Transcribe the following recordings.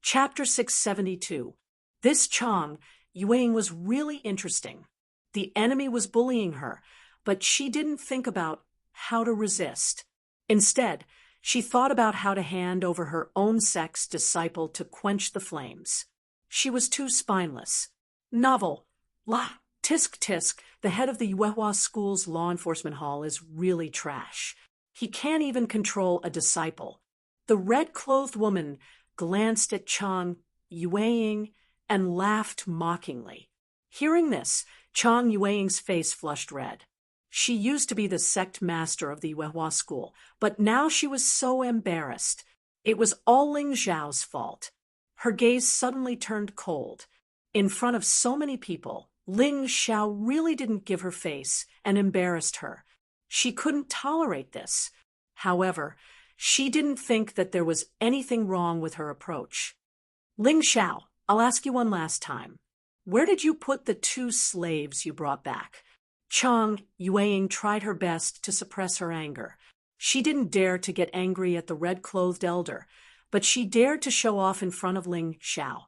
Chapter 672. This Chang Yueying was really interesting. The enemy was bullying her, but she didn't think about how to resist. Instead, she thought about how to hand over her own sex disciple to quench the flames. She was too spineless. Novel. La. Tisk tisk, the head of the Yuehua School's law enforcement hall is really trash. He can't even control a disciple. The red-clothed woman glanced at Chang Yueying and laughed mockingly. Hearing this, Chang Yueying's face flushed red. She used to be the sect master of the Yuehua School, but now she was so embarrassed. It was all Ling Zhao's fault. Her gaze suddenly turned cold. In front of so many people, Ling Zhao really didn't give her face and embarrassed her. She couldn't tolerate this. However, she didn't think that there was anything wrong with her approach. Ling Zhao, I'll ask you one last time. Where did you put the 2 slaves you brought back? Chang Yueying tried her best to suppress her anger. She didn't dare to get angry at the red-clothed elder, but she dared to show off in front of Ling Zhao.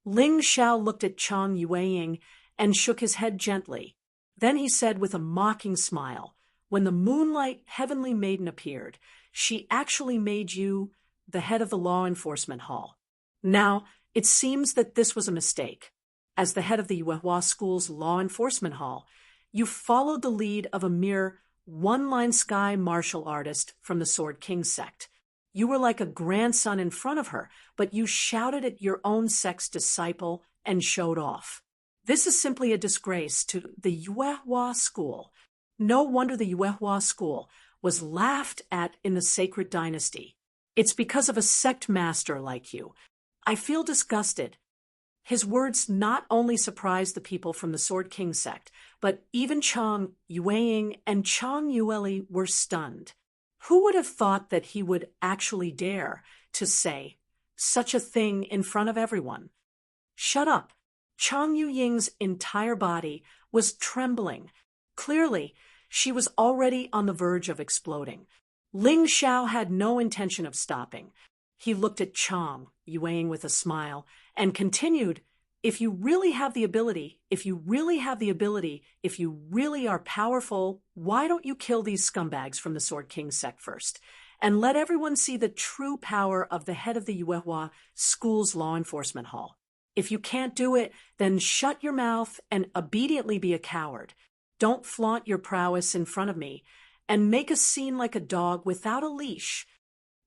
Ling Zhao looked at Chang Yueying and shook his head gently. Then he said with a mocking smile, "When the moonlight heavenly maiden appeared, she actually made you the head of the law enforcement hall. Now, it seems that this was a mistake. As the head of the Yuehua School's law enforcement hall, you followed the lead of a mere one-line sky martial artist from the Sword King sect. You were like a grandson in front of her, but you shouted at your own sex disciple and showed off. This is simply a disgrace to the Yuehua School. No wonder the Yuehua School was laughed at in the Sacred Dynasty. It's because of a sect master like you. I feel disgusted." His words not only surprised the people from the Sword King sect, but even Chang Yueying and Chang Yueli were stunned. Who would have thought that he would actually dare to say such a thing in front of everyone? "Shut up." Chang Yueying's entire body was trembling. Clearly, she was already on the verge of exploding. Ling Zhao had no intention of stopping. He looked at Chang Yueying with a smile and continued, if you really have the ability, if you really are powerful, why don't you kill these scumbags from the Sword King sect first, and let everyone see the true power of the head of the Yuehua School's law enforcement hall? If you can't do it, then shut your mouth and obediently be a coward. Don't flaunt your prowess in front of me and make a scene like a dog without a leash.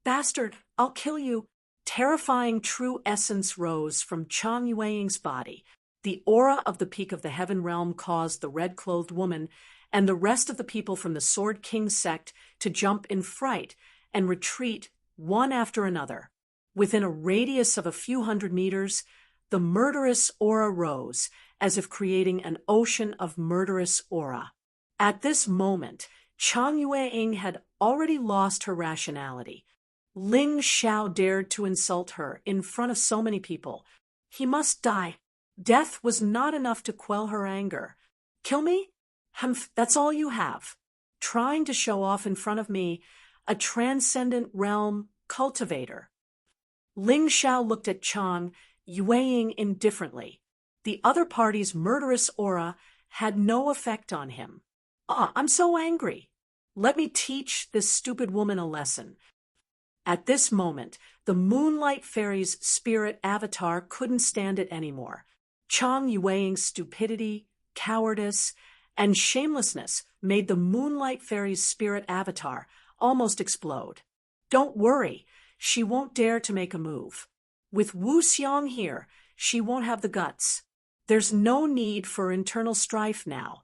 Bastard, I'll kill you. Terrifying true essence rose from Chang Yueying's body. The aura of the peak of the heaven realm caused the red-clothed woman and the rest of the people from the Sword King sect to jump in fright and retreat one after another. Within a radius of a few hundred meters, the murderous aura rose, as if creating an ocean of murderous aura. At this moment, Chang Yueying had already lost her rationality. Ling Zhao dared to insult her in front of so many people. He must die. Death was not enough to quell her anger. Kill me? Humph, that's all you have. Trying to show off in front of me, a transcendent realm cultivator. Ling Zhao looked at Chang Yueying indifferently. The other party's murderous aura had no effect on him. I'm so angry. Let me teach this stupid woman a lesson. At this moment, the Moonlight Fairy's spirit avatar couldn't stand it anymore. Chang Yueying's stupidity, cowardice, and shamelessness made the Moonlight Fairy's spirit avatar almost explode. Don't worry, she won't dare to make a move. With Wu Xiang here, she won't have the guts. There's no need for internal strife now.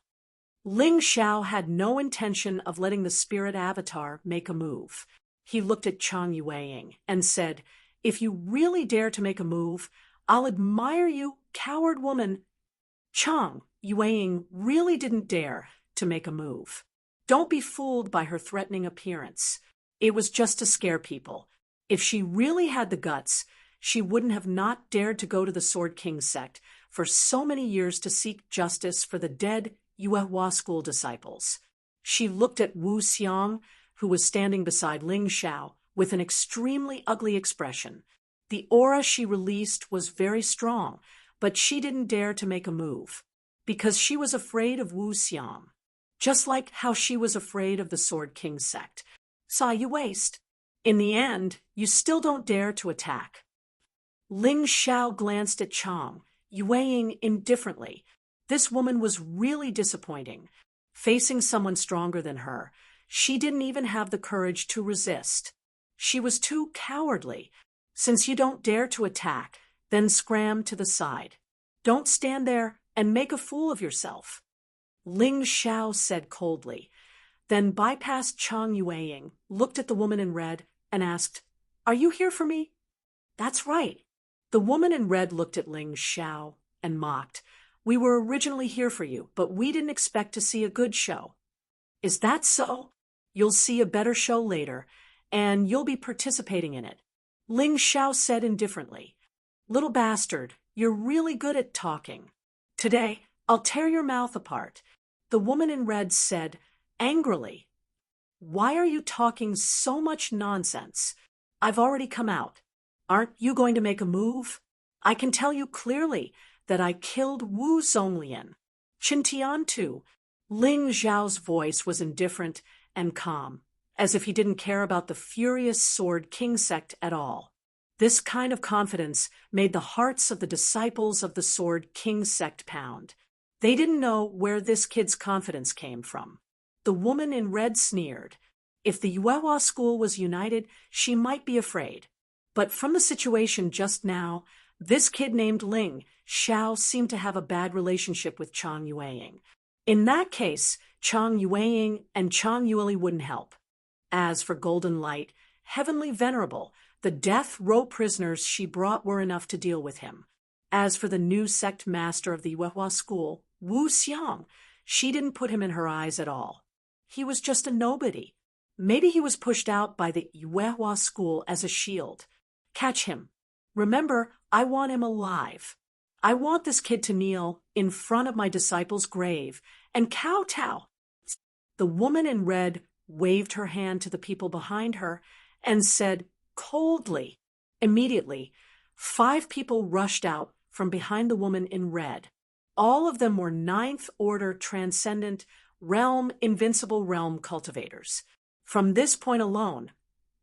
Ling Zhao had no intention of letting the spirit avatar make a move. He looked at Chang Yueying and said, if you really dare to make a move, I'll admire you, coward woman. Chang Yueying really didn't dare to make a move. Don't be fooled by her threatening appearance. It was just to scare people. If she really had the guts, she wouldn't have not dared to go to the Sword King sect for so many years to seek justice for the dead Yuehua school disciples. She looked at Wu Xiang, who was standing beside Ling Zhao, with an extremely ugly expression. The aura she released was very strong, but she didn't dare to make a move, because she was afraid of Wu Xiang, just like how she was afraid of the Sword King sect. Saw you waste. In the end, you still don't dare to attack. Ling Xiao glanced at Chang, Yueying indifferently. This woman was really disappointing. Facing someone stronger than her, she didn't even have the courage to resist. She was too cowardly. Since you don't dare to attack, then scram to the side. Don't stand there and make a fool of yourself. Ling Xiao said coldly, then bypassed Chang Yueying, looked at the woman in red, and asked, "Are you here for me?" "That's right." The woman in red looked at Ling Xiao and mocked. "We were originally here for you, but we didn't expect to see a good show." "Is that so? You'll see a better show later, and you'll be participating in it," Ling Xiao said indifferently. "Little bastard, you're really good at talking. Today, I'll tear your mouth apart," the woman in red said angrily. "Why are you talking so much nonsense? I've already come out. Aren't you going to make a move? I can tell you clearly that I killed Wu Zonglian. Qintian too." Ling Zhao's voice was indifferent and calm, as if he didn't care about the furious Sword King sect at all. This kind of confidence made the hearts of the disciples of the Sword King sect pound. They didn't know where this kid's confidence came from. The woman in red sneered. If the Yuehua school was united, she might be afraid. But from the situation just now, this kid named Ling Xiao seemed to have a bad relationship with Chang Yueying. In that case, Chang Yueying and Chang Yueli wouldn't help. As for Golden Light, Heavenly Venerable, the death row prisoners she brought were enough to deal with him. As for the new sect master of the Yuehua school, Wu Xiang, she didn't put him in her eyes at all. He was just a nobody. Maybe he was pushed out by the Yuehua school as a shield. Catch him. Remember, I want him alive. I want this kid to kneel in front of my disciple's grave and kowtow. The woman in red waved her hand to the people behind her and said coldly. Immediately, 5 people rushed out from behind the woman in red. All of them were 9th Order Transcendent Realm Invincible Realm cultivators. From this point alone,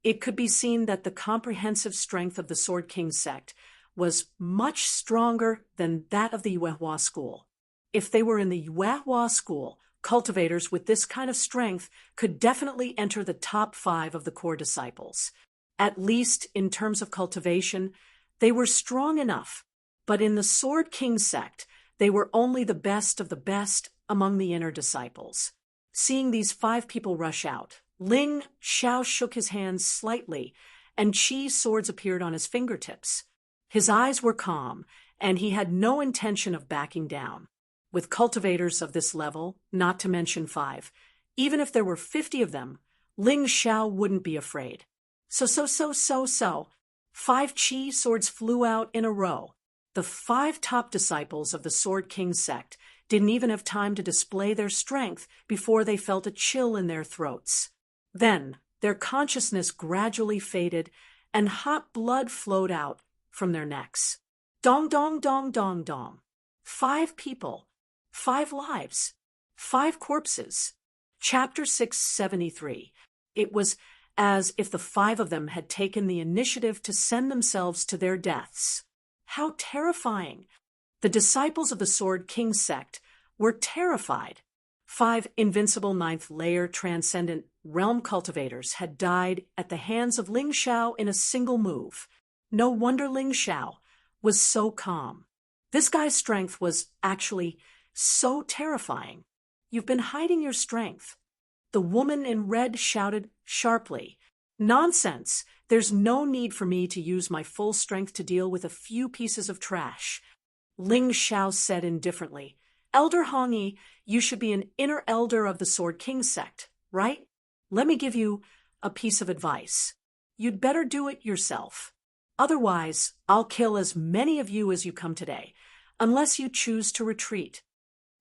it could be seen that the comprehensive strength of the Sword King sect was much stronger than that of the Yuehua school. If they were in the Yuehua school, cultivators with this kind of strength could definitely enter the top 5 of the core disciples. At least in terms of cultivation, they were strong enough. But in the Sword King sect, they were only the best of the best among the inner disciples. Seeing these 5 people rush out, Ling Xiao shook his hands slightly, and chi swords appeared on his fingertips. His eyes were calm, and he had no intention of backing down. With cultivators of this level, not to mention 5, even if there were 50 of them, Ling Xiao wouldn't be afraid. So. 5 chi swords flew out in a row. The 5 top disciples of the Sword King sect didn't even have time to display their strength before they felt a chill in their throats. Then their consciousness gradually faded, and hot blood flowed out from their necks. Dong, dong, dong, dong, dong. 5 people, 5 lives, 5 corpses. Chapter 673. It was as if the 5 of them had taken the initiative to send themselves to their deaths. How terrifying! The disciples of the Sword King sect were terrified. 5 invincible 9th layer transcendent realm cultivators had died at the hands of Ling Xiao in a single move. No wonder Ling Xiao was so calm. This guy's strength was actually so terrifying. You've been hiding your strength. The woman in red shouted sharply. Nonsense! There's no need for me to use my full strength to deal with a few pieces of trash. Ling Xiao said indifferently. Elder Hongyi, you should be an inner elder of the Sword King sect, right? Let me give you a piece of advice. You'd better do it yourself. Otherwise, I'll kill as many of you as you come today, unless you choose to retreat.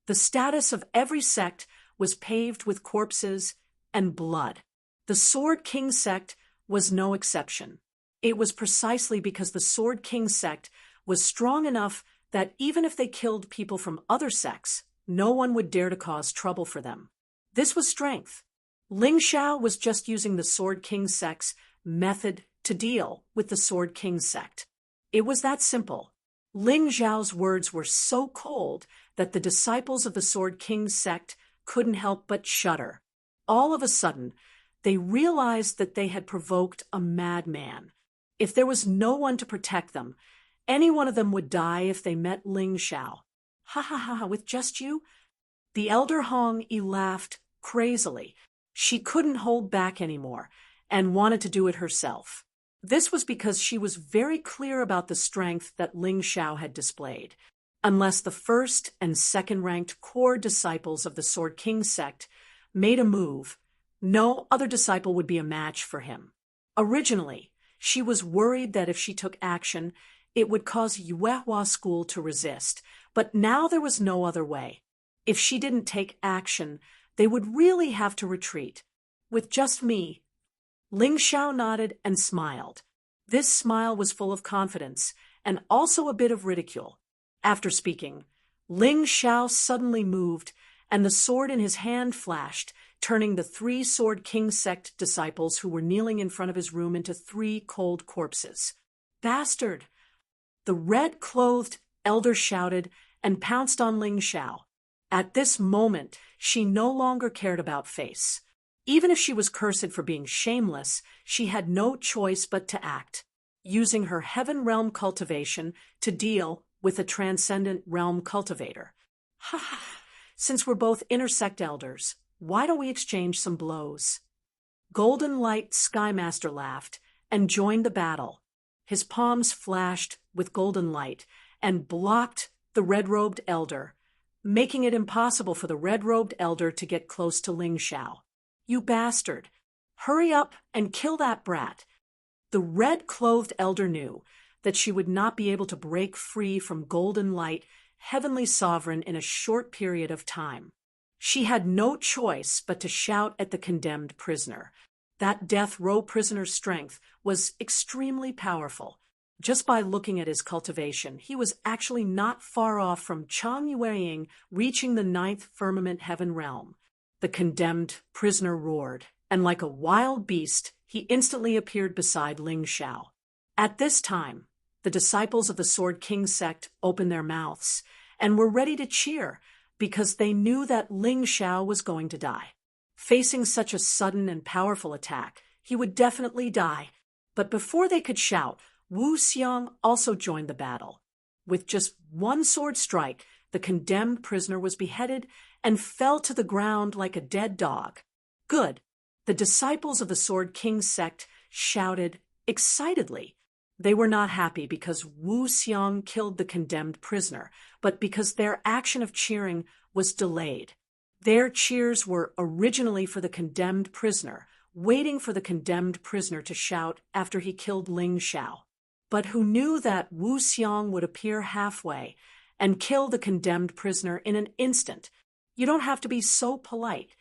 The status of every sect was paved with corpses and blood. The Sword King sect was no exception. It was precisely because the Sword King sect was strong enough that even if they killed people from other sects, no one would dare to cause trouble for them. This was strength. Ling Xiao was just using the Sword King sect's method to deal with the Sword King sect. It was that simple. Ling Xiao's words were so cold that the disciples of the Sword King sect couldn't help but shudder. All of a sudden, they realized that they had provoked a madman. If there was no one to protect them, any one of them would die if they met Ling Xiao. Ha ha ha, with just you? The elder Hong Yi laughed crazily. She couldn't hold back anymore and wanted to do it herself. This was because she was very clear about the strength that Ling Xiao had displayed. Unless the first and second-ranked core disciples of the Sword King sect made a move, no other disciple would be a match for him. Originally, she was worried that if she took action, it would cause Yuehua School to resist, but now there was no other way. If she didn't take action, they would really have to retreat. With just me. Ling Xiao nodded and smiled. This smile was full of confidence and also a bit of ridicule. After speaking, Ling Xiao suddenly moved, and the sword in his hand flashed, turning the 3 Sword King sect disciples who were kneeling in front of his room into 3 cold corpses. Bastard! The red-clothed elder shouted and pounced on Ling Xiao. At this moment, she no longer cared about face. Even if she was cursed for being shameless, she had no choice but to act, using her heaven realm cultivation to deal with a transcendent realm cultivator. Ha ha! Since we're both intersect elders, why don't we exchange some blows? Golden Light Skymaster laughed and joined the battle. His palms flashed with golden light and blocked the red-robed elder, making it impossible for the red-robed elder to get close to Ling Xiao. You bastard! Hurry up and kill that brat! The red-clothed elder knew that she would not be able to break free from Golden Light, Heavenly Sovereign, in a short period of time. She had no choice but to shout at the condemned prisoner. That death row prisoner's strength was extremely powerful. Just by looking at his cultivation, he was actually not far off from Chang Yueying reaching the 9th firmament heaven realm. The condemned prisoner roared, and like a wild beast, he instantly appeared beside Ling Xiao. At this time, the disciples of the Sword King sect opened their mouths and were ready to cheer because they knew that Ling Xiao was going to die. Facing such a sudden and powerful attack, he would definitely die. But before they could shout, Wu Xiang also joined the battle. With just one sword strike, the condemned prisoner was beheaded and fell to the ground like a dead dog. Good. The disciples of the Sword King sect shouted excitedly. They were not happy because Wu Xiang killed the condemned prisoner, but because their action of cheering was delayed. Their cheers were originally for the condemned prisoner, waiting for the condemned prisoner to shout after he killed Ling Xiao. But who knew that Wu Xiang would appear halfway and kill the condemned prisoner in an instant? You don't have to be so polite.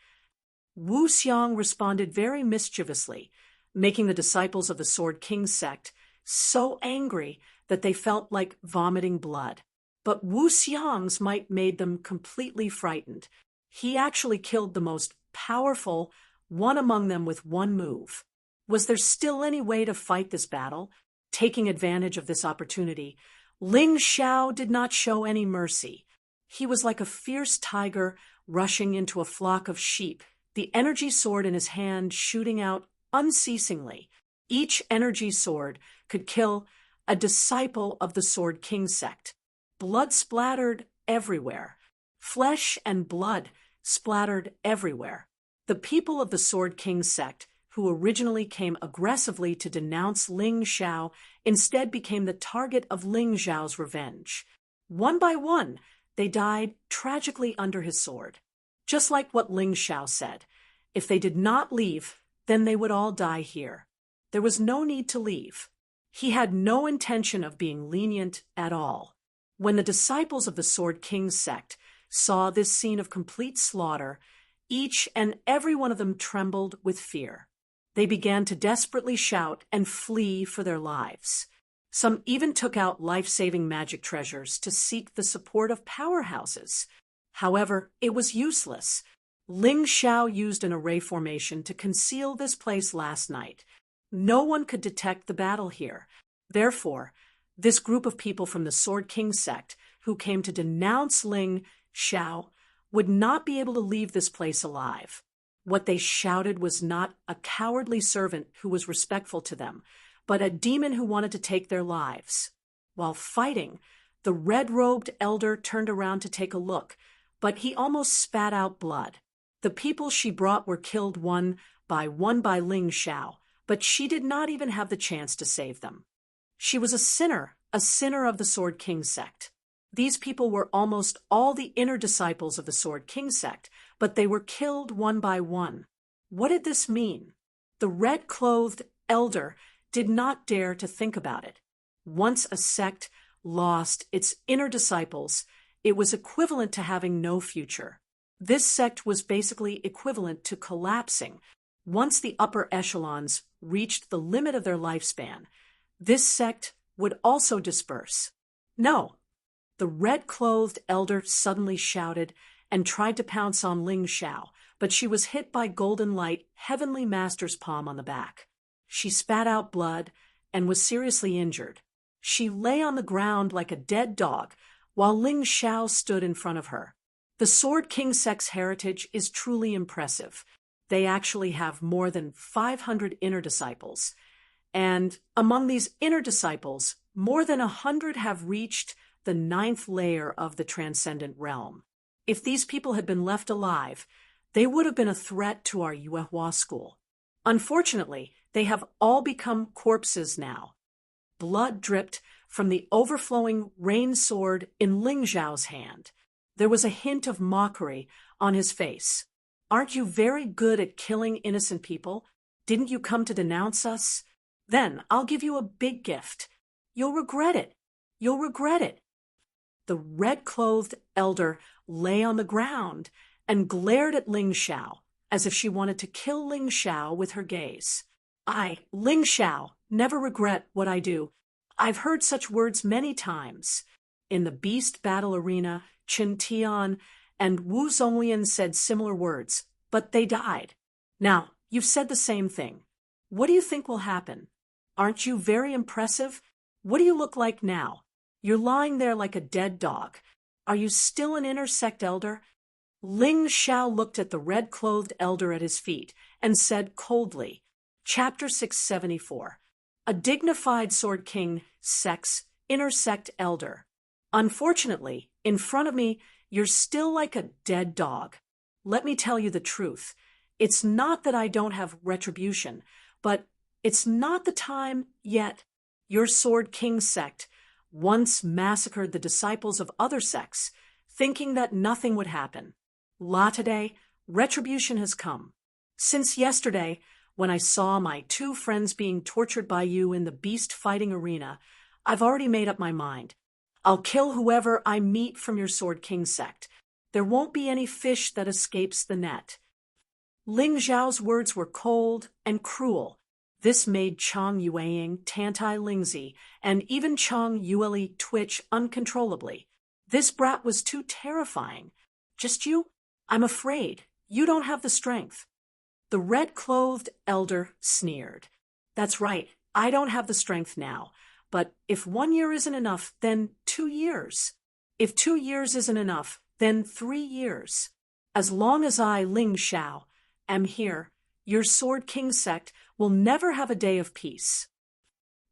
Wu Xiang responded very mischievously, making the disciples of the Sword King sect so angry that they felt like vomiting blood. But Wu Xiang's might made them completely frightened. He actually killed the most powerful one among them with one move. Was there still any way to fight this battle? Taking advantage of this opportunity, Ling Xiao did not show any mercy. He was like a fierce tiger rushing into a flock of sheep, the energy sword in his hand shooting out unceasingly. Each energy sword could kill a disciple of the Sword King sect. Blood splattered everywhere. Flesh and blood splattered everywhere. The people of the Sword King sect, who originally came aggressively to denounce Ling Xiao, instead became the target of Ling Xiao's revenge. One by one, they died tragically under his sword. Just like what Ling Xiao said, if they did not leave, then they would all die here. There was no need to leave. He had no intention of being lenient at all. When the disciples of the Sword King sect saw this scene of complete slaughter, each and every one of them trembled with fear. They began to desperately shout and flee for their lives. Some even took out life-saving magic treasures to seek the support of powerhouses. However, it was useless. Ling Xiao used an array formation to conceal this place last night. No one could detect the battle here. Therefore, this group of people from the Sword King sect who came to denounce Ling Xiao would not be able to leave this place alive. What they shouted was not a cowardly servant who was respectful to them, but a demon who wanted to take their lives. While fighting, the red-robed elder turned around to take a look, but he almost spat out blood. The people she brought were killed one by Ling Xiao, but she did not even have the chance to save them. She was a sinner of the Sword King sect. These people were almost all the inner disciples of the Sword King sect, but they were killed one by one. What did this mean? The red-clothed elder did not dare to think about it. Once a sect lost its inner disciples, it was equivalent to having no future. This sect was basically equivalent to collapsing. Once the upper echelons reached the limit of their lifespan, this sect would also disperse. No. The red-clothed elder suddenly shouted and tried to pounce on Ling Xiao, but she was hit by Golden Light Heavenly Master's palm on the back. She spat out blood and was seriously injured. She lay on the ground like a dead dog, while Ling Xiao stood in front of her. The Sword King sect's heritage is truly impressive. They actually have more than 500 inner disciples. And among these inner disciples, more than 100 have reached the 9th layer of the transcendent realm. If these people had been left alive, they would have been a threat to our Yuehua school. Unfortunately, they have all become corpses now. Blood dripped from the overflowing rain sword in Ling Xiao's hand. There was a hint of mockery on his face. Aren't you very good at killing innocent people? Didn't you come to denounce us? Then I'll give you a big gift. You'll regret it. You'll regret it. The red-clothed elder lay on the ground and glared at Ling Xiao as if she wanted to kill Ling Xiao with her gaze. I, Ling Xiao, never regret what I do. I've heard such words many times. In the beast battle arena, Qin Tian and Wu Zonglian said similar words, but they died. Now, you've said the same thing. What do you think will happen? Aren't you very impressive? What do you look like now? You're lying there like a dead dog. Are you still an inner sect elder? Ling Xiao looked at the red-clothed elder at his feet and said coldly, Chapter 674, A Dignified Sword King Sect's Inner Sect Elder. Unfortunately, in front of me, you're still like a dead dog. Let me tell you the truth. It's not that I don't have retribution, but it's not the time yet. Your Sword King sect once massacred the disciples of other sects, thinking that nothing would happen. Today, retribution has come. Since yesterday, when I saw my 2 friends being tortured by you in the beast fighting arena, I've already made up my mind. I'll kill whoever I meet from your Sword King sect. There won't be any fish that escapes the net. Ling Xiao's words were cold and cruel. This made Chang Yueying, Tantai Lingzi, and even Chang Yueli twitch uncontrollably. This brat was too terrifying. Just you? I'm afraid. You don't have the strength. The red-clothed elder sneered. That's right. I don't have the strength now. But if 1 year isn't enough, then 2 years. If 2 years isn't enough, then 3 years. As long as I, Ling Xiao, am here, your Sword King sect will never have a day of peace.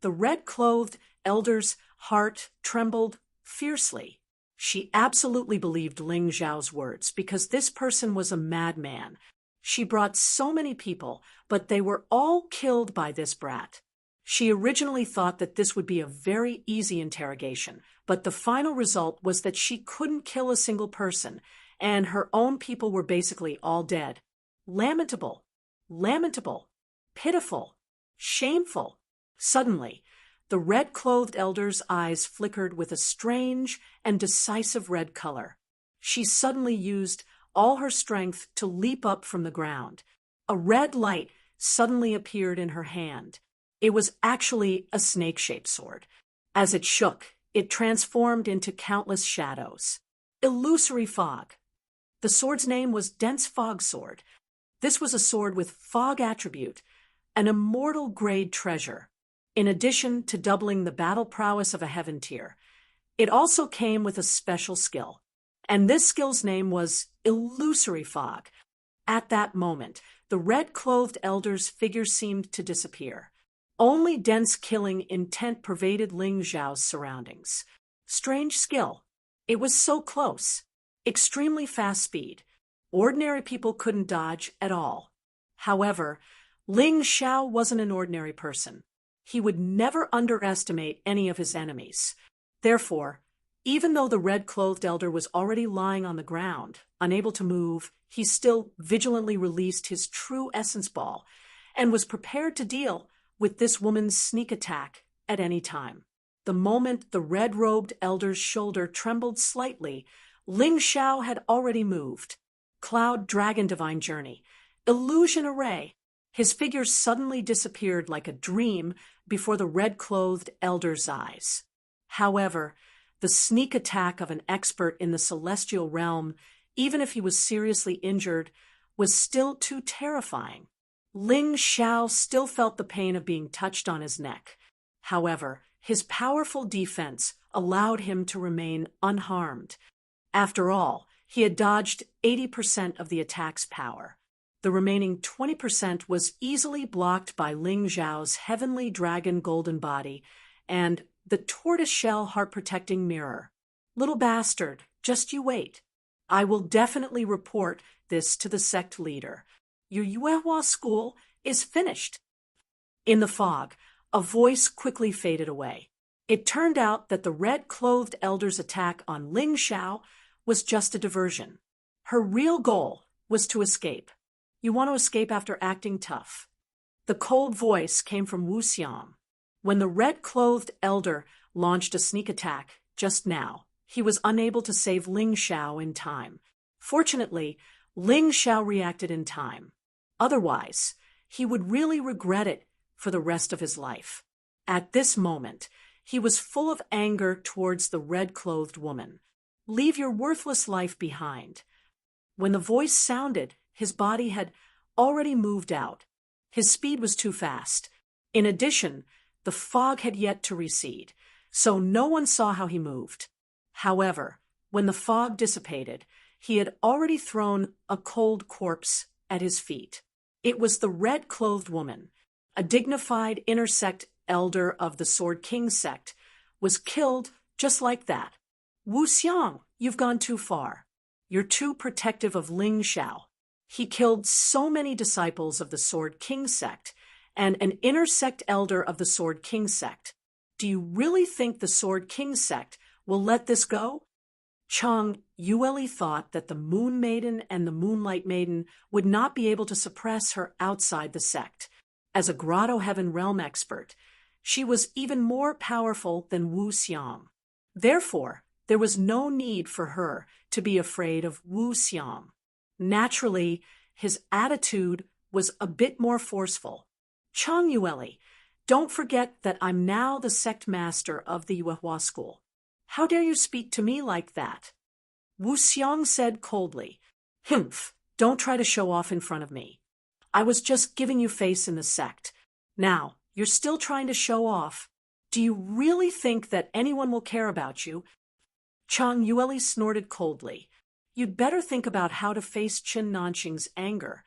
The red-clothed elder's heart trembled fiercely. She absolutely believed Ling Xiao's words because this person was a madman. She brought so many people, but they were all killed by this brat. She originally thought that this would be a very easy interrogation, but the final result was that she couldn't kill a single person, and her own people were basically all dead. Lamentable. Lamentable. Pitiful. Shameful. Suddenly, the red-clothed elder's eyes flickered with a strange and decisive red color. She suddenly used all her strength to leap up from the ground. A red light suddenly appeared in her hand. It was actually a snake-shaped sword. As it shook, it transformed into countless shadows. Illusory fog. The sword's name was Dense Fog Sword. This was a sword with fog attribute, an immortal grade treasure. In addition to doubling the battle prowess of a heaven tier, it also came with a special skill. And this skill's name was Illusory Fog. At that moment, the red-clothed elder's figure seemed to disappear. Only dense killing intent pervaded Ling Xiao's surroundings. Strange skill. It was so close. Extremely fast speed. Ordinary people couldn't dodge at all. However, Ling Xiao wasn't an ordinary person. He would never underestimate any of his enemies. Therefore, even though the red-clothed elder was already lying on the ground, unable to move, he still vigilantly released his true essence ball and was prepared to deal with this woman's sneak attack at any time. The moment the red-robed elder's shoulder trembled slightly, Ling Xiao had already moved. Cloud Dragon Divine Journey. Illusion Array. His figure suddenly disappeared like a dream before the red-clothed elder's eyes. However, the sneak attack of an expert in the celestial realm, even if he was seriously injured, was still too terrifying. Ling Xiao still felt the pain of being touched on his neck. However, his powerful defense allowed him to remain unharmed. After all, he had dodged 80% of the attack's power. The remaining 20% was easily blocked by Ling Xiao's heavenly dragon golden body and the tortoiseshell heart-protecting mirror. Little bastard, just you wait. I will definitely report this to the sect leader. Your Yuehua school is finished. In the fog, a voice quickly faded away. It turned out that the red-clothed elder's attack on Ling Xiao was just a diversion. Her real goal was to escape. You want to escape after acting tough. The cold voice came from Wu Xiang. When the red-clothed elder launched a sneak attack just now, he was unable to save Ling Xiao in time. Fortunately, Ling Xiao reacted in time. Otherwise, he would really regret it for the rest of his life. At this moment, he was full of anger towards the red-clothed woman. Leave your worthless life behind. When the voice sounded, his body had already moved out. His speed was too fast. In addition, the fog had yet to recede, so no one saw how he moved. However, when the fog dissipated, he had already thrown a cold corpse at his feet. It was the red-clothed woman, a dignified intersect elder of the Sword King sect, was killed just like that. Wu Xiang, you've gone too far. You're too protective of Ling Xiao. He killed so many disciples of the Sword King sect and an intersect elder of the Sword King sect. Do you really think the Sword King sect will let this go? Chang Yueli thought that the Moon Maiden and the Moonlight Maiden would not be able to suppress her outside the sect. As a Grotto Heaven Realm expert, she was even more powerful than Wu Xiang. Therefore, there was no need for her to be afraid of Wu Xiang. Naturally, his attitude was a bit more forceful. Chang Yueli, don't forget that I'm now the sect master of the Yuehua school. How dare you speak to me like that? Wu Xiang said coldly. Humph, don't try to show off in front of me. I was just giving you face in the sect. Now, you're still trying to show off. Do you really think that anyone will care about you? Chang Yueli snorted coldly. You'd better think about how to face Qin Nanxing's anger.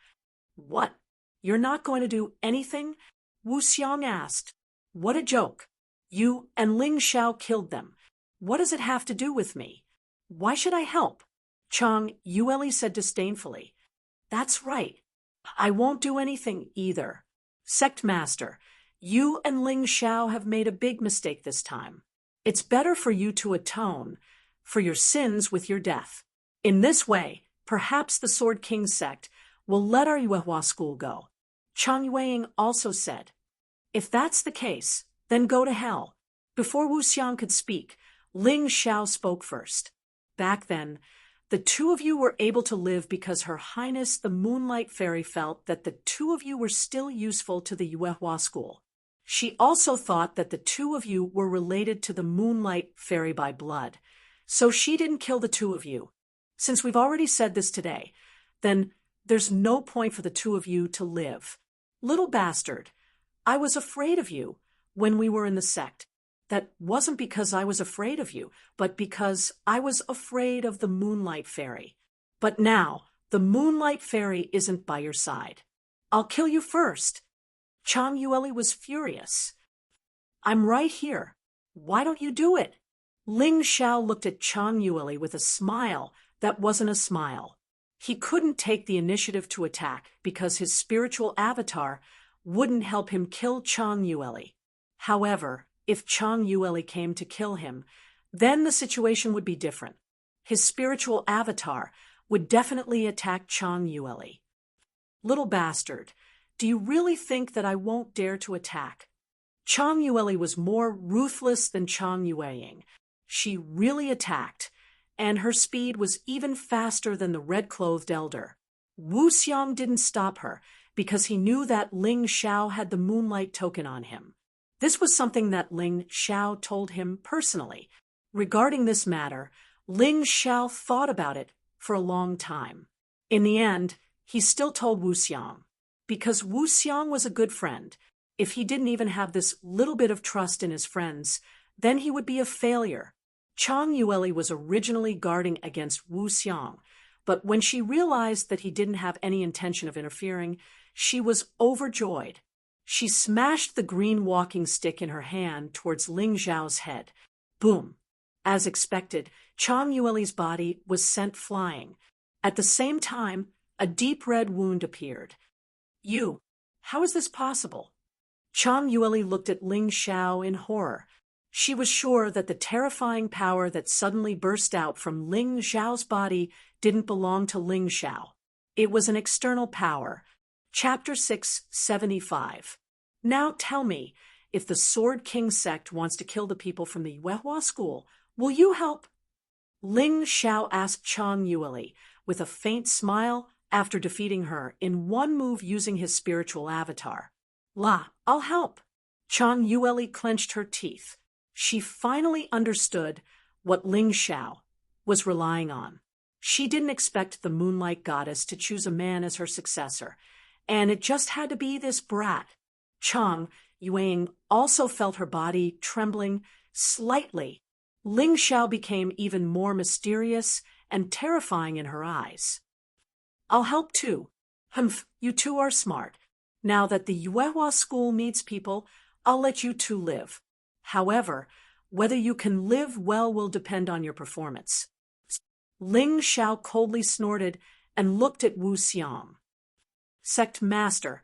What? You're not going to do anything? Wu Xiang asked. What a joke. You and Ling Xiao killed them. What does it have to do with me? Why should I help? Chang Yueli said disdainfully. That's right. I won't do anything either. Sect Master, you and Ling Xiao have made a big mistake this time. It's better for you to atone for your sins with your death. In this way, perhaps the Sword King sect will let our Yuehua school go. Chang Yueying also said, If that's the case, then go to hell. Before Wu Xiang could speak, Ling Xiao spoke first. Back then, The two of you were able to live because Her Highness the Moonlight Fairy felt that the two of you were still useful to the Yuehua school. She also thought that the two of you were related to the Moonlight Fairy by blood, so she didn't kill the two of you. Since we've already said this today, then there's no point for the two of you to live. Little bastard, I was afraid of you when we were in the sect. That wasn't because I was afraid of you, but because I was afraid of the Moonlight Fairy. But now, the Moonlight Fairy isn't by your side. I'll kill you first. Chang Yueli was furious. I'm right here. Why don't you do it? Ling Xiao looked at Chang Yueli with a smile that wasn't a smile. He couldn't take the initiative to attack because his spiritual avatar wouldn't help him kill Chang Yueli. However, if Chang Yueli came to kill him, then the situation would be different. His spiritual avatar would definitely attack Chang Yueli. Little bastard, do you really think that I won't dare to attack? Chang Yueli was more ruthless than Chang Yueying. She really attacked, and her speed was even faster than the red-clothed elder. Wu Xiang didn't stop her because he knew that Ling Xiao had the Moonlight token on him. This was something that Ling Xiao told him personally. Regarding this matter, Ling Xiao thought about it for a long time. In the end, he still told Wu Xiang. Because Wu Xiang was a good friend, if he didn't even have this little bit of trust in his friends, then he would be a failure. Chang Yueli was originally guarding against Wu Xiang, but when she realized that he didn't have any intention of interfering, she was overjoyed. She smashed the green walking stick in her hand towards Ling Xiao's head. Boom! As expected, Chang Yueli's body was sent flying. At the same time, a deep red wound appeared. How is this possible? Chang Yueli looked at Ling Xiao in horror. She was sure that the terrifying power that suddenly burst out from Ling Xiao's body didn't belong to Ling Xiao. It was an external power. Chapter 675. Now tell me, if the Sword King sect wants to kill the people from the Yuehua school, will you help? Ling Xiao asked Chang Yueli with a faint smile after defeating her in one move using his spiritual avatar. I'll help. Chang Yueli clenched her teeth. She finally understood what Ling Xiao was relying on. She didn't expect the Moonlight Goddess to choose a man as her successor, and it just had to be this brat. Chang Yueying also felt her body trembling slightly. Ling Xiao became even more mysterious and terrifying in her eyes. I'll help too. You two are smart. Now that the Yuehua school needs people, I'll let you two live. However, whether you can live well will depend on your performance. Ling Xiao coldly snorted and looked at Wu Xiang. Sect Master,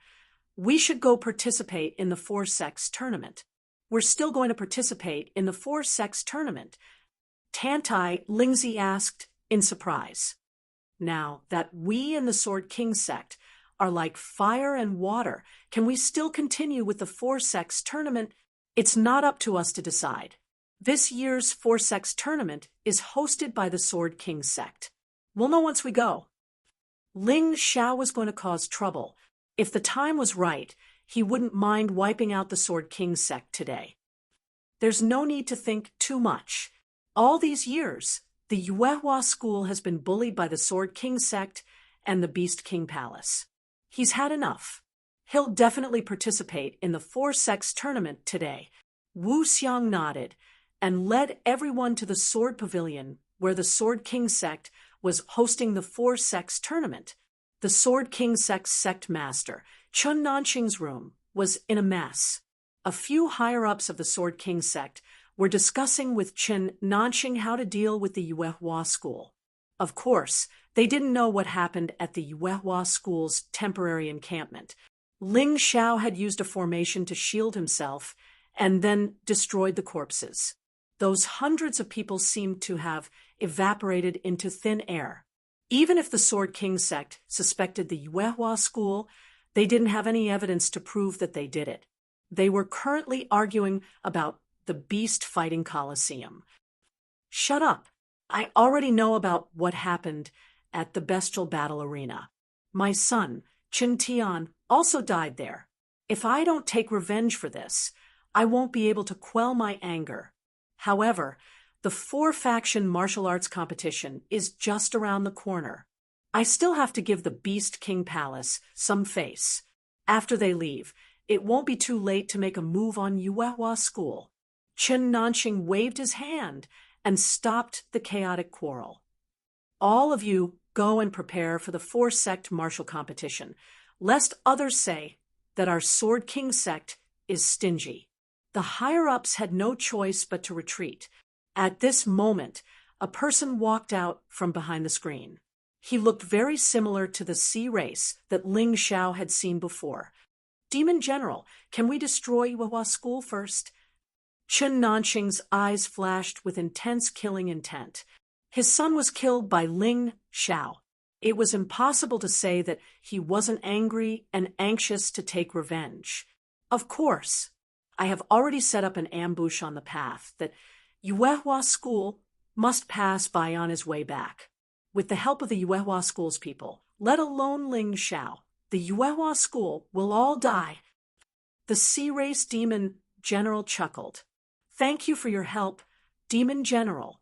we should go participate in the Four Sects tournament. We're still going to participate in the Four Sects tournament. Tantai Lingzi asked in surprise. Now that we in the Sword King sect are like fire and water, can we still continue with the Four Sects tournament? It's not up to us to decide. This year's Four Sects tournament is hosted by the Sword King sect. We'll know once we go. Ling Xiao was going to cause trouble. If the time was right, he wouldn't mind wiping out the Sword King sect today. There's no need to think too much. All these years, the Yuehua school has been bullied by the Sword King sect and the Beast King Palace. He's had enough. He'll definitely participate in the Four Sects tournament today. Wu Xiang nodded and led everyone to the Sword Pavilion where the Sword King sect was hosting the Four Sects tournament. The Sword King sect's sect master, Chun Nanxing's room, was in a mess. A few higher-ups of the Sword King sect were discussing with Chen Nanxing how to deal with the Yuehua school. Of course, they didn't know what happened at the Yuehua school's temporary encampment. Ling Xiao had used a formation to shield himself and then destroyed the corpses. Those hundreds of people seemed to have evaporated into thin air. Even if the Sword King sect suspected the Yuehua school, they didn't have any evidence to prove that they did it. They were currently arguing about the beast fighting Colosseum. Shut up. I already know about what happened at the bestial battle arena. My son, Chen Tian, also died there. If I don't take revenge for this, I won't be able to quell my anger. However, the four-faction martial arts competition is just around the corner. I still have to give the Beast King Palace some face. After they leave, it won't be too late to make a move on Yuehua School. Chen Nanxing waved his hand and stopped the chaotic quarrel. All of you go and prepare for the four-sect martial competition, lest others say that our Sword King sect is stingy. The higher-ups had no choice but to retreat. At this moment, a person walked out from behind the screen. He looked very similar to the sea race that Ling Xiao had seen before. Demon General, can we destroy Yuehua School first? Chen Nanxing's eyes flashed with intense killing intent. His son was killed by Ling Xiao. It was impossible to say that he wasn't angry and anxious to take revenge. Of course, I have already set up an ambush on the path that Yuehua School must pass by on his way back. With the help of the Yuehua School's people, let alone Ling Xiao, the Yuehua School will all die. The Sea Race Demon General chuckled. Thank you for your help, Demon General.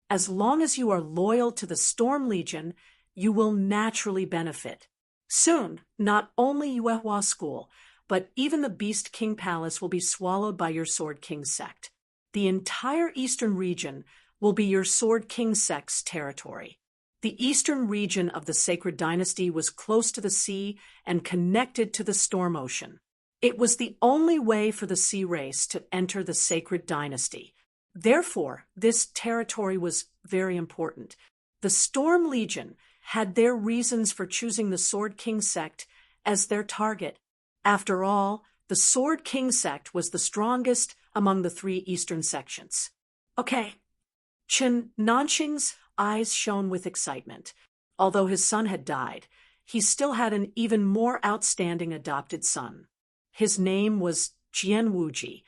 As long as you are loyal to the Storm Legion, you will naturally benefit. Soon, not only Yuehua School, but even the Beast King Palace will be swallowed by your Sword King sect. The entire eastern region will be your Sword King sect's territory. The eastern region of the Sacred Dynasty was close to the sea and connected to the Storm Ocean. It was the only way for the Sea Race to enter the Sacred Dynasty. Therefore, this territory was very important. The Storm Legion had their reasons for choosing the Sword King sect as their target. After all, the Sword King sect was the strongest among the three eastern sections. Okay. Chen Nanxing's eyes shone with excitement. Although his son had died, he still had an even more outstanding adopted son. His name was Jian Wuji,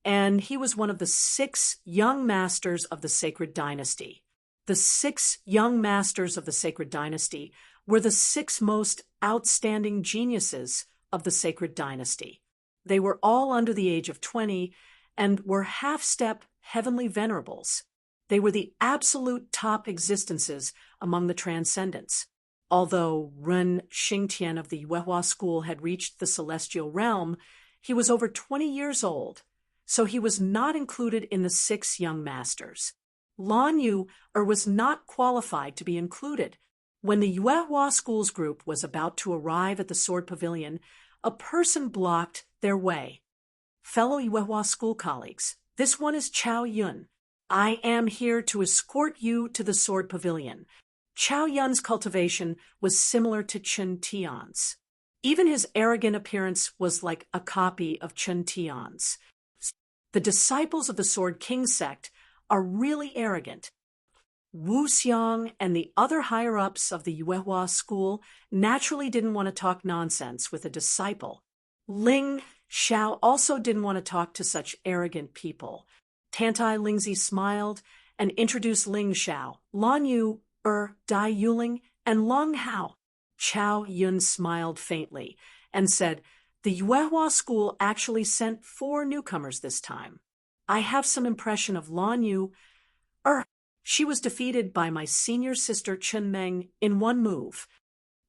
and he was one of the 6 young masters of the Sacred Dynasty. The 6 young masters of the Sacred Dynasty were the 6 most outstanding geniuses of the Sacred Dynasty. They were all under the age of 20 and were half-step heavenly venerables. They were the absolute top existences among the transcendents. Although Ren Xingtian of the Yuehua School had reached the celestial realm, he was over 20 years old, so he was not included in the 6 young masters. Lan Yu was not qualified to be included. When the Yuehua School's group was about to arrive at the Sword Pavilion, a person blocked their way. Fellow Yuehua School colleagues, this one is Chao Yun. I am here to escort you to the Sword Pavilion. Chao Yun's cultivation was similar to Chen Tian's. Even his arrogant appearance was like a copy of Chen Tian's. The disciples of the Sword King sect are really arrogant. Wu Xiang and the other higher-ups of the Yuehua School naturally didn't want to talk nonsense with a disciple. Ling Xiao also didn't want to talk to such arrogant people. Tantai Lingzi smiled and introduced Ling Xiao, Lan Yu, Dai Yuling, and Long Hao. Chao Yun smiled faintly and said, the Yuehua School actually sent 4 newcomers this time. I have some impression of Lan Yu. She was defeated by my senior sister Chen Meng in one move.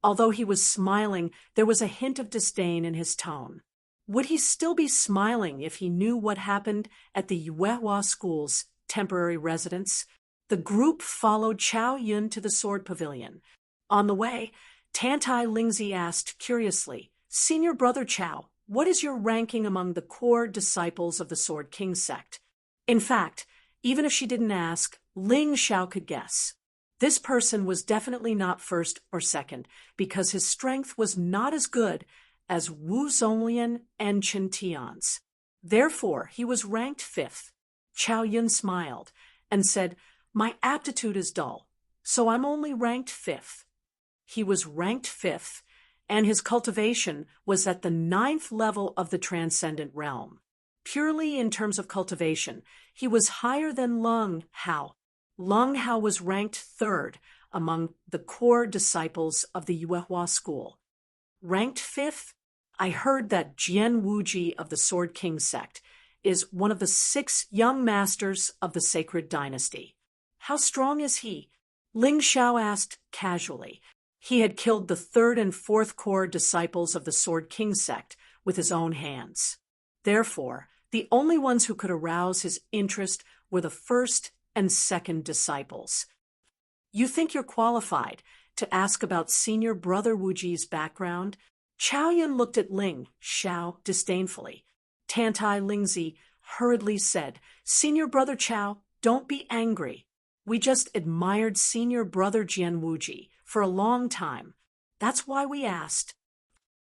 Although he was smiling, there was a hint of disdain in his tone. Would he still be smiling if he knew what happened at the Yuehua School's temporary residence? The group followed Chao Yun to the Sword Pavilion. On the way, Tantai Lingzi asked curiously, Senior Brother Chao, what is your ranking among the core disciples of the Sword King sect? In fact, even if she didn't ask, Ling Xiao could guess. This person was definitely not first or second, because his strength was not as good as Wu Zonglian and Chen Tian's. Therefore, he was ranked 5th. Chao Yun smiled and said, my aptitude is dull, so I'm only ranked 5th. He was ranked 5th, and his cultivation was at the 9th level of the transcendent realm. Purely in terms of cultivation, he was higher than Lung Hao. Lung Hao was ranked third among the core disciples of the Yuehua school. Ranked fifth, I heard that Jian Wuji of the Sword King sect is one of the 6 young masters of the sacred dynasty. How strong is he? Ling Xiao asked casually. He had killed the 3rd and 4th core disciples of the Sword King sect with his own hands. Therefore, the only ones who could arouse his interest were the 1st and 2nd disciples. You think you're qualified to ask about senior brother Wuji's background? Chao Yun looked at Ling Xiao disdainfully. Tantai Lingzi hurriedly said, "Senior brother Chao, don't be angry. We just admired senior brother Jian Wuji for a long time. That's why we asked."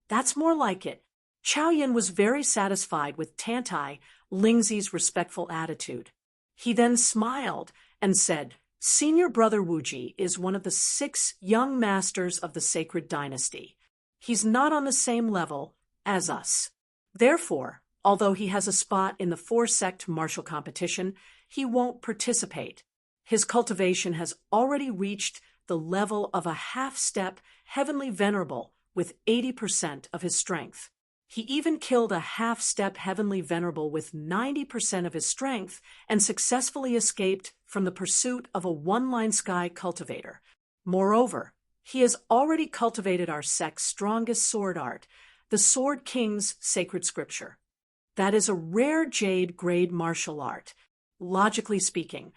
That's more like it. Chao Yun was very satisfied with Tantai Lingzi's respectful attitude. He then smiled and said, "Senior brother Wuji is one of the 6 young masters of the sacred dynasty. He's not on the same level as us. Therefore, although he has a spot in the 4-sect martial competition, he won't participate. His cultivation has already reached the level of a half-step heavenly venerable with 80% of his strength. He even killed a half-step heavenly venerable with 90% of his strength and successfully escaped from the pursuit of a one-line sky cultivator. Moreover, he has already cultivated our sect's strongest sword art, the Sword King's sacred scripture. That is a rare jade grade martial art. Logically speaking,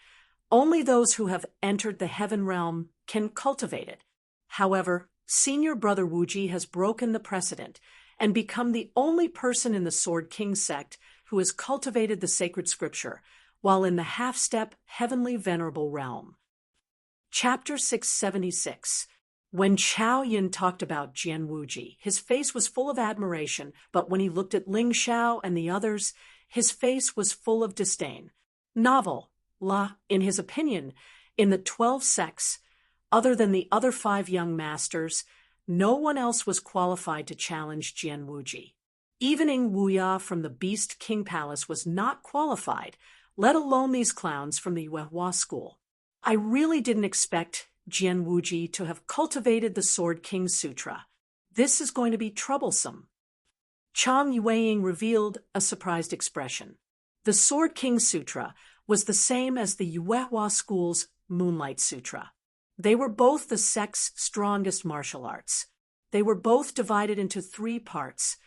only those who have entered the heaven realm can cultivate it. However, senior brother Wuji has broken the precedent and become the only person in the Sword King sect who has cultivated the sacred scripture while in the half-step heavenly venerable realm. Chapter 676. When Chao Yun talked about Jian Wuji, his face was full of admiration, but when he looked at Ling Xiao and the others, his face was full of disdain. Novel, in his opinion, in the 12 sects, other than the other 5 young masters, no one else was qualified to challenge Jian Wuji. Even Ing Wuya from the Beast King Palace was not qualified, let alone these clowns from the Yuehua school. I really didn't expect Jian Wuji to have cultivated the Sword King Sutra. This is going to be troublesome. Chang Yueying revealed a surprised expression. The Sword King Sutra was the same as the Yuehua school's Moonlight Sutra. They were both the sect's strongest martial arts. They were both divided into 3 parts,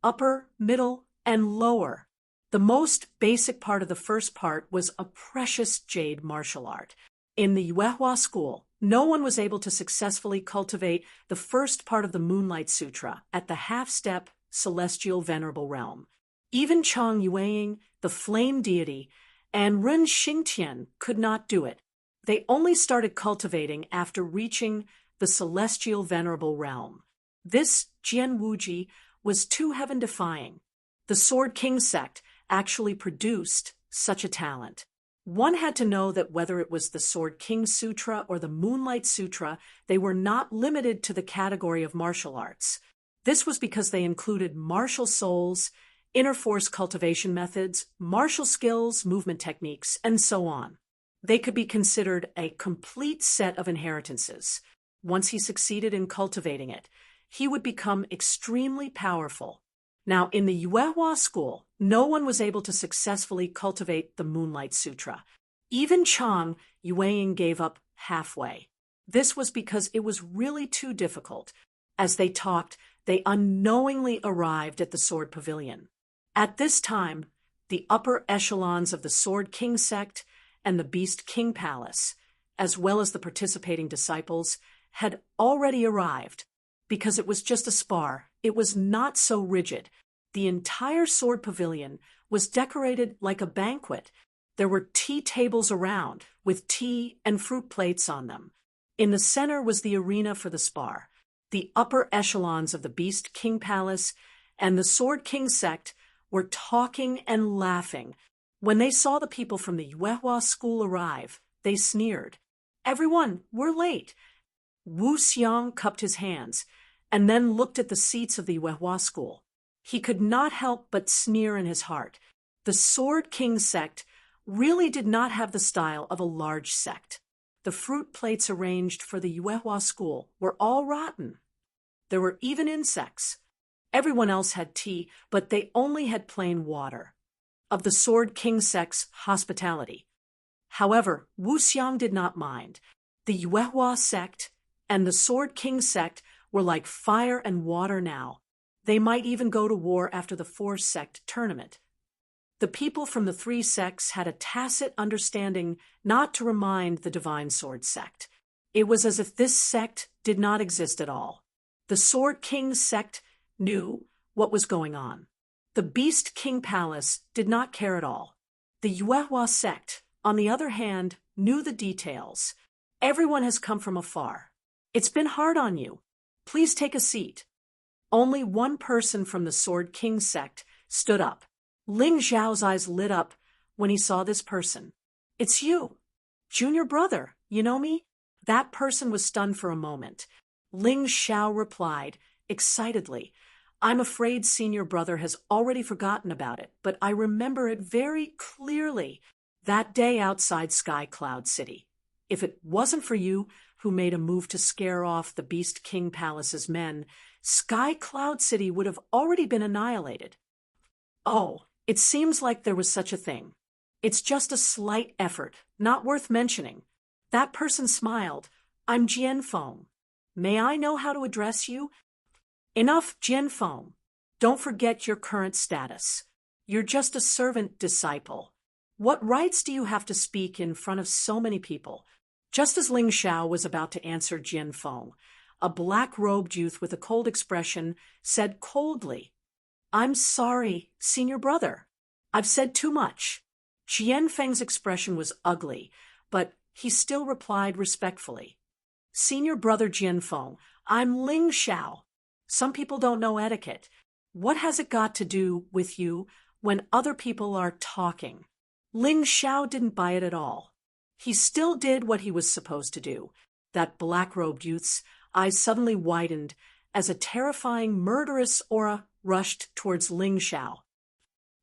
upper, middle, and lower. The most basic part of the first part was a precious jade martial art. In the Yuehua school, no one was able to successfully cultivate the first part of the Moonlight Sutra at the half-step celestial venerable realm. Even Chang Yueying, the flame deity, and Ren Xingtian could not do it. They only started cultivating after reaching the celestial venerable realm. This Jian Wuji was too heaven-defying. The Sword King sect actually produced such a talent. One had to know that whether it was the Sword King Sutra or the Moonlight Sutra, they were not limited to the category of martial arts. This was because they included martial souls, inner force cultivation methods, martial skills, movement techniques, and so on. They could be considered a complete set of inheritances. Once he succeeded in cultivating it, he would become extremely powerful. Now, in the Yuehua school, no one was able to successfully cultivate the Moonlight Sutra. Even Chang Yueying gave up halfway. This was because it was really too difficult. As they talked, they unknowingly arrived at the Sword Pavilion. At this time, the upper echelons of the Sword King sect and the Beast King Palace, as well as the participating disciples, had already arrived. Because it was just a spar, it was not so rigid. The entire Sword Pavilion was decorated like a banquet. There were tea tables around, with tea and fruit plates on them. In the center was the arena for the spar. The upper echelons of the Beast King Palace and the Sword King sect were talking and laughing. When they saw the people from the Yuehua school arrive, they sneered. "Everyone, we're late." Wu Xiang cupped his hands and then looked at the seats of the Yuehua school. He could not help but sneer in his heart. The Sword King sect really did not have the style of a large sect. The fruit plates arranged for the Yuehua school were all rotten. There were even insects. Everyone else had tea, but they only had plain water. Of the Sword King sect's hospitality. However, Wu Xiang did not mind. The Yuehua sect and the Sword King sect were like fire and water now. They might even go to war after the four-sect tournament. The people from the three sects had a tacit understanding not to remind the Divine Sword sect. It was as if this sect did not exist at all. The Sword King sect knew what was going on. The Beast King Palace did not care at all. The Yuehua sect, on the other hand, knew the details. Everyone has come from afar. It's been hard on you. Please take a seat. Only one person from the Sword King sect stood up. Ling Xiao's eyes lit up when he saw this person. It's you. Junior brother, you know me? That person was stunned for a moment. Ling Xiao replied, excitedly, I'm afraid senior brother has already forgotten about it, but I remember it very clearly that day outside Sky Cloud City. If it wasn't for you, who made a move to scare off the Beast King Palace's men, Sky Cloud City would have already been annihilated. Oh, it seems like there was such a thing. It's just a slight effort, not worth mentioning. That person smiled. I'm Jianfeng. May I know how to address you? Enough, Jianfeng. Don't forget your current status. You're just a servant disciple. What rights do you have to speak in front of so many people? Just as Ling Xiao was about to answer Jianfeng, a black-robed youth with a cold expression said coldly, I'm sorry, senior brother. I've said too much. Jianfeng's expression was ugly, but he still replied respectfully. Senior brother Jianfeng, I'm Ling Xiao. Some people don't know etiquette. What has it got to do with you when other people are talking? Ling Xiao didn't buy it at all. He still did what he was supposed to do. That black-robed youth's eyes suddenly widened as a terrifying, murderous aura rushed towards Ling Xiao.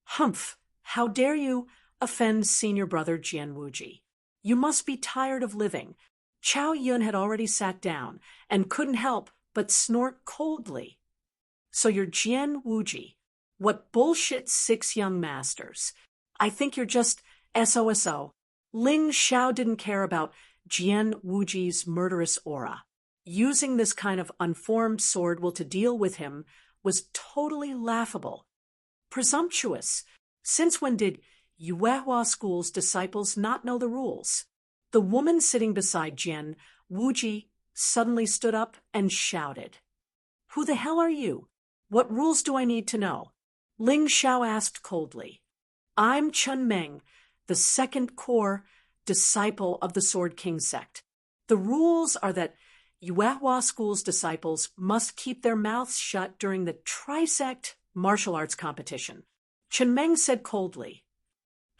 Humph! How dare you offend senior brother Jian Wuji? You must be tired of living. Chao Yun had already sat down and couldn't help but snort coldly. So you're Jian Wuji. What bullshit 6 young masters. I think you're just SOSO. Ling Xiao didn't care about Jian Wuji's murderous aura. Using this kind of unformed sword will to deal with him was totally laughable. Presumptuous. Since when did Yuehua School's disciples not know the rules? The woman sitting beside Jian Wuji suddenly stood up and shouted, Who the hell are you? What rules do I need to know? Ling Xiao asked coldly. I'm Chun Meng, the second core disciple of the Sword King sect. The rules are that Yuehua School's disciples must keep their mouths shut during the Trisect martial arts competition. Chun Meng said coldly.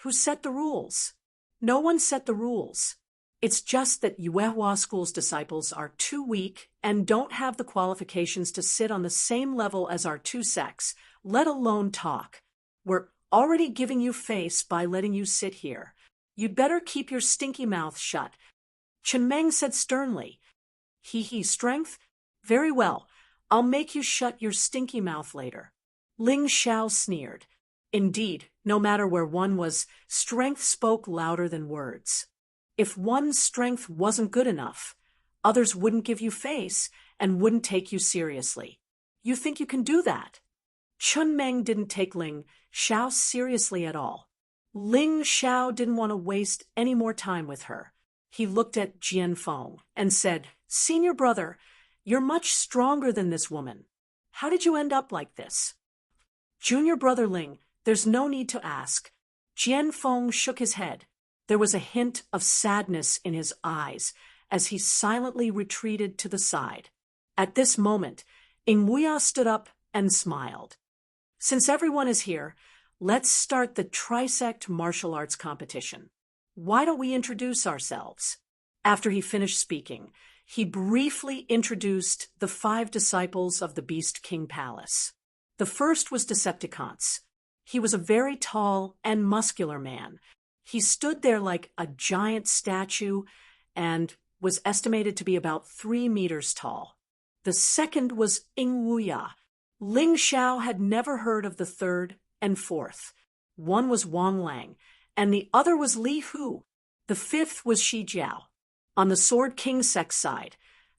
Who set the rules? No one set the rules. It's just that Yuehua School's disciples are too weak and don't have the qualifications to sit on the same level as our two sects, let alone talk. We're already giving you face by letting you sit here. You'd better keep your stinky mouth shut. Chun Meng said sternly. He, strength? Very well. I'll make you shut your stinky mouth later. Ling Xiao sneered. Indeed, no matter where one was, strength spoke louder than words. If one's strength wasn't good enough, others wouldn't give you face and wouldn't take you seriously. You think you can do that? Chun Meng didn't take Ling Xiao seriously at all. Ling Xiao didn't want to waste any more time with her. He looked at Jianfeng and said, Senior brother, you're much stronger than this woman. How did you end up like this? Junior brother Ling, there's no need to ask. Jianfeng shook his head. There was a hint of sadness in his eyes as he silently retreated to the side. At this moment, Ingmuya stood up and smiled. Since everyone is here, let's start the Trisect martial arts competition. Why don't we introduce ourselves? After he finished speaking, he briefly introduced the 5 disciples of the Beast King Palace. The first was Decepticons. He was a very tall and muscular man. He stood there like a giant statue and was estimated to be about 3 meters tall. The second was Ing Wuya. Ling Xiao had never heard of the third and fourth. One was Wang Lang, and the other was Li Hu. The fifth was Shi Jiao. On the Sword King sect side,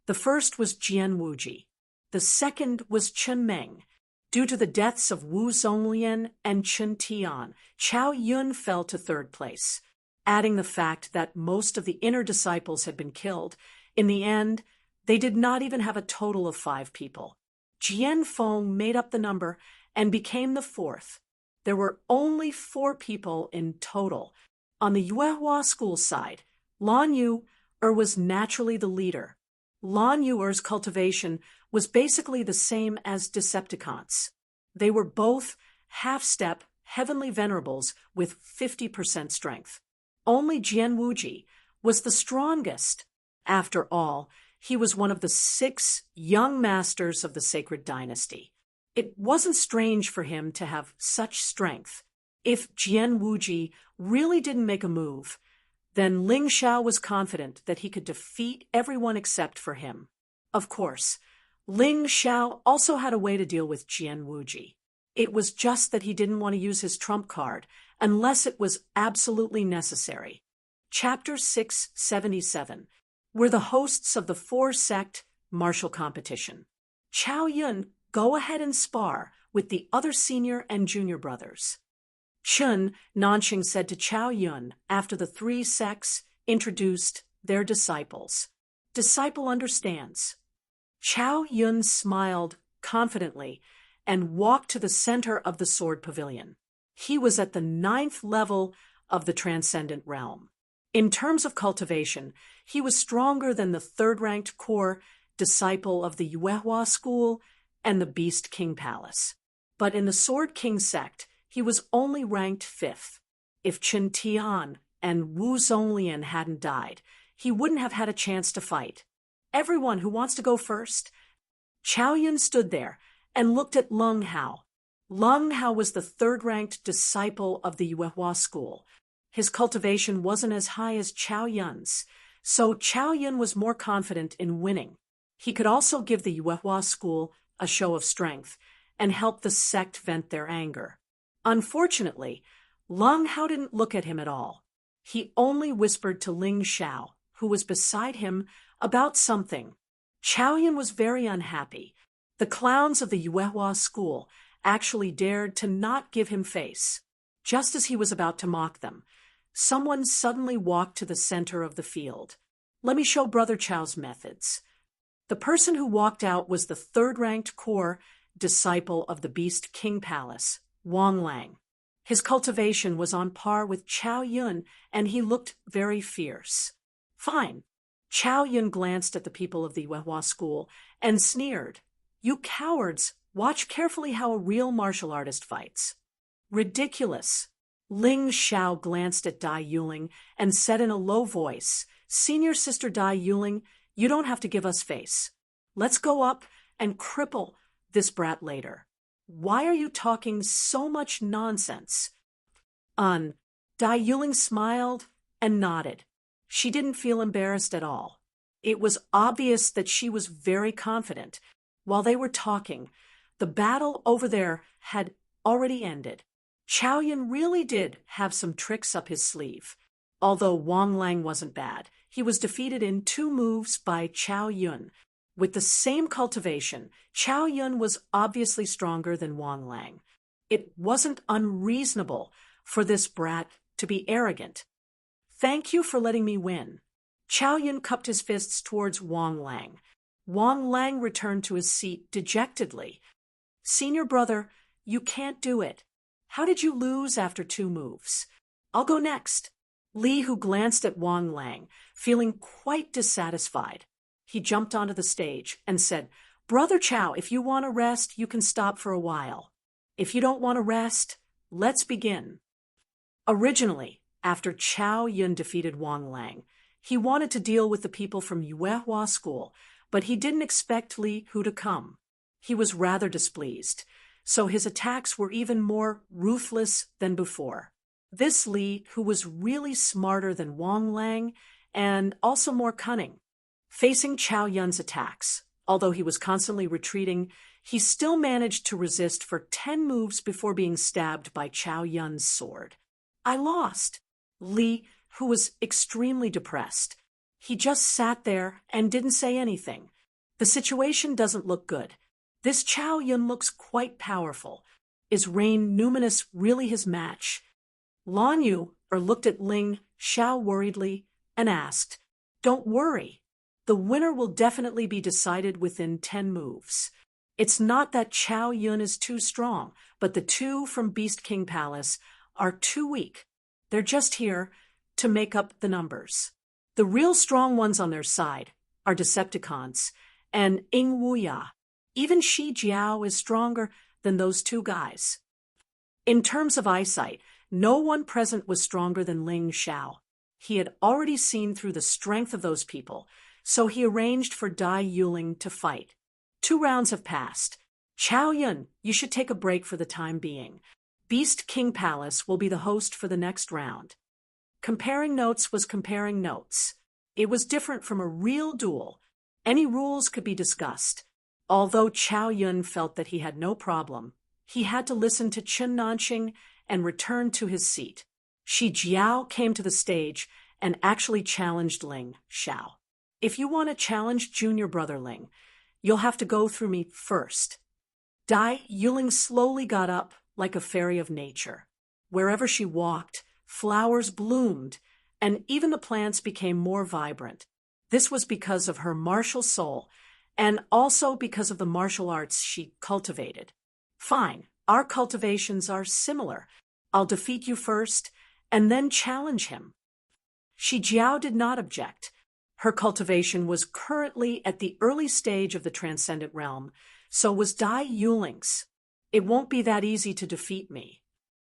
the first was Jian Wuji. The second was Chen Meng. Due to the deaths of Wu Zonglian and Chen Tian, Chao Yun fell to third place. Adding the fact that most of the inner disciples had been killed, in the end, they did not even have a total of 5 people. Jian Feng made up the number and became the fourth. There were only 4 people in total. On the Yuehua school side, Lan Yu was naturally the leader. Lan Yuer's cultivation was basically the same as Decepticons. They were both half-step heavenly venerables with 50% strength. Only Jian Wuji was the strongest. After all, he was one of the 6 young masters of the sacred dynasty. It wasn't strange for him to have such strength. If Jian Wuji really didn't make a move, then Ling Xiao was confident that he could defeat everyone except for him. Of course, Ling Xiao also had a way to deal with Jian Wuji. It was just that he didn't want to use his trump card unless it was absolutely necessary. Chapter 677 were the hosts of the 4-sect martial competition. Chao Yun, go ahead and spar with the other senior and junior brothers. Chun Nanxing said to Chao Yun after the 3 sects introduced their disciples. Disciple understands. Chao Yun smiled confidently and walked to the center of the sword pavilion. He was at the 9th level of the transcendent realm. In terms of cultivation, he was stronger than the 3rd-ranked core disciple of the Yuehua school and the Beast King Palace. But in the Sword King sect, he was only ranked 5th. If Chen Tian and Wu Zonglian hadn't died, he wouldn't have had a chance to fight. Everyone who wants to go first? Chao Yun stood there and looked at Lung Hao. Lung Hao was the 3rd-ranked disciple of the Yuehua school. His cultivation wasn't as high as Chao Yun's, so Chao Yun was more confident in winning. He could also give the Yuehua school a show of strength and help the sect vent their anger. Unfortunately, Lung Hao didn't look at him at all. He only whispered to Ling Xiao, who was beside him, about something. Chao Yun was very unhappy. The clowns of the Yuehua school actually dared to not give him face. Just as he was about to mock them, someone suddenly walked to the center of the field. Let me show Brother Chao's methods. The person who walked out was the 3rd-ranked core disciple of the Beast King Palace, Wang Lang. His cultivation was on par with Chao Yun, and he looked very fierce. Fine. Chao Yun glanced at the people of the Yuehua school and sneered. You cowards, watch carefully how a real martial artist fights. Ridiculous. Ling Xiao glanced at Dai Yuling and said in a low voice, Senior Sister Dai Yuling, you don't have to give us face. Let's go up and cripple this brat later. Why are you talking so much nonsense? Dai Yuling smiled and nodded. She didn't feel embarrassed at all. It was obvious that she was very confident. While they were talking, the battle over there had already ended. Chao Yun really did have some tricks up his sleeve. Although Wang Lang wasn't bad, he was defeated in 2 moves by Chao Yun. With the same cultivation, Chao Yun was obviously stronger than Wang Lang. It wasn't unreasonable for this brat to be arrogant. Thank you for letting me win. Chao Yun cupped his fists towards Wang Lang. Wang Lang returned to his seat dejectedly. Senior brother, you can't do it. How did you lose after 2 moves? I'll go next. Li Hu glanced at Wang Lang, feeling quite dissatisfied. He jumped onto the stage and said, Brother Chao, if you want to rest, you can stop for a while. If you don't want to rest, let's begin. Originally, after Chao Yun defeated Wang Lang, he wanted to deal with the people from Yuehua school, but he didn't expect Li Hu to come. He was rather displeased, so his attacks were even more ruthless than before. This Li, who was really smarter than Wang Lang and also more cunning. Facing Chao Yun's attacks, although he was constantly retreating, he still managed to resist for 10 moves before being stabbed by Chao Yun's sword. I lost. Li, who was extremely depressed. He just sat there and didn't say anything. The situation doesn't look good. This Chao Yun looks quite powerful. Is Rain Numinous really his match? Lan Yu looked at Ling Xiao worriedly and asked, "Don't worry. The winner will definitely be decided within 10 moves. It's not that Chao Yun is too strong, but the two from Beast King Palace are too weak. They're just here to make up the numbers. The real strong ones on their side are Decepticons and Ying Wuya. Even Shi Jiao is stronger than those two guys." In terms of eyesight, no one present was stronger than Ling Xiao. He had already seen through the strength of those people, so he arranged for Dai Yuling to fight. 2 rounds have passed. Chao Yun, you should take a break for the time being. Beast King Palace will be the host for the next round. Comparing notes was comparing notes. It was different from a real duel. Any rules could be discussed. Although Chao Yun felt that he had no problem, he had to listen to Chen Nanqing and return to his seat. Shi Jiao came to the stage and actually challenged Ling Xiao. "If you want to challenge junior brother Ling, you'll have to go through me first." Dai Yuling slowly got up like a fairy of nature. Wherever she walked, flowers bloomed, and even the plants became more vibrant. This was because of her martial soul, and also because of the martial arts she cultivated. "Fine, our cultivations are similar. I'll defeat you first, and then challenge him." Shi Jiao did not object. Her cultivation was currently at the early stage of the transcendent realm, so was Dai Yuling's. "It won't be that easy to defeat me."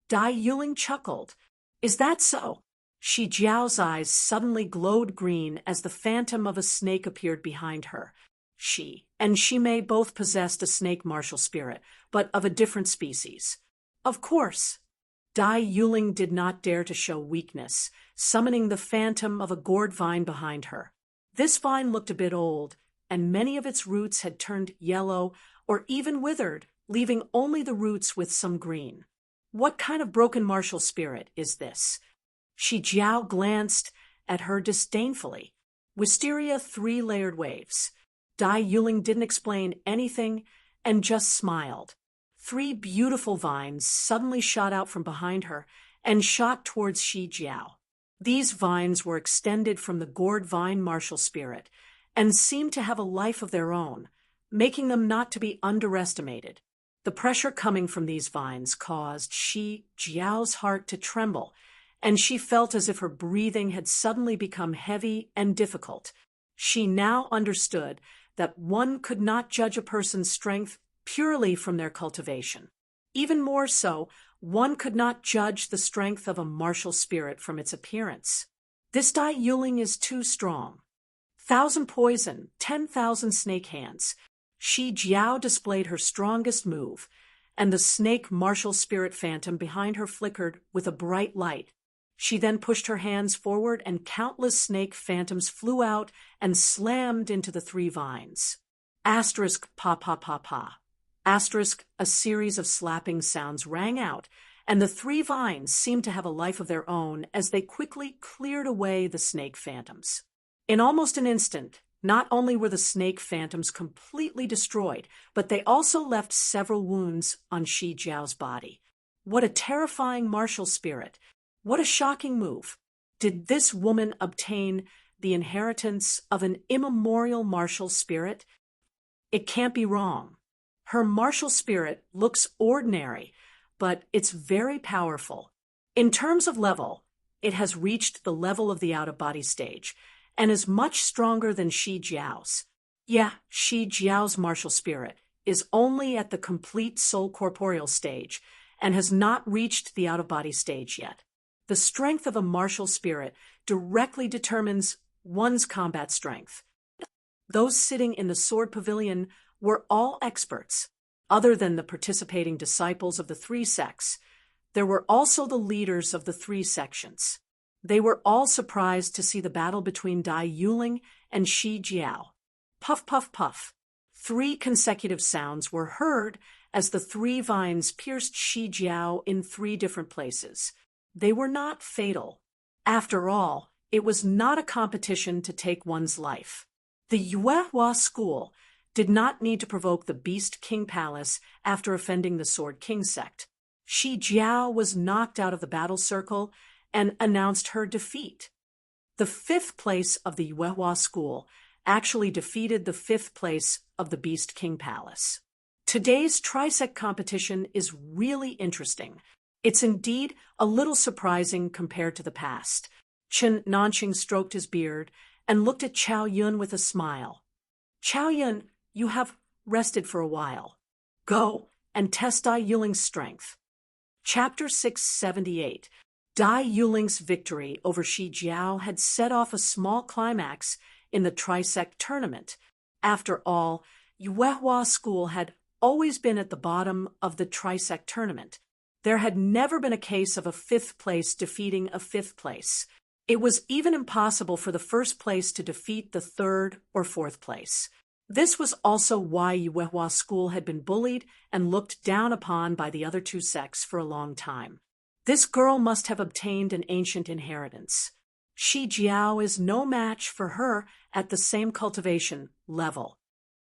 Dai Yuling chuckled. "Is that so?" Shi Jiao's eyes suddenly glowed green as the phantom of a snake appeared behind her. She and Shimei both possessed a snake martial spirit, but of a different species. "Of course." Dai Yuling did not dare to show weakness, summoning the phantom of a gourd vine behind her. This vine looked a bit old, and many of its roots had turned yellow or even withered, leaving only the roots with some green. What kind of broken martial spirit is this? Shi Jiao glanced at her disdainfully. Wisteria 3-layered waves. Dai Yuling didn't explain anything and just smiled. 3 beautiful vines suddenly shot out from behind her and shot towards Shi Jiao. These vines were extended from the gourd vine martial spirit and seemed to have a life of their own, making them not to be underestimated. The pressure coming from these vines caused Shi Jiao's heart to tremble, and she felt as if her breathing had suddenly become heavy and difficult. She now understood that one could not judge a person's strength purely from their cultivation. Even more so, one could not judge the strength of a martial spirit from its appearance. This Dai Yuling is too strong. 1,000 poison, 10,000 snake hands. Shi Jiao displayed her strongest move, and the snake martial spirit phantom behind her flickered with a bright light. She then pushed her hands forward, and countless snake phantoms flew out and slammed into the 3 vines. Asterisk pa pa pa pa. Asterisk, a series of slapping sounds rang out, and the 3 vines seemed to have a life of their own as they quickly cleared away the snake phantoms. In almost an instant, not only were the snake phantoms completely destroyed, but they also left several wounds on Shi Jiao's body. What a terrifying martial spirit! What a shocking move! Did this woman obtain the inheritance of an immemorial martial spirit? It can't be wrong. Her martial spirit looks ordinary, but it's very powerful. In terms of level, it has reached the level of the out-of-body stage, and is much stronger than Shi Jiao's. Yeah, Shi Jiao's martial spirit is only at the complete soul corporeal stage, and has not reached the out-of-body stage yet. The strength of a martial spirit directly determines one's combat strength. Those sitting in the sword pavilion were all experts, other than the participating disciples of the 3 sects. There were also the leaders of the three sections. They were all surprised to see the battle between Dai Yuling and Shi Jiao. Puff, puff, puff. 3 consecutive sounds were heard as the 3 vines pierced Shi Jiao in 3 different places. They were not fatal. After all, it was not a competition to take one's life. The Yuehua school did not need to provoke the Beast King Palace after offending the Sword King sect. Shi Jiao was knocked out of the battle circle and announced her defeat. The 5th place of the Yuehua school actually defeated the 5th place of the Beast King Palace. Today's trisect competition is really interesting. It's indeed a little surprising compared to the past. Chen Nanqing stroked his beard and looked at Chao Yun with a smile. Chao Yun, you have rested for a while. Go and test Dai Yuling's strength. Chapter 678. Dai Yuling's victory over Shi Jiao had set off a small climax in the trisect tournament. After all, Yuehua school had always been at the bottom of the trisect tournament. There had never been a case of a 5th place defeating a 5th place. It was even impossible for the 1st place to defeat the 3rd or 4th place. This was also why Yuehua school had been bullied and looked down upon by the other 2 sects for a long time. This girl must have obtained an ancient inheritance. Shi Jiao is no match for her at the same cultivation level.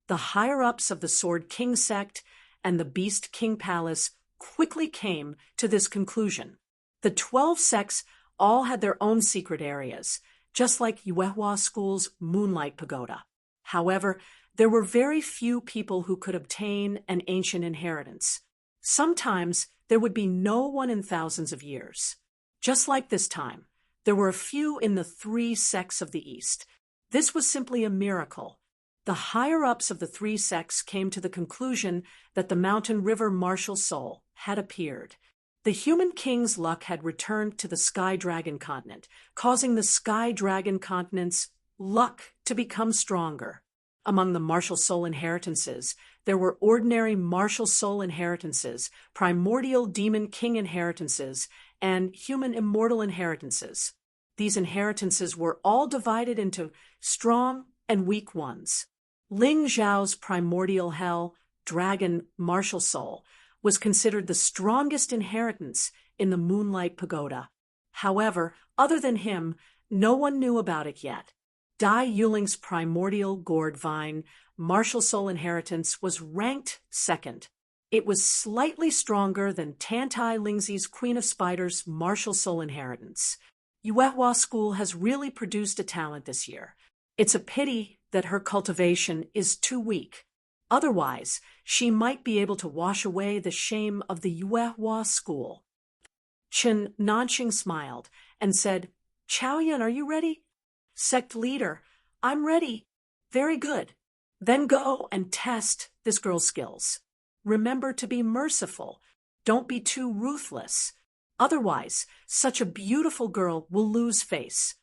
The higher-ups of the Sword King sect and the Beast King Palace quickly came to this conclusion. The 12 sects all had their own secret areas, just like Yuehua school's Moonlight Pagoda. However, there were very few people who could obtain an ancient inheritance. Sometimes there would be no one in thousands of years. Just like this time, there were a few in the 3 sects of the East. This was simply a miracle. The higher-ups of the 3 sects came to the conclusion that the mountain river martial soul had appeared. The human king's luck had returned to the Sky Dragon continent, causing the Sky Dragon continent's luck to become stronger. Among the martial soul inheritances, there were ordinary martial soul inheritances, primordial demon king inheritances, and human immortal inheritances. These inheritances were all divided into strong and weak ones. Ling Zhao's primordial hell, dragon martial soul, was considered the strongest inheritance in the Moonlight Pagoda. However, other than him, no one knew about it yet. Dai Yuling's primordial gourd vine martial soul inheritance was ranked 2nd. It was slightly stronger than Tantai Lingzi's Queen of Spiders martial soul inheritance. Yuehua school has really produced a talent this year. It's a pity that her cultivation is too weak. Otherwise, she might be able to wash away the shame of the Yuehua school. Chen Nanqing smiled and said, Chao Yun, are you ready? Sect leader, I'm ready. Very good. Then go and test this girl's skills. Remember to be merciful. Don't be too ruthless. Otherwise, such a beautiful girl will lose face.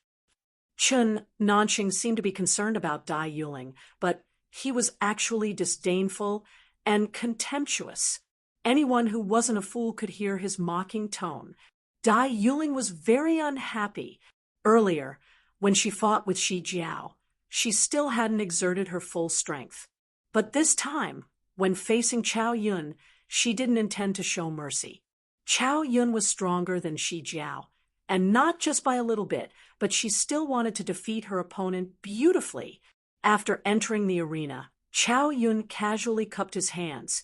Chen Nanqing seemed to be concerned about Dai Yuling, but he was actually disdainful and contemptuous. Anyone who wasn't a fool could hear his mocking tone. Dai Yuling was very unhappy. Earlier, when she fought with Shi Jiao, she still hadn't exerted her full strength. But this time, when facing Chao Yun, she didn't intend to show mercy. Chao Yun was stronger than Shi Jiao, and not just by a little bit, but she still wanted to defeat her opponent beautifully. After entering the arena, Chao Yun casually cupped his hands,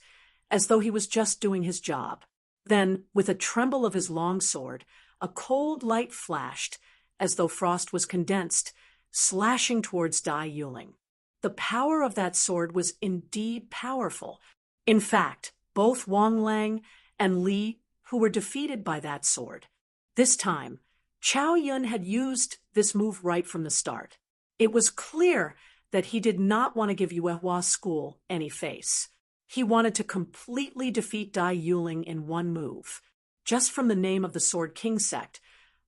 as though he was just doing his job. Then, with a tremble of his long sword, a cold light flashed, as though frost was condensed, slashing towards Dai Yuling. The power of that sword was indeed powerful. In fact, both Wang Lang and Li, who were defeated by that sword. This time, Chao Yun had used this move right from the start. It was clear that he did not want to give Yuehua school any face. He wanted to completely defeat Dai Yuling in one move. Just from the name of the Sword King sect,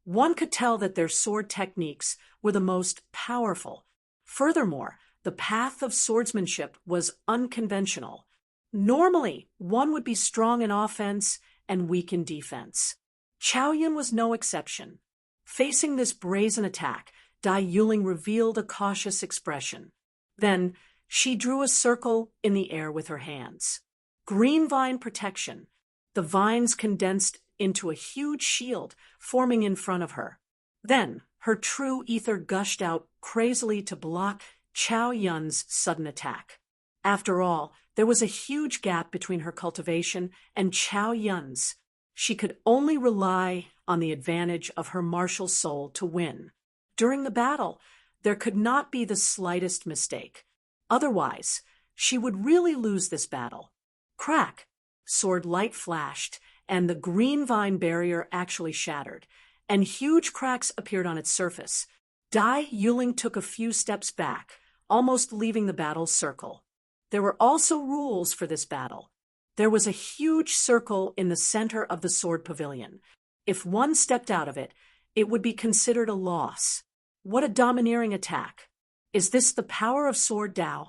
one could tell that their sword techniques were the most powerful. Furthermore, the path of swordsmanship was unconventional. Normally, one would be strong in offense and weaken defense. Qiao Yun was no exception. Facing this brazen attack, Dai Yuling revealed a cautious expression. Then, she drew a circle in the air with her hands. Green vine protection. The vines condensed into a huge shield, forming in front of her. Then, her true ether gushed out crazily to block Qiao Yun's sudden attack. After all, there was a huge gap between her cultivation and Qiao Yun's. She could only rely on the advantage of her martial soul to win. During the battle, there could not be the slightest mistake. Otherwise, she would really lose this battle. Crack! Sword light flashed, and the green vine barrier actually shattered, and huge cracks appeared on its surface. Dai Yuling took a few steps back, almost leaving the battle circle. There were also rules for this battle. There was a huge circle in the center of the sword pavilion. If one stepped out of it, it would be considered a loss. What a domineering attack! Is this the power of Sword Dao?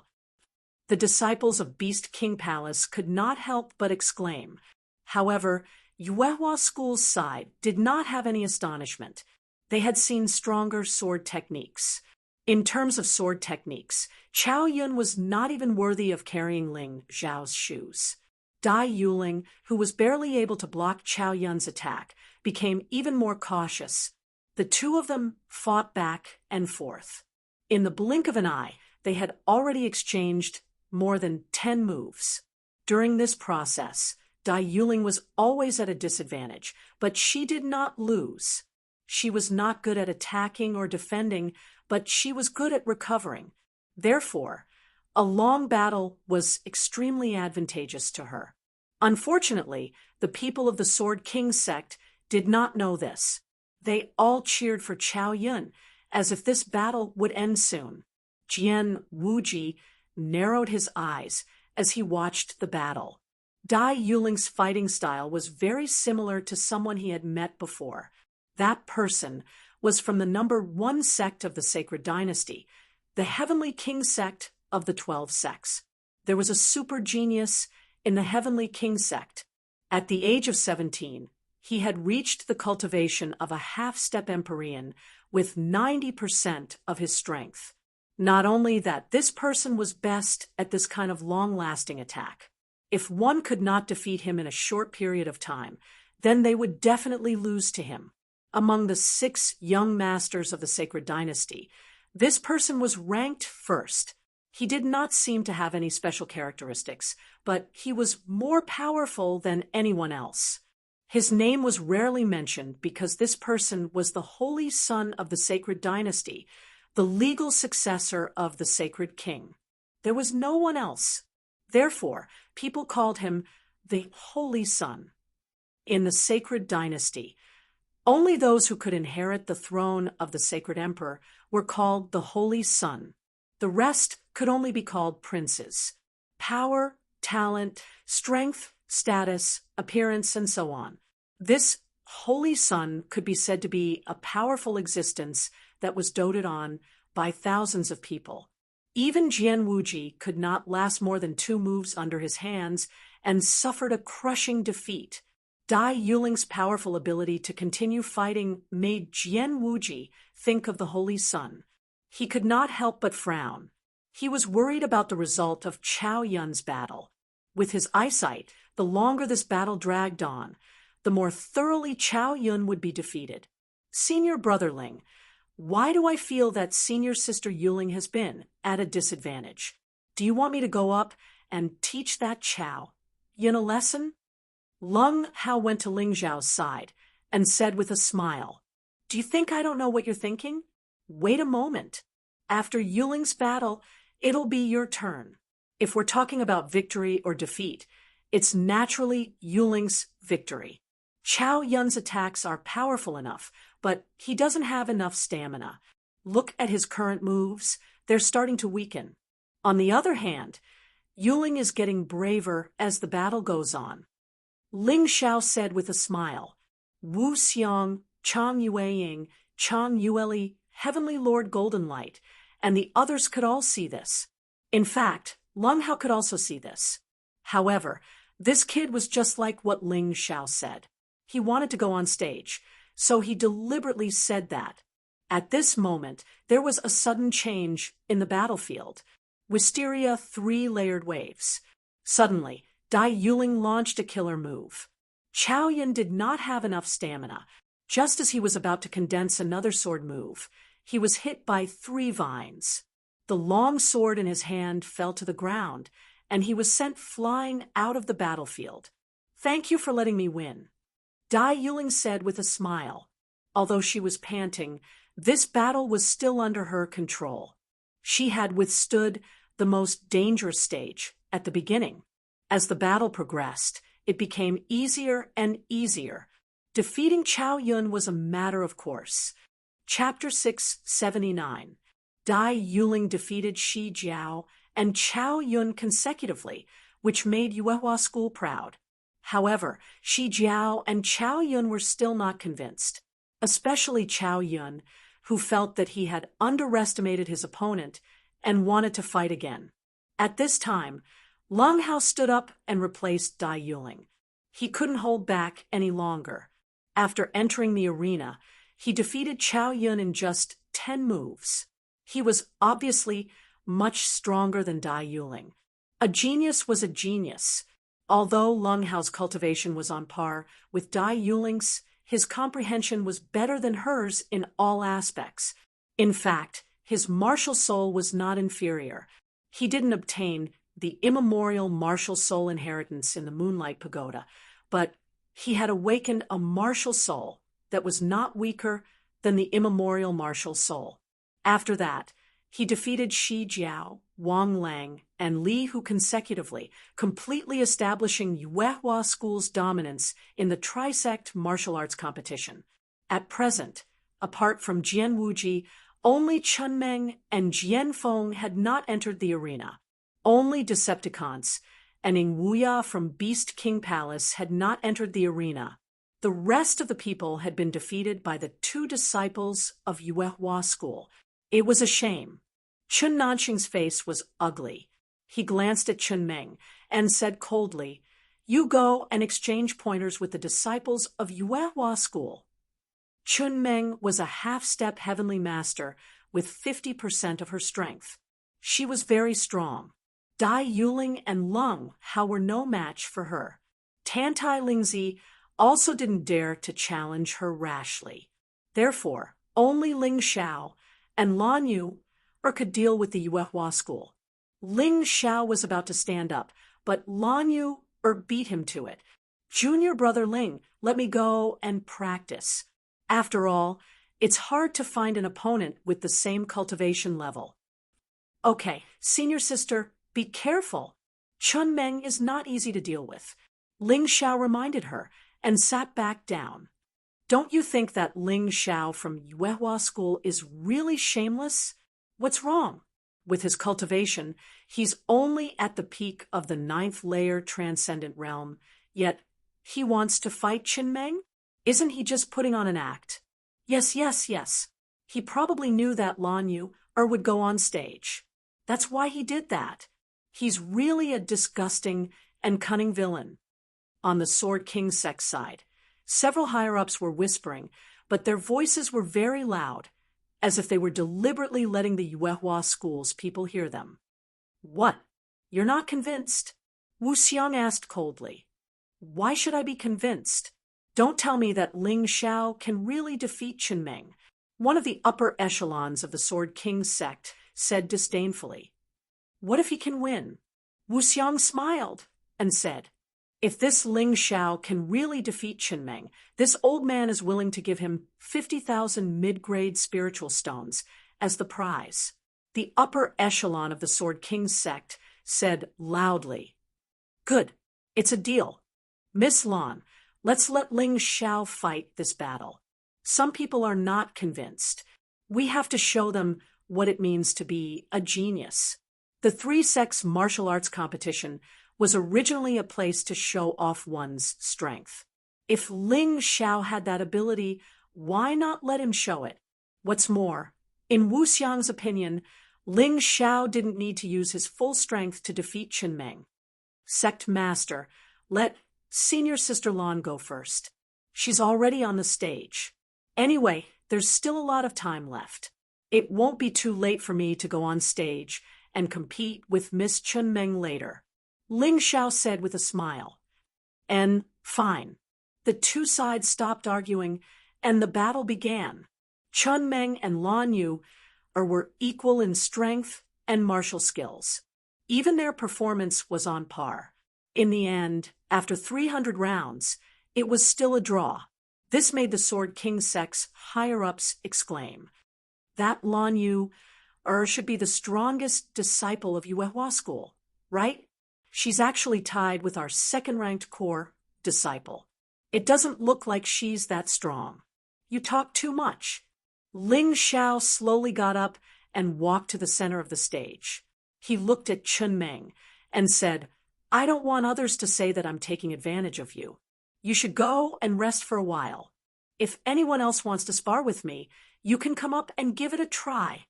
The disciples of Beast King Palace could not help but exclaim. However, Yuehua School's side did not have any astonishment. They had seen stronger sword techniques. In terms of sword techniques, Qiao Yun was not even worthy of carrying Ling Zhao's shoes. Dai Yuling, who was barely able to block Qiao Yun's attack, became even more cautious. The two of them fought back and forth. In the blink of an eye, they had already exchanged more than 10 moves. During this process, Dai Yuling was always at a disadvantage, but she did not lose. She was not good at attacking or defending, but she was good at recovering. Therefore, a long battle was extremely advantageous to her. Unfortunately, the people of the Sword King sect did not know this. They all cheered for Qiao Yun, as if this battle would end soon. Jian Wuji narrowed his eyes as he watched the battle. Dai Yuling's fighting style was very similar to someone he had met before. That person was from the number 1 sect of the Sacred Dynasty, the Heavenly King sect of the 12 sects. There was a super genius in the Heavenly King sect. At the age of 17, he had reached the cultivation of a half-step Empyrean with 90% of his strength. Not only that, this person was best at this kind of long-lasting attack. If one could not defeat him in a short period of time, then they would definitely lose to him. Among the 6 young masters of the Sacred Dynasty, this person was ranked first. He did not seem to have any special characteristics, but he was more powerful than anyone else. His name was rarely mentioned because this person was the holy son of the Sacred Dynasty, the legal successor of the Sacred King. There was no one else. Therefore, people called him the Holy Son. In the Sacred Dynasty, only those who could inherit the throne of the Sacred Emperor were called the Holy Son. The rest could only be called princes. Power, talent, strength, status, appearance, and so on. This Holy Son could be said to be a powerful existence that was doted on by thousands of people. Even Jian Wuji could not last more than 2 moves under his hands and suffered a crushing defeat. Dai Yuling's powerful ability to continue fighting made Jian Wuji think of the Holy Son. He could not help but frown. He was worried about the result of Qiao Yun's battle. With his eyesight, the longer this battle dragged on, the more thoroughly Qiao Yun would be defeated. Senior brother Ling, why do I feel that senior sister Yuling has been at a disadvantage? Do you want me to go up and teach that Qiao Yun a lesson? Leng Hao went to Ling Zhao's side and said with a smile, "Do you think I don't know what you're thinking? Wait a moment. After Yuling's battle, it'll be your turn. If we're talking about victory or defeat, it's naturally Yuling's victory. Qiao Yun's attacks are powerful enough, but he doesn't have enough stamina. Look at his current moves. They're starting to weaken. On the other hand, Yuling is getting braver as the battle goes on." Ling Xiao said with a smile, "Wu Xiang, Chang Yueying, Chang Yueli, Heavenly Lord Golden Light, and the others could all see this. In fact, Leng Hao could also see this. However, This kid was just like what Ling Xiao said. He wanted to go on stage, so he deliberately said that. At this moment, there was a sudden change in the battlefield. Wisteria three-layered waves. Suddenly, Dai Yuling launched a killer move. Chao Yun did not have enough stamina. Just as he was about to condense another sword move, he was hit by 3 vines. The long sword in his hand fell to the ground, and he was sent flying out of the battlefield. "Thank you for letting me win," Dai Yuling said with a smile. Although she was panting, this battle was still under her control. She had withstood the most dangerous stage at the beginning. As the battle progressed, it became easier and easier. Defeating Chao Yun was a matter of course. Chapter 679. Dai Yuling defeated Shi Jiao and Chao Yun consecutively, which made Yuehua School proud. However, Shi Jiao and Chao Yun were still not convinced, especially Chao Yun, who felt that he had underestimated his opponent and wanted to fight again. At this time, Long Hao stood up and replaced Dai Yuling. He couldn't hold back any longer. After entering the arena, he defeated Chao Yun in just 10 moves. He was obviously much stronger than Dai Yuling. A genius was a genius. Although Long Hao's cultivation was on par with Dai Yuling's, his comprehension was better than hers in all aspects. In fact, his martial soul was not inferior. He didn't obtain the immemorial martial soul inheritance in the Moonlight Pagoda, but he had awakened a martial soul that was not weaker than the immemorial martial soul. After that, he defeated Shi Jiao, Wang Lang, and Li Hu consecutively, completely establishing Yuehua School's dominance in the Trisect martial arts competition. At present, apart from Jian Wuji, only Chun Meng and Jian Feng had not entered the arena. Only Decepticons and Ing Wuya from Beast King Palace had not entered the arena. The rest of the people had been defeated by the 2 disciples of Yuehua School. It was a shame. Chun Nanxing's face was ugly. He glanced at Chun Meng and said coldly, "You go and exchange pointers with the disciples of Yuehua School." Chun Meng was a half-step heavenly master with 50% of her strength. She was very strong. Dai Yuling and Lung Hao were no match for her. Tantai Lingzi also didn't dare to challenge her rashly. Therefore, only Ling Xiao and Lan Yu could deal with the Yuehua School. Ling Xiao was about to stand up, but Lan Yu beat him to it. "Junior brother Ling, let me go and practice." After all, it's hard to find an opponent with the same cultivation level. "Okay, senior sister, be careful. Chun Meng is not easy to deal with," Ling Xiao reminded her and sat back down. "Don't you think that Ling Xiao from Yuehua School is really shameless? What's wrong? With his cultivation, he's only at the peak of the 9th layer transcendent realm, yet he wants to fight Chun Meng? Isn't he just putting on an act?" Yes. He probably knew that Lan Yu would go on stage. That's why he did that. He's really a disgusting and cunning villain. On the Sword King sect side, several higher-ups were whispering, but their voices were very loud, as if they were deliberately letting the Yuehua School's people hear them. "What? You're not convinced?" Wu Xiang asked coldly. "Why should I be convinced? Don't tell me that Ling Xiao can really defeat Chun Meng," one of the upper echelons of the Sword King sect said disdainfully. "What if he can win?" Wu Xiang smiled and said, "If this Ling Xiao can really defeat Chun Meng, this old man is willing to give him 50,000 mid-grade spiritual stones as the prize." The upper echelon of the Sword King sect said loudly, "Good, it's a deal. Miss Lan, let's let Ling Xiao fight this battle. Some people are not convinced. We have to show them what it means to be a genius." The 3 sects martial arts competition was originally a place to show off one's strength. If Ling Xiao had that ability, why not let him show it? What's more, in Wu Xiang's opinion, Ling Xiao didn't need to use his full strength to defeat Chun Meng. Sect Master Let senior sister Lon go first. She's already on the stage. Anyway, there's still a lot of time left. It won't be too late for me to go on stage and compete with Miss Chun Meng later, Ling Xiao said with a smile. And fine. The two sides stopped arguing, and the battle began. Chun Meng and Lan Yu were equal in strength and martial skills. Even their performance was on par. In the end, after 300 rounds, it was still a draw. This made the Sword King sect's higher-ups exclaim, "That Lan Yu should be the strongest disciple of Yuehua School, right? She's actually tied with our second-ranked core disciple. It doesn't look like she's that strong. You talk too much." Ling Xiao slowly got up and walked to the center of the stage. He looked at Chun Meng and said, "I don't want others to say that I'm taking advantage of you. You should go and rest for a while. If anyone else wants to spar with me, you can come up and give it a try."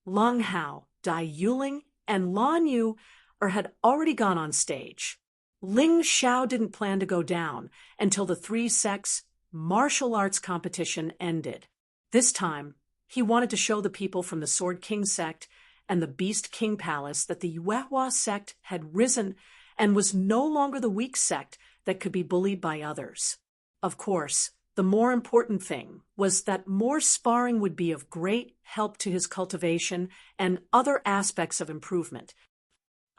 Leng Hao, Dai Yuling, and Lan Yu had already gone on stage. Ling Xiao didn't plan to go down until the three sects' martial arts competition ended. This time, he wanted to show the people from the Sword King sect and the Beast King Palace that the Yuehua sect had risen and was no longer the weak sect that could be bullied by others. Of course, the more important thing was that more sparring would be of great help to his cultivation and other aspects of improvement.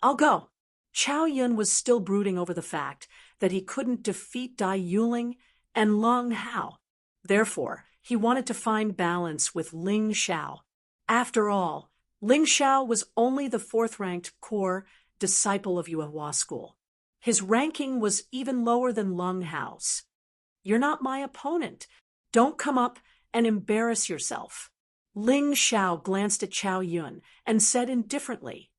"I'll go." Chao Yun was still brooding over the fact that he couldn't defeat Dai Yuling and Leng Hao. Therefore, he wanted to find balance with Ling Xiao. After all, Ling Xiao was only the fourth-ranked core disciple of Yuehua School. His ranking was even lower than Leng Hao's. "You're not my opponent. Don't come up and embarrass yourself." Ling Xiao glanced at Chao Yun and said indifferently,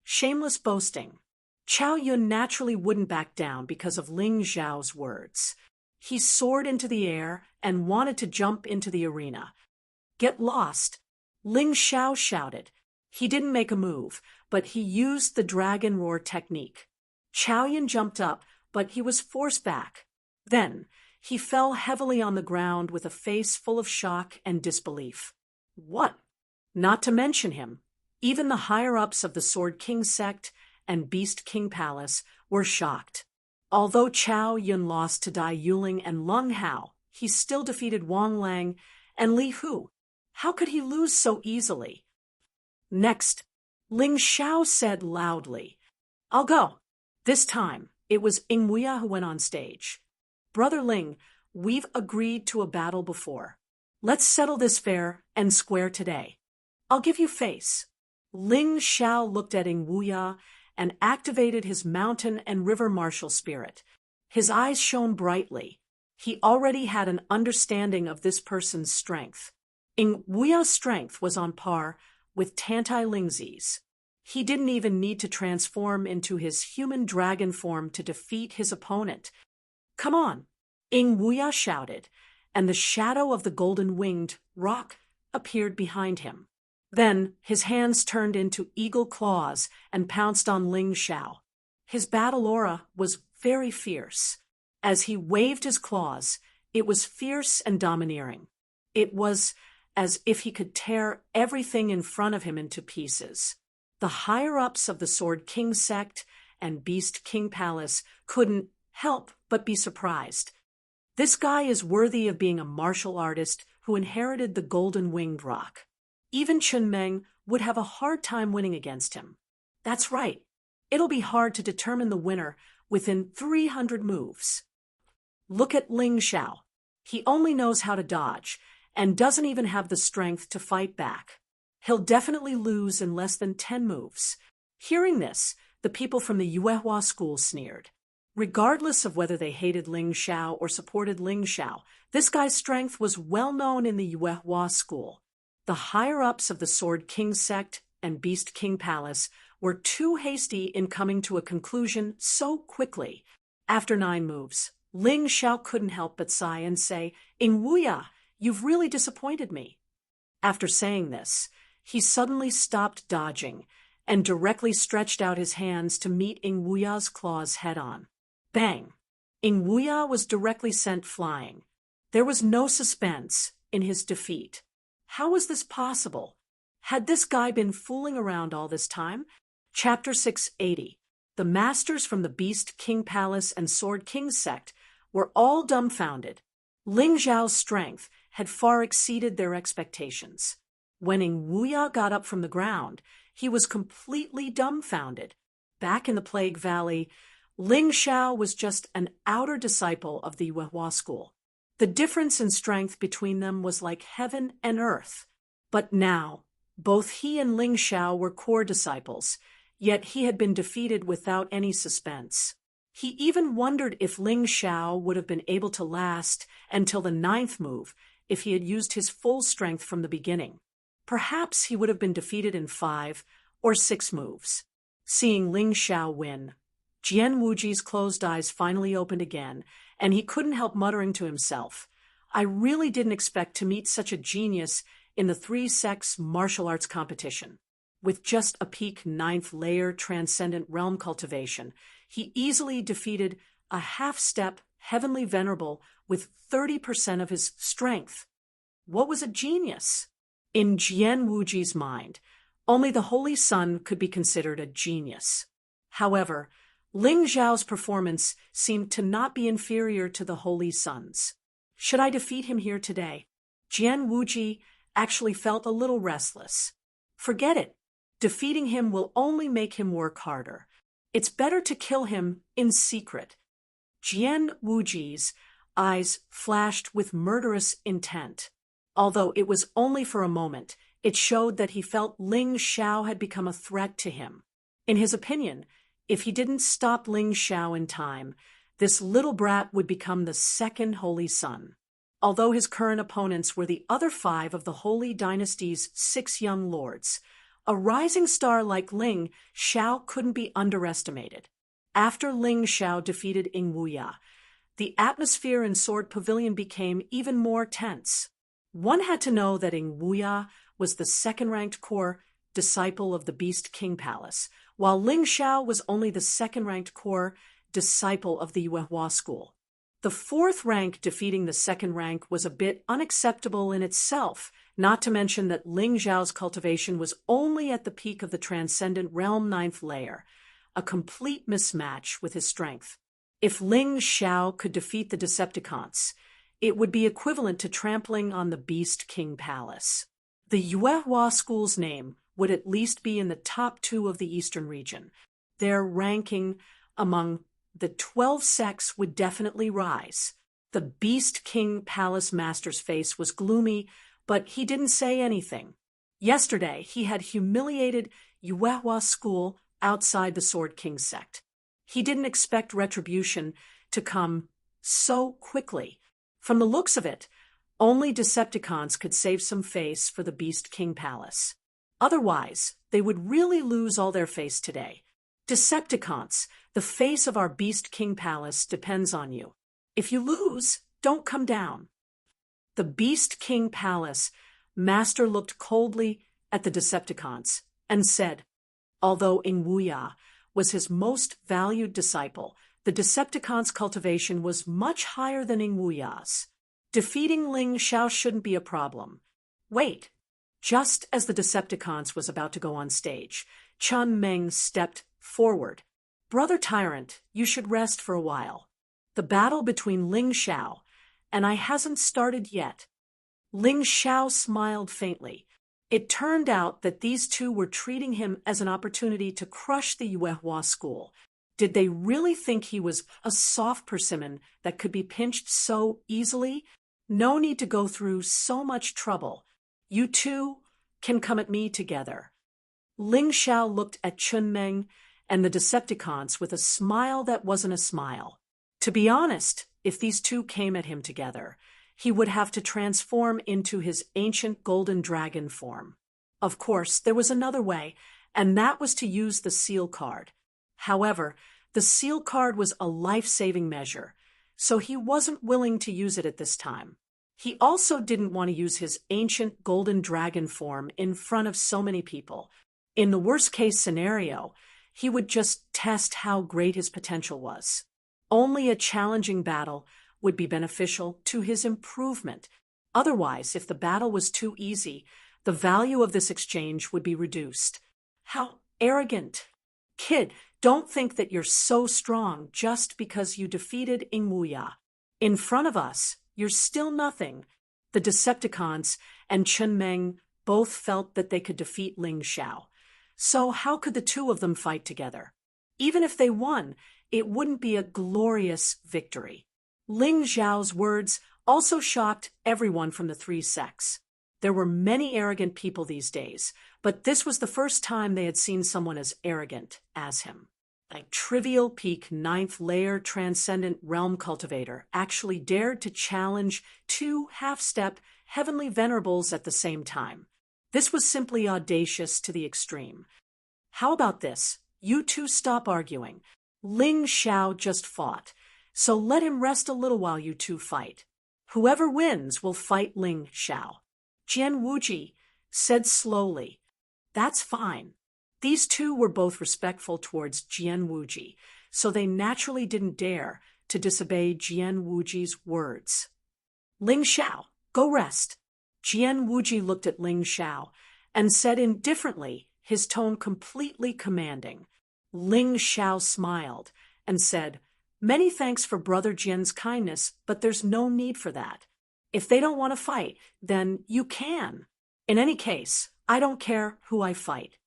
"Shameless boasting." Chao Yun naturally wouldn't back down because of Ling Xiao's words. He soared into the air and wanted to jump into the arena. "Get lost," Ling Xiao shouted. He didn't make a move, but he used the dragon roar technique. Chao Yun jumped up, but he was forced back. Then, he fell heavily on the ground with a face full of shock and disbelief. What? Not to mention him, even the higher-ups of the Sword King sect and Beast King Palace were shocked. Although Chao Yun lost to Dai Yuling and Leng Hao, he still defeated Wang Lang and Li Hu. How could he lose so easily? Next, Ling Xiao said loudly, "I'll go." This time, it was Ing Wuya who went on stage. "Brother Ling, we've agreed to a battle before. Let's settle this fair and square today. I'll give you face." Ling Xiao looked at Ing Wuya and activated his mountain and river martial spirit. His eyes shone brightly. He already had an understanding of this person's strength. Ing Wuya's strength was on par with Tantai Lingzi's. He didn't even need to transform into his human dragon form to defeat his opponent. "Come on," Ing Wuya shouted, and the shadow of the golden-winged rock appeared behind him. Then his hands turned into eagle claws and pounced on Ling Xiao. His battle aura was very fierce. As he waved his claws, it was fierce and domineering. It was as if he could tear everything in front of him into pieces. The higher-ups of the Sword King sect and Beast King Palace couldn't help but be surprised. This guy is worthy of being a martial artist who inherited the golden-winged rock. Even Chun Meng would have a hard time winning against him. That's right. It'll be hard to determine the winner within 300 moves. Look at Ling Xiao. He only knows how to dodge and doesn't even have the strength to fight back. He'll definitely lose in less than 10 moves. Hearing this, the people from the Yuehua school sneered. Regardless of whether they hated Ling Xiao or supported Ling Xiao, this guy's strength was well known in the Yuehua school. The higher-ups of the Sword King sect and Beast King Palace were too hasty in coming to a conclusion so quickly. After 9 moves, Ling Xiao couldn't help but sigh and say, "Ing Wuya, you've really disappointed me." After saying this, he suddenly stopped dodging and directly stretched out his hands to meet Ing Wuya's claws head-on. Bang! Ing Wuya was directly sent flying. There was no suspense in his defeat. How was this possible? Had this guy been fooling around all this time? Chapter 680. The masters from the Beast King Palace and Sword King sect were all dumbfounded. Ling Zhao's strength had far exceeded their expectations. When Ing Wuya got up from the ground, he was completely dumbfounded. Back in the Plague Valley, Ling Zhao was just an outer disciple of the Yuehua school. The difference in strength between them was like heaven and earth. But now, both he and Ling Zhao were core disciples, yet he had been defeated without any suspense. He even wondered if Ling Zhao would have been able to last until the 9th move if he had used his full strength from the beginning. Perhaps he would have been defeated in 5 or 6 moves. Seeing Ling Zhao win, Jian Wuji's closed eyes finally opened again, and he couldn't help muttering to himself, "I really didn't expect to meet such a genius in the 3 sects martial arts competition." With just a peak 9th layer transcendent realm cultivation, he easily defeated a half-step heavenly venerable with 30% of his strength. What was a genius? In Jian Wuji's mind, only the Holy Sun could be considered a genius. However, Ling Zhao's performance seemed to not be inferior to the Holy Sun's. Should I defeat him here today? Jian Wuji actually felt a little restless. Forget it. Defeating him will only make him work harder. It's better to kill him in secret. Jian Wuji's eyes flashed with murderous intent. Although it was only for a moment, it showed that he felt Ling Zhao had become a threat to him. In his opinion, if he didn't stop Ling Zhao in time, this little brat would become the 2nd Holy Sun. Although his current opponents were the other 5 of the Holy Dynasty's 6 young lords, a rising star like Ling Zhao couldn't be underestimated. After Ling Zhao defeated Ing Wuya, the atmosphere in Sword Pavilion became even more tense. One had to know that Ing Wuya was the 2nd-ranked core disciple of the Beast King Palace, while Ling Zhao was only the 2nd-ranked core disciple of the Yuehua school. The 4th rank defeating the 2nd rank was a bit unacceptable in itself, not to mention that Ling Zhao's cultivation was only at the peak of the transcendent realm 9th layer, a complete mismatch with his strength. If Ling Zhao could defeat the Decepticons, it would be equivalent to trampling on the Beast King Palace. The Yuehua school's name would at least be in the top 2 of the eastern region. Their ranking among the 12 sects would definitely rise. The Beast King Palace master's face was gloomy, but he didn't say anything. Yesterday, he had humiliated Yuehua school outside the Sword King sect. He didn't expect retribution to come so quickly. From the looks of it, only Decepticons could save some face for the Beast King Palace. Otherwise, they would really lose all their face today. Decepticons, the face of our Beast King Palace depends on you. If you lose, don't come down. The Beast King Palace master looked coldly at the Decepticons and said, although Ing Wuya was his most valued disciple, the Decepticons' cultivation was much higher than Ing Wuya's. Defeating Ling Zhao shouldn't be a problem. Wait. Just as the Decepticons was about to go on stage, Chun Meng stepped forward. "Brother Tyrant, you should rest for a while. The battle between Ling Zhao and I hasn't started yet." Ling Zhao smiled faintly. It turned out that these two were treating him as an opportunity to crush the Yuehua school. Did they really think he was a soft persimmon that could be pinched so easily? No need to go through so much trouble. You two can come at me together. Ling Zhao looked at Chun Meng and the Decepticons with a smile that wasn't a smile. To be honest, if these two came at him together, he would have to transform into his ancient golden dragon form. Of course, there was another way, and that was to use the seal card. However, the seal card was a life-saving measure, so he wasn't willing to use it at this time. He also didn't want to use his ancient golden dragon form in front of so many people. In the worst-case scenario, he would just test how great his potential was. Only a challenging battle would be beneficial to his improvement. Otherwise, if the battle was too easy, the value of this exchange would be reduced. How arrogant! Kid, don't think that you're so strong just because you defeated Ingmuya. In front of us, you're still nothing. The Decepticons and Chen Meng both felt that they could defeat Ling Xiao. So how could the two of them fight together? Even if they won, it wouldn't be a glorious victory. Ling Xiao's words also shocked everyone from the three sects. There were many arrogant people these days, but this was the first time they had seen someone as arrogant as him. A trivial peak ninth layer transcendent realm cultivator actually dared to challenge two half-step heavenly venerables at the same time. This was simply audacious to the extreme. How about this? You two stop arguing. Ling Xiao just fought, so let him rest a little while you two fight. Whoever wins will fight Ling Xiao. Jian Wuji said slowly, "That's fine." These two were both respectful towards Jian Wuji, so they naturally didn't dare to disobey Jian Wuji's words. "Ling Xiao, go rest." Jian Wuji looked at Ling Xiao and said indifferently, his tone completely commanding. Ling Xiao smiled and said, "Many thanks for Brother Jian's kindness, but there's no need for that. If they don't want to fight, then you can. In any case, I don't care who I fight."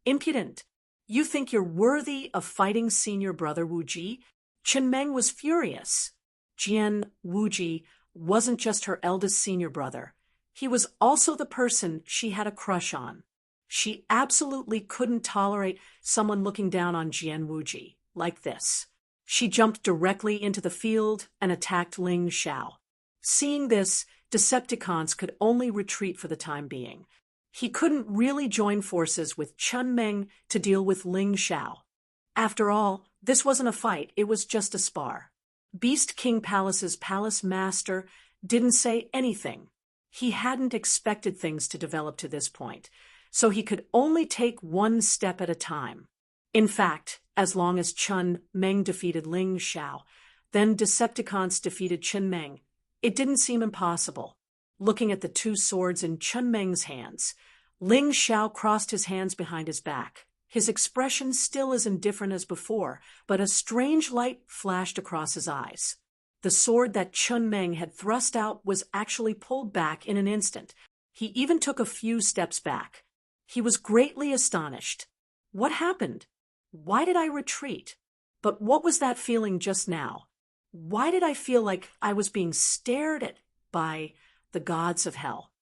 "Impudent! You think you're worthy of fighting senior brother Wuji?" Chen Meng was furious. Jian Wuji wasn't just her eldest senior brother. He was also the person she had a crush on. She absolutely couldn't tolerate someone looking down on Jian Wuji like this. She jumped directly into the field and attacked Ling Xiao. Seeing this, Decepticons could only retreat for the time being. He couldn't really join forces with Chen Meng to deal with Ling Xiao. After all, this wasn't a fight, it was just a spar. Beast King Palace's palace master didn't say anything. He hadn't expected things to develop to this point, so he could only take one step at a time. In fact, as long as Chen Meng defeated Ling Xiao, then Decepticons defeated Chen Meng. It didn't seem impossible. Looking at the two swords in Chen Meng's hands, Ling Xiao crossed his hands behind his back. His expression still as indifferent as before, but a strange light flashed across his eyes. The sword that Chen Meng had thrust out was actually pulled back in an instant. He even took a few steps back. He was greatly astonished. What happened? Why did I retreat? But what was that feeling just now? Why did I feel like I was being stared at by the gods of hell?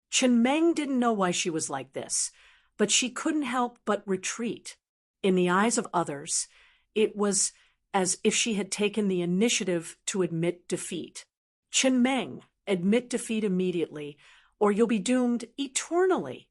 Chen Meng didn't know why she was like this, but she couldn't help but retreat. In the eyes of others, it was as if she had taken the initiative to admit defeat. Chen Meng, admit defeat immediately, or you'll be doomed eternally.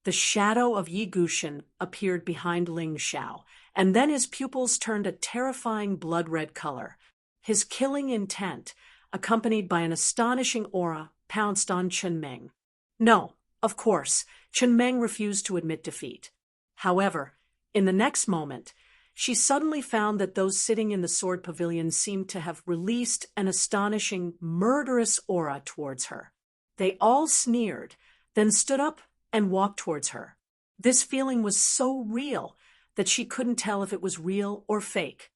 The shadow of Yi Guxian appeared behind Ling Xiao, and then his pupils turned a terrifying blood-red color. His killing intent, accompanied by an astonishing aura, pounced on Chen Meng. No, of course, Chen Meng refused to admit defeat. However, in the next moment, she suddenly found that those sitting in the sword pavilion seemed to have released an astonishing, murderous aura towards her. They all sneered, then stood up and walked towards her. This feeling was so real that she couldn't tell if it was real or fake.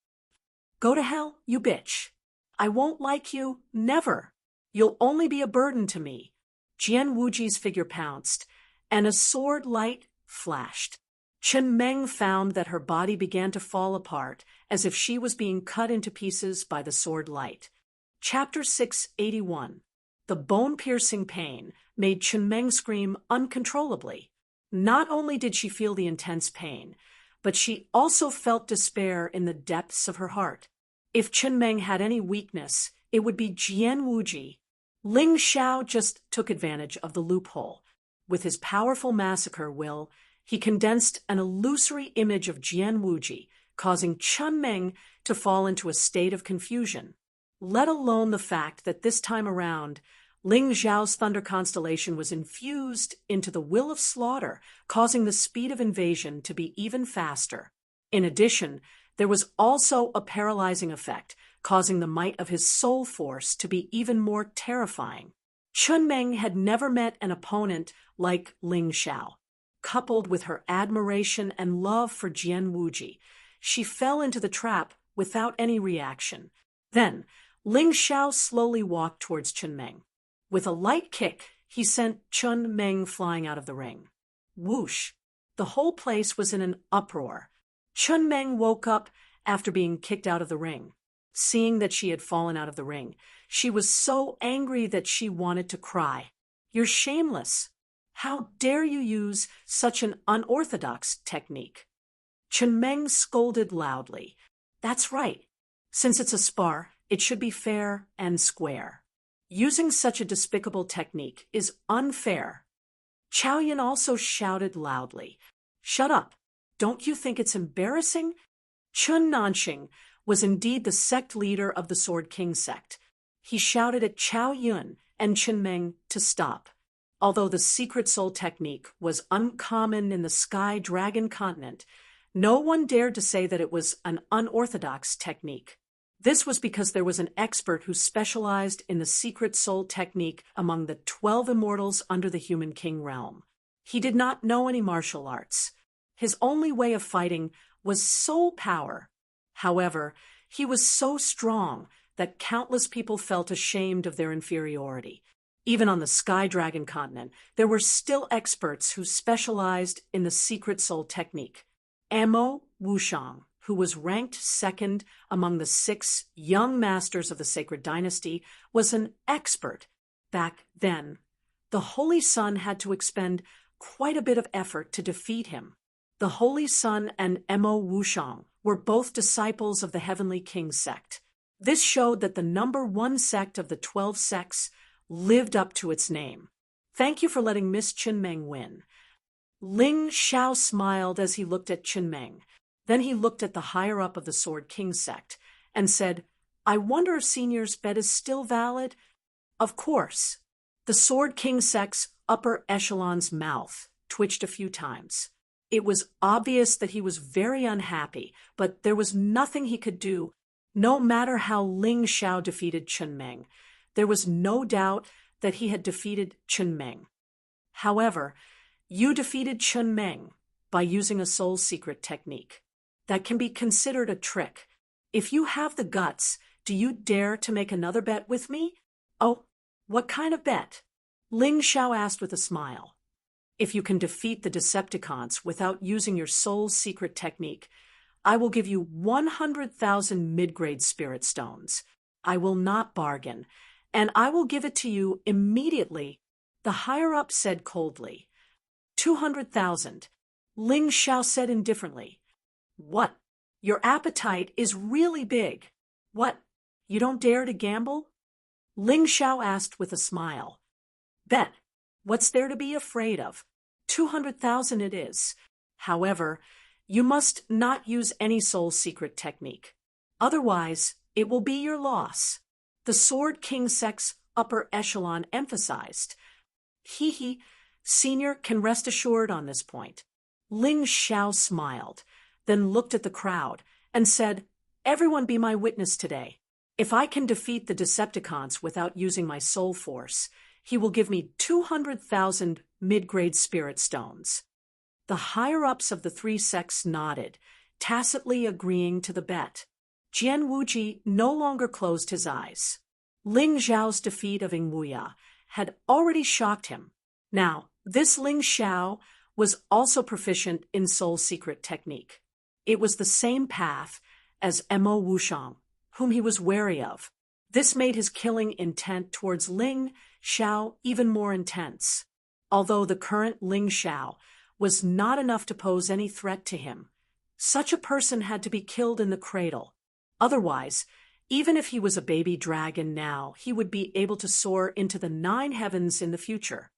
"Go to hell, you bitch. I won't like you, never. You'll only be a burden to me." Jian Wuji's figure pounced, and a sword light flashed. Chen Meng found that her body began to fall apart, as if she was being cut into pieces by the sword light. Chapter 681. The bone-piercing pain made Chen Meng scream uncontrollably. Not only did she feel the intense pain, but she also felt despair in the depths of her heart. If Chen Meng had any weakness, it would be Jian Wuji. Ling Xiao just took advantage of the loophole. With his powerful massacre will, he condensed an illusory image of Jian Wuji, causing Chen Meng to fall into a state of confusion. Let alone the fact that this time around, Ling Xiao's thunder constellation was infused into the will of slaughter, causing the speed of invasion to be even faster. In addition, There was also a paralyzing effect, causing the might of his soul force to be even more terrifying. Chun Meng had never met an opponent like Ling Xiao. Coupled with her admiration and love for Jian Wuji, she fell into the trap without any reaction. Then, Ling Xiao slowly walked towards Chun Meng. With a light kick, he sent Chun Meng flying out of the ring. Whoosh! The whole place was in an uproar. Chun Meng woke up after being kicked out of the ring. Seeing that she had fallen out of the ring, she was so angry that she wanted to cry. "You're shameless! How dare you use such an unorthodox technique?" Chun Meng scolded loudly. "That's right. Since it's a spar, it should be fair and square. Using such a despicable technique is unfair." Chao Yan also shouted loudly. "Shut up! Don't you think it's embarrassing?" Chun Nanxing was indeed the sect leader of the Sword King sect. He shouted at Chao Yun and Chun Meng to stop. Although the secret soul technique was uncommon in the Sky Dragon continent, no one dared to say that it was an unorthodox technique. This was because there was an expert who specialized in the secret soul technique among the 12 immortals under the Human King realm. He did not know any martial arts. His only way of fighting was soul power. However, he was so strong that countless people felt ashamed of their inferiority. Even on the Sky Dragon continent, there were still experts who specialized in the secret soul technique. Emo Wushang, who was ranked second among the 6 young masters of the Sacred Dynasty, was an expert. Back then, the Holy Sun had to expend quite a bit of effort to defeat him. The Holy Sun and Emo Wushang were both disciples of the Heavenly King sect. This showed that the number 1 sect of the 12 sects lived up to its name. "Thank you for letting Miss Chun Meng win." Ling Xiao smiled as he looked at Chun Meng. Then he looked at the higher-up of the Sword King sect and said, "I wonder if Senior's bet is still valid?" Of course. The Sword King sect's upper echelon's mouth twitched a few times. It was obvious that he was very unhappy, but there was nothing he could do. No matter how Ling Xiao defeated Chun Meng, there was no doubt that he had defeated Chun Meng. However, you defeated Chun Meng by using a soul secret technique. That can be considered a trick. If you have the guts, do you dare to make another bet with me? "Oh, what kind of bet?" Ling Xiao asked with a smile. "If you can defeat the Decepticons without using your soul's secret technique, I will give you 100,000 mid-grade spirit stones. I will not bargain, and I will give it to you immediately." The higher-up said coldly. 200,000. Ling Xiao said indifferently. "What? Your appetite is really big. What? You don't dare to gamble?" Ling Xiao asked with a smile. "Bet. What's there to be afraid of? 200,000 it is. However, you must not use any soul secret technique. Otherwise, it will be your loss." The Sword King sect's upper echelon emphasized. "He, Senior can rest assured on this point." Ling Xiao smiled, then looked at the crowd and said, "Everyone be my witness today. If I can defeat the Decepticons without using my soul force, he will give me 200,000 mid-grade spirit stones." The higher-ups of the 3 sects nodded, tacitly agreeing to the bet. Jian Wuji no longer closed his eyes. Ling Xiao's defeat of Ing Wuya had already shocked him. Now, this Ling Xiao was also proficient in soul secret technique. It was the same path as Emo Wushang, whom he was wary of. This made his killing intent towards Ling Xiao even more intense. Although the current Ling Xiao was not enough to pose any threat to him, such a person had to be killed in the cradle. Otherwise, even if he was a baby dragon now, he would be able to soar into the 9 heavens in the future.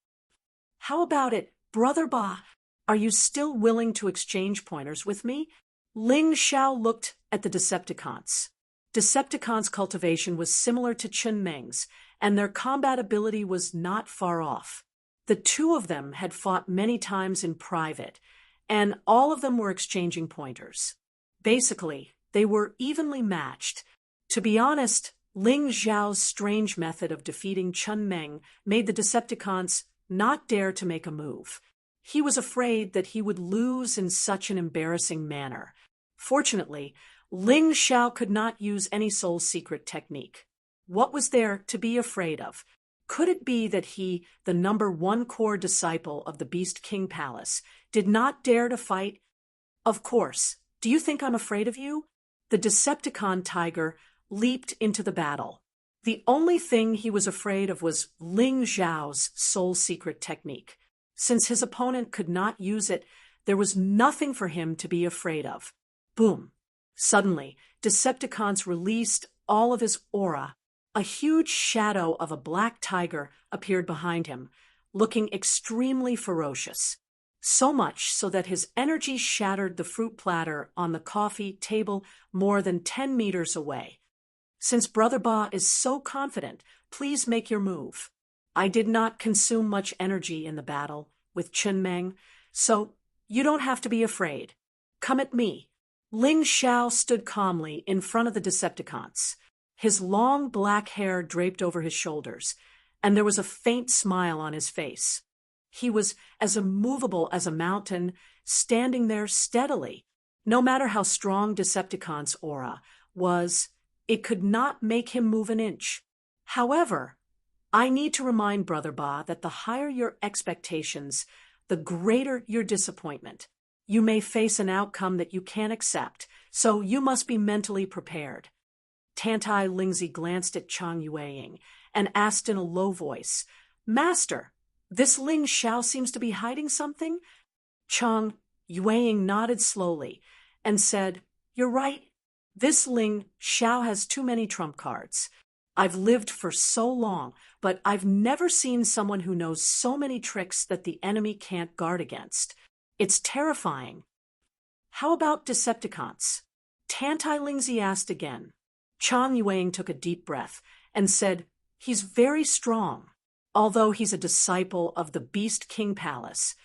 "How about it, Brother Ba? Are you still willing to exchange pointers with me?" Ling Xiao looked at the Decepticons. Decepticons' cultivation was similar to Chun Meng's, and their combat ability was not far off. The 2 of them had fought many times in private, and all of them were exchanging pointers. Basically, They were evenly matched. To be honest, Ling Xiao's strange method of defeating Chun Meng made the Decepticons not dare to make a move. He was afraid that he would lose in such an embarrassing manner. Fortunately, Ling Xiao could not use any soul secret technique. What was there to be afraid of? Could it be that he, the #1 core disciple of the Beast King Palace, did not dare to fight? Of course. Do you think I'm afraid of you? The Decepticon tiger leaped into the battle. The only thing he was afraid of was Ling Xiao's soul secret technique. Since his opponent could not use it, there was nothing for him to be afraid of. Boom! Suddenly, Decepticons released all of his aura. A huge shadow of a black tiger appeared behind him, looking extremely ferocious. So much so that his energy shattered the fruit platter on the coffee table more than 10 meters away. Since Brother Ba is so confident, please make your move. I did not consume much energy in the battle with Chun Meng, so you don't have to be afraid. Come at me. Ling Xiao stood calmly in front of the Decepticons. His long black hair draped over his shoulders, and there was a faint smile on his face. He was as immovable as a mountain, standing there steadily. No matter how strong Decepticon's aura was, it could not make him move an inch. However, I need to remind Brother Ba that the higher your expectations, the greater your disappointment. You may face an outcome that you can't accept, so you must be mentally prepared. Tantai Lingzi glanced at Chang Yueying and asked in a low voice, Master, this Ling Xiao seems to be hiding something? Chang Yueying nodded slowly and said, You're right. This Ling Xiao has too many trump cards. I've lived for so long, but I've never seen someone who knows so many tricks that the enemy can't guard against. It's terrifying. How about Decepticons? Tantai Lingzi asked again. Chang Yueying took a deep breath and said, He's very strong. Although he's a disciple of the Beast King Palace,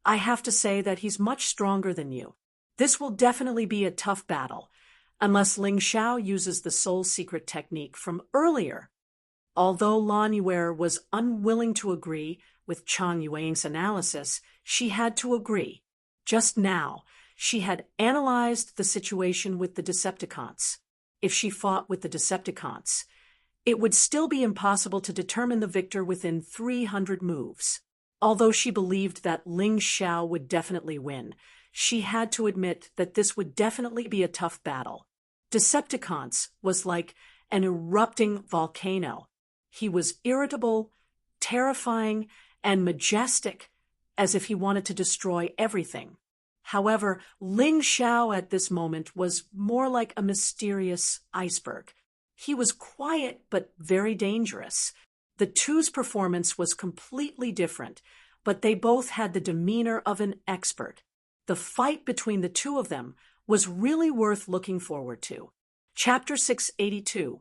I have to say that he's much stronger than you. This will definitely be a tough battle, unless Ling Xiao uses the soul secret technique from earlier. Although Lan Yuer was unwilling to agree with Chang Yueying's analysis, she had to agree. Just now, she had analyzed the situation with the Decepticons. If she fought with the Decepticons, it would still be impossible to determine the victor within 300 moves. Although she believed that Ling Xiao would definitely win, she had to admit that this would definitely be a tough battle. Decepticons was like an erupting volcano. He was irritable, terrifying, and majestic, as if he wanted to destroy everything. However, Ling Xiao at this moment was more like a mysterious iceberg. He was quiet but very dangerous. The two's performance was completely different, but they both had the demeanor of an expert. The fight between the two of them was really worth looking forward to. Chapter 682.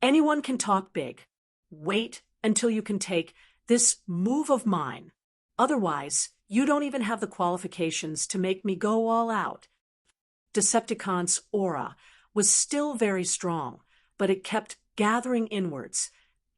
Anyone can talk big. Wait until you can take this move of mine. Otherwise, you don't even have the qualifications to make me go all out. Decepticon's aura was still very strong, but it kept gathering inwards,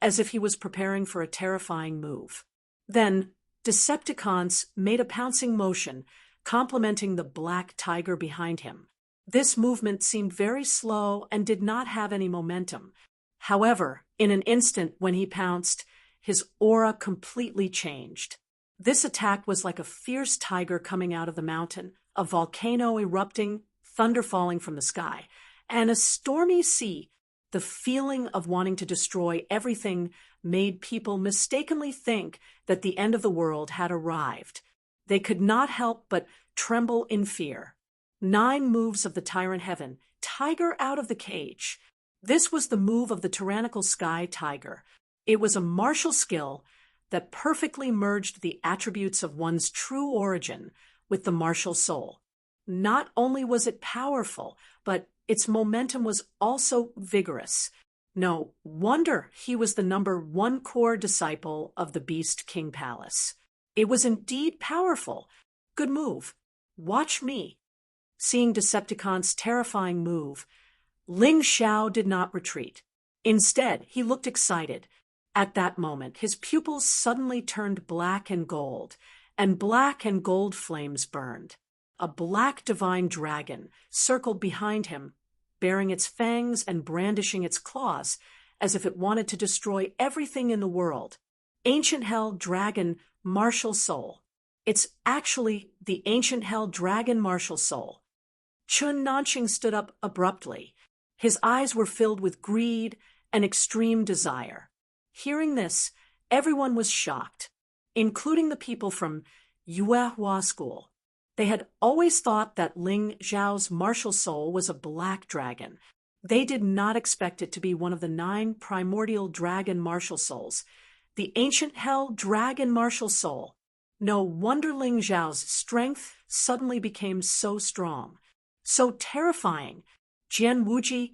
as if he was preparing for a terrifying move. Then, Decepticons made a pouncing motion, complementing the black tiger behind him. This movement seemed very slow and did not have any momentum. However, in an instant when he pounced, his aura completely changed. This attack was like a fierce tiger coming out of the mountain, a volcano erupting, thunder falling from the sky, and a stormy sea. The feeling of wanting to destroy everything made people mistakenly think that the end of the world had arrived. They could not help but tremble in fear. 9 moves of the Tyrant Heaven, tiger out of the cage. This was the move of the tyrannical sky tiger. It was a martial skill that perfectly merged the attributes of one's true origin with the martial soul. Not only was it powerful, but its momentum was also vigorous. No wonder he was the #1 core disciple of the Beast King Palace. It was indeed powerful. Good move. Watch me. Seeing Decepticon's terrifying move, Ling Xiao did not retreat. Instead, he looked excited. At that moment, his pupils suddenly turned black and gold flames burned. A black divine dragon circled behind him, baring its fangs and brandishing its claws, as if it wanted to destroy everything in the world. Ancient Hell Dragon Martial Soul. It's actually the Ancient Hell Dragon Martial Soul. Chun Nanqing stood up abruptly. His eyes were filled with greed and extreme desire. Hearing this, everyone was shocked, including the people from Yuehua School. They had always thought that Ling Xiao's martial soul was a black dragon. They did not expect it to be one of the 9 primordial dragon martial souls, the Ancient Hell Dragon Martial Soul. No wonder Ling Xiao's strength suddenly became so strong, so terrifying. Jian Wuji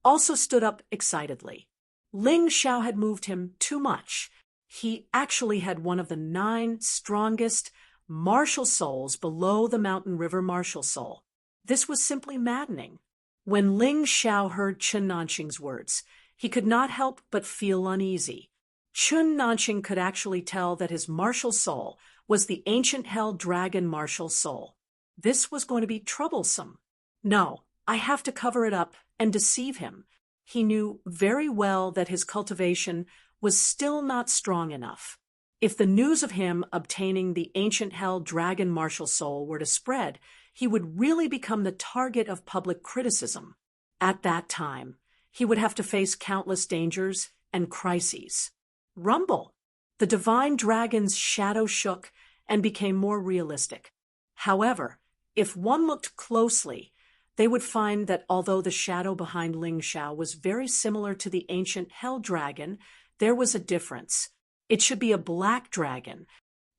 also stood up excitedly. Ling Xiao had moved him too much. He actually had one of the 9 strongest martial souls below the Mountain River martial soul. This was simply maddening. When Ling Xiao heard Chun Nanqing's words, he could not help but feel uneasy. Chun Nanqing could actually tell that his martial soul was the Ancient Hell Dragon martial soul. This was going to be troublesome. No, I have to cover it up and deceive him. He knew very well that his cultivation was still not strong enough. If the news of him obtaining the Ancient Hell Dragon martial soul were to spread, he would really become the target of public criticism. At that time, he would have to face countless dangers and crises. Rumble! The divine dragon's shadow shook and became more realistic. However, if one looked closely, they would find that although the shadow behind Ling Xiao was very similar to the ancient hell dragon, there was a difference. It should be a black dragon.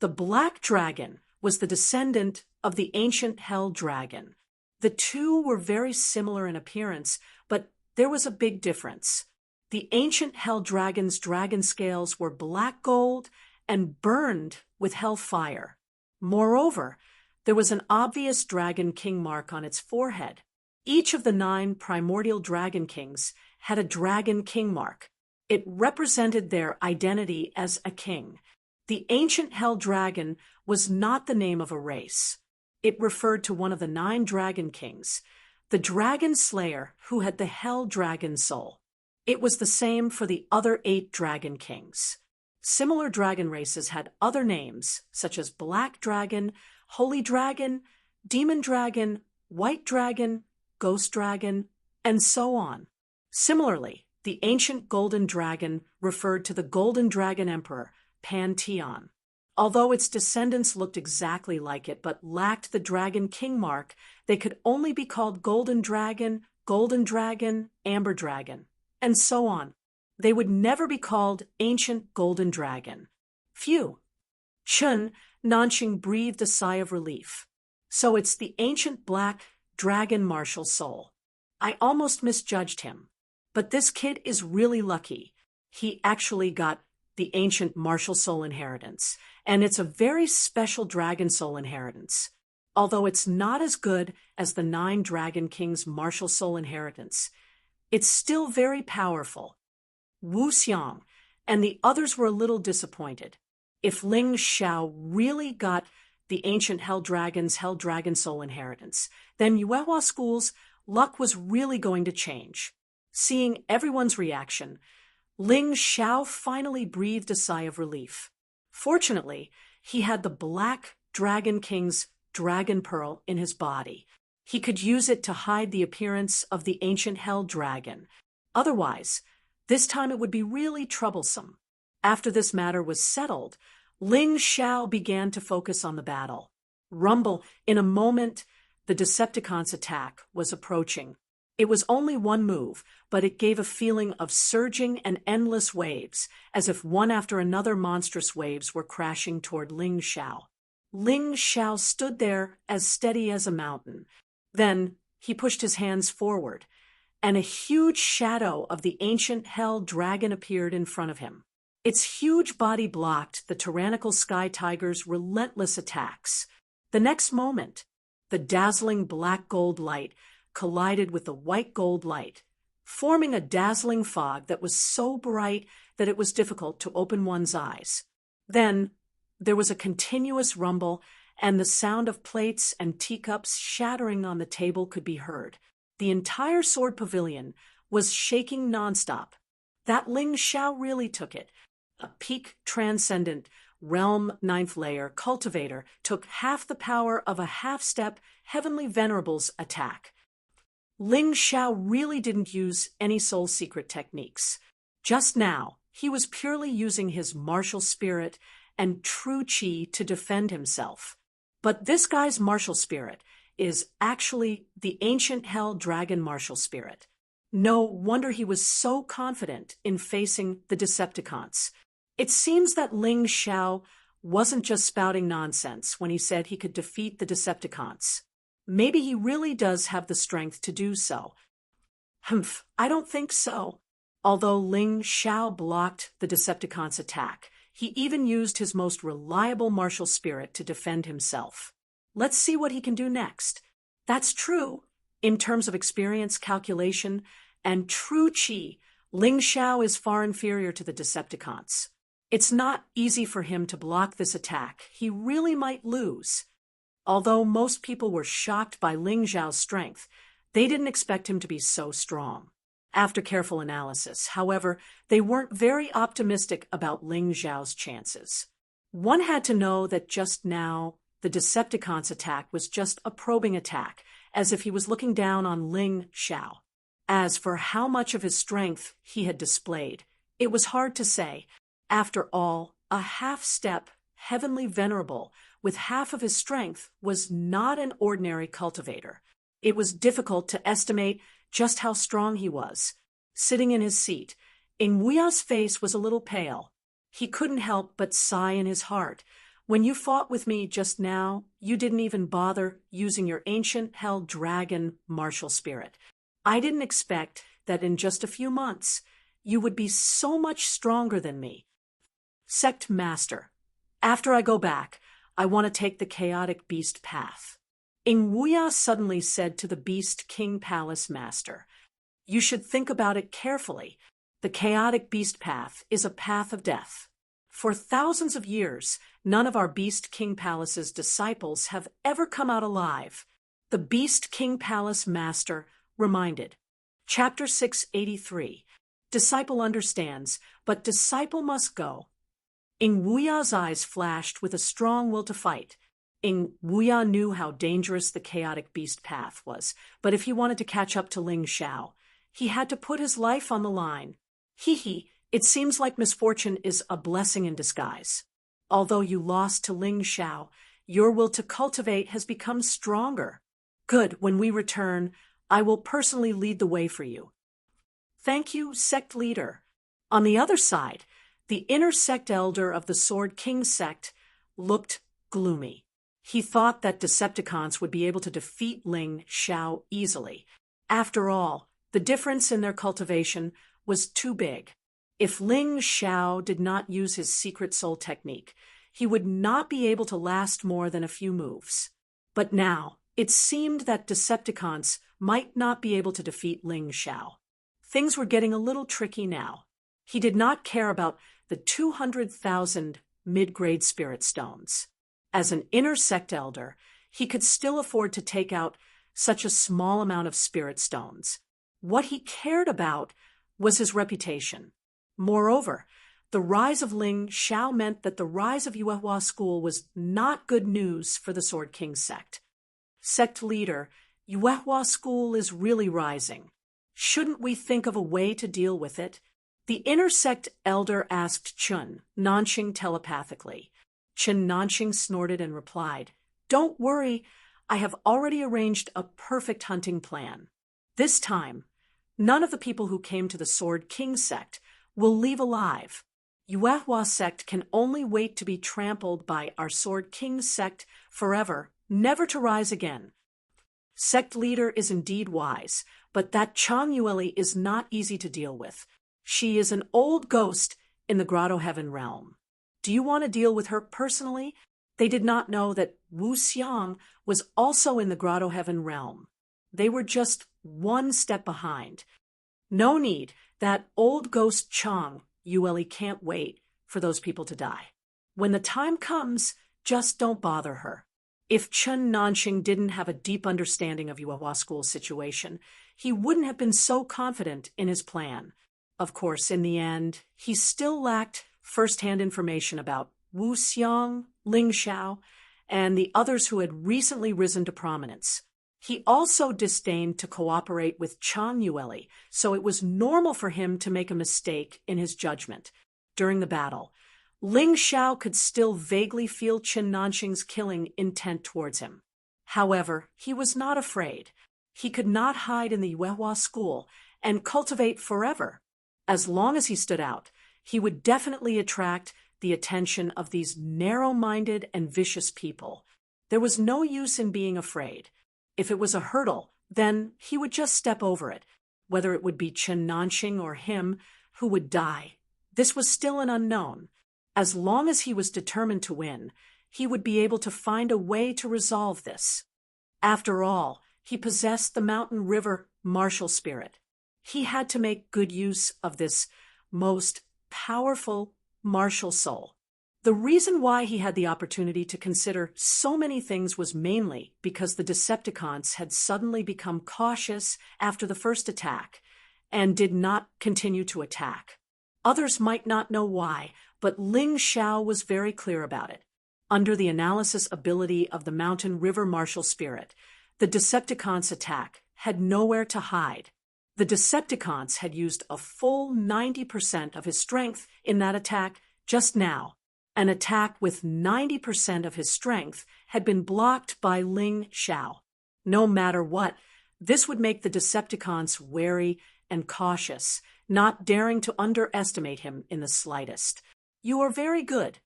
The black dragon was the descendant of the ancient hell dragon. The two were very similar in appearance, but there was a big difference. The ancient hell dragon's dragon scales were black gold and burned with hell fire. Moreover, there was an obvious dragon king mark on its forehead. Each of the 9 primordial dragon kings had a dragon king mark. It represented their identity as a king. The ancient hell dragon was not the name of a race. It referred to one of the 9 dragon kings, the dragon slayer who had the hell dragon soul. It was the same for the other 8 dragon kings. Similar dragon races had other names, such as black dragon, holy dragon, demon dragon, white dragon, ghost dragon, and so on. Similarly, the ancient golden dragon referred to the golden dragon emperor, Pantheon. Although its descendants looked exactly like it but lacked the dragon king mark, they could only be called golden dragon, amber dragon, and so on. They would never be called ancient golden dragon. Phew! Chun Nanqing breathed a sigh of relief. So it's the ancient black dragon martial soul. I almost misjudged him. But this kid is really lucky. He actually got the ancient martial soul inheritance, and it's a very special dragon soul inheritance. Although it's not as good as the 9 dragon kings' martial soul inheritance, it's still very powerful. Wu Xiang and the others were a little disappointed. If Ling Xiao really got the ancient hell dragon soul inheritance, then Yuehua School's luck was really going to change. Seeing everyone's reaction, Ling Xiao finally breathed a sigh of relief. Fortunately, he had the Black Dragon King's dragon pearl in his body. He could use it to hide the appearance of the ancient hell dragon. Otherwise, this time it would be really troublesome. After this matter was settled, Ling Xiao began to focus on the battle. Rumble, in a moment, the Decepticons' attack was approaching. It was only one move, but it gave a feeling of surging and endless waves, as if one after another monstrous waves were crashing toward Ling Xiao. Ling Xiao stood there as steady as a mountain. Then he pushed his hands forward, and a huge shadow of the ancient hell dragon appeared in front of him. Its huge body blocked the tyrannical sky tiger's relentless attacks. The next moment, the dazzling black gold light collided with the white gold light, forming a dazzling fog that was so bright that it was difficult to open one's eyes. Then there was a continuous rumble, and the sound of plates and teacups shattering on the table could be heard. The entire sword pavilion was shaking nonstop. That Ling Xiao really took it. A peak transcendent realm ninth layer cultivator took half the power of a half-step heavenly venerable's attack. Ling Xiao really didn't use any soul secret techniques. Just now, he was purely using his martial spirit and true qi to defend himself. But this guy's martial spirit is actually the ancient hell dragon martial spirit. No wonder he was so confident in facing the Decepticons. It seems that Ling Xiao wasn't just spouting nonsense when he said he could defeat the Decepticons. Maybe he really does have the strength to do so. I don't think so. Although Ling Xiao blocked the Decepticons' attack, he even used his most reliable martial spirit to defend himself. Let's see what he can do next. That's true. In terms of experience, calculation, and true qi, Ling Xiao is far inferior to the Decepticons. It's not easy for him to block this attack. He really might lose. Although most people were shocked by Ling Xiao's strength, they didn't expect him to be so strong. After careful analysis, however, they weren't very optimistic about Ling Xiao's chances. One had to know that just now, the Decepticons' attack was just a probing attack, as if he was looking down on Ling Xiao. As for how much of his strength he had displayed, it was hard to say. After all, a half-step, heavenly venerable with half of his strength was not an ordinary cultivator. It was difficult to estimate just how strong he was. Sitting in his seat, Ingwea's face was a little pale. He couldn't help but sigh in his heart. When you fought with me just now, you didn't even bother using your ancient hell dragon martial spirit. I didn't expect that in just a few months, you would be so much stronger than me. Sect Master, after I go back, I want to take the chaotic beast path. Ingwea suddenly said to the Beast King Palace Master, "You should think about it carefully. The chaotic beast path is a path of death. For thousands of years, none of our Beast King Palace's disciples have ever come out alive." The Beast King Palace Master reminded. Chapter 683. Disciple understands, but disciple must go. Ingwea's eyes flashed with a strong will to fight. Ingwea knew how dangerous the chaotic beast path was, but if he wanted to catch up to Ling Xiao, he had to put his life on the line. It seems like misfortune is a blessing in disguise. Although you lost to Ling Xiao, your will to cultivate has become stronger. Good, when we return, I will personally lead the way for you. Thank you, sect leader. On the other side, the inner sect elder of the Sword King sect looked gloomy. He thought that Decepticons would be able to defeat Ling Xiao easily. After all, the difference in their cultivation was too big. If Ling Xiao did not use his secret soul technique, he would not be able to last more than a few moves. But now, it seemed that Decepticons might not be able to defeat Ling Xiao. Things were getting a little tricky now. He did not care about the 200,000 mid-grade spirit stones. As an inner sect elder, he could still afford to take out such a small amount of spirit stones. What he cared about was his reputation. Moreover, the rise of Ling Xiao meant that the rise of Yuehua School was not good news for the Sword King sect. Sect leader, Yuehua School is really rising. Shouldn't we think of a way to deal with it? The inner sect elder asked Chun Nanxing telepathically. Chun Nanxing snorted and replied, "Don't worry, I have already arranged a perfect hunting plan. This time, none of the people who came to the Sword King sect will leave alive. Yuehua sect can only wait to be trampled by our Sword King sect forever, never to rise again." Sect leader is indeed wise, but that Chang Yueli is not easy to deal with. She is an old ghost in the Grotto Heaven realm. Do you want to deal with her personally? They did not know that Wu Xiang was also in the Grotto Heaven realm. They were just one step behind. No need. That old ghost Chang, Yue can't wait for those people to die. When the time comes, just don't bother her. If Chen Nanxing didn't have a deep understanding of Yuehua School's situation, he wouldn't have been so confident in his plan. Of course, in the end, he still lacked first-hand information about Wu Xiang, Ling Xiao, and the others who had recently risen to prominence. He also disdained to cooperate with Chang Yue, so it was normal for him to make a mistake in his judgment. During the battle, Ling Xiao could still vaguely feel Chen Nanxing's killing intent towards him. However, he was not afraid. He could not hide in the Yuehua School and cultivate forever. As long as he stood out, he would definitely attract the attention of these narrow-minded and vicious people. There was no use in being afraid. If it was a hurdle, then he would just step over it. Whether it would be Chen Nanxing or him who would die, this was still an unknown. As long as he was determined to win, he would be able to find a way to resolve this. After all, he possessed the mountain river martial spirit. He had to make good use of this most powerful martial soul. The reason why he had the opportunity to consider so many things was mainly because the Decepticons had suddenly become cautious after the first attack and did not continue to attack. Others might not know why, but Ling Xiao was very clear about it. Under the analysis ability of the mountain river martial spirit, the Decepticons' attack had nowhere to hide. The Decepticons had used a full 90% of his strength in that attack just now. An attack with 90% of his strength had been blocked by Ling Xiao. No matter what, this would make the Decepticons wary and cautious, not daring to underestimate him in the slightest. You are very good,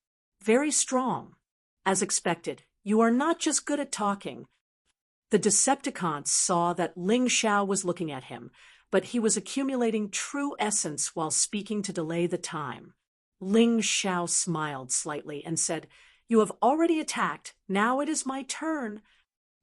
very strong. As expected, you are not just good at talking. The Decepticons saw that Ling Xiao was looking at him, but he was accumulating true essence while speaking to delay the time. Ling Xiao smiled slightly and said, "You have already attacked. Now it is my turn."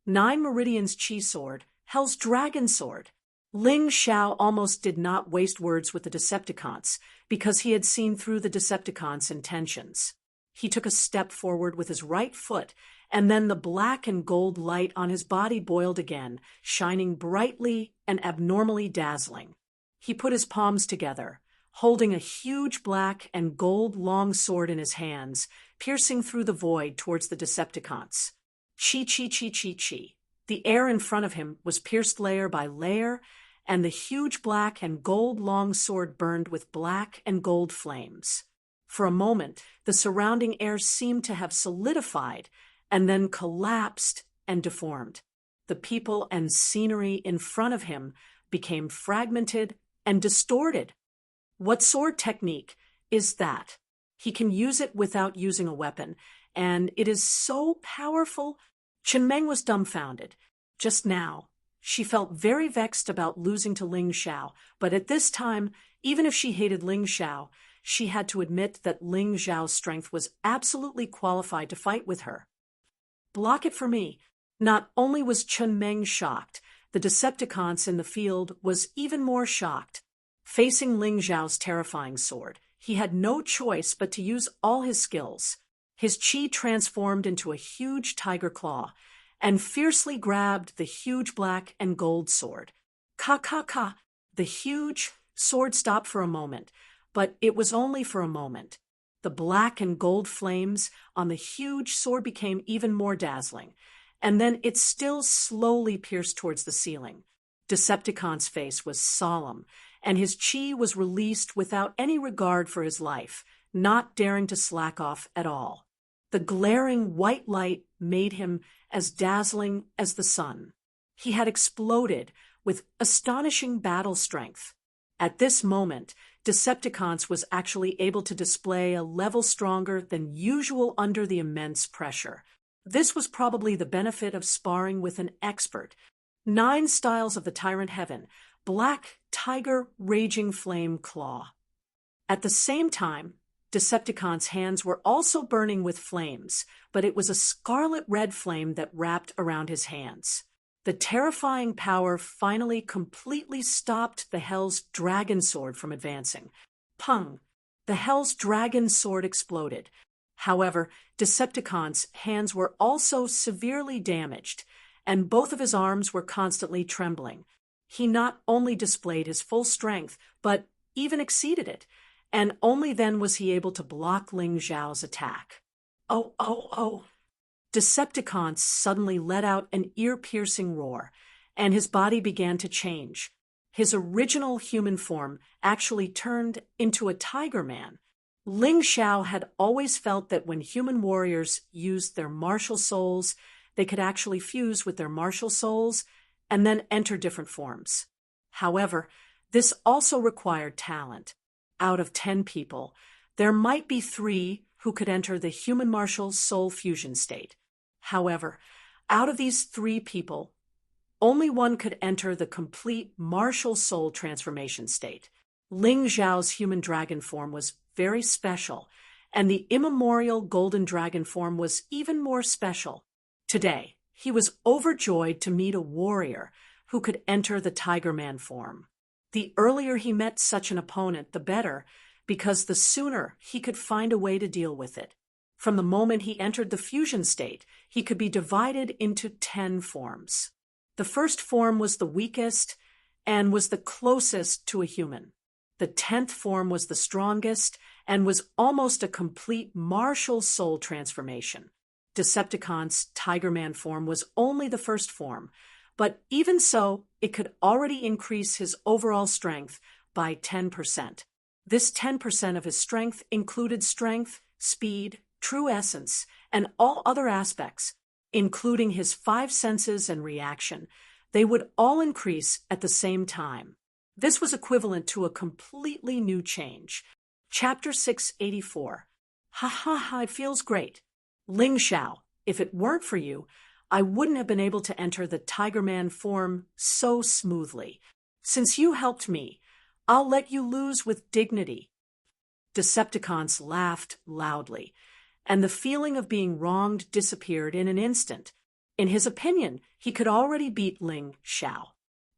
9 Meridian's Chi Sword, Hell's Dragon Sword. Ling Xiao almost did not waste words with the Decepticons because he had seen through the Decepticons' intentions. He took a step forward with his right foot, and then the black and gold light on his body boiled again, shining brightly and abnormally dazzling. He put his palms together, holding a huge black and gold long sword in his hands, piercing through the void towards the Decepticons. Chi, chi, chi, chi, chi. The air in front of him was pierced layer by layer, and the huge black and gold long sword burned with black and gold flames. For a moment, the surrounding air seemed to have solidified and then collapsed and deformed. The people and scenery in front of him became fragmented and distorted. What sword technique is that? He can use it without using a weapon, and it is so powerful. Chen Meng was dumbfounded. Just now, she felt very vexed about losing to Ling Xiao, but at this time, even if she hated Ling Xiao, she had to admit that Ling Xiao's strength was absolutely qualified to fight with her. Block it for me. Not only was Chen Meng shocked, the Decepticons in the field was even more shocked. Facing Ling Xiao's terrifying sword, he had no choice but to use all his skills. His chi transformed into a huge tiger claw and fiercely grabbed the huge black and gold sword. Ka ka ka! The huge sword stopped for a moment, but it was only for a moment. The black and gold flames on the huge sword became even more dazzling, and then it still slowly pierced towards the ceiling. Decepticon's face was solemn, and his chi was released without any regard for his life, not daring to slack off at all. The glaring white light made him as dazzling as the sun. He had exploded with astonishing battle strength. At this moment, Decepticons was actually able to display a level stronger than usual under the immense pressure. This was probably the benefit of sparring with an expert. 9 styles of the Tyrant Heaven, Black Tiger Raging Flame Claw. At the same time, Decepticon's hands were also burning with flames, but it was a scarlet red flame that wrapped around his hands. The terrifying power finally completely stopped the Hell's Dragon Sword from advancing. Pung! The Hell's Dragon Sword exploded. However, Decepticon's hands were also severely damaged, and both of his arms were constantly trembling. He not only displayed his full strength, but even exceeded it, and only then was he able to block Ling Xiao's attack. Oh, oh, oh! Decepticon suddenly let out an ear-piercing roar, and his body began to change. His original human form actually turned into a tiger man. Ling Xiao had always felt that when human warriors used their martial souls, they could actually fuse with their martial souls and then enter different forms. However, this also required talent. Out of 10 people, there might be 3 who could enter the human martial soul fusion state. However, out of these 3 people, only one could enter the complete martial soul transformation state. Ling Xiao's human dragon form was very special, and the immemorial golden dragon form was even more special. Today, he was overjoyed to meet a warrior who could enter the Tiger Man form. The earlier he met such an opponent, the better, because the sooner he could find a way to deal with it. From the moment he entered the fusion state, he could be divided into 10 forms. The first form was the weakest and was the closest to a human. The 10th form was the strongest and was almost a complete martial soul transformation. Decepticon's Tiger Man form was only the first form, but even so, it could already increase his overall strength by 10%. This 10% of his strength included strength, speed, true essence, and all other aspects, including his 5 senses and reaction. They would all increase at the same time. This was equivalent to a completely new change. Chapter 684. Ha ha ha, it feels great. Ling Xiao, if it weren't for you, I wouldn't have been able to enter the Tiger Man form so smoothly. Since you helped me, I'll let you lose with dignity. Decepticons laughed loudly, and the feeling of being wronged disappeared in an instant. In his opinion, he could already beat Ling Xiao.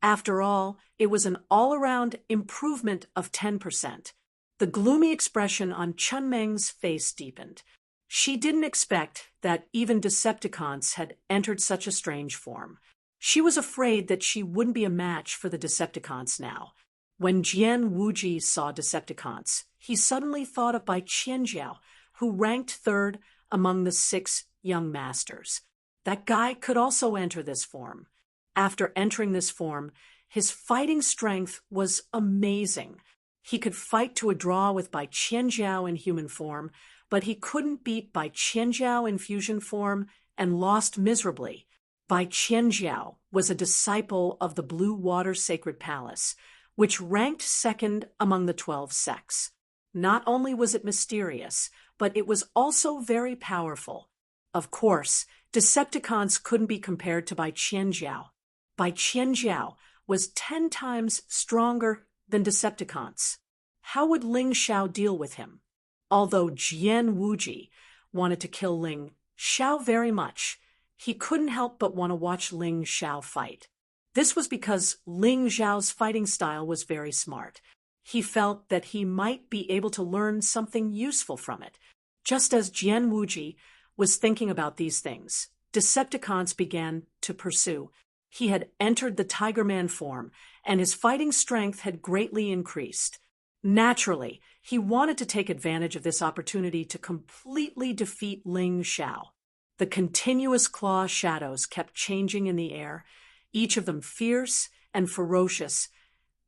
After all, it was an all-around improvement of 10%. The gloomy expression on Chun Meng's face deepened. She didn't expect that even Decepticons had entered such a strange form. She was afraid that she wouldn't be a match for the Decepticons now. When Jian Wuji saw Decepticons, he suddenly thought of Bai Qianjiao, who ranked 3rd among the 6 young masters. That guy could also enter this form. After entering this form, his fighting strength was amazing. He could fight to a draw with Bai Qianjiao in human form, but he couldn't beat Bai Qianjiao in fusion form and lost miserably. Bai Qianjiao was a disciple of the Blue Water Sacred Palace, which ranked 2nd among the 12 sects. Not only was it mysterious, but it was also very powerful. Of course, Decepticons couldn't be compared to Bai Qianjiao. Bai Qianjiao was 10 times stronger than Decepticons. How would Ling Xiao deal with him? Although Jian Wuji wanted to kill Ling Xiao very much, he couldn't help but want to watch Ling Xiao fight. This was because Ling Xiao's fighting style was very smart. He felt that he might be able to learn something useful from it. Just as Jian Wuji was thinking about these things, Decepticons began to pursue. He had entered the Tiger Man form, and his fighting strength had greatly increased. Naturally, he wanted to take advantage of this opportunity to completely defeat Ling Xiao. The continuous claw shadows kept changing in the air, each of them fierce and ferocious,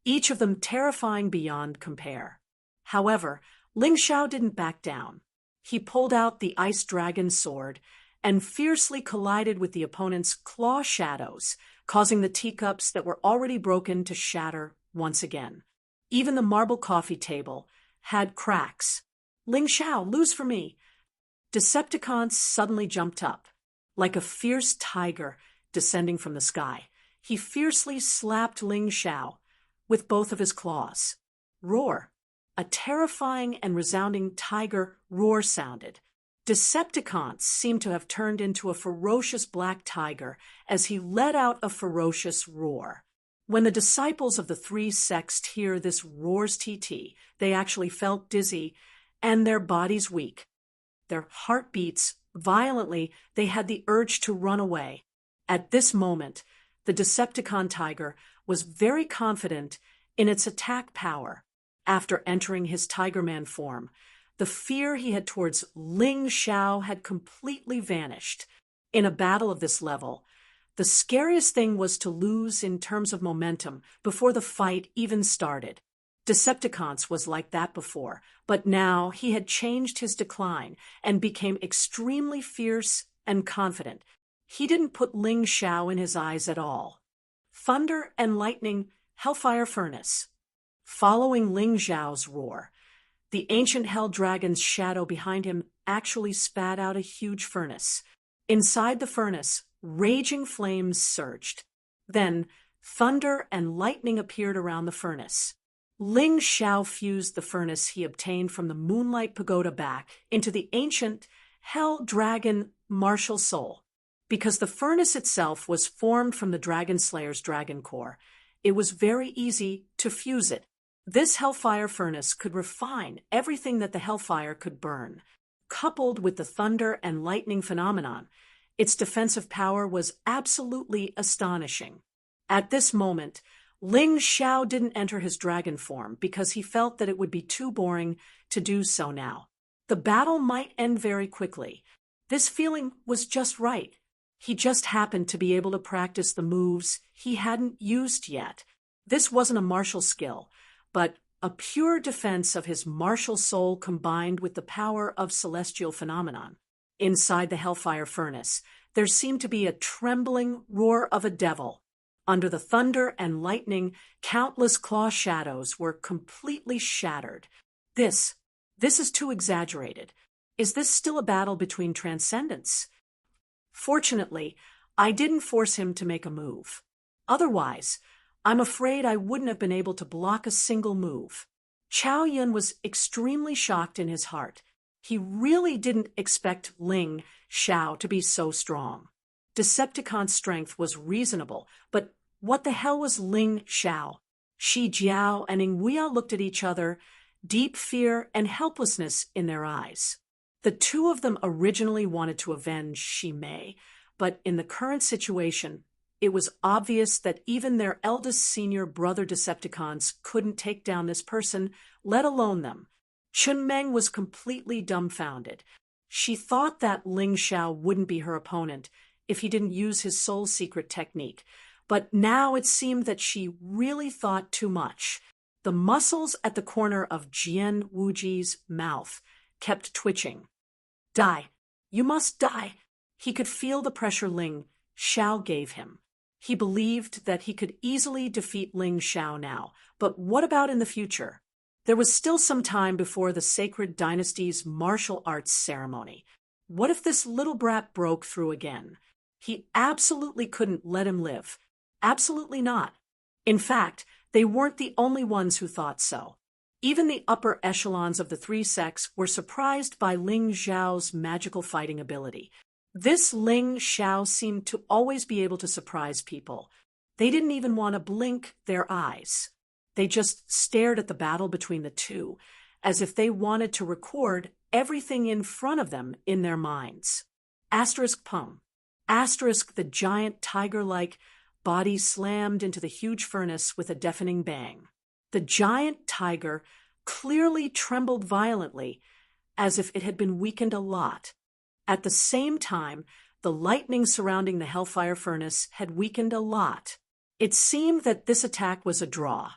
each of them terrifying beyond compare. However, Ling Xiao didn't back down. He pulled out the Ice Dragon sword and fiercely collided with the opponent's claw shadows, causing the teacups that were already broken to shatter once again. Even the marble coffee table had cracks. Ling Xiao, lose for me. Decepticon suddenly jumped up. Like a fierce tiger descending from the sky, he fiercely slapped Ling Xiao with both of his claws. Roar! A terrifying and resounding tiger roar sounded. Decepticons seemed to have turned into a ferocious black tiger as he let out a ferocious roar. When the disciples of the three sects hear this roar's TT, they actually felt dizzy and their bodies weak. Their heart beats violently. They had the urge to run away. At this moment, the Decepticon tiger was very confident in its attack power. After entering his Tigerman form, the fear he had towards Ling Xiao had completely vanished. In a battle of this level, the scariest thing was to lose in terms of momentum before the fight even started. Decepticons was like that before, but now he had changed his decline and became extremely fierce and confident. He didn't put Ling Xiao in his eyes at all. Thunder and lightning, hellfire furnace. Following Ling Xiao's roar, the ancient hell dragon's shadow behind him actually spat out a huge furnace. Inside the furnace, raging flames surged. Then, thunder and lightning appeared around the furnace. Ling Xiao fused the furnace he obtained from the Moonlight Pagoda back into the ancient hell dragon martial soul. Because the furnace itself was formed from the Dragon Slayer's dragon core, it was very easy to fuse it. This hellfire furnace could refine everything that the hellfire could burn. Coupled with the thunder and lightning phenomenon, its defensive power was absolutely astonishing. At this moment, Ling Xiao didn't enter his dragon form because he felt that it would be too boring to do so now. The battle might end very quickly. This feeling was just right. He just happened to be able to practice the moves he hadn't used yet. This wasn't a martial skill, but a pure defense of his martial soul combined with the power of celestial phenomenon. Inside the hellfire furnace, there seemed to be a trembling roar of a devil. Under the thunder and lightning, countless claw shadows were completely shattered. This is too exaggerated. Is this still a battle between transcendents? Fortunately, I didn't force him to make a move. Otherwise, I'm afraid I wouldn't have been able to block a single move. Chao Yun was extremely shocked in his heart. He really didn't expect Ling Xiao to be so strong. Decepticon's strength was reasonable, but what the hell was Ling Xiao? Shi Jiao and Ingweia looked at each other, deep fear and helplessness in their eyes. The two of them originally wanted to avenge Shi Mei, but in the current situation, it was obvious that even their eldest senior brother Decepticons couldn't take down this person, let alone them. Chun Meng was completely dumbfounded. She thought that Ling Xiao wouldn't be her opponent if he didn't use his soul secret technique, but now it seemed that she really thought too much. The muscles at the corner of Jian Wuji's mouth kept twitching. Die. You must die. He could feel the pressure Ling Xiao gave him. He believed that he could easily defeat Ling Xiao now, but what about in the future? There was still some time before the Sacred Dynasty's martial arts ceremony. What if this little brat broke through again? He absolutely couldn't let him live. Absolutely not. In fact, they weren't the only ones who thought so. Even the upper echelons of the three sects were surprised by Ling Xiao's magical fighting ability. This Ling Xiao seemed to always be able to surprise people. They didn't even want to blink their eyes. They just stared at the battle between the two, as if they wanted to record everything in front of them in their minds. Asterisk pum. Asterisk the giant tiger-like body slammed into the huge furnace with a deafening bang. The giant tiger clearly trembled violently, as if it had been weakened a lot. At the same time, the lightning surrounding the hellfire furnace had weakened a lot. It seemed that this attack was a draw.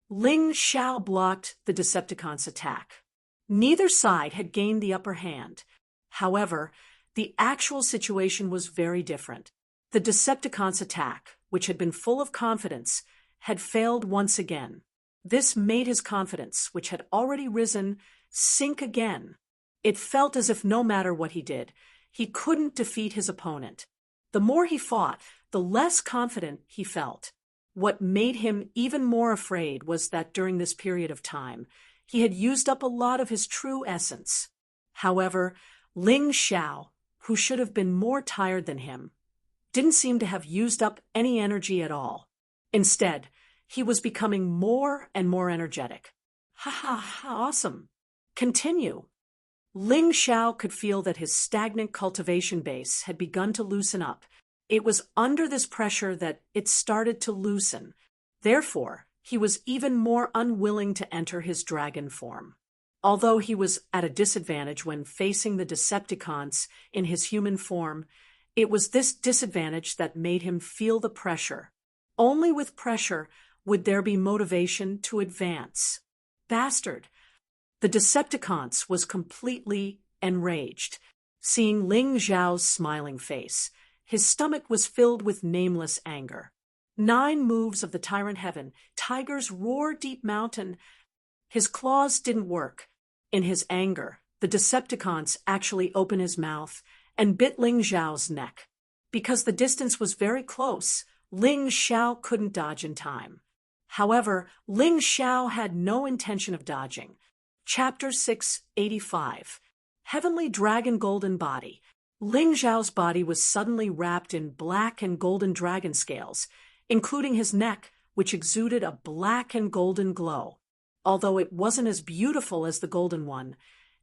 Ling Xiao blocked the Decepticon's attack. Neither side had gained the upper hand. However, the actual situation was very different. The Decepticon's attack, which had been full of confidence, had failed once again. This made his confidence, which had already risen, sink again. It felt as if no matter what he did, he couldn't defeat his opponent. The more he fought, the less confident he felt. What made him even more afraid was that during this period of time, he had used up a lot of his true essence. However, Ling Xiao, who should have been more tired than him, didn't seem to have used up any energy at all. Instead, he was becoming more and more energetic. Ha ha ha, awesome. Continue. Ling Xiao could feel that his stagnant cultivation base had begun to loosen up. It was under this pressure that it started to loosen. Therefore, he was even more unwilling to enter his dragon form. Although he was at a disadvantage when facing the Decepticons in his human form, it was this disadvantage that made him feel the pressure. Only with pressure would there be motivation to advance. Bastard! The Decepticons was completely enraged. Seeing Ling Xiao's smiling face, his stomach was filled with nameless anger. 9 moves of the Tyrant Heaven, Tiger's Roar Deep Mountain. His claws didn't work. In his anger, the Decepticons actually opened his mouth and bit Ling Xiao's neck. Because the distance was very close, Ling Xiao couldn't dodge in time. However, Ling Xiao had no intention of dodging. Chapter 685. Heavenly Dragon Golden Body. Ling Xiao's body was suddenly wrapped in black and golden dragon scales, including his neck, which exuded a black and golden glow. Although it wasn't as beautiful as the golden one,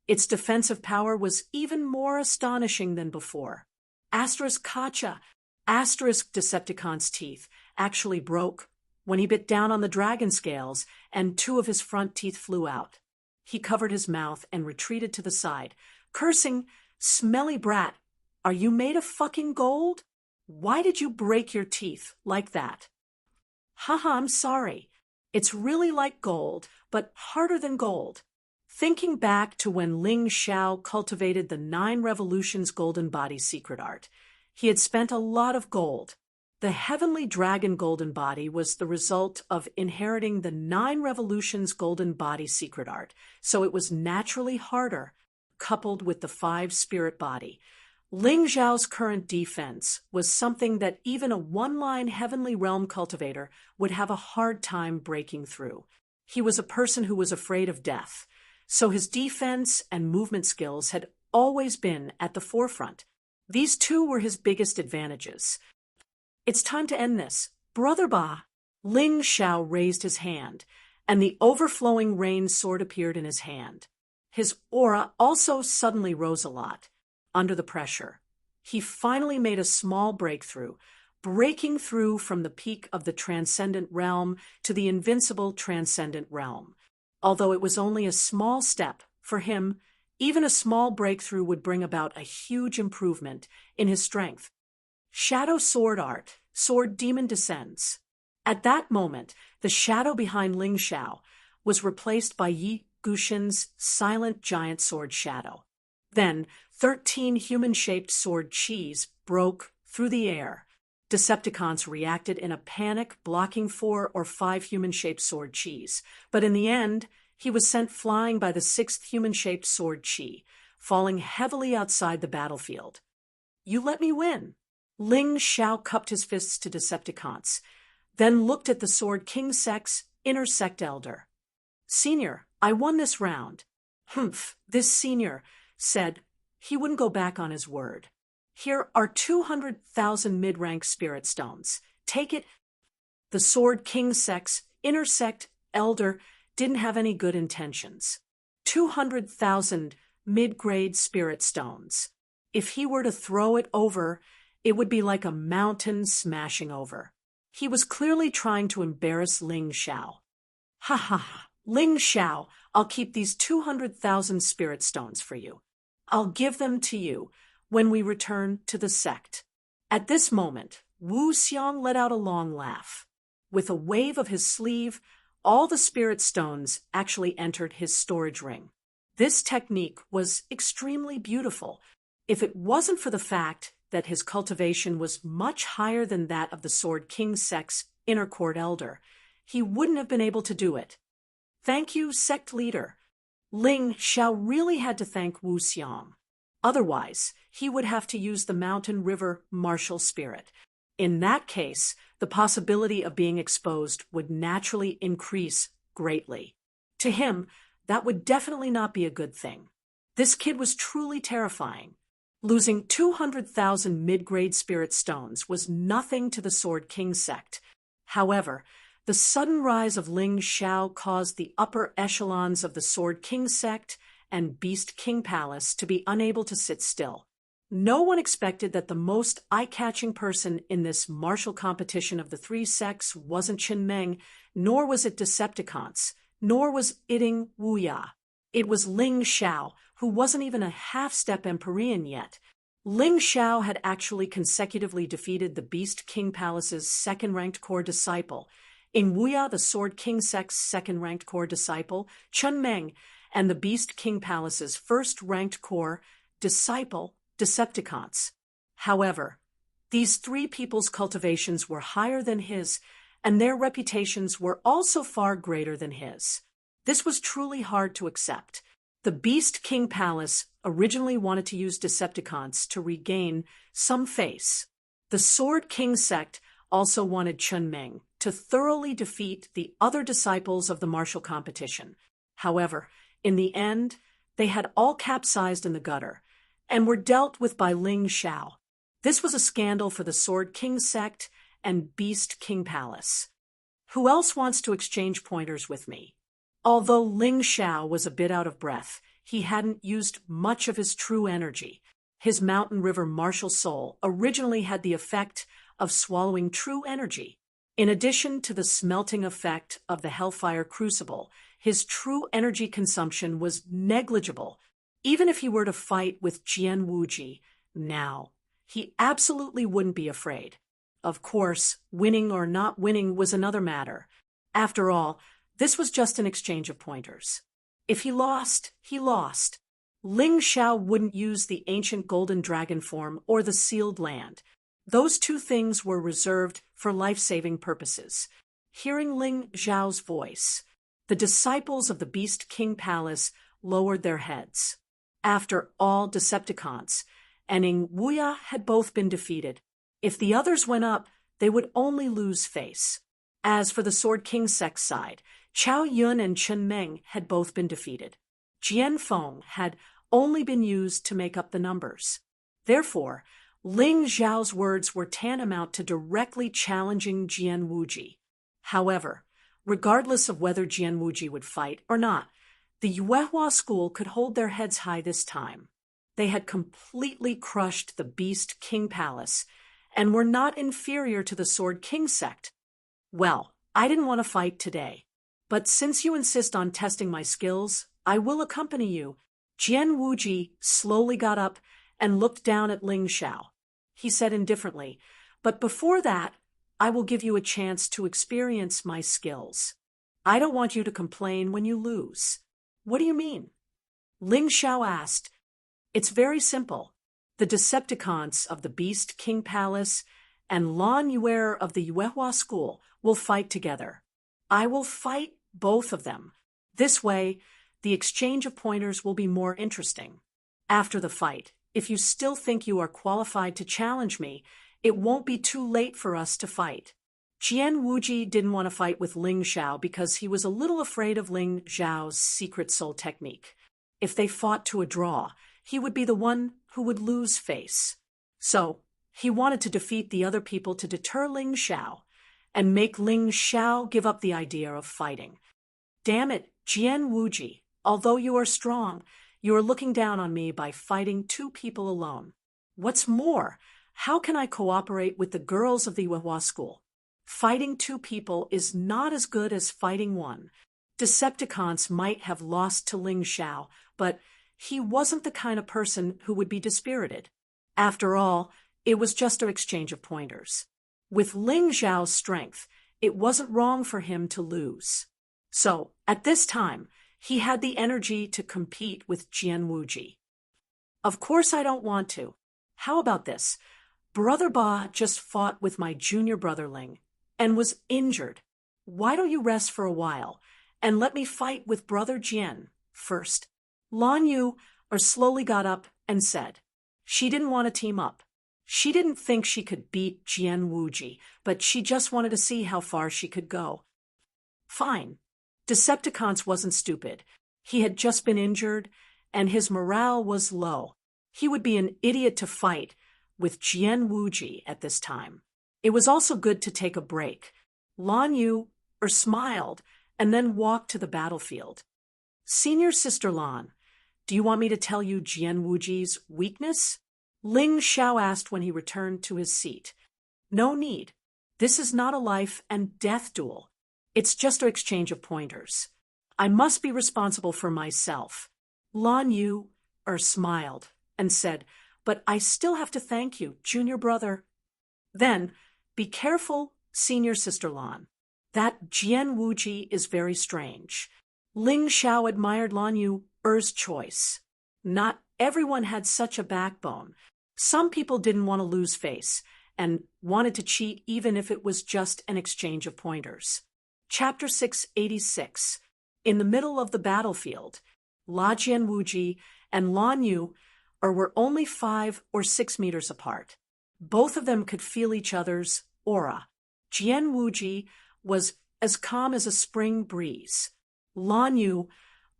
its defensive power was even more astonishing than before. Kacha, Decepticon's teeth actually broke when he bit down on the dragon scales and 2 of his front teeth flew out. He covered his mouth and retreated to the side, cursing, "Smelly brat, are you made of fucking gold? Why did you break your teeth like that?" "Haha, I'm sorry. It's really like gold, but harder than gold." Thinking back to when Ling Xiao cultivated the 9 Revolutions Golden Body secret art, he had spent a lot of gold. The Heavenly Dragon Golden Body was the result of inheriting the 9 Revolutions Golden Body secret art, so it was naturally harder, coupled with the 5 Spirit Body. Ling Xiao's current defense was something that even a one-line Heavenly Realm cultivator would have a hard time breaking through. He was a person who was afraid of death, so his defense and movement skills had always been at the forefront. These 2 were his biggest advantages. "It's time to end this. Brother Ba." Ling Xiao raised his hand, and the overflowing rain sword appeared in his hand. His aura also suddenly rose a lot. Under the pressure, he finally made a small breakthrough, breaking through from the peak of the transcendent realm to the invincible transcendent realm. Although it was only a small step, for him, even a small breakthrough would bring about a huge improvement in his strength. Shadow Sword Art, Sword Demon descends. At that moment, the shadow behind Ling Xiao was replaced by Yi Guxin's silent giant sword shadow. Then, 13 human-shaped sword chis broke through the air. Decepticons reacted in a panic, blocking 4 or 5 human-shaped sword chis. But in the end, he was sent flying by the 6th human-shaped sword chi, falling heavily outside the battlefield. "You let me win." Ling Xiao cupped his fists to Decepticons, then looked at the Sword King Sect's inner sect elder. "Senior, I won this round." "Humph," this senior said. He wouldn't go back on his word. "Here are 200,000 mid-rank spirit stones. Take it." The Sword King Sect's inner sect elder didn't have any good intentions. 200,000 mid-grade spirit stones. If he were to throw it over, it would be like a mountain smashing over. He was clearly trying to embarrass Ling Xiao. "Ha ha ha, Ling Xiao, I'll keep these 200,000 spirit stones for you. I'll give them to you when we return to the sect." At this moment, Wu Xiong let out a long laugh. With a wave of his sleeve, all the spirit stones actually entered his storage ring. This technique was extremely beautiful. If it wasn't for the fact that his cultivation was much higher than that of the Sword King Sect's inner court elder, he wouldn't have been able to do it. "Thank you, sect leader." Ling Xiao really had to thank Wu Xiong. Otherwise, he would have to use the mountain river martial spirit. In that case, the possibility of being exposed would naturally increase greatly. To him, that would definitely not be a good thing. This kid was truly terrifying. Losing 200,000 mid-grade spirit stones was nothing to the Sword King sect. However, the sudden rise of Ling Xiao caused the upper echelons of the Sword King sect and Beast King Palace to be unable to sit still. No one expected that the most eye-catching person in this martial competition of the three sects wasn't Chen Meng, nor was it Decepticons, nor was it Wu Ya. It was Ling Xiao, who wasn't even a half-step Empyrean yet. Ling Xiao had actually consecutively defeated the Beast King Palace's second-ranked core disciple, Wu Ya, the Sword King sect's second-ranked core disciple, Chen Meng, and the Beast King Palace's first-ranked core disciple, Decepticons. However, these three people's cultivations were higher than his, and their reputations were also far greater than his. This was truly hard to accept. The Beast King Palace originally wanted to use Decepticons to regain some face. The Sword King sect also wanted Chen Meng to thoroughly defeat the other disciples of the martial competition. However, in the end, they had all capsized in the gutter and were dealt with by Ling Xiao. This was a scandal for the Sword King sect and Beast King Palace. Who else wants to exchange pointers with me? Although Ling Xiao was a bit out of breath, he hadn't used much of his true energy. His Mountain River martial soul originally had the effect of swallowing true energy. In addition to the smelting effect of the Hellfire Crucible, his true energy consumption was negligible. Even if he were to fight with Jian Wuji now, he absolutely wouldn't be afraid. Of course, winning or not winning was another matter. After all, this was just an exchange of pointers. If he lost, he lost. Ling Xiao wouldn't use the ancient golden dragon form or the sealed land. Those two things were reserved for life-saving purposes. Hearing Ling Xiao's voice, the disciples of the Beast King Palace lowered their heads. After all, Decepticons and Wu Ya had both been defeated. If the others went up, they would only lose face. As for the Sword King sect side, Chao Yun and Chen Meng had both been defeated. Jian Feng had only been used to make up the numbers. Therefore, Ling Xiao's words were tantamount to directly challenging Jian Wuji. However, regardless of whether Jian Wuji would fight or not, the Yuehua school could hold their heads high this time. They had completely crushed the Beast King Palace and were not inferior to the Sword King sect. Well, I didn't want to fight today, but since you insist on testing my skills, I will accompany you. Jian Wuji slowly got up and looked down at Ling Xiao. He said indifferently, but before that, I will give you a chance to experience my skills. I don't want you to complain when you lose. What do you mean? Ling Xiao asked. It's very simple. The Decepticons of the Beast King Palace and Lan Yuer of the Yuehua School will fight together. I will fight both of them. This way, the exchange of pointers will be more interesting. After the fight, if you still think you are qualified to challenge me, it won't be too late for us to fight. Jian Wuji didn't want to fight with Ling Xiao because he was a little afraid of Ling Xiao's secret soul technique. If they fought to a draw, he would be the one who would lose face. So, he wanted to defeat the other people to deter Ling Xiao and make Ling Xiao give up the idea of fighting. Damn it, Jian Wuji, although you are strong, you are looking down on me by fighting two people alone. What's more, how can I cooperate with the girls of the Yuehua School? Fighting two people is not as good as fighting one. Decepticons might have lost to Ling Xiao, but he wasn't the kind of person who would be dispirited. After all, it was just an exchange of pointers. With Ling Xiao's strength, it wasn't wrong for him to lose. So, at this time, he had the energy to compete with Jian Wuji. Of course I don't want to. How about this? Brother Ba just fought with my junior brother Ling and was injured. Why don't you rest for a while and let me fight with brother Jian first? Lan Yu slowly got up and said. She didn't want to team up. She didn't think she could beat Jian Wuji, but she just wanted to see how far she could go. Fine. Decepticons wasn't stupid. He had just been injured, and his morale was low. He would be an idiot to fight with Jian Wuji at this time. It was also good to take a break. Lan Yu smiled and then walked to the battlefield. Senior Sister Lan, do you want me to tell you Jian Wuji's weakness? Ling Xiao asked when he returned to his seat. No need. This is not a life and death duel. It's just an exchange of pointers. I must be responsible for myself. Lan Yu smiled and said, but I still have to thank you, junior brother. Then, be careful, Senior Sister Lan. That Jian Wuji is very strange. Ling Xiao admired Lan Yu's choice. Not everyone had such a backbone. Some people didn't want to lose face and wanted to cheat even if it was just an exchange of pointers. Chapter 686. In the middle of the battlefield, La Jian Wuji and Lan Yu were only 5 or 6 meters apart. Both of them could feel each other's aura. Jian Wuji was as calm as a spring breeze. Lan Yu,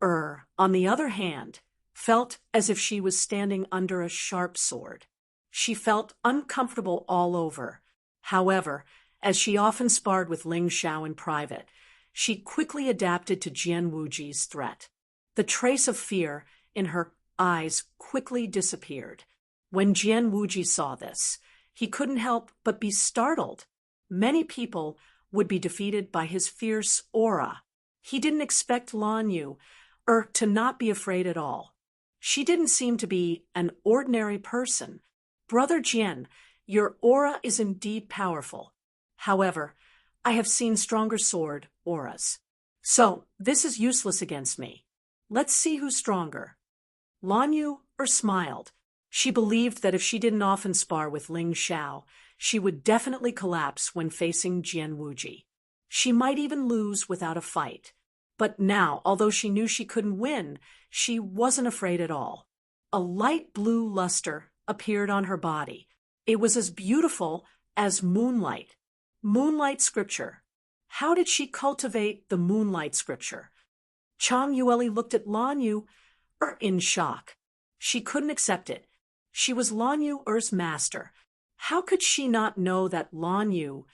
on the other hand, felt as if she was standing under a sharp sword. She felt uncomfortable all over. However, as she often sparred with Ling Xiao in private, she quickly adapted to Jian Wuji's threat. The trace of fear in her eyes quickly disappeared. When Jian Wuji saw this, he couldn't help but be startled. Many people would be defeated by his fierce aura. He didn't expect Lan Yu to not be afraid at all. She didn't seem to be an ordinary person. Brother Jian, your aura is indeed powerful. However, I have seen stronger sword auras. So, this is useless against me. Let's see who's stronger. Lan Yu smiled. She believed that if she didn't often spar with Ling Xiao, she would definitely collapse when facing Jian Wuji. She might even lose without a fight. But now, although she knew she couldn't win, she wasn't afraid at all. A light blue luster appeared on her body. It was as beautiful as moonlight. Moonlight scripture. How did she cultivate the moonlight scripture? Chang Yueli looked at Lan Yu in shock. She couldn't accept it. She was Lan Yu's master. How could she not know that Lan Yu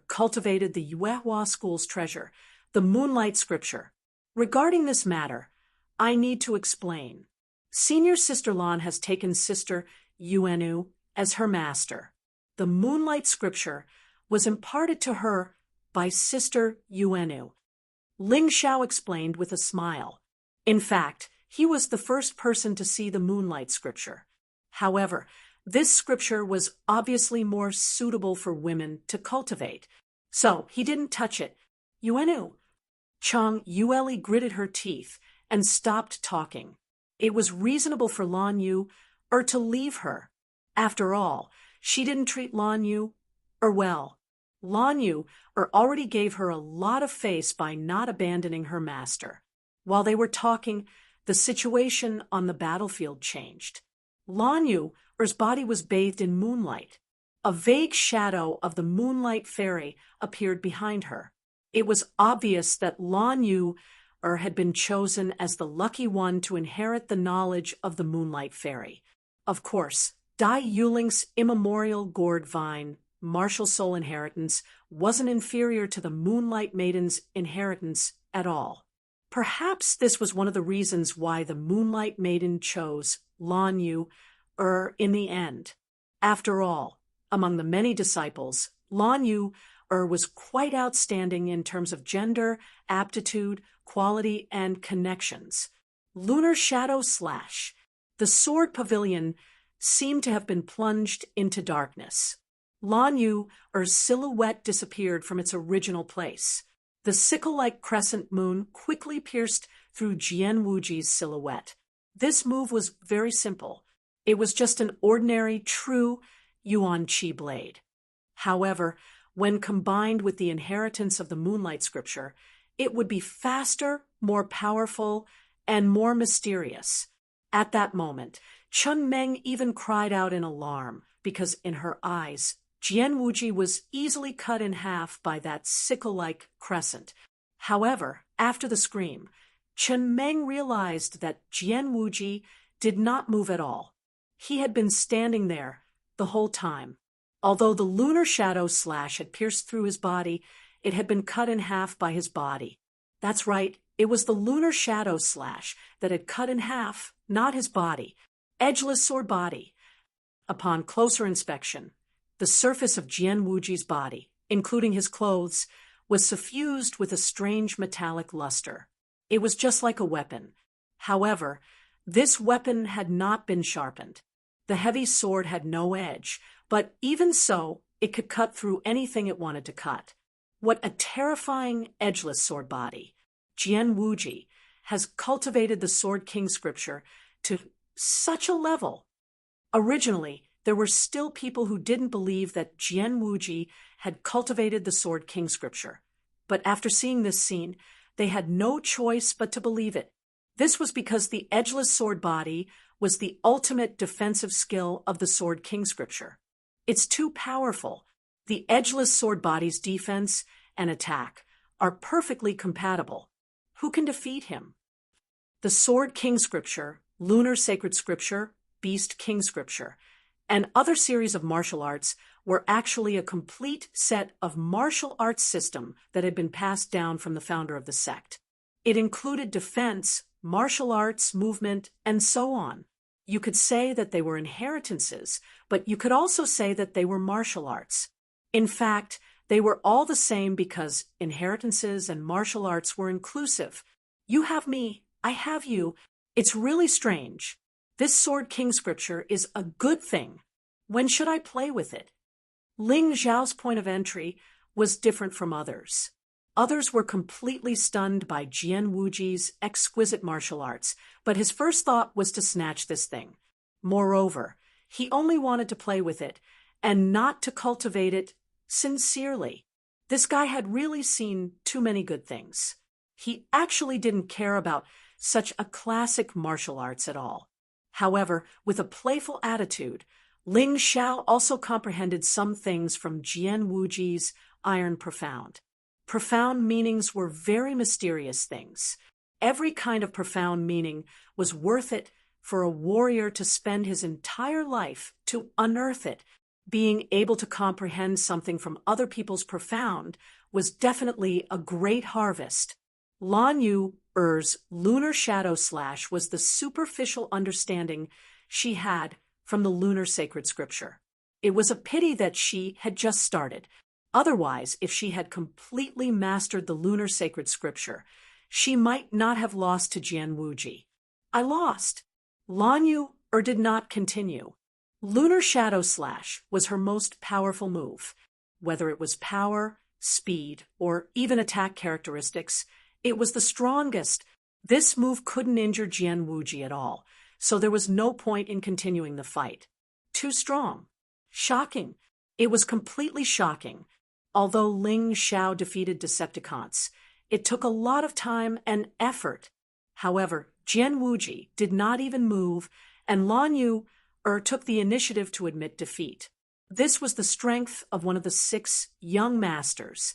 cultivated the Yuehua school's treasure, the moonlight scripture? Regarding this matter, I need to explain. Senior Sister Lan has taken Sister Yuenu as her master. The moonlight scripture was imparted to her by Sister Yuenu. Ling Xiao explained with a smile. In fact, he was the first person to see the moonlight scripture. However, this scripture was obviously more suitable for women to cultivate, so he didn't touch it. Yuenu. Chang Yueli gritted her teeth and stopped talking. It was reasonable for Lan Yu to leave her. After all, she didn't treat Lan Yu well. Lan Yu already gave her a lot of face by not abandoning her master. While they were talking, the situation on the battlefield changed. Lan Yu's body was bathed in moonlight. A vague shadow of the moonlight fairy appeared behind her. It was obvious that Lan Yu had been chosen as the lucky one to inherit the knowledge of the moonlight fairy. Of course, Dai Yuling's immemorial gourd vine, martial soul inheritance, wasn't inferior to the moonlight maiden's inheritance at all. Perhaps this was one of the reasons why the moonlight maiden chose Lan Yu in the end. After all, among the many disciples, Lan Yu was quite outstanding in terms of gender, aptitude, quality, and connections. Lunar Shadow Slash. The sword pavilion seemed to have been plunged into darkness. Lan Yu's silhouette disappeared from its original place. The sickle-like crescent moon quickly pierced through Jian Wuji's silhouette. This move was very simple. It was just an ordinary, true Yuan Qi blade. However, when combined with the inheritance of the moonlight scripture, it would be faster, more powerful, and more mysterious. At that moment, Chun Meng even cried out in alarm, because in her eyes, Jian Wuji was easily cut in half by that sickle-like crescent. However, after the scream, Chen Meng realized that Jian Wuji did not move at all. He had been standing there the whole time. Although the lunar shadow slash had pierced through his body, it had been cut in half by his body. That's right, it was the lunar shadow slash that had cut in half, not his body. Edgeless sword body. Upon closer inspection, the surface of Jian Wuji's body, including his clothes, was suffused with a strange metallic luster. It was just like a weapon. However, this weapon had not been sharpened. The heavy sword had no edge, but even so, it could cut through anything it wanted to cut. What a terrifying, edgeless sword body. Jian Wuji has cultivated the Sword King scripture to such a level. Originally, there were still people who didn't believe that Jian Wuji had cultivated the Sword King scripture. But after seeing this scene, they had no choice but to believe it. This was because the edgeless sword body was the ultimate defensive skill of the Sword King scripture. It's too powerful. The edgeless sword body's defense and attack are perfectly compatible. Who can defeat him? The Sword King scripture, Lunar Sacred Scripture, Beast King scripture, and other series of martial arts were actually a complete set of martial arts system that had been passed down from the founder of the sect. It included defense, martial arts, movement, and so on. You could say that they were inheritances, but you could also say that they were martial arts. In fact, they were all the same because inheritances and martial arts were inclusive. You have me, I have you. It's really strange. This Sword King scripture is a good thing. When should I play with it? Ling Zhao's point of entry was different from others. Others were completely stunned by Jian Wuji's exquisite martial arts, but his first thought was to snatch this thing. Moreover, he only wanted to play with it and not to cultivate it sincerely. This guy had really seen too many good things. He actually didn't care about such a classic martial arts at all. However, with a playful attitude, Ling Zhao also comprehended some things from Jian Wuji's Iron Profound. Profound meanings were very mysterious things. Every kind of profound meaning was worth it for a warrior to spend his entire life to unearth it. Being able to comprehend something from other people's profound was definitely a great harvest. Lan Yu's lunar shadow slash was the superficial understanding she had from the lunar sacred scripture. It was a pity that she had just started. Otherwise, if she had completely mastered the lunar sacred scripture, she might not have lost to Jian Wuji. I lost. Lan Yu did not continue. Lunar shadow slash was her most powerful move. Whether it was power, speed, or even attack characteristics, it was the strongest. This move couldn't injure Jian Wuji at all, so there was no point in continuing the fight. Too strong. Shocking. It was completely shocking. Although Ling Zhao defeated Decepticons, it took a lot of time and effort. However, Jian Wuji did not even move, and Lan Yu took the initiative to admit defeat. This was the strength of one of the 6 young masters,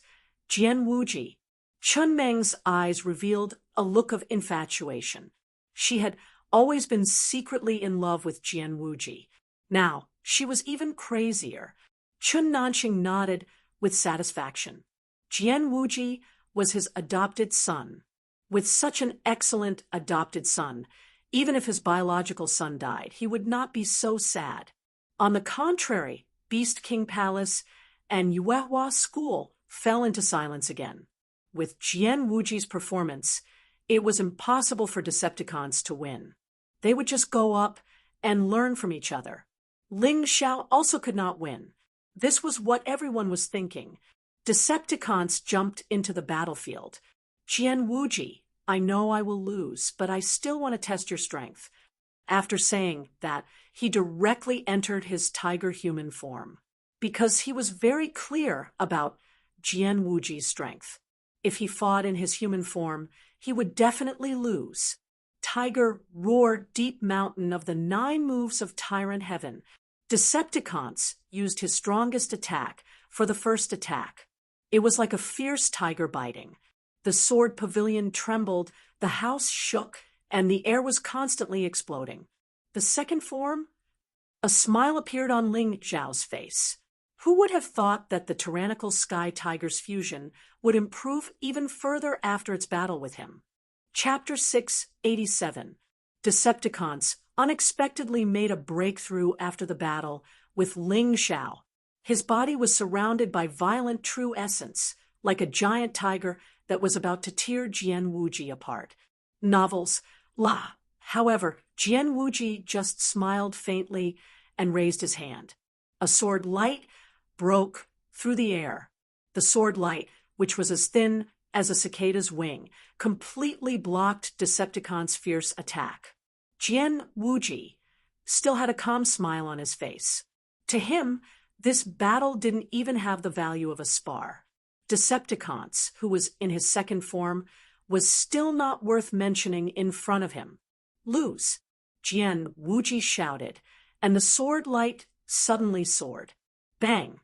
Jian Wuji. Chen Meng's eyes revealed a look of infatuation. She had always been secretly in love with Jian Wuji. Now, she was even crazier. Chun Nanxing nodded with satisfaction. Jian Wuji was his adopted son. With such an excellent adopted son, even if his biological son died, he would not be so sad. On the contrary, Beast King Palace and Yuehua School fell into silence again. With Jian Wuji's performance, it was impossible for Decepticons to win. They would just go up and learn from each other. Ling Zhao also could not win. This was what everyone was thinking. Decepticons jumped into the battlefield. Jian Wuji, I know I will lose, but I still want to test your strength. After saying that, he directly entered his tiger human form, because he was very clear about Jian Wuji's strength. If he fought in his human form, he would definitely lose. Tiger roared deep mountain of the 9 moves of Tyrant Heaven. Decepticons used his strongest attack for the first attack. It was like a fierce tiger biting. The sword pavilion trembled, the house shook, and the air was constantly exploding. The second form? A smile appeared on Ling Xiao's face. Who would have thought that the tyrannical Sky Tiger's fusion would improve even further after its battle with him? Chapter 687. Decepticons unexpectedly made a breakthrough after the battle with Ling Xiao. His body was surrounded by violent true essence, like a giant tiger that was about to tear Jian Wuji apart. Novels, la. However, Jian Wuji just smiled faintly and raised his hand. A sword light broke through the air. The sword light, which was as thin as a cicada's wing, completely blocked Decepticon's fierce attack. Jian Wuji still had a calm smile on his face. To him, this battle didn't even have the value of a spar. Decepticons, who was in his second form, was still not worth mentioning in front of him. Lose, Jian Wuji shouted, and the sword light suddenly soared. Bang!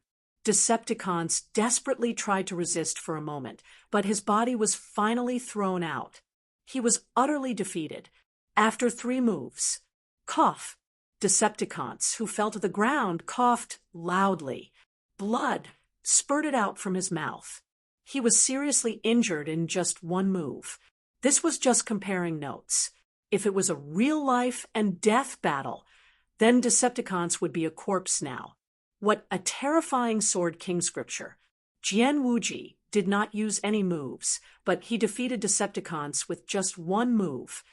Decepticons desperately tried to resist for a moment, but his body was finally thrown out. He was utterly defeated. After 3 moves, cough. Decepticons, who fell to the ground, coughed loudly. Blood spurted out from his mouth. He was seriously injured in just 1 move. This was just comparing notes. If it was a real life and death battle, then Decepticons would be a corpse now. What a terrifying Sword King scripture. Jian Wuji did not use any moves, but he defeated Decepticons with just 1 move.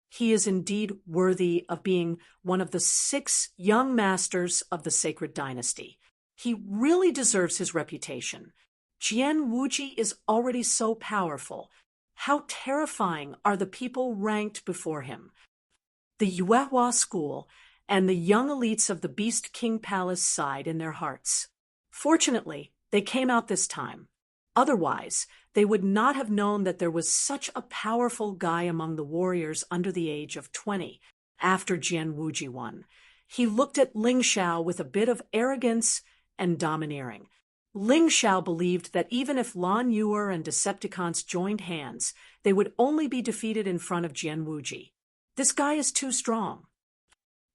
He is indeed worthy of being one of the 6 young masters of the Sacred Dynasty. He really deserves his reputation. Jian Wuji is already so powerful. How terrifying are the people ranked before him? The Yuehua school and the young elites of the Beast King Palace sighed in their hearts. Fortunately, they came out this time. Otherwise, they would not have known that there was such a powerful guy among the warriors under the age of 20 after Jian Wuji won. He looked at Ling Xiao with a bit of arrogance and domineering. Ling Xiao believed that even if Lan Yuer and Decepticons joined hands, they would only be defeated in front of Jian Wuji. This guy is too strong.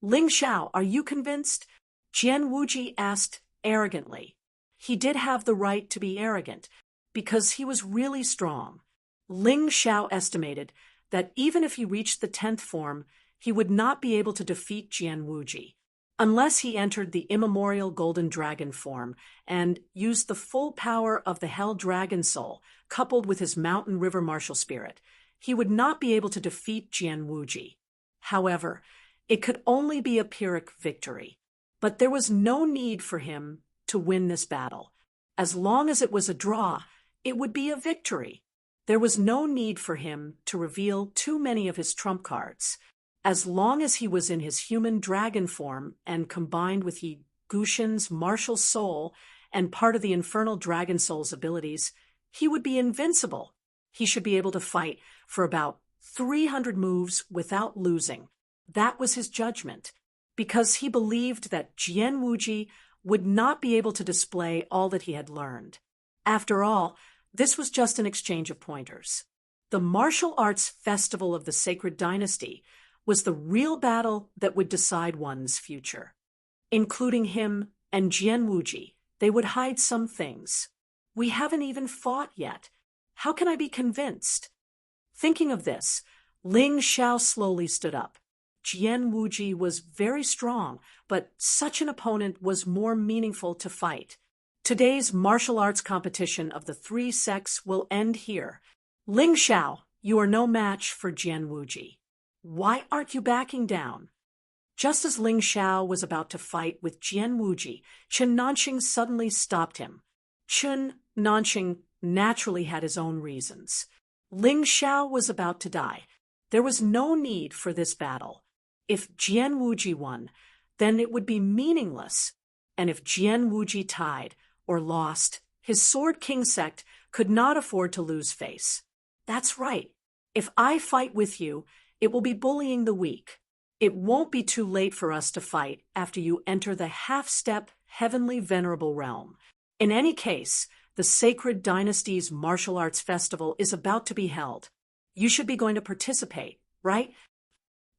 Ling Xiao, are you convinced? Jian Wuji asked arrogantly. He did have the right to be arrogant, because he was really strong. Ling Xiao estimated that even if he reached the 10th form, he would not be able to defeat Jian Wuji, unless he entered the immemorial Golden Dragon form and used the full power of the Hell Dragon Soul, coupled with his Mountain River Martial Spirit. He would not be able to defeat Jian Wuji. However, it could only be a Pyrrhic victory. But there was no need for him to win this battle. As long as it was a draw, it would be a victory. There was no need for him to reveal too many of his trump cards. As long as he was in his human dragon form and combined with Yi Guxian's martial soul and part of the infernal dragon soul's abilities, he would be invincible. He should be able to fight for about 300 moves without losing. That was his judgment, because he believed that Jian Wuji would not be able to display all that he had learned. After all, this was just an exchange of pointers. The martial arts festival of the Sacred Dynasty was the real battle that would decide one's future. Including him and Jian Wuji, they would hide some things. We haven't even fought yet. How can I be convinced? Thinking of this, Ling Xiao slowly stood up. Jian Wuji was very strong, but such an opponent was more meaningful to fight. Today's martial arts competition of the 3 sects will end here. Ling Xiao, you are no match for Jian Wuji. Why aren't you backing down? Just as Ling Xiao was about to fight with Jian Wuji, Chen Nanxing suddenly stopped him. Chen Nanxing naturally had his own reasons. Ling Xiao was about to die. There was no need for this battle. If Jian Wuji won, then it would be meaningless. And if Jian Wuji tied or lost, his Sword King sect could not afford to lose face. That's right. If I fight with you, it will be bullying the weak. It won't be too late for us to fight after you enter the half-step heavenly venerable realm. In any case, The Sacred Dynasty's martial arts festival is about to be held. You should be going to participate, right?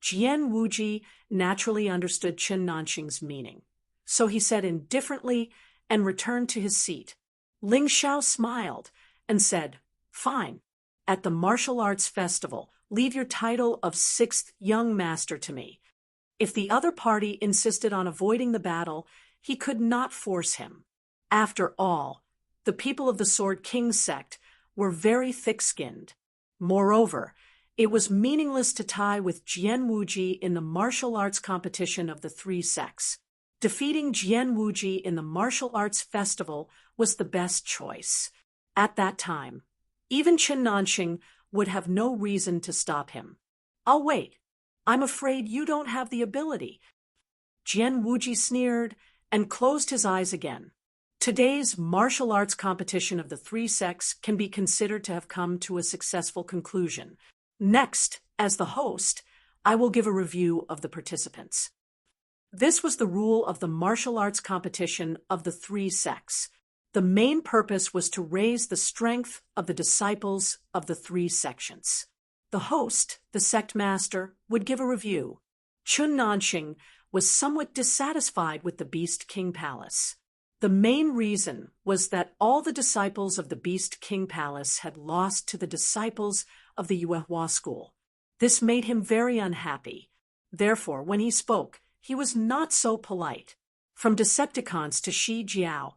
Jian Wuji naturally understood Chen Nanxing's meaning, so he said indifferently and returned to his seat. Ling Xiao smiled and said, "Fine. At the martial arts festival, leave your title of sixth young master to me." If the other party insisted on avoiding the battle, he could not force him. After all, the people of the Sword King sect were very thick-skinned. Moreover, it was meaningless to tie with Jian Wuji in the martial arts competition of the three sects. Defeating Jian Wuji in the martial arts festival was the best choice. At that time, even Chen Nanxing would have no reason to stop him. "I'll wait. I'm afraid you don't have the ability." Jian Wuji sneered and closed his eyes again. Today's martial arts competition of the three sects can be considered to have come to a successful conclusion. Next, as the host, I will give a review of the participants. This was the rule of the martial arts competition of the three sects. The main purpose was to raise the strength of the disciples of the three sections. The host, the sect master, would give a review. Chen Nanxing was somewhat dissatisfied with the Beast King Palace. The main reason was that all the disciples of the Beast King Palace had lost to the disciples of the Yuehua school. This made him very unhappy. Therefore, when he spoke, he was not so polite. From Decepticons to Shi Jiao,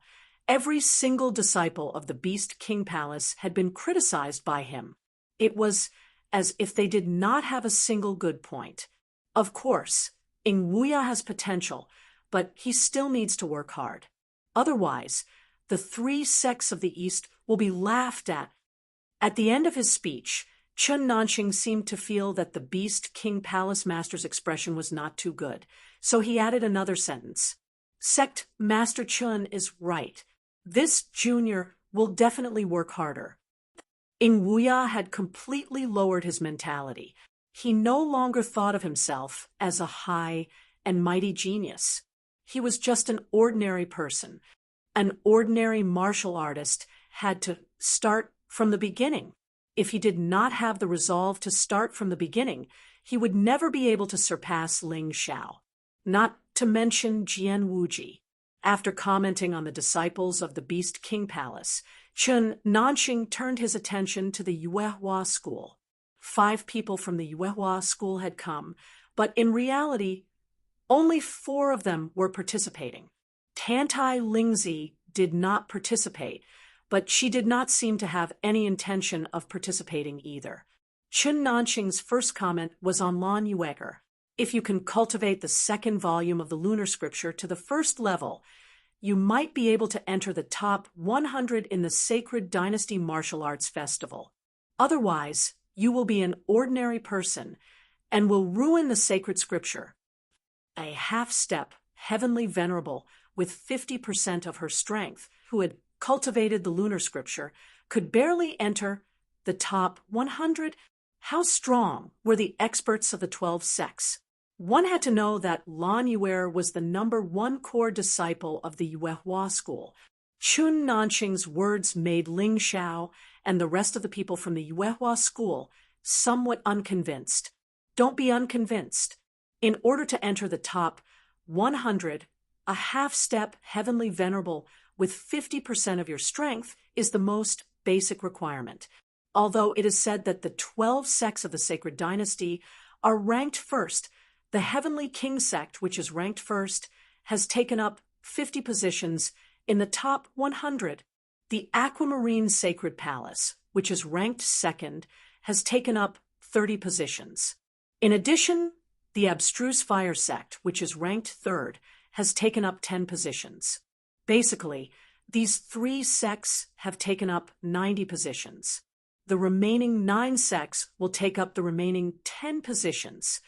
every single disciple of the Beast King Palace had been criticized by him. It was as if they did not have a single good point. Of course, Ing Wuya has potential, but he still needs to work hard. Otherwise, the three sects of the East will be laughed at. At the end of his speech, Chen Nanxing seemed to feel that the Beast King Palace Master's expression was not too good, so he added another sentence. "Sect Master Chen is right. This junior will definitely work harder." Ing Wuya had completely lowered his mentality. He no longer thought of himself as a high and mighty genius. He was just an ordinary person. An ordinary martial artist had to start from the beginning. If he did not have the resolve to start from the beginning, he would never be able to surpass Ling Xiao. Not to mention Jian Wuji. After commenting on the disciples of the Beast King Palace, Chen Nanxing turned his attention to the Yuehua school. 5 people from the Yuehua school had come, but in reality, only 4 of them were participating. Tantai Lingzi did not participate, but she did not seem to have any intention of participating either. Chen Nanxing's first comment was on Lan Yueger. If you can cultivate the second volume of the lunar scripture to the first level, you might be able to enter the top 100 in the Sacred Dynasty Martial Arts Festival. Otherwise, you will be an ordinary person and will ruin the sacred scripture. A half-step, heavenly venerable with 50% of her strength, who had cultivated the lunar scripture, could barely enter the top 100. How strong were the experts of the 12 sects? One had to know that Lan Yuer was the #1 core disciple of the Yuehua school. Chen Nanxing's words made Ling Xiao and the rest of the people from the Yuehua school somewhat unconvinced. Don't be unconvinced. In order to enter the top 100, a half-step heavenly venerable with 50% of your strength is the most basic requirement. Although it is said that the 12 sects of the Sacred Dynasty are ranked first, the Heavenly King sect, which is ranked first, has taken up 50 positions in the top 100. The Aquamarine Sacred Palace, which is ranked second, has taken up 30 positions. In addition, the Abstruse Fire sect, which is ranked third, has taken up 10 positions. Basically, these 3 sects have taken up 90 positions. The remaining 9 sects will take up the remaining 10 positions.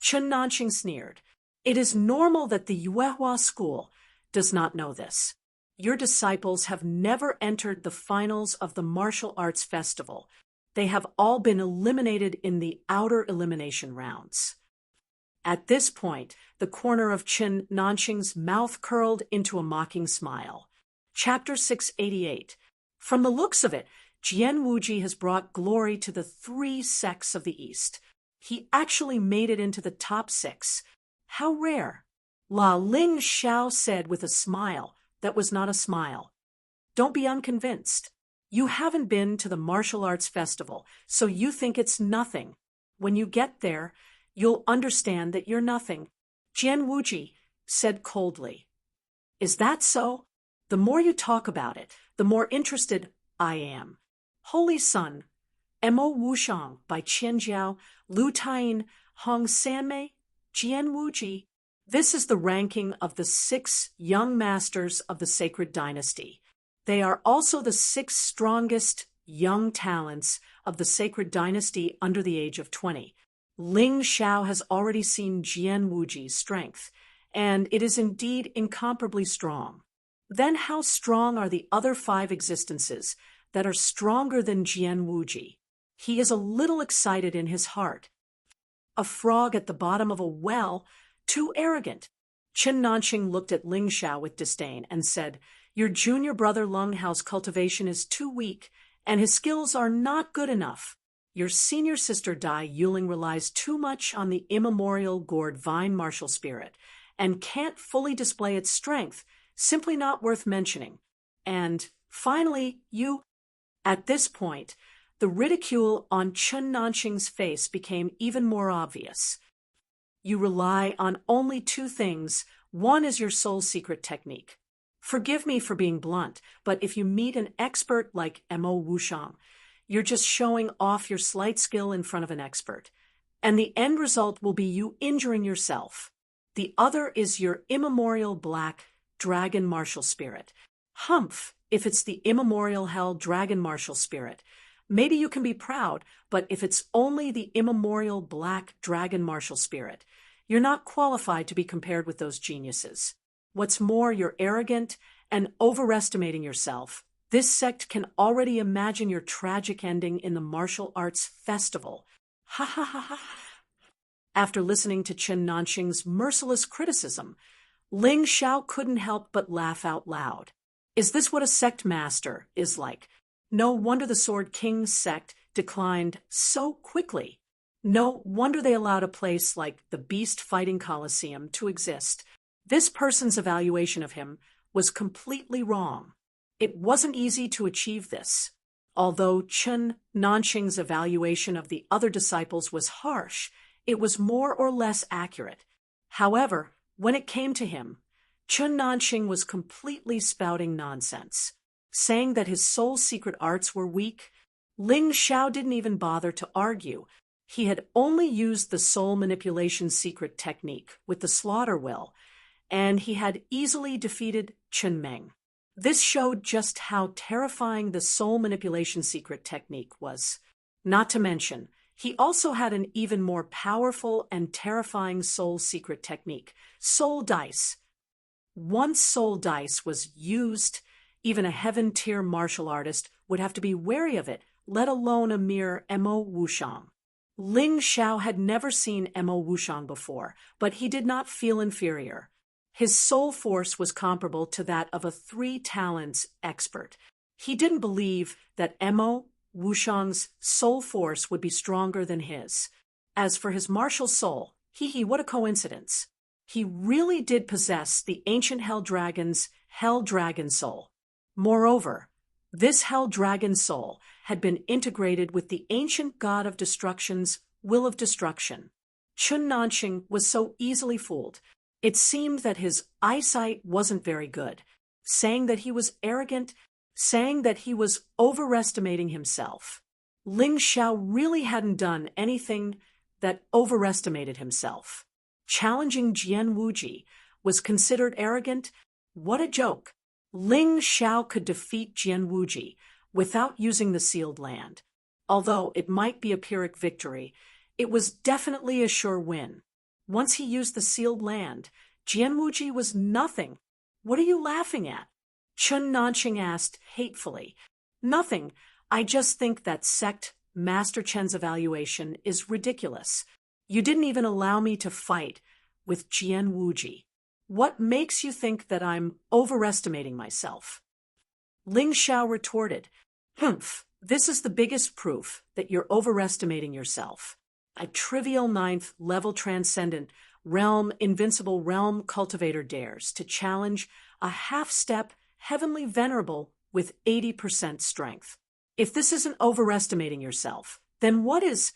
Chen Nanxing sneered. It is normal that the Yuehua school does not know this. Your disciples have never entered the finals of the martial arts festival. They have all been eliminated in the outer elimination rounds. At this point, the corner of Chen Nanxing's mouth curled into a mocking smile. Chapter 688. From the looks of it, Jian Wuji has brought glory to the 3 sects of the East. He actually made it into the top 6. How rare. La Ling Xiao said with a smile that was not a smile. Don't be unconvinced. You haven't been to the martial arts festival, so you think it's nothing. When you get there, you'll understand that you're nothing. Jian Wuji said coldly. Is that so? The more you talk about it, the more interested I am. Holy Sun, Mo Wushang by Qian Jiao, Lu Taiying, Hong Sanmei, Jian Wuji. This is the ranking of the 6 young masters of the sacred dynasty. They are also the 6 strongest young talents of the sacred dynasty under the age of 20. Ling Xiao has already seen Jian Wuji's strength, and it is indeed incomparably strong. Then how strong are the other 5 existences that are stronger than Jian Wuji? He is a little excited in his heart. A frog at the bottom of a well, too arrogant. Chen Nanqing looked at Ling Xiao with disdain and said, Your junior brother Lunghao's cultivation is too weak, and his skills are not good enough. Your senior sister Dai Yuling relies too much on the immemorial gourd vine martial spirit, and can't fully display its strength, simply not worth mentioning. And, finally, you— At this point, the ridicule on Chen Nanqing's face became even more obvious. You rely on only 2 things. One is your soul secret technique. Forgive me for being blunt, but if you meet an expert like Mo Wushang, you're just showing off your slight skill in front of an expert. And the end result will be you injuring yourself. The other is your immemorial black dragon martial spirit. Humph, if it's the immemorial hell dragon martial spirit. Maybe you can be proud, but if it's only the immemorial black dragon martial spirit, you're not qualified to be compared with those geniuses. What's more, you're arrogant and overestimating yourself. This sect can already imagine your tragic ending in the martial arts festival. Ha ha ha ha. After listening to Chen Nanqing's merciless criticism, Ling Xiao couldn't help but laugh out loud. Is this what a sect master is like? No wonder the Sword King sect declined so quickly. No wonder they allowed a place like the Beast Fighting Coliseum to exist. This person's evaluation of him was completely wrong. It wasn't easy to achieve this. Although Chen Nanqing's evaluation of the other disciples was harsh, it was more or less accurate. However, when it came to him, Chen Nanqing was completely spouting nonsense, saying that his soul secret arts were weak. Ling Xiao didn't even bother to argue. He had only used the soul manipulation secret technique with the slaughter will, and he had easily defeated Chen Meng. This showed just how terrifying the soul manipulation secret technique was. Not to mention, he also had an even more powerful and terrifying soul secret technique, soul dice. Once soul dice was used, even a heaven-tier martial artist would have to be wary of it, let alone a mere Mo Wushang. Ling Xiao had never seen Mo Wushang before, but he did not feel inferior. His soul force was comparable to that of a 3 talents expert. He didn't believe that Mo Wushang's soul force would be stronger than his. As for his martial soul, what a coincidence. He really did possess the ancient Hell Dragon's Hell Dragon soul. Moreover, this Hell Dragon soul had been integrated with the ancient god of destruction's will of destruction. Chen Nanqing was so easily fooled. It seemed that his eyesight wasn't very good, saying that he was arrogant, saying that he was overestimating himself. Ling Xiao really hadn't done anything that overestimated himself. Challenging Jian Wuji was considered arrogant. What a joke! Ling Xiao could defeat Jian Wuji without using the sealed land. Although it might be a Pyrrhic victory, it was definitely a sure win. Once he used the sealed land, Jian Wuji was nothing. What are you laughing at? Chen Nanqing asked hatefully. Nothing. I just think that sect Master Chen's evaluation is ridiculous. You didn't even allow me to fight with Jian Wuji. What makes you think that I'm overestimating myself? Ling Xiao retorted, "Humph, this is the biggest proof that you're overestimating yourself. A trivial ninth level transcendent realm, invincible realm cultivator dares to challenge a half-step heavenly venerable with 80% strength. If this isn't overestimating yourself, then what is?"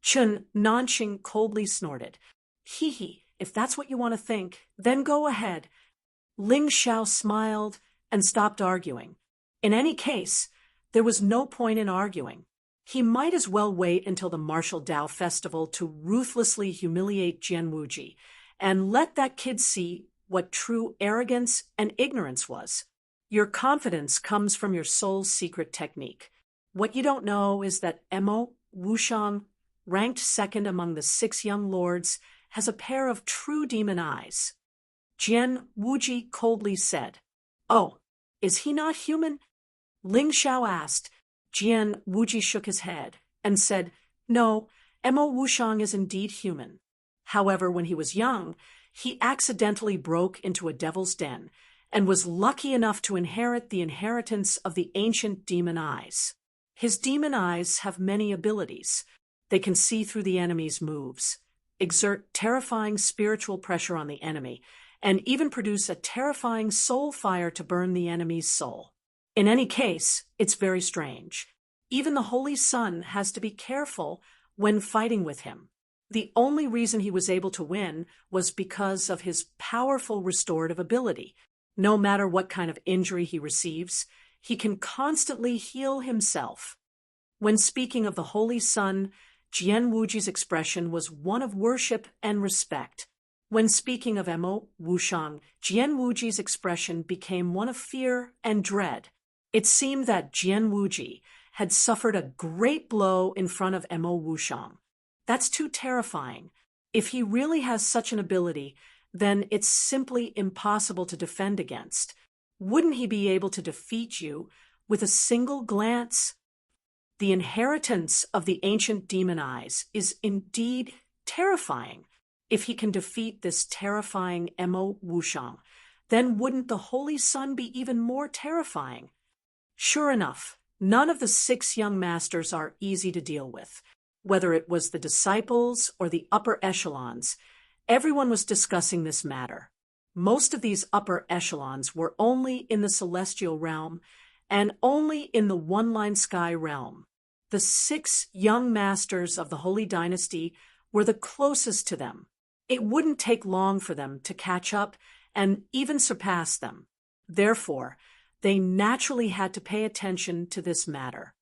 Chun Nanqing coldly snorted. "Hee hee, if that's what you want to think, then go ahead." Ling Xiao smiled and stopped arguing. In any case, there was no point in arguing. He might as well wait until the Martial Dao Festival to ruthlessly humiliate Jian Wuji and let that kid see what true arrogance and ignorance was. Your confidence comes from your soul's secret technique. What you don't know is that Mo Wushang, ranked second among the 6 young lords, has a pair of true demon eyes. Jian Wuji coldly said, "Oh, is he not human?" Ling Xiao asked. Jian Wuji shook his head and said, "No, Mo Wushang is indeed human. However, when he was young, he accidentally broke into a devil's den and was lucky enough to inherit the inheritance of the ancient demon eyes. His demon eyes have many abilities. They can see through the enemy's moves, exert terrifying spiritual pressure on the enemy, and even produce a terrifying soul fire to burn the enemy's soul. In any case, it's very strange. Even the Holy Sun has to be careful when fighting with him. The only reason he was able to win was because of his powerful restorative ability. No matter what kind of injury he receives, he can constantly heal himself." When speaking of the Holy Sun, Jian Wuji's expression was one of worship and respect. When speaking of Mo Wushang, Jian Wuji's expression became one of fear and dread. It seemed that Jian Wuji had suffered a great blow in front of Mo Wushang. That's too terrifying. If he really has such an ability, then it's simply impossible to defend against. Wouldn't he be able to defeat you with a single glance? The inheritance of the ancient demon eyes is indeed terrifying. If he can defeat this terrifying Mo Wushang, then wouldn't the Holy Sun be even more terrifying? Sure enough, none of the 6 young masters are easy to deal with. Whether it was the disciples or the upper echelons, everyone was discussing this matter. Most of these upper echelons were only in the celestial realm and only in the one-line sky realm. The 6 young masters of the Holy Dynasty were the closest to them. It wouldn't take long for them to catch up and even surpass them. Therefore, they naturally had to pay attention to this matter.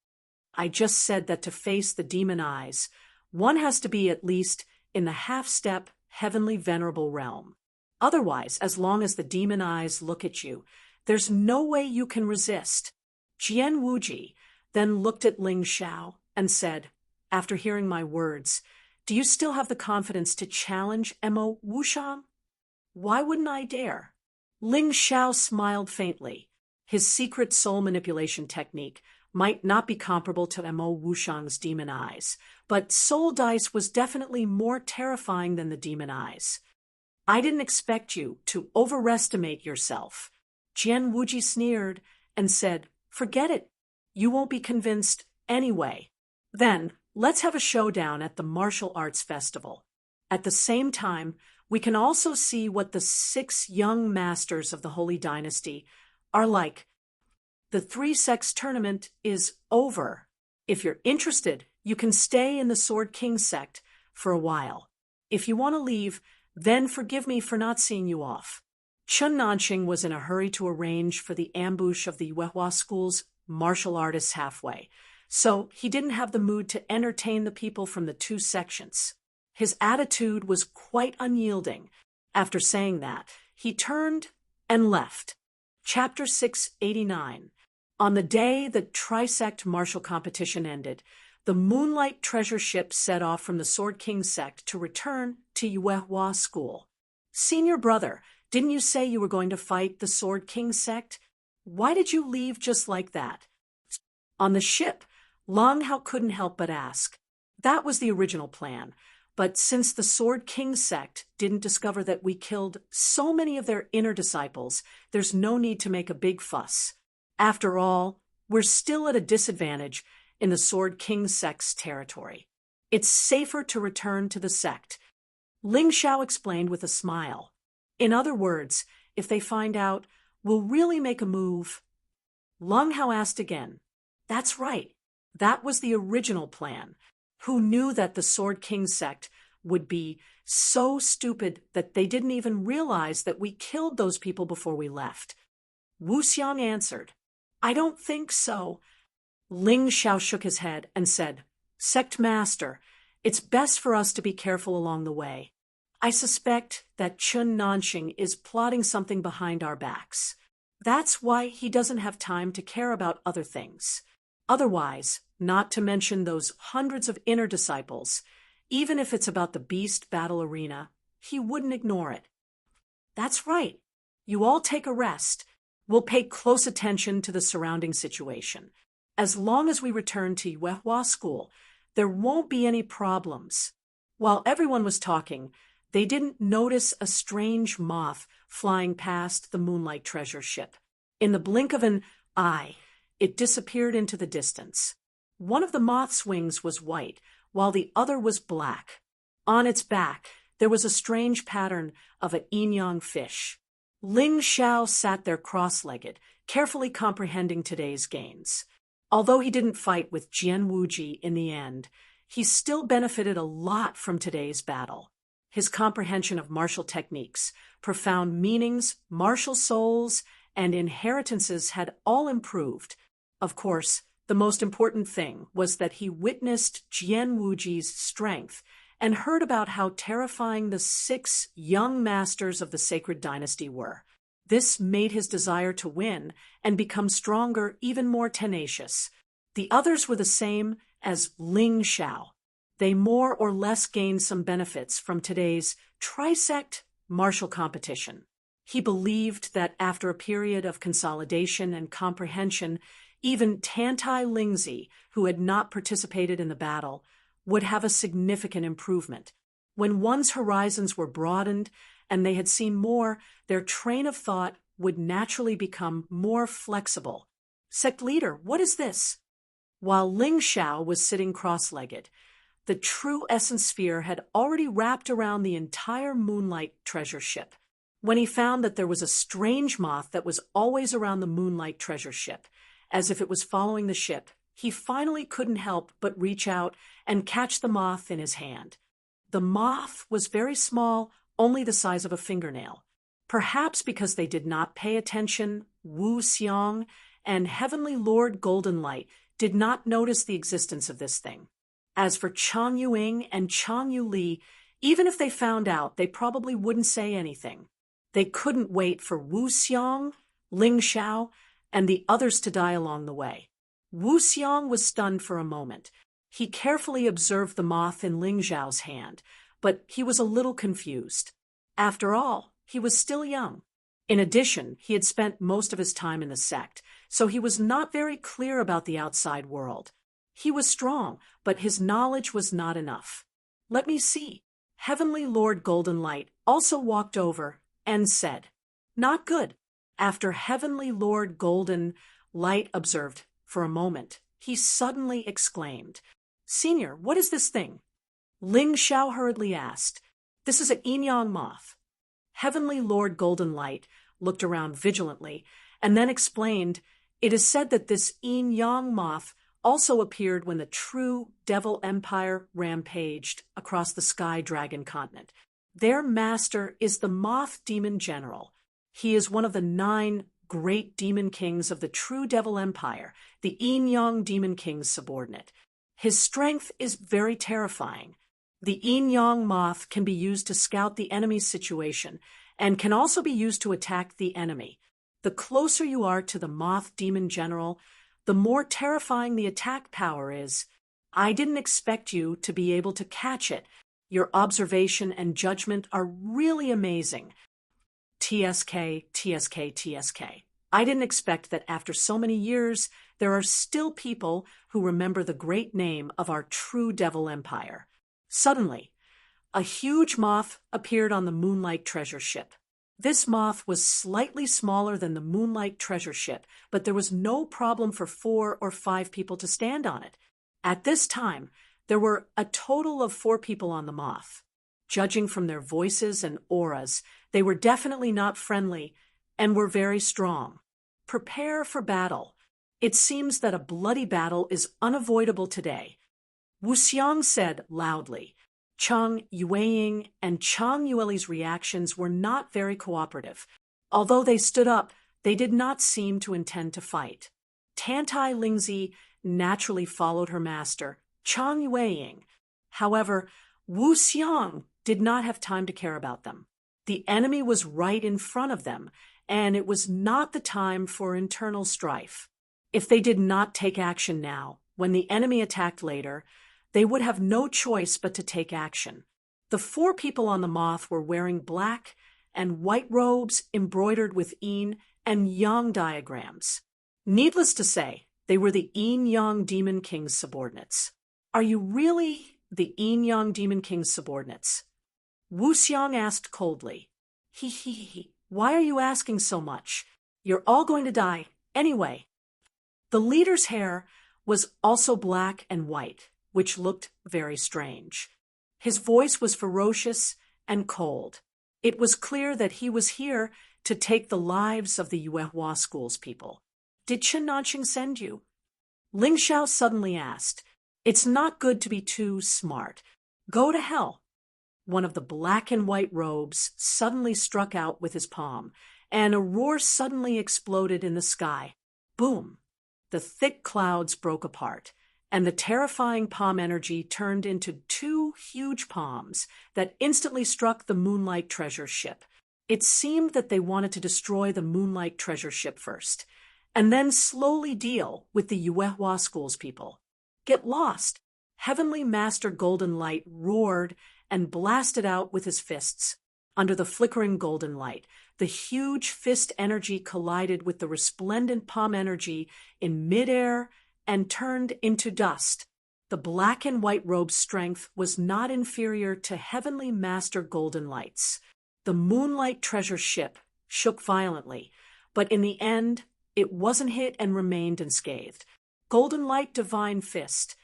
I just said that to face the demon eyes, one has to be at least in the half-step heavenly venerable realm. Otherwise, as long as the demon eyes look at you, there's no way you can resist. Jian Wuji then looked at Ling Xiao and said, "After hearing my words, do you still have the confidence to challenge Mo Wushang?" "Why wouldn't I dare?" Ling Xiao smiled faintly. His secret soul manipulation technique might not be comparable to Mo Wushang's demon eyes, but soul dice was definitely more terrifying than the demon eyes. "I didn't expect you to overestimate yourself." Jian Wuji sneered and said, "Forget it. You won't be convinced anyway. Then, let's have a showdown at the Martial Arts Festival. At the same time, we can also see what the 6 young masters of the Holy Dynasty are like. The 3-sex tournament is over. If you're interested, you can stay in the Sword King sect for a while. If you want to leave, then forgive me for not seeing you off." Chun Nanqing was in a hurry to arrange for the ambush of the Yuehua School's martial artists halfway, so he didn't have the mood to entertain the people from the 2 sections. His attitude was quite unyielding. After saying that, he turned and left. Chapter 689. On the day the Trisect martial competition ended, the Moonlight Treasure Ship set off from the Sword King sect to return to Yuehua School. "Senior brother, didn't you say you were going to fight the Sword King sect? Why did you leave just like that?" On the ship, Long Hao couldn't help but ask. That was the original plan, but since the Sword King sect didn't discover that we killed so many of their inner disciples, there's no need to make a big fuss. After all, we're still at a disadvantage in the Sword King sect's territory. It's safer to return to the sect. Ling Xiao explained with a smile. In other words, if they find out, we'll really make a move. Lung Hao asked again. That's right. That was the original plan. Who knew that the Sword King sect would be so stupid that they didn't even realize that we killed those people before we left? Wu Xiang answered. I don't think so. Ling Xiao shook his head and said, Sect Master, it's best for us to be careful along the way. I suspect that Chun Nanxing is plotting something behind our backs. That's why he doesn't have time to care about other things. Otherwise, not to mention those hundreds of inner disciples, even if it's about the beast battle arena, he wouldn't ignore it. That's right. You all take a rest. We'll pay close attention to the surrounding situation. As long as we return to Yuehua School, there won't be any problems. While everyone was talking, they didn't notice a strange moth flying past the Moonlight Treasure ship. In the blink of an eye, it disappeared into the distance. One of the moth's wings was white, while the other was black. On its back, there was a strange pattern of a yin-yang fish. Ling Xiao sat there cross-legged, carefully comprehending today's gains. Although he didn't fight with Jian Wuji in the end, he still benefited a lot from today's battle. His comprehension of martial techniques, profound meanings, martial souls, and inheritances had all improved. Of course, the most important thing was that he witnessed Jian Wuji's strength and heard about how terrifying the 6 young masters of the sacred dynasty were. This made his desire to win and become stronger even more tenacious. The others were the same as Ling Xiao. They more or less gained some benefits from today's trisect martial competition. He believed that after a period of consolidation and comprehension, even Tantai Lingzi, who had not participated in the battle, would have a significant improvement. When one's horizons were broadened and they had seen more, their train of thought would naturally become more flexible. Sect leader, what is this? While Ling Xiao was sitting cross-legged, the true essence sphere had already wrapped around the entire Moonlight Treasure ship. When he found that there was a strange moth that was always around the Moonlight Treasure ship, as if it was following the ship, he finally couldn't help but reach out and catch the moth in his hand. The moth was very small, only the size of a fingernail. Perhaps because they did not pay attention, Wu Xiang and Heavenly Lord Golden Light did not notice the existence of this thing. As for Chang Yuing and Chang Yuli, even if they found out, they probably wouldn't say anything. They couldn't wait for Wu Xiang, Ling Xiao, and the others to die along the way. Wu Xiang was stunned for a moment. He carefully observed the moth in Ling Xiao's hand, but he was a little confused. After all, he was still young. In addition, he had spent most of his time in the sect, so he was not very clear about the outside world. He was strong, but his knowledge was not enough. Let me see. Heavenly Lord Golden Light also walked over and said, Not good. After Heavenly Lord Golden Light observed for a moment, he suddenly exclaimed, Senior, what is this thing? Ling Xiao hurriedly asked. This is a yin-yang moth. Heavenly Lord Golden Light looked around vigilantly and then explained, It is said that this yin-yang moth also appeared when the true Devil Empire rampaged across the Sky Dragon continent. Their master is the Moth Demon General. He is one of the 9 great demon kings of the true Devil Empire, the Yin-Yang Demon King's subordinate. His strength is very terrifying. The Yin-Yang moth can be used to scout the enemy's situation and can also be used to attack the enemy. The closer you are to the Moth Demon General, the more terrifying the attack power is. I didn't expect you to be able to catch it. Your observation and judgment are really amazing. TSK, TSK, TSK. I didn't expect that after so many years, there are still people who remember the great name of our true Devil Empire. Suddenly, a huge moth appeared on the Moonlight Treasure ship. This moth was slightly smaller than the Moonlight treasure ship, but there was no problem for 4 or 5 people to stand on it. At this time, there were a total of 4 people on the moth. Judging from their voices and auras, they were definitely not friendly and were very strong. Prepare for battle. It seems that a bloody battle is unavoidable today. Wu Xiang said loudly. Chang Yueying and Chang Yueli's reactions were not very cooperative. Although they stood up, they did not seem to intend to fight. Tantai Lingzi naturally followed her master, Chang Yueying. However, Wu Xiang did not have time to care about them. The enemy was right in front of them, and it was not the time for internal strife. If they did not take action now, when the enemy attacked later, they would have no choice but to take action. The 4 people on the moth were wearing black and white robes embroidered with yin and yang diagrams. Needless to say, they were the yin-yang demon king's subordinates. Are you really the yin-yang demon king's subordinates? Wu Xiang asked coldly. He, why are you asking so much? You're all going to die anyway. The leader's hair was also black and white, which looked very strange. His voice was ferocious and cold. It was clear that he was here to take the lives of the Yuehua school's people. Did Chen Nanxing send you? Ling Xiao suddenly asked. It's not good to be too smart. Go to hell. One of the black and white robes suddenly struck out with his palm, and a roar suddenly exploded in the sky. Boom! The thick clouds broke apart, and the terrifying palm energy turned into 2 huge palms that instantly struck the Moonlight treasure ship. It seemed that they wanted to destroy the Moonlight treasure ship first, and then slowly deal with the Yuehua school's people. Get lost! Heavenly Master Golden Light roared and blasted out with his fists. Under the flickering golden light, the huge fist energy collided with the resplendent palm energy in midair and turned into dust. The black and white robe's strength was not inferior to Heavenly Master Golden Light's. The Moonlight treasure ship shook violently, but in the end, it wasn't hit and remained unscathed. Golden Light Divine Fist.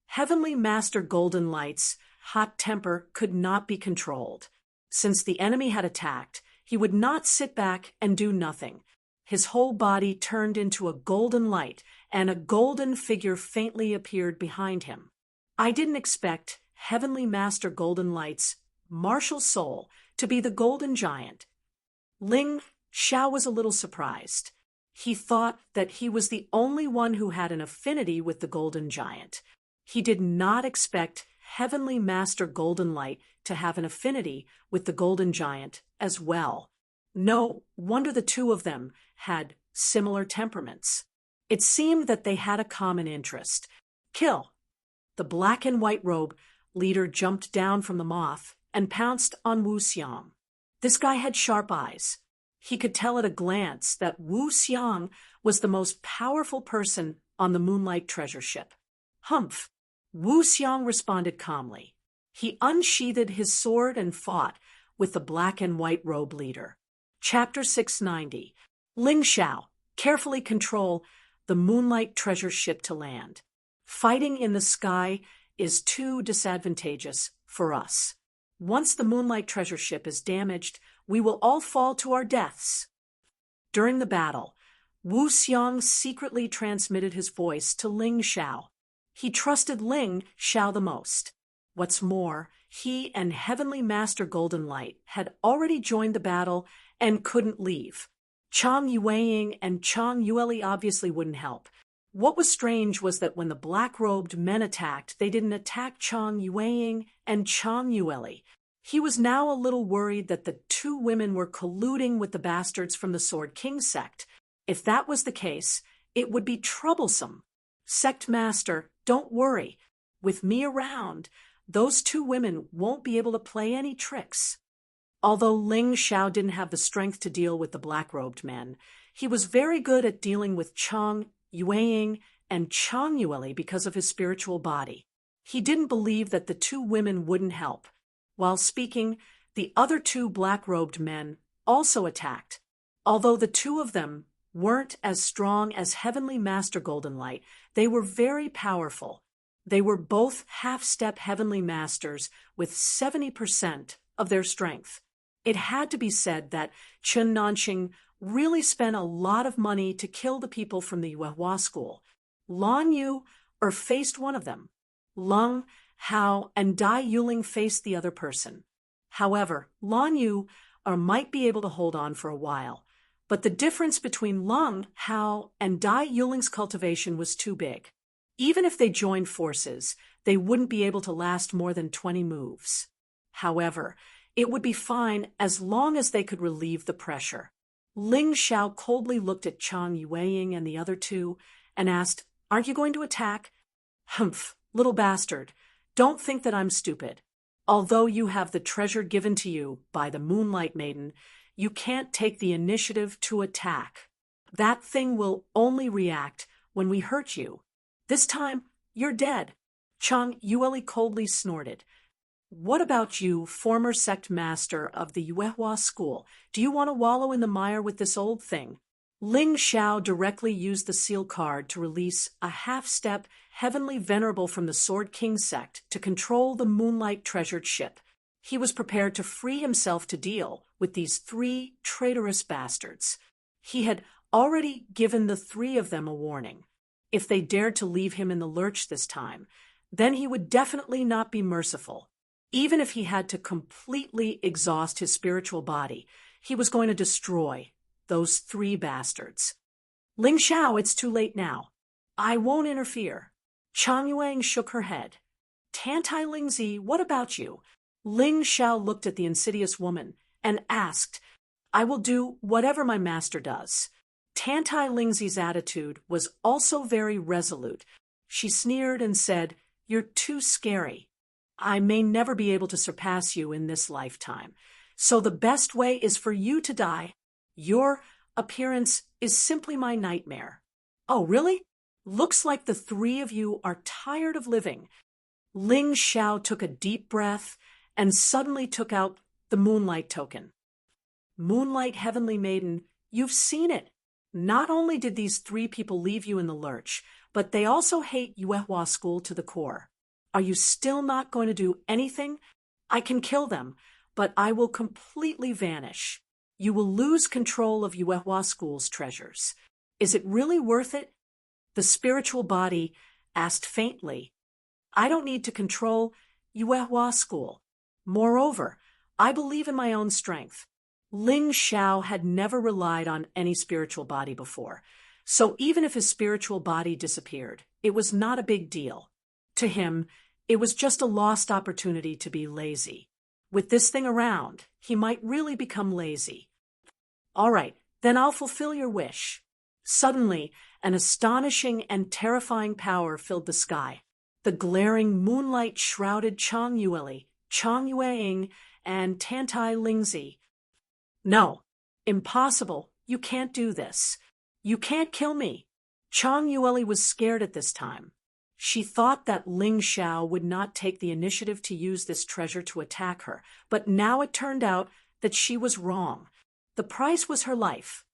Heavenly Master Golden Light's hot temper could not be controlled. Since the enemy had attacked, he would not sit back and do nothing. His whole body turned into a golden light, and a golden figure faintly appeared behind him. I didn't expect Heavenly Master Golden Light's martial soul to be the Golden Giant. Ling Xiao was a little surprised. He thought that he was the only one who had an affinity with the Golden Giant. He did not expect Heavenly Master Golden Light to have an affinity with the Golden Giant as well. No wonder the 2 of them had similar temperaments. It seemed that they had a common interest. Kill! The black and white robe leader jumped down from the moth and pounced on Wu Xiang. This guy had sharp eyes. He could tell at a glance that Wu Xiang was the most powerful person on the Moonlight treasure ship. Humph! Wu Xiang responded calmly. He unsheathed his sword and fought with the black and white robe leader. Chapter 690. Ling Xiao, carefully control the Moonlight treasure ship to land. Fighting in the sky is too disadvantageous for us. Once the Moonlight treasure ship is damaged, we will all fall to our deaths. During the battle, Wu Xiang secretly transmitted his voice to Ling Xiao. He trusted Ling Xiao the most. What's more, he and Heavenly Master Golden Light had already joined the battle and couldn't leave. Chang Yueying and Chang Yueli obviously wouldn't help. What was strange was that when the black-robed men attacked, they didn't attack Chang Yueying and Chang Yueli. He was now a little worried that the 2 women were colluding with the bastards from the Sword King sect. If that was the case, it would be troublesome. Sect Master, don't worry. With me around, those 2 women won't be able to play any tricks. Although Ling Xiao didn't have the strength to deal with the black-robed men, he was very good at dealing with Chang Yueying and Chang Yueli because of his spiritual body. He didn't believe that the 2 women wouldn't help. While speaking, the other 2 black-robed men also attacked. Although the two of them weren't as strong as Heavenly Master Golden Light, they were very powerful. They were both half-step Heavenly Masters with 70% of their strength. It had to be said that Chen Nanqing really spent a lot of money to kill the people from the Yuehua school. Lan Yu faced one of them. Leng, Hao, and Dai Yuling faced the other person. However, Lan Yu might be able to hold on for a while, but the difference between Leng, Hao, and Dai Yuling's cultivation was too big. Even if they joined forces, they wouldn't be able to last more than 20 moves. However, it would be fine as long as they could relieve the pressure. Ling Xiao coldly looked at Chang Yueying and the other two and asked, "Aren't you going to attack?" "Humph, little bastard, don't think that I'm stupid. Although you have the treasure given to you by the Moonlight Maiden, you can't take the initiative to attack. That thing will only react when we hurt you. This time, you're dead." Chang Yueli coldly snorted. "What about you, former sect master of the Yuehua school? Do you want to wallow in the mire with this old thing?" Ling Xiao directly used the seal card to release a half-step heavenly venerable from the Sword King sect to control the Moonlight treasured ship. He was prepared to free himself to deal with these three traitorous bastards. He had already given the three of them a warning. If they dared to leave him in the lurch this time, then he would definitely not be merciful. Even if he had to completely exhaust his spiritual body, he was going to destroy those three bastards. "Ling Xiao, it's too late now. I won't interfere." Chang Yuang shook her head. "Tantai Lingzi, what about you?" Ling Xiao looked at the insidious woman and asked, "I will do whatever my master does." Tantai Lingzi's attitude was also very resolute. She sneered and said, "You're too scary. I may never be able to surpass you in this lifetime, so the best way is for you to die. Your appearance is simply my nightmare." "Oh, really? Looks like the three of you are tired of living." Ling Xiao took a deep breath and suddenly took out the Moonlight token. "Moonlight Heavenly Maiden, you've seen it. Not only did these three people leave you in the lurch, but they also hate Yuehua School to the core. Are you still not going to do anything? I can kill them, but I will completely vanish. You will lose control of Yuehua School's treasures. Is it really worth it?" The spiritual body asked faintly. "I don't need to control Yuehua School. Moreover, I believe in my own strength." Ling Xiao had never relied on any spiritual body before, so even if his spiritual body disappeared, it was not a big deal. To him, it was just a lost opportunity to be lazy. With this thing around, he might really become lazy. "All right, then I'll fulfill your wish." Suddenly, an astonishing and terrifying power filled the sky. The glaring moonlight shrouded Chang Yueli, Chang Yueying, and Tantai Lingzi. "No, impossible. You can't do this. You can't kill me." Chang Yueli was scared at this time. She thought that Ling Xiao would not take the initiative to use this treasure to attack her, but now it turned out that she was wrong. The price was her life.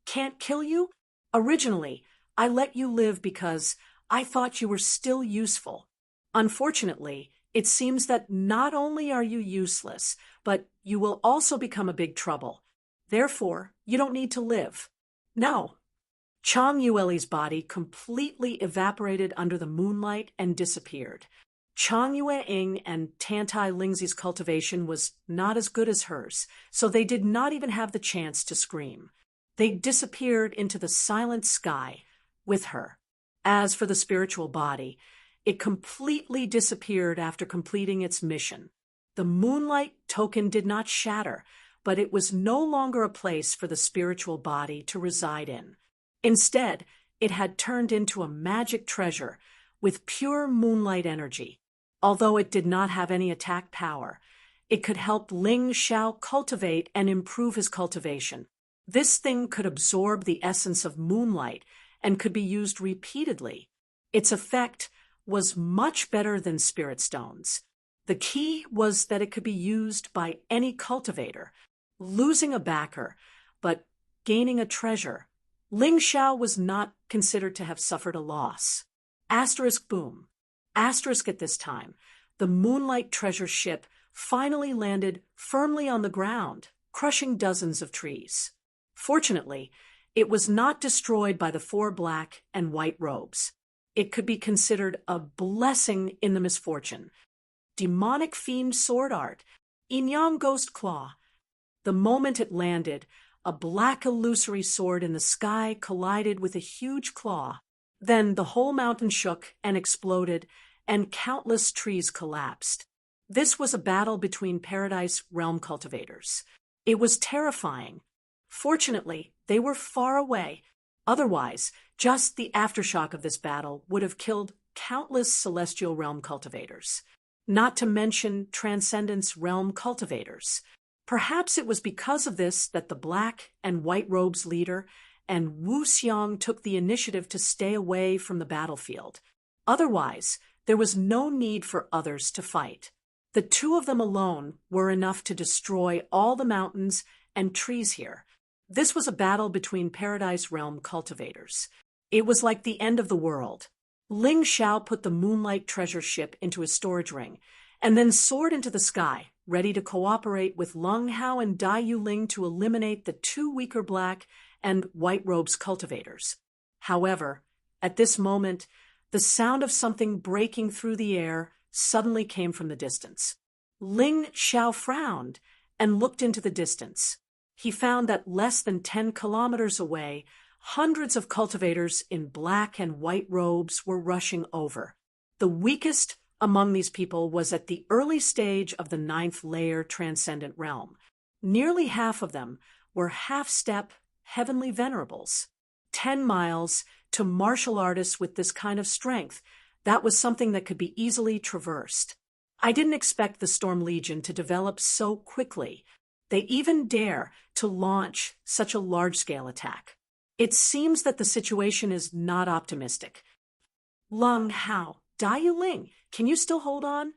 "Can't kill you? Originally, I let you live because I thought you were still useful. Unfortunately, it seems that not only are you useless, but you will also become a big trouble. Therefore, you don't need to live." "No." Chang Yueli's body completely evaporated under the moonlight and disappeared. Chang Yueying and Tantai Lingzi's cultivation was not as good as hers, so they did not even have the chance to scream. They disappeared into the silent sky with her. As for the spiritual body, it completely disappeared after completing its mission. The Moonlight token did not shatter, but it was no longer a place for the spiritual body to reside in. Instead, it had turned into a magic treasure with pure moonlight energy. Although it did not have any attack power, it could help Ling Xiao cultivate and improve his cultivation. This thing could absorb the essence of moonlight and could be used repeatedly. Its effect was much better than spirit stones. The key was that it could be used by any cultivator. losing a backer, but gaining a treasure. Ling Xiao was not considered to have suffered a loss. Asterisk boom. Asterisk at this time, the Moonlight treasure ship finally landed firmly on the ground, crushing dozens of trees. Fortunately, it was not destroyed by the 4 black and white robes. It could be considered a blessing in the misfortune. Demonic fiend sword art, Inyang Ghost Claw. The moment it landed, a black illusory sword in the sky collided with a huge claw. Then the whole mountain shook and exploded, and countless trees collapsed. This was a battle between Paradise Realm cultivators. It was terrifying. Fortunately, they were far away. Otherwise, just the aftershock of this battle would have killed countless Celestial Realm cultivators. Not to mention Transcendence Realm cultivators. Perhaps it was because of this that the Black and White Robes leader and Wu Xiang took the initiative to stay away from the battlefield. Otherwise, there was no need for others to fight. The 2 of them alone were enough to destroy all the mountains and trees here. This was a battle between Paradise Realm cultivators. It was like the end of the world. Ling Xiao put the Moonlight treasure ship into his storage ring, and then soared into the sky, ready to cooperate with Lung Hao and Dai Yuling to eliminate the 2 weaker Black and White Robes cultivators. However, at this moment, the sound of something breaking through the air suddenly came from the distance. Ling Xiao frowned and looked into the distance. He found that less than 10 kilometers away, hundreds of cultivators in black and white robes were rushing over. The weakest among these people was at the early stage of the 9th layer Transcendent Realm. Nearly half of them were half-step heavenly venerables. 10 miles to martial artists with this kind of strength, that was something that could be easily traversed. I didn't expect the Storm Legion to develop so quickly. They even dare to launch such a large-scale attack. It seems that the situation is not optimistic. Lung Hao, Dai Yuling, can you still hold on?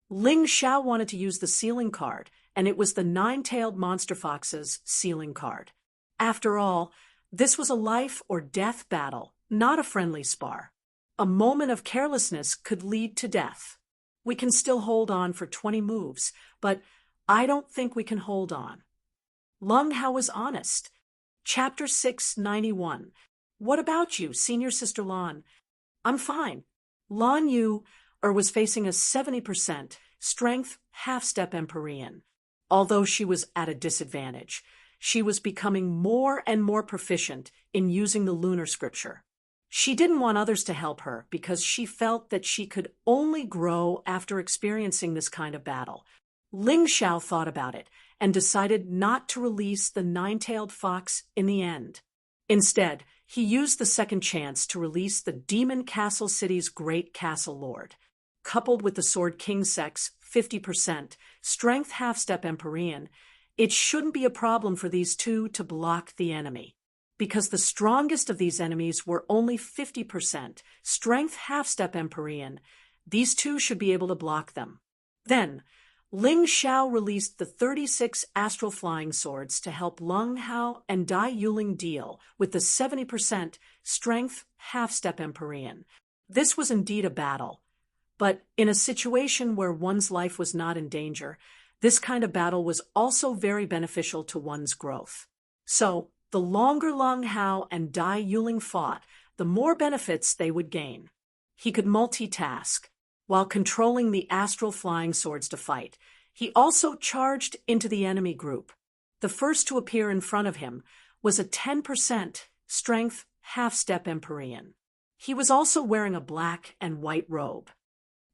Ling Xiao wanted to use the sealing card, and it was the 9-tailed monster fox's sealing card. After all, this was a life or death battle, not a friendly spar. A moment of carelessness could lead to death. We can still hold on for 20 moves, but I don't think we can hold on. Lung Hao was honest. Chapter 691. What about you, Senior Sister Lan? I'm fine. Lan Yu was facing a 70% strength half-step Empyrean. Although she was at a disadvantage, she was becoming more and more proficient in using the lunar scripture. She didn't want others to help her because she felt that she could only grow after experiencing this kind of battle. Ling Xiao thought about it and decided not to release the 9-tailed fox in the end. Instead, he used the second chance to release the Demon Castle City's Great Castle Lord. Coupled with the Sword King Sect's 50% strength half-step Empyrean, it shouldn't be a problem for these 2 to block the enemy. Because the strongest of these enemies were only 50% strength half-step Empyrean, these 2 should be able to block them. Then, Ling Xiao released the 36 astral flying swords to help Lung Hao and Dai Yuling deal with the 70% strength half-step Empyrean. This was indeed a battle, but in a situation where one's life was not in danger, this kind of battle was also very beneficial to one's growth. So, the longer Lung Hao and Dai Yuling fought, the more benefits they would gain. He could multitask. While controlling the astral flying swords to fight, he also charged into the enemy group. The first to appear in front of him was a 10% strength half-step Empyrean. He was also wearing a black and white robe.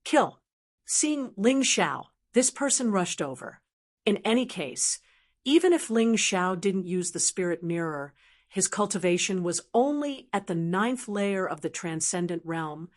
Kill. Seeing Ling Xiao, this person rushed over. In any case, even if Ling Xiao didn't use the spirit mirror, his cultivation was only at the 9th layer of the Transcendent Realm.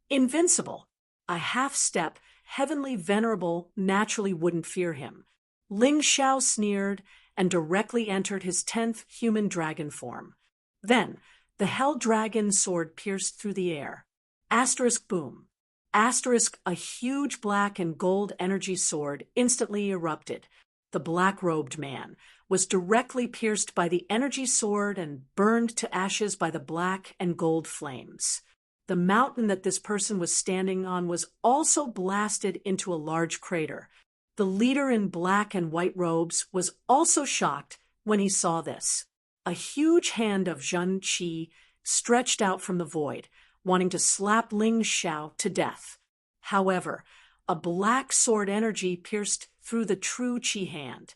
Invincible. A half-step, heavenly venerable naturally wouldn't fear him. Ling Xiao sneered and directly entered his 10th human dragon form. Then, the Hell Dragon sword pierced through the air. Asterisk boom. Asterisk, a huge black and gold energy sword instantly erupted. the black-robed man, was directly pierced by the energy sword and burned to ashes by the black and gold flames. The mountain that this person was standing on was also blasted into a large crater. The leader in black and white robes was also shocked when he saw this. A huge hand of Zhen Qi stretched out from the void, wanting to slap Ling Xiao to death. However, a black sword energy pierced through the true Qi hand.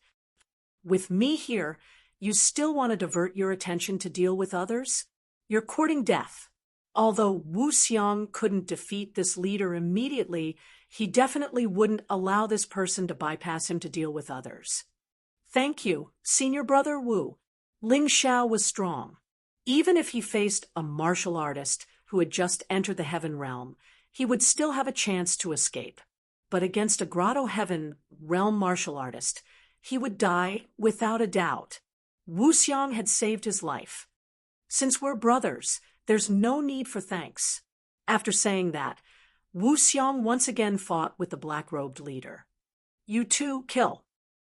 With me here, you still want to divert your attention to deal with others? You're courting death. Although Wu Xiang couldn't defeat this leader immediately, he definitely wouldn't allow this person to bypass him to deal with others. Thank you, Senior Brother Wu. Ling Xiao was strong. Even if he faced a martial artist who had just entered the Heaven Realm, he would still have a chance to escape. But against a Grotto Heaven Realm martial artist, he would die without a doubt. Wu Xiang had saved his life. Since we're brothers, there's no need for thanks. After saying that, Wu Xiang once again fought with the black-robed leader. You two, kill.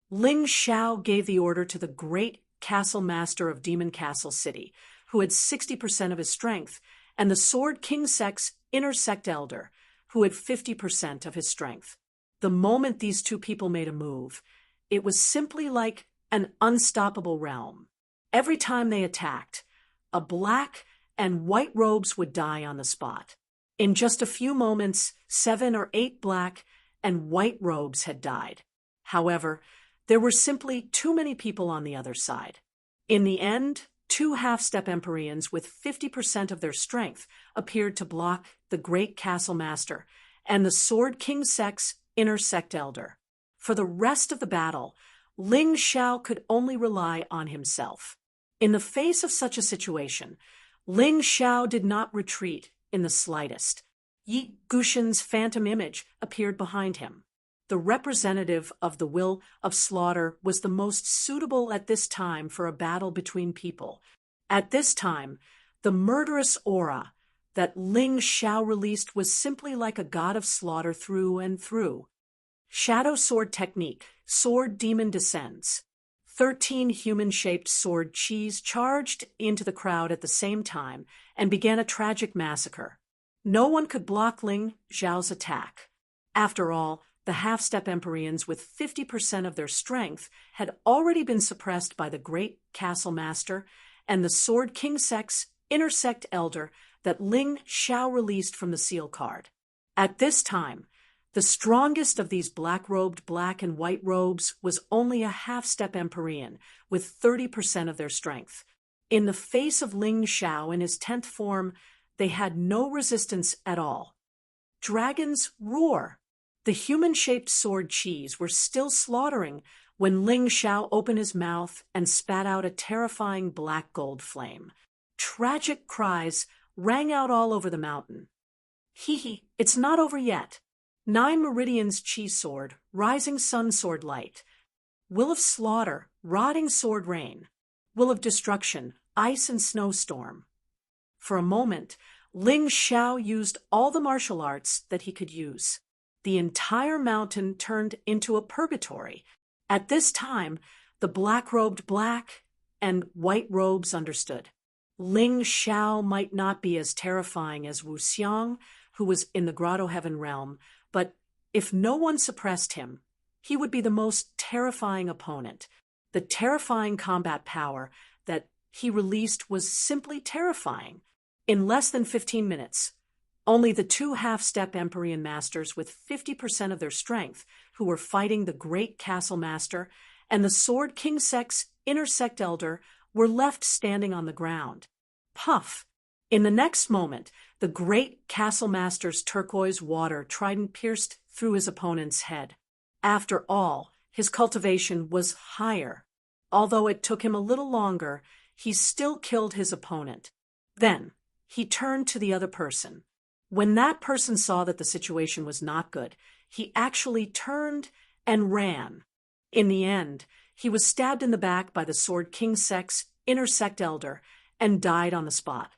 Ling Xiao gave the order to the great castle master of Demon Castle City, who had 60% of his strength, and the Sword King Sect's inner sect elder, who had 50% of his strength. The moment these two people made a move, it was simply like an unstoppable realm. Every time they attacked, a black and white robes would die on the spot. In just a few moments, 7 or 8 black and white robes had died. However, there were simply too many people on the other side. In the end, 2 half-step Empyreans with 50% of their strength appeared to block the great castle master and the Sword King Sect's inner sect elder. For the rest of the battle, Ling Xiao could only rely on himself. In the face of such a situation, Ling Xiao did not retreat in the slightest. Yi Guxian's phantom image appeared behind him. The representative of the will of slaughter was the most suitable at this time for a battle between people. At this time, the murderous aura that Ling Xiao released was simply like a god of slaughter through and through. Shadow Sword Technique, Sword Demon Descends. 13 human-shaped sword Qis charged into the crowd at the same time and began a tragic massacre. No one could block Ling Xiao's attack. After all, the half-step Empyreans with 50% of their strength had already been suppressed by the great castle master and the Sword King Sect's inner sect elder that Ling Xiao released from the seal card. At this time, the strongest of these black-robed black and white robes was only a half-step Empyrean with 30% of their strength. In the face of Ling Xiao in his 10th form, they had no resistance at all. Dragons roar. The human-shaped sword Qis were still slaughtering when Ling Xiao opened his mouth and spat out a terrifying black gold flame. Tragic cries rang out all over the mountain. Hee, it's not over yet. 9 Meridians Qi Sword, Rising Sun Sword Light. Will of Slaughter, Rotting Sword Rain. Will of Destruction, Ice and Snowstorm. For a moment, Ling Xiao used all the martial arts that he could use. The entire mountain turned into a purgatory. At this time, the black-robed black and white robes understood. Ling Xiao might not be as terrifying as Wu Xiang, who was in the Grotto Heaven realm, but if no one suppressed him, he would be the most terrifying opponent. The terrifying combat power that he released was simply terrifying. In less than 15 minutes, only the 2 half-step Empyrean masters with 50% of their strength, who were fighting the great castle master, and the Sword King Sect's inner sect elder, were left standing on the ground. Puff! In the next moment, the great castle master's turquoise water trident pierced through his opponent's head. After all, his cultivation was higher. Although it took him a little longer, he still killed his opponent. Then, he turned to the other person. When that person saw that the situation was not good, he actually turned and ran. In the end, he was stabbed in the back by the Sword King Sect's inner sect elder and died on the spot.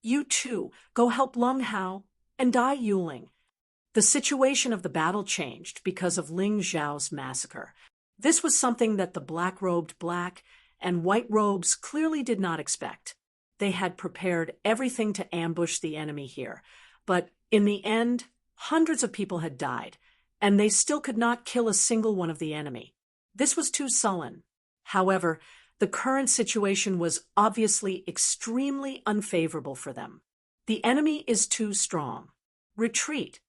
You too, go help Lung Hao and Dai Yuling. The situation of the battle changed because of Ling Xiao's massacre. This was something that the black-robed black and white robes clearly did not expect. They had prepared everything to ambush the enemy here, but in the end, hundreds of people had died, and they still could not kill a single one of the enemy. This was too sullen. However, the current situation was obviously extremely unfavorable for them. The enemy is too strong. Retreat.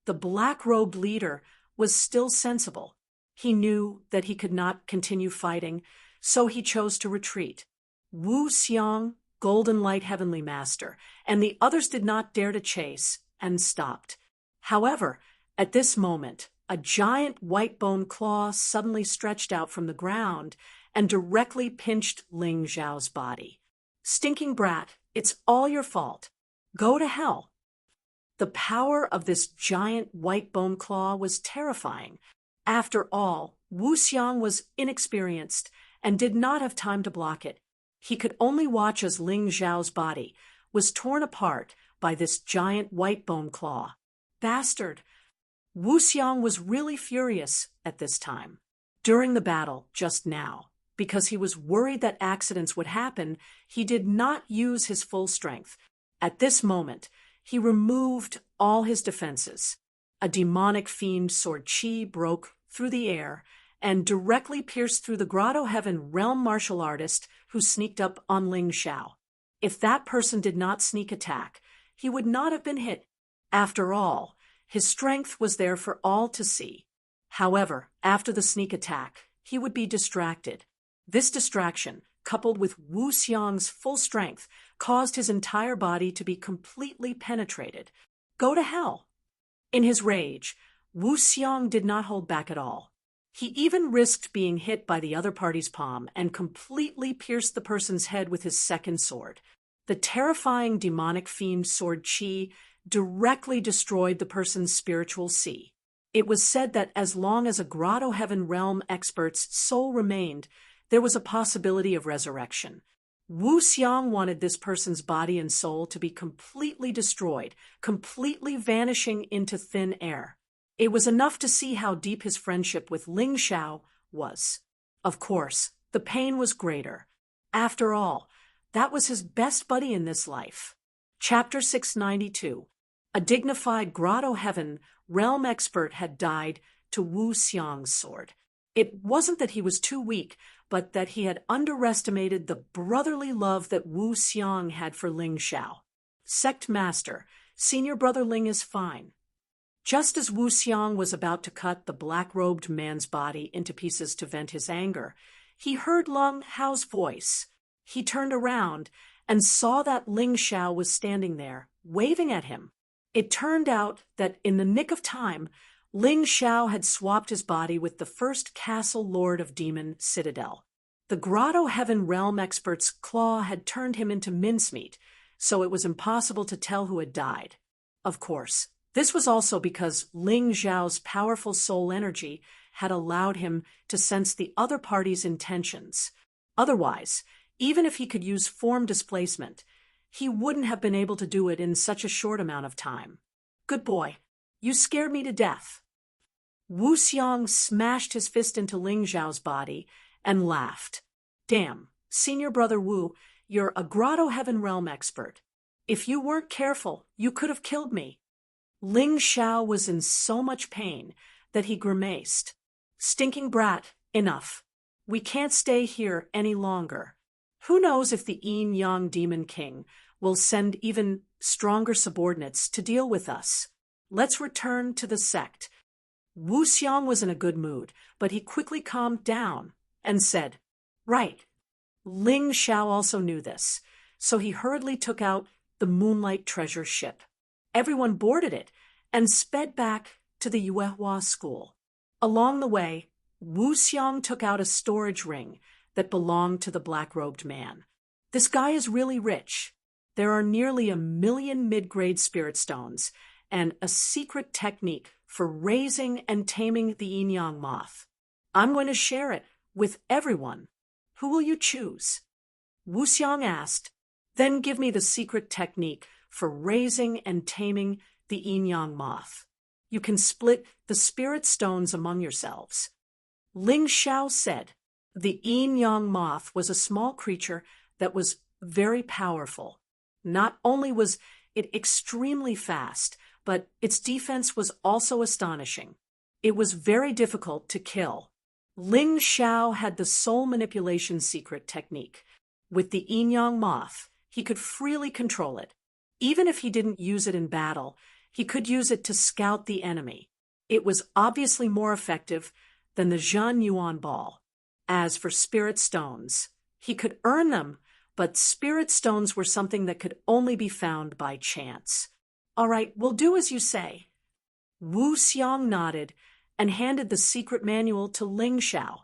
The black-robed leader was still sensible. He knew that he could not continue fighting, so he chose to retreat. Wu Xiang, Golden Light Heavenly Master, and the others did not dare to chase and stopped. However, at this moment, a giant white bone claw suddenly stretched out from the ground and directly pinched Ling Zhao's body. Stinking brat, it's all your fault. Go to hell. The power of this giant white bone claw was terrifying. After all, Wu Xiang was inexperienced and did not have time to block it. He could only watch as Ling Zhao's body was torn apart by this giant white bone claw. Bastard! Wu Xiang was really furious at this time. During the battle, just now, because he was worried that accidents would happen, he did not use his full strength. At this moment, he removed all his defenses. A demonic fiend sword chi broke through the air and directly pierced through the Grotto Heaven realm martial artist who sneaked up on Ling Zhao. If that person did not sneak attack, he would not have been hit. After all, his strength was there for all to see. However, after the sneak attack, he would be distracted. This distraction, coupled with Wu Xiang's full strength, caused his entire body to be completely penetrated. Go to hell! In his rage, Wu Xiang did not hold back at all. He even risked being hit by the other party's palm and completely pierced the person's head with his second sword. The terrifying demonic fiend sword chi directly destroyed the person's spiritual sea. It was said that as long as a Grotto Heaven realm expert's soul remained, there was a possibility of resurrection. Wu Xiang wanted this person's body and soul to be completely destroyed, completely vanishing into thin air. It was enough to see how deep his friendship with Ling Zhao was. Of course, the pain was greater. After all, that was his best buddy in this life. Chapter 692. A dignified Grotto Heaven realm expert had died to Wu Xiang's sword. It wasn't that he was too weak, but that he had underestimated the brotherly love that Wu Xiang had for Ling Zhao. Sect Master, Senior Brother Ling is fine. Just as Wu Xiang was about to cut the black-robed man's body into pieces to vent his anger, he heard Lung Hao's voice. He turned around and saw that Ling Zhao was standing there, waving at him. It turned out that in the nick of time, Ling Zhao had swapped his body with the first castle lord of Demon Citadel. The Grotto Heaven realm expert's claw had turned him into mincemeat, so it was impossible to tell who had died. Of course, this was also because Ling Zhao's powerful soul energy had allowed him to sense the other party's intentions. Otherwise, even if he could use form displacement, he wouldn't have been able to do it in such a short amount of time. Good boy, you scared me to death. Wu Xiang smashed his fist into Ling Zhao's body and laughed. Damn, Senior Brother Wu, you're a Grotto Heaven realm expert. If you weren't careful, you could have killed me. Ling Zhao was in so much pain that he grimaced. Stinking brat, enough. We can't stay here any longer. Who knows if the Yin Yang Demon King will send even stronger subordinates to deal with us. Let's return to the sect. Wu Xiang was in a good mood, but he quickly calmed down and said, Right. Ling Zhao also knew this, so he hurriedly took out the Moonlight Treasure ship. Everyone boarded it and sped back to the Yuehua school. Along the way, Wu Xiang took out a storage ring that belonged to the black-robed man. This guy is really rich. There are nearly 1 million mid-grade spirit stones and a secret technique for raising and taming the yin-yang moth. I'm going to share it with everyone. Who will you choose? Wu Xiang asked. Then give me the secret technique for raising and taming the yin-yang moth. You can split the spirit stones among yourselves. Ling Xiao said. The yin-yang moth was a small creature that was very powerful. Not only was it extremely fast, but its defense was also astonishing. It was very difficult to kill. Ling Xiao had the soul manipulation secret technique. With the yin-yang moth, he could freely control it. Even if he didn't use it in battle, he could use it to scout the enemy. It was obviously more effective than the Zhan Yuan ball. As for spirit stones, he could earn them, but spirit stones were something that could only be found by chance. All right, we'll do as you say. Wu Xiang nodded and handed the secret manual to Ling Xiao.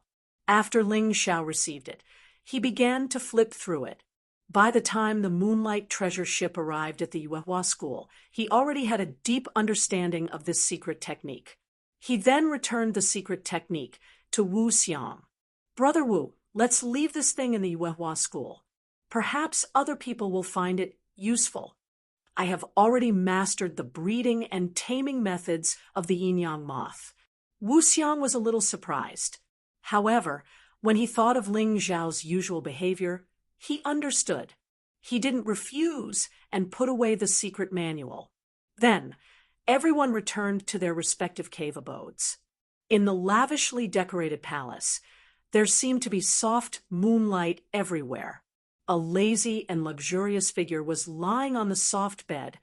After Ling Xiao received it, he began to flip through it. By the time the Moonlight Treasure ship arrived at the Yuehua school, he already had a deep understanding of this secret technique. He then returned the secret technique to Wu Xiang. Brother Wu, let's leave this thing in the Yuehua school. Perhaps other people will find it useful. I have already mastered the breeding and taming methods of the yin-yang moth. Wu Xiang was a little surprised. However, when he thought of Ling Xiao's usual behavior, he understood. He didn't refuse and put away the secret manual. Then, everyone returned to their respective cave abodes. In the lavishly decorated palace, there seemed to be soft moonlight everywhere. A lazy and luxurious figure was lying on the soft bed,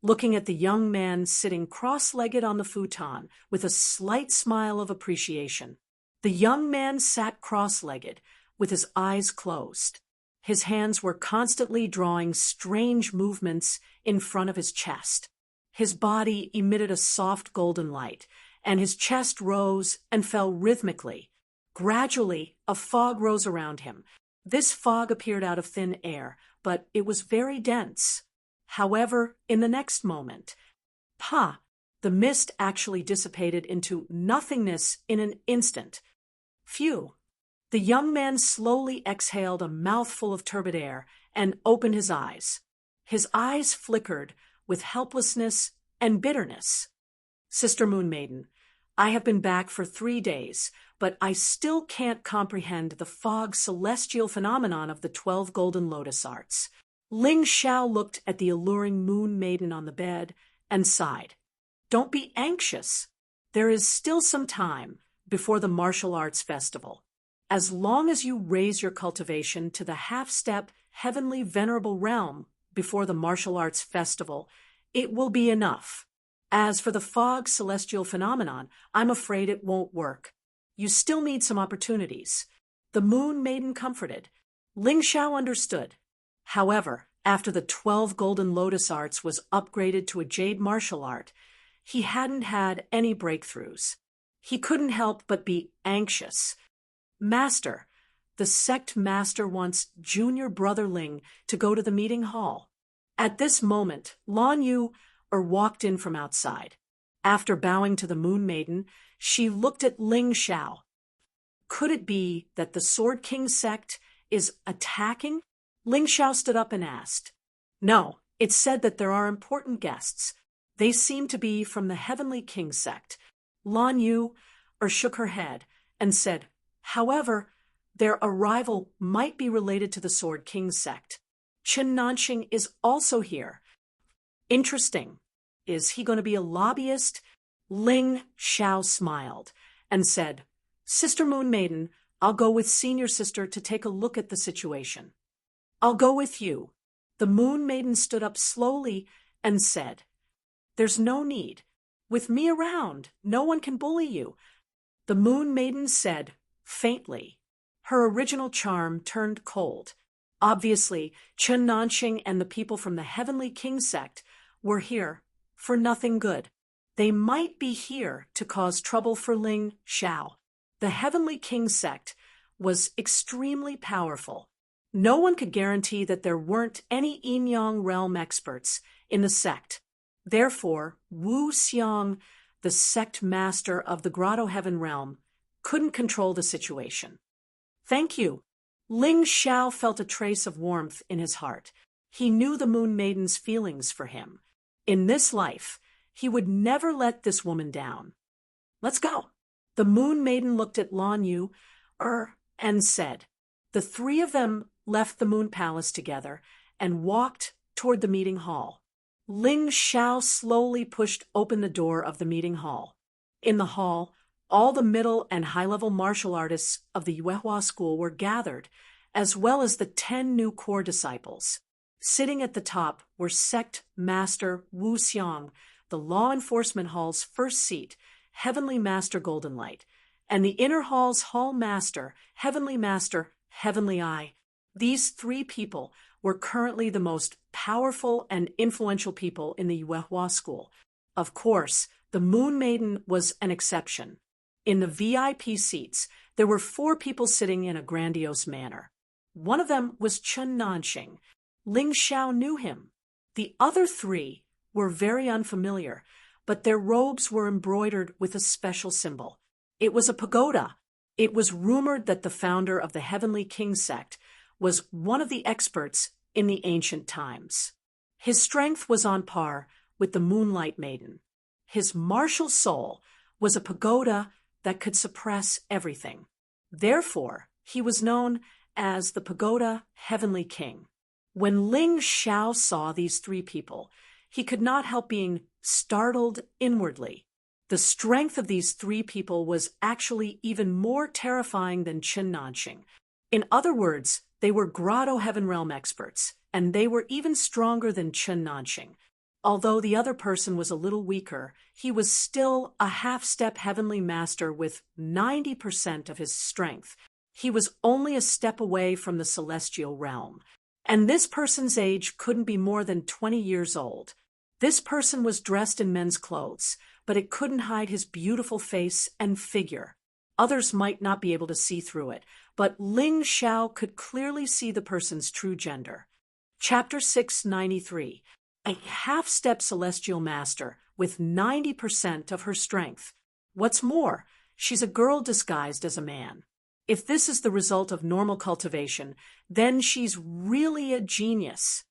looking at the young man sitting cross-legged on the futon with a slight smile of appreciation. The young man sat cross-legged, with his eyes closed. His hands were constantly drawing strange movements in front of his chest. His body emitted a soft golden light, and his chest rose and fell rhythmically. Gradually, a fog rose around him. This fog appeared out of thin air, but it was very dense. However, in the next moment, the mist actually dissipated into nothingness in an instant. Phew! The young man slowly exhaled a mouthful of turbid air and opened his eyes. His eyes flickered with helplessness and bitterness. Sister Moon Maiden, I have been back for 3 days, but I still can't comprehend the fog celestial phenomenon of the 12 golden lotus arts. Ling Xiao looked at the alluring Moon Maiden on the bed and sighed. Don't be anxious. There is still some time before the martial arts festival. As long as you raise your cultivation to the half-step heavenly venerable realm before the martial arts festival, it will be enough. As for the fog celestial phenomenon, I'm afraid it won't work. You still need some opportunities. The Moon Maiden comforted. Ling Xiao understood. However, after the 12 golden lotus arts was upgraded to a jade martial art, he hadn't had any breakthroughs. He couldn't help but be anxious. Master, the sect master wants junior brother Ling to go to the meeting hall. At this moment, Lan Yu walked in from outside. After bowing to the Moon Maiden, she looked at Ling Xiao. Could it be that the Sword King sect is attacking? Ling Xiao stood up and asked. No, it's said that there are important guests. They seem to be from the Heavenly King sect. Lan Yu shook her head and said, however, their arrival might be related to the Sword King sect. Chen Nanxing is also here. Interesting. Is he going to be a lobbyist? Ling Xiao smiled and said, Sister Moon Maiden, I'll go with Senior Sister to take a look at the situation. I'll go with you. The Moon Maiden stood up slowly and said, There's no need. With me around, no one can bully you. The Moon Maiden said, faintly. Her original charm turned cold. Obviously, Chen Nanxing and the people from the Heavenly King sect were here for nothing good. They might be here to cause trouble for Ling Xiao. The Heavenly King sect was extremely powerful. No one could guarantee that there weren't any yin-yang realm experts in the sect. Therefore, Wu Xiang, the sect master of the Grotto Heaven realm, couldn't control the situation. Thank you. Ling Xiao felt a trace of warmth in his heart. He knew the Moon Maiden's feelings for him. In this life, he would never let this woman down. Let's go. The Moon Maiden looked at Lan Yu, and said. The three of them left the Moon Palace together and walked toward the meeting hall. Ling Xiao slowly pushed open the door of the meeting hall. In the hall, all the middle and high-level martial artists of the Yuehua school were gathered, as well as the 10 new core disciples. Sitting at the top were Sect Master Wu Xiang, the Law Enforcement Hall's first seat, Heavenly Master Goldenlight, and the Inner Hall's Hall Master, Heavenly Master Heavenly Eye. These 3 people were currently the most powerful and influential people in the Yuehua school. Of course, the Moon Maiden was an exception. In the VIP seats, there were 4 people sitting in a grandiose manner. One of them was Chen Nanxing. Ling Xiao knew him. The other 3 were very unfamiliar, but their robes were embroidered with a special symbol. It was a pagoda. It was rumored that the founder of the Heavenly King sect was one of the experts in the ancient times. His strength was on par with the Moonlight Maiden. His martial soul was a pagoda that could suppress everything. Therefore, he was known as the Pagoda Heavenly King. When Ling Xiao saw these 3 people, he could not help being startled inwardly. The strength of these 3 people was actually even more terrifying than Chen Nanxing. In other words, they were Grotto Heaven Realm experts, and they were even stronger than Chen Nanxing. Although the other person was a little weaker, he was still a half-step Heavenly Master with 90% of his strength. He was only a step away from the Celestial Realm. And this person's age couldn't be more than 20 years old. This person was dressed in men's clothes, but it couldn't hide his beautiful face and figure. Others might not be able to see through it, but Ling Xiao could clearly see the person's true gender. Chapter 693. A half-step Celestial Master with 90% of her strength. What's more, she's a girl disguised as a man. If this is the result of normal cultivation, then she's really a genius.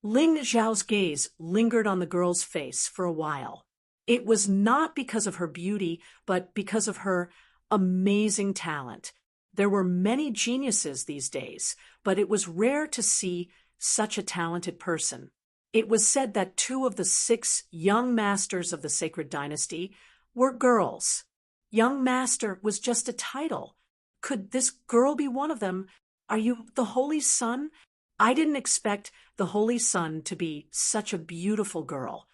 Ling Xiao's gaze lingered on the girl's face for a while. It was not because of her beauty, but because of her amazing talent. There were many geniuses these days, but it was rare to see such a talented person. It was said that 2 of the 6 young masters of the Sacred Dynasty were girls. Young Master was just a title. Could this girl be one of them? Are you the Holy Sun? I didn't expect the Holy Sun to be such a beautiful girl.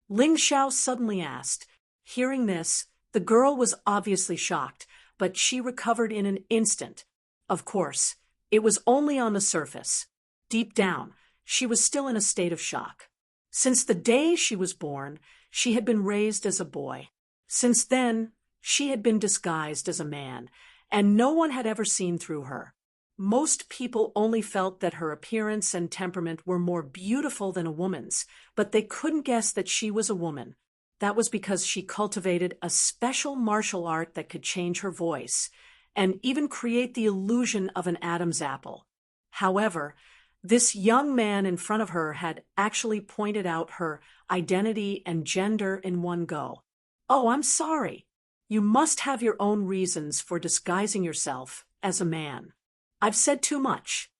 Ling Xiao suddenly asked. Hearing this, the girl was obviously shocked, but she recovered in an instant. Of course, it was only on the surface. Deep down, she was still in a state of shock. Since the day she was born, she had been raised as a boy. Since then, she had been disguised as a man, and no one had ever seen through her. Most people only felt that her appearance and temperament were more beautiful than a woman's, but they couldn't guess that she was a woman. That was because she cultivated a special martial art that could change her voice, and even create the illusion of an Adam's apple. However, this young man in front of her had actually pointed out her identity and gender in one go. Oh, I'm sorry. You must have your own reasons for disguising yourself as a man. I've said too much.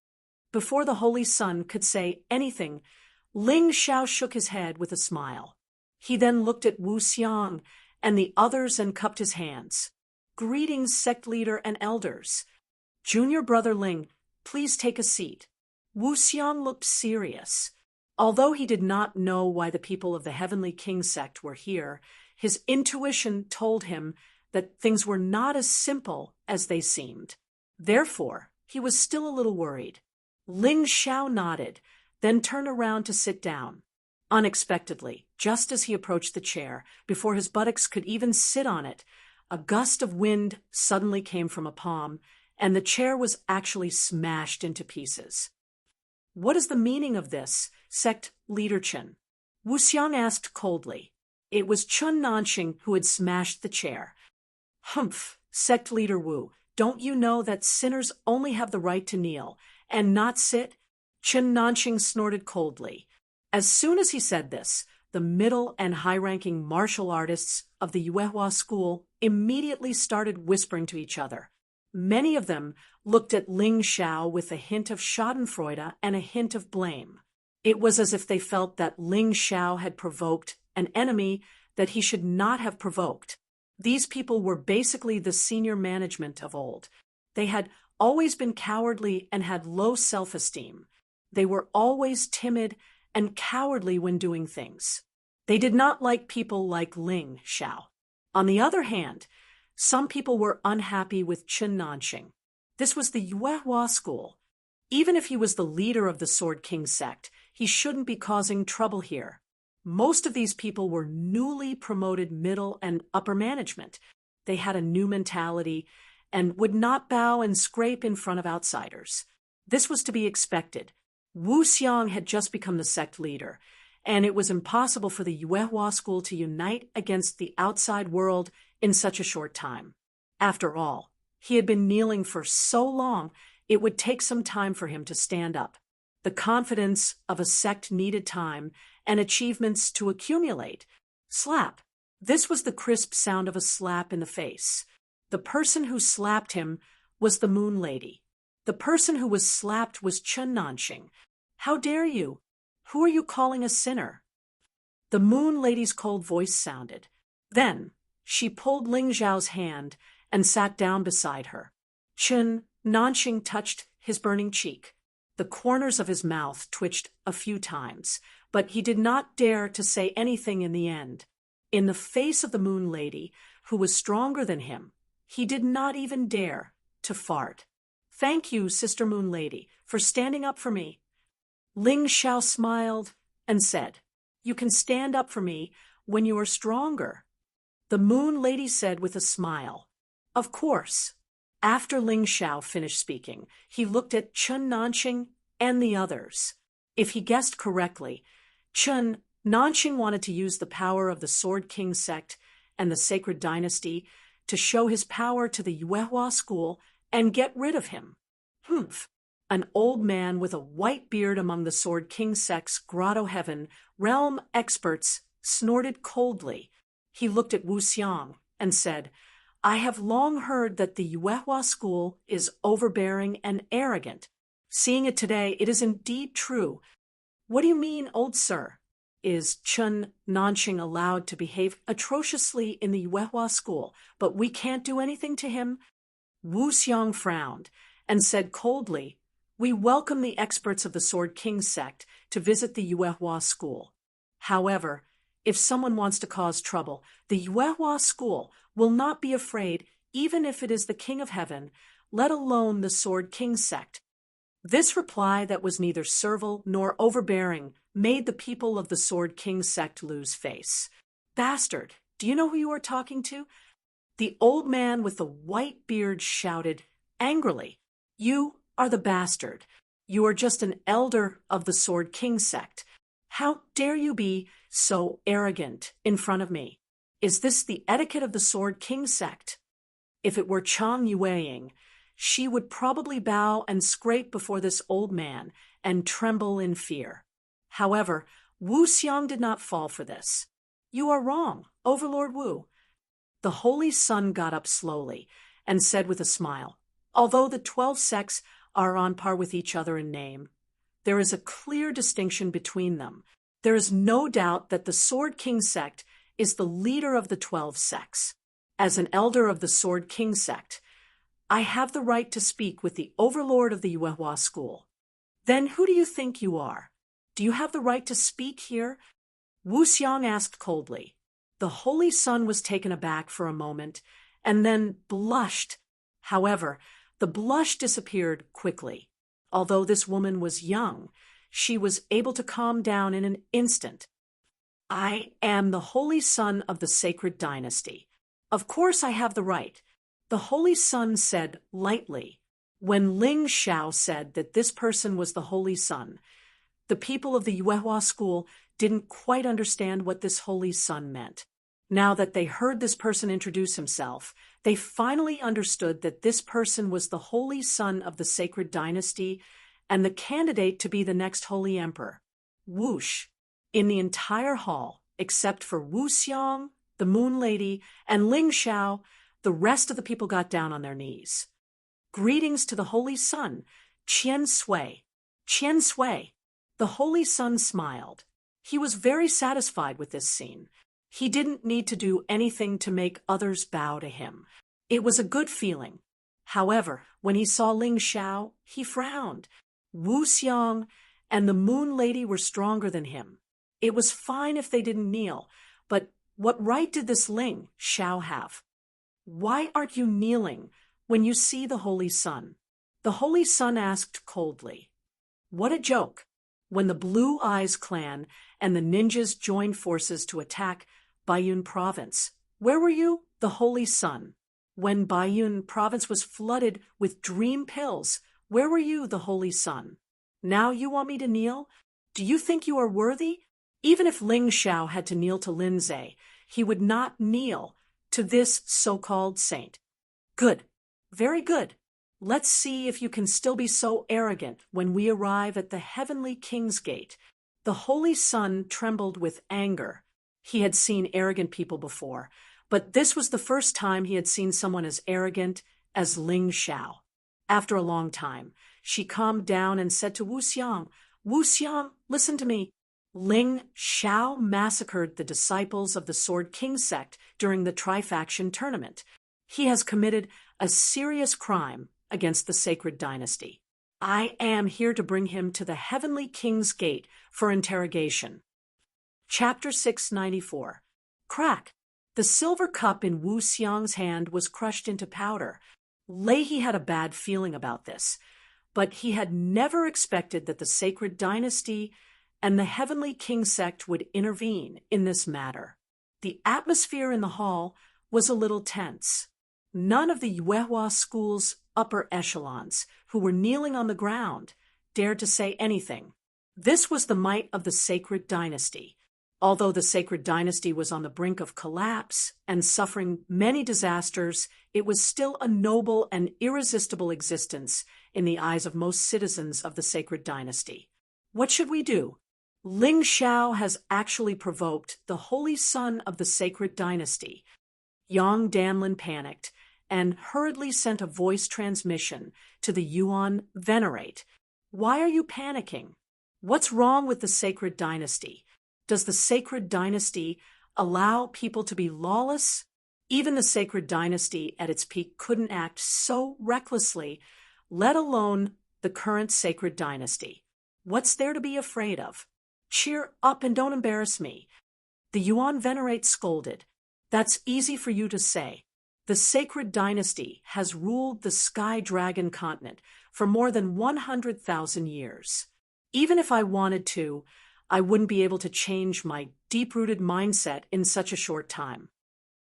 Before the Holy Sun could say anything, Ling Xiao shook his head with a smile. He then looked at Wu Xiang and the others and cupped his hands. Greetings, sect leader and elders. Junior brother Ling, please take a seat. Wu Xiang looked serious. Although he did not know why the people of the Heavenly King sect were here, his intuition told him that things were not as simple as they seemed. Therefore, he was still a little worried. Ling Xiao nodded, then turned around to sit down. Unexpectedly, just as he approached the chair, before his buttocks could even sit on it, a gust of wind suddenly came from a palm, and the chair was actually smashed into pieces. What is the meaning of this, sect leader Chen? Wu Xiang asked coldly. It was Chen Nanxing who had smashed the chair. Humph, sect leader Wu, don't you know that sinners only have the right to kneel and not sit? Chen Nanxing snorted coldly. As soon as he said this, the middle and high-ranking martial artists of the Yuehua school immediately started whispering to each other. Many of them looked at Ling Xiao with a hint of schadenfreude and a hint of blame. It was as if they felt that Ling Xiao had provoked an enemy that he should not have provoked. These people were basically the senior management of old. They had always been cowardly and had low self-esteem. They were always timid and cowardly when doing things. They did not like people like Ling Xiao. On the other hand, some people were unhappy with Chen Nanxing. This was the Yuehua school. Even if he was the leader of the Sword King sect, he shouldn't be causing trouble here. Most of these people were newly promoted middle and upper management. They had a new mentality and would not bow and scrape in front of outsiders. This was to be expected. Wu Xiang had just become the sect leader, and it was impossible for the Yuehua school to unite against the outside world in such a short time. After all, he had been kneeling for so long, it would take some time for him to stand up. The confidence of a sect needed time and achievements to accumulate. Slap. This was the crisp sound of a slap in the face. The person who slapped him was the Moon Lady. The person who was slapped was Chen Nanxing. How dare you? Who are you calling a sinner? The Moon Lady's cold voice sounded. Then she pulled Ling Zhao's hand and sat down beside her. Chen Nanxing touched his burning cheek. The corners of his mouth twitched a few times, but he did not dare to say anything in the end. In the face of the Moon Lady, who was stronger than him, he did not even dare to fart. Thank you, Sister Moon Lady, for standing up for me. Ling Xiao smiled and said, You can stand up for me when you are stronger. The Moon Lady said with a smile, Of course. After Ling Xiao finished speaking, he looked at Chen Nanxing and the others. If he guessed correctly, Chen Nanxing wanted to use the power of the Sword King sect and the Sacred Dynasty to show his power to the Yuehua school and get rid of him. Humph! An old man with a white beard among the Sword King sect's Grotto Heaven realm experts snorted coldly. He looked at Wu Xiang and said, I have long heard that the Yuehua school is overbearing and arrogant. Seeing it today, it is indeed true. What do you mean, old sir? Is Chen Nanxing allowed to behave atrociously in the Yuehua school, but we can't do anything to him? Wu Xiang frowned and said coldly, We welcome the experts of the Sword King sect to visit the Yuehua school. However, if someone wants to cause trouble, the Yuehua school will not be afraid even if it is the King of Heaven, let alone the Sword King sect. This reply that was neither servile nor overbearing made the people of the Sword King sect lose face. Bastard, do you know who you are talking to? The old man with the white beard shouted angrily, You are the bastard. You are just an elder of the Sword King sect. How dare you be so arrogant in front of me? Is this the etiquette of the Sword King sect? If it were Chang Yueying, she would probably bow and scrape before this old man and tremble in fear. However, Wu Xiang did not fall for this. You are wrong, Overlord Wu. The Holy Sun got up slowly and said with a smile, Although the 12 sects are on par with each other in name, there is a clear distinction between them. There is no doubt that the Sword King sect is the leader of the 12 sects. As an elder of the Sword King sect, I have the right to speak with the overlord of the Yuehua school. Then who do you think you are? Do you have the right to speak here? Wu Xiang asked coldly. The Holy Sun was taken aback for a moment and then blushed. However, the blush disappeared quickly. Although this woman was young, she was able to calm down in an instant. I am the Holy Sun of the Sacred Dynasty. Of course I have the right. The Holy Sun said lightly. When Ling Xiao said that this person was the Holy Sun, the people of the Yuehua school didn't quite understand what this Holy Sun meant. Now that they heard this person introduce himself, they finally understood that this person was the Holy Sun of the Sacred Dynasty and the candidate to be the next Holy Emperor. Whoosh! In the entire hall, except for Wu Xiang, the Moon Lady, and Ling Xiao, the rest of the people got down on their knees. Greetings to the Holy Sun, Qian Sui. Qian Sui. The Holy Sun smiled. He was very satisfied with this scene. He didn't need to do anything to make others bow to him. It was a good feeling. However, when he saw Ling Xiao, he frowned. Wu Xiang and the Moon Lady were stronger than him. It was fine if they didn't kneel, but what right did this Ling Xiao have? Why aren't you kneeling when you see the Holy Sun? The Holy Sun asked coldly. What a joke! When the Blue Eyes clan and the ninjas joined forces to attack Baiyun province, where were you? The Holy Sun. When Baiyun province was flooded with dream pills, where were you? The Holy Sun. Now you want me to kneel? Do you think you are worthy? Even if Ling Xiao had to kneel to Lindsay, he would not kneel to this so-called saint. Good. Very good. Let's see if you can still be so arrogant when we arrive at the heavenly king's gate. The Holy Sun trembled with anger. He had seen arrogant people before, but this was the first time he had seen someone as arrogant as Ling Xiao. After a long time, she calmed down and said to Wu Xiang, Wu Xiang, listen to me. Ling Xiao massacred the disciples of the Sword King sect during the Trifaction tournament. He has committed a serious crime against the sacred dynasty. I am here to bring him to the heavenly king's gate for interrogation. Chapter 694. Crack! The silver cup in Wu Xiang's hand was crushed into powder. Leihe had a bad feeling about this, but he had never expected that the sacred dynasty and the heavenly king sect would intervene in this matter. The atmosphere in the hall was a little tense. None of the Yuehua school's upper echelons, who were kneeling on the ground, dared to say anything. This was the might of the sacred dynasty. Although the sacred dynasty was on the brink of collapse and suffering many disasters, it was still a noble and irresistible existence in the eyes of most citizens of the sacred dynasty. What should we do? Ling Xiao has actually provoked the Holy Sun of the sacred dynasty. Yang Danlin panicked and hurriedly sent a voice transmission to the Yuan Venerate. Why are you panicking? What's wrong with the sacred dynasty? Does the sacred dynasty allow people to be lawless? Even the sacred dynasty at its peak couldn't act so recklessly, let alone the current sacred dynasty. What's there to be afraid of? Cheer up and don't embarrass me. The Yuan Venerate scolded. That's easy for you to say. The sacred dynasty has ruled the Sky Dragon continent for more than 100,000 years. Even if I wanted to, I wouldn't be able to change my deep-rooted mindset in such a short time.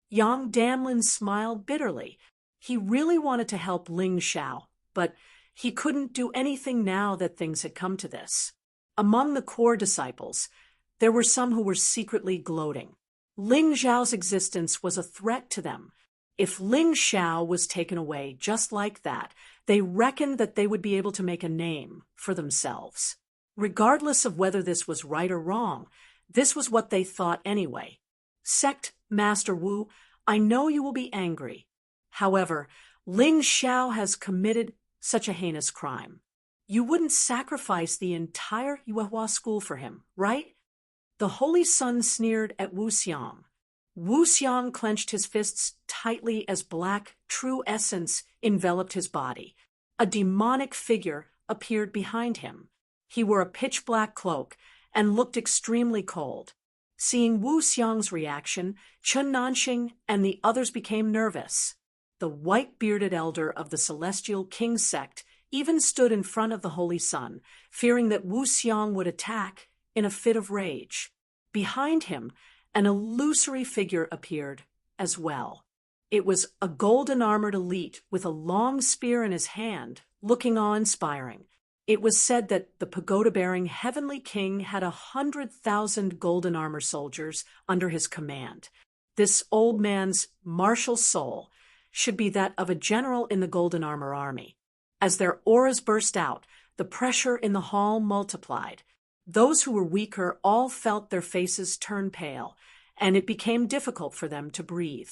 Yang Danlin smiled bitterly. He really wanted to help Ling Xiao, but he couldn't do anything now that things had come to this. Among the core disciples, there were some who were secretly gloating. Ling Xiao's existence was a threat to them. If Ling Xiao was taken away just like that, they reckoned that they would be able to make a name for themselves. Regardless of whether this was right or wrong, this was what they thought anyway. Sect Master Wu, I know you will be angry. However, Ling Xiao has committed such a heinous crime. You wouldn't sacrifice the entire Yuehua school for him, right? The Holy Sun sneered at Wu Xiang. Wu Xiang clenched his fists tightly as black, true essence enveloped his body. A demonic figure appeared behind him. He wore a pitch-black cloak and looked extremely cold. Seeing Wu Xiang's reaction, Chen Nanxing and the others became nervous. The white-bearded elder of the Celestial King sect even stood in front of the Holy Sun, fearing that Wu Xiang would attack in a fit of rage. Behind him, an illusory figure appeared as well. It was a golden-armored elite with a long spear in his hand, looking awe-inspiring. It was said that the pagoda-bearing Heavenly King had 100,000 golden armor soldiers under his command. This old man's martial soul should be that of a general in the golden armor army. As their auras burst out, the pressure in the hall multiplied. Those who were weaker all felt their faces turn pale, and it became difficult for them to breathe.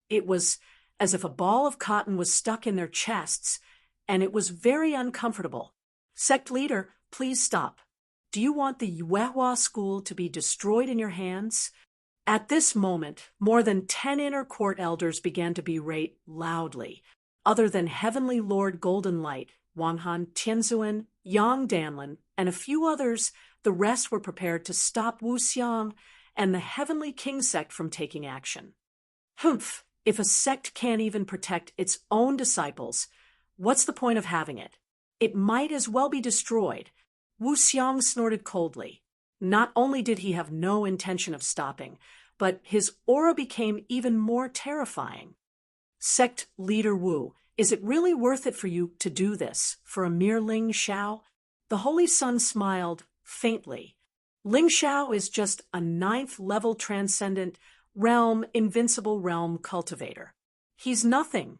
It was as if a ball of cotton was stuck in their chests, and it was very uncomfortable. Sect leader, please stop. Do you want the Yuehua school to be destroyed in your hands? At this moment, more than 10 inner court elders began to berate loudly. Other than Heavenly Lord Golden Light, Wanghan Tianzuan, Yang Danlin, and a few others, the rest were prepared to stop Wu Xiang and the Heavenly King sect from taking action. Humph! If a sect can't even protect its own disciples, what's the point of having it? It might as well be destroyed. Wu Xiang snorted coldly. Not only did he have no intention of stopping, but his aura became even more terrifying. Sect leader Wu, is it really worth it for you to do this for a mere Ling Xiao? The Holy Sun smiled faintly. Ling Xiao is just a 9th-level transcendent realm, invincible realm cultivator. He's nothing.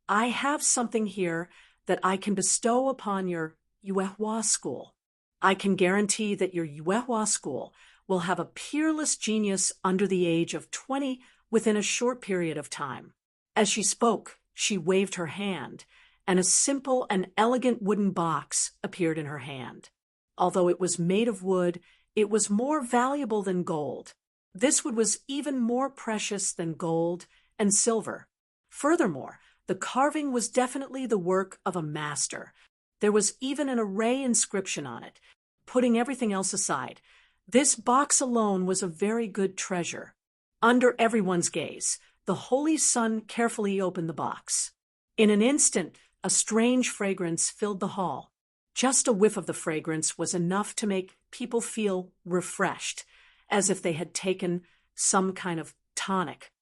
I have something here that I can bestow upon your Yuehua school. I can guarantee that your Yuehua school will have a peerless genius under the age of 20 within a short period of time. As she spoke, she waved her hand, and a simple and elegant wooden box appeared in her hand. Although it was made of wood, it was more valuable than gold. This wood was even more precious than gold and silver. Furthermore, the carving was definitely the work of a master. There was even an array inscription on it. Putting everything else aside, this box alone was a very good treasure. Under everyone's gaze, the Holy Sun carefully opened the box. In an instant, a strange fragrance filled the hall. Just a whiff of the fragrance was enough to make people feel refreshed, as if they had taken some kind of tonic.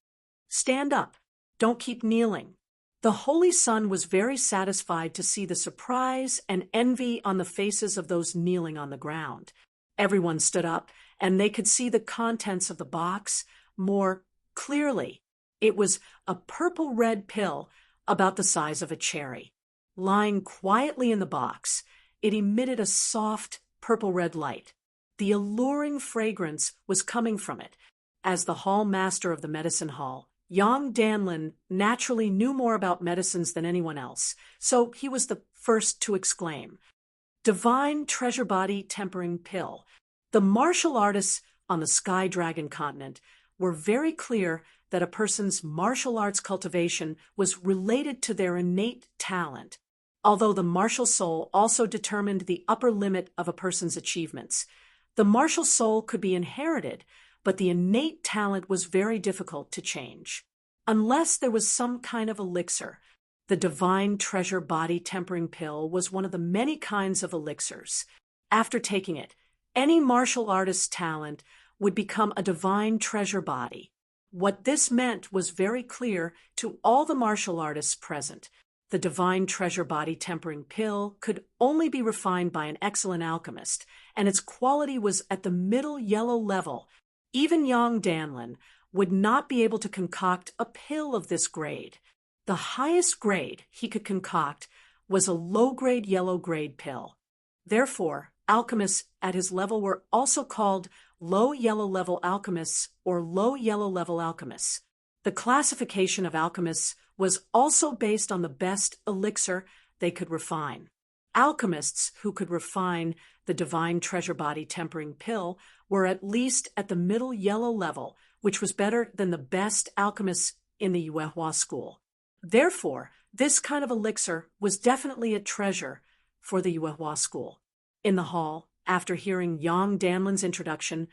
Stand up. Don't keep kneeling. The Holy Sun was very satisfied to see the surprise and envy on the faces of those kneeling on the ground. Everyone stood up, and they could see the contents of the box more clearly. It was a purple-red pill about the size of a cherry. Lying quietly in the box, it emitted a soft purple-red light. The alluring fragrance was coming from it. As the hall master of the medicine hall, Yang Danlin naturally knew more about medicines than anyone else, so he was the first to exclaim, "Divine treasure body tempering pill." The martial artists on the Sky Dragon continent were very clear that a person's martial arts cultivation was related to their innate talent, although the martial soul also determined the upper limit of a person's achievements. The martial soul could be inherited, but the innate talent was very difficult to change. Unless there was some kind of elixir, the divine treasure body tempering pill was one of the many kinds of elixirs. After taking it, any martial artist's talent would become a divine treasure body. What this meant was very clear to all the martial artists present. The divine treasure body tempering pill could only be refined by an excellent alchemist, and its quality was at the middle yellow level. Even Yang Danlin would not be able to concoct a pill of this grade. The highest grade he could concoct was a low-grade yellow-grade pill. Therefore, alchemists at his level were also called low yellow-level alchemists or low yellow-level alchemists. The classification of alchemists was also based on the best elixir they could refine. Alchemists who could refine the divine treasure body tempering pill were at least at the middle yellow level, which was better than the best alchemists in the Yuehua school. Therefore, this kind of elixir was definitely a treasure for the Yuehua school. In the hall, after hearing Yang Danlin's introduction,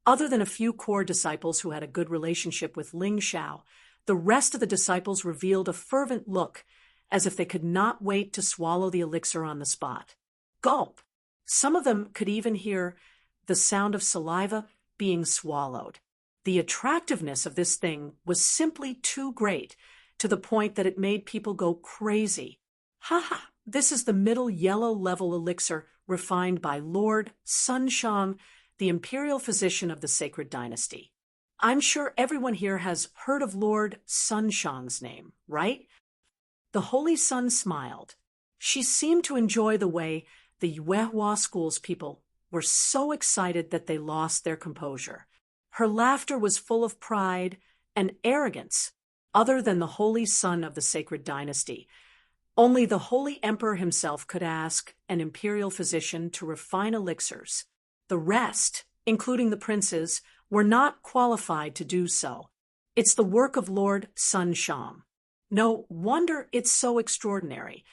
other than a few core disciples who had a good relationship with Ling Xiao, the rest of the disciples revealed a fervent look, as if they could not wait to swallow the elixir on the spot. Gulp! Some of them could even hear the sound of saliva being swallowed. The attractiveness of this thing was simply too great, to the point that it made people go crazy. Ha ha! This is the middle yellow level elixir refined by Lord Sunshang, the imperial physician of the sacred dynasty. I'm sure everyone here has heard of Lord Sunshang's name, right? The Holy Sun smiled. She seemed to enjoy the way the Yuehua school's people were so excited that they lost their composure. Her laughter was full of pride and arrogance, other than the holy son of the sacred dynasty. Only the holy emperor himself could ask an imperial physician to refine elixirs. The rest, including the princes, were not qualified to do so. It's the work of Lord Sun Shang. No wonder it's so extraordinary.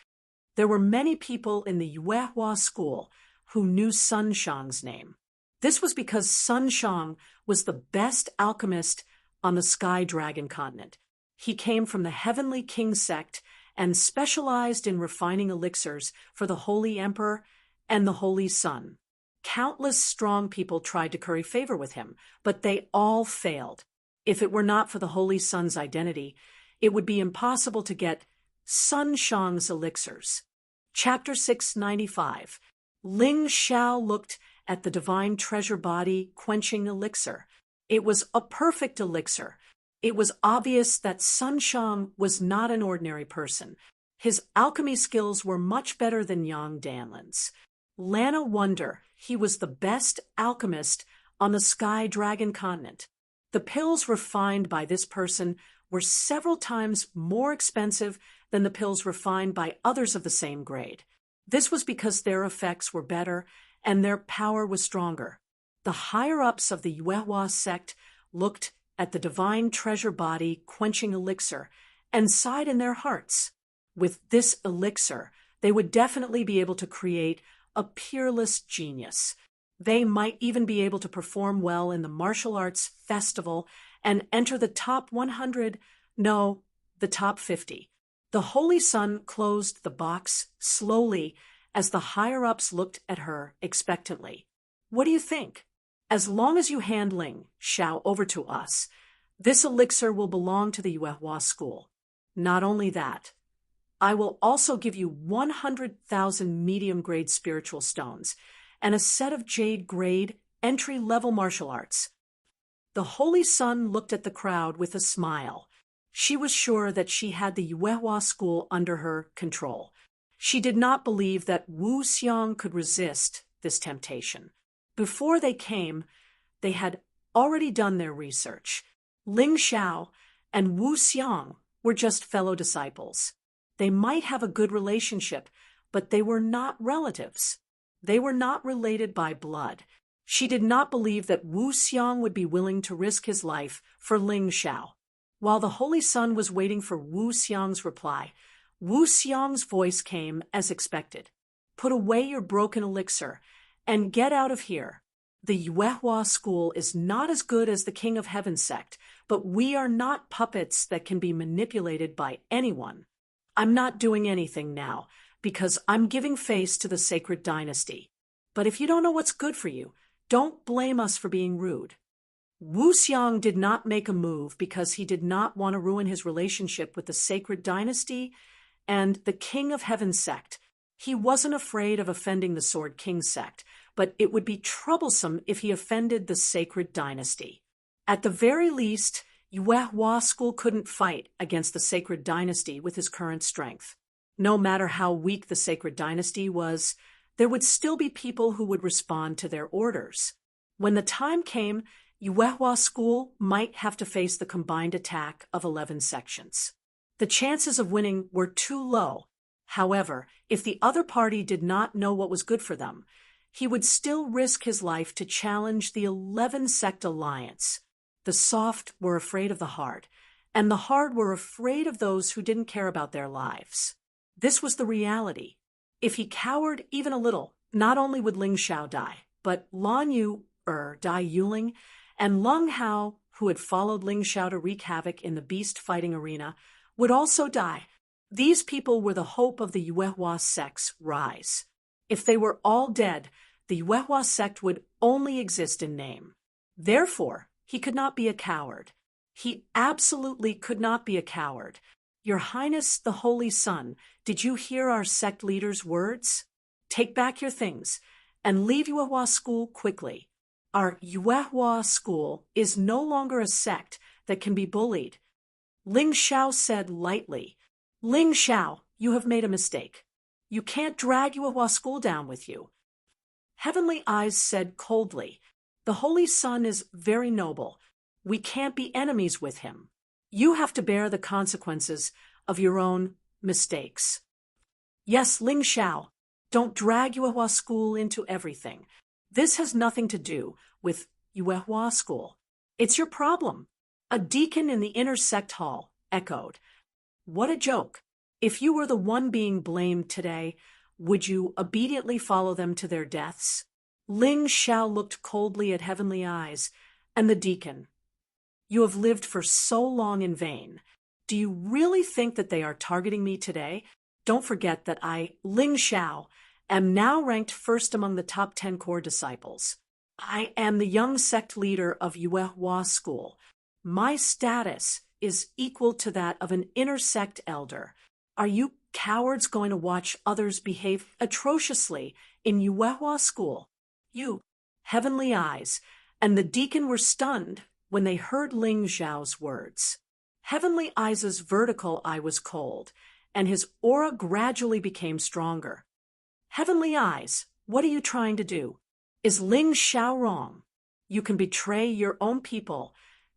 There were many people in the Yuehua school who knew Sun Shang's name. This was because Sun Shang was the best alchemist on the Sky Dragon continent. He came from the Heavenly King sect and specialized in refining elixirs for the Holy Emperor and the Holy Sun. Countless strong people tried to curry favor with him, but they all failed. If it were not for the Holy Sun's identity, it would be impossible to get Sun Shang's elixirs. Chapter 695. Ling Xiao looked at the divine treasure body quenching elixir. It was a perfect elixir. It was obvious that Sun Shang was not an ordinary person. His alchemy skills were much better than Yang Danlin's. Lana wondered he was the best alchemist on the Sky Dragon continent. The pills refined by this person were several times more expensive than the pills refined by others of the same grade. This was because their effects were better and their power was stronger. The higher-ups of the Yuehua sect looked at the divine treasure body quenching elixir and sighed in their hearts. With this elixir, they would definitely be able to create a peerless genius. They might even be able to perform well in the martial arts festival and enter the top 100, no, the top 50. The Holy Sun closed the box slowly as the higher-ups looked at her expectantly. What do you think? As long as you hand Ling Xiao over to us, this elixir will belong to the Yuehua school. Not only that, I will also give you 100,000 medium-grade spiritual stones and a set of jade-grade entry-level martial arts. The Holy Sun looked at the crowd with a smile. She was sure that she had the Yuehua school under her control. She did not believe that Wu Xiang could resist this temptation. Before they came, they had already done their research. Ling Xiao and Wu Xiang were just fellow disciples. They might have a good relationship, but they were not relatives. They were not related by blood. She did not believe that Wu Xiang would be willing to risk his life for Ling Xiao. While the Holy Sun was waiting for Wu Xiang's reply, Wu Xiang's voice came as expected. Put away your broken elixir and get out of here. The Yuehua school is not as good as the King of Heaven sect, but we are not puppets that can be manipulated by anyone. I'm not doing anything now, because I'm giving face to the sacred dynasty. But if you don't know what's good for you, don't blame us for being rude. Wu Xiang did not make a move because he did not want to ruin his relationship with the sacred dynasty and the King of Heaven sect. He wasn't afraid of offending the Sword King sect, but it would be troublesome if he offended the sacred dynasty. At the very least, Yuehua school couldn't fight against the sacred dynasty with his current strength. No matter how weak the sacred dynasty was, there would still be people who would respond to their orders. When the time came, Yuehua school might have to face the combined attack of 11 sections. The chances of winning were too low. However, if the other party did not know what was good for them, he would still risk his life to challenge the 11-sect alliance. The soft were afraid of the hard, and the hard were afraid of those who didn't care about their lives. This was the reality. If he cowered even a little, not only would Ling Xiao die, but Lan Yu, Dai Yuling, and Lung Hao, who had followed Ling Xiao to wreak havoc in the beast-fighting arena, would also die. These people were the hope of the Yuehua sect's rise. If they were all dead, the Yuehua sect would only exist in name. Therefore, he could not be a coward. He absolutely could not be a coward. Your Highness the Holy Sun, did you hear our sect leader's words? Take back your things and leave Yuehua school quickly. Our Yuehua school is no longer a sect that can be bullied. Ling Xiao said lightly, Ling Xiao, you have made a mistake. You can't drag Yuehua school down with you. Heavenly Eyes said coldly, The Holy Sun is very noble. We can't be enemies with him. You have to bear the consequences of your own mistakes. Yes, Ling Xiao, don't drag Yuehua School into everything. This has nothing to do with Yuehua School. It's your problem. A deacon in the inner sect hall echoed. What a joke. If you were the one being blamed today, would you obediently follow them to their deaths? Ling Xiao looked coldly at Heavenly Eyes and the deacon. You have lived for so long in vain. Do you really think that they are targeting me today? Don't forget that I, Ling Xiao, am now ranked first among the top 10 core disciples. I am the young sect leader of Yuehua School. My status is equal to that of an inner sect elder. Are you cowards going to watch others behave atrociously in Yuehua School? You, Heavenly Eyes, and the deacon were stunned when they heard Ling Xiao's words. Heavenly Eyes' vertical eye was cold, and his aura gradually became stronger. Heavenly Eyes, what are you trying to do? Is Ling Xiao wrong? You can betray your own people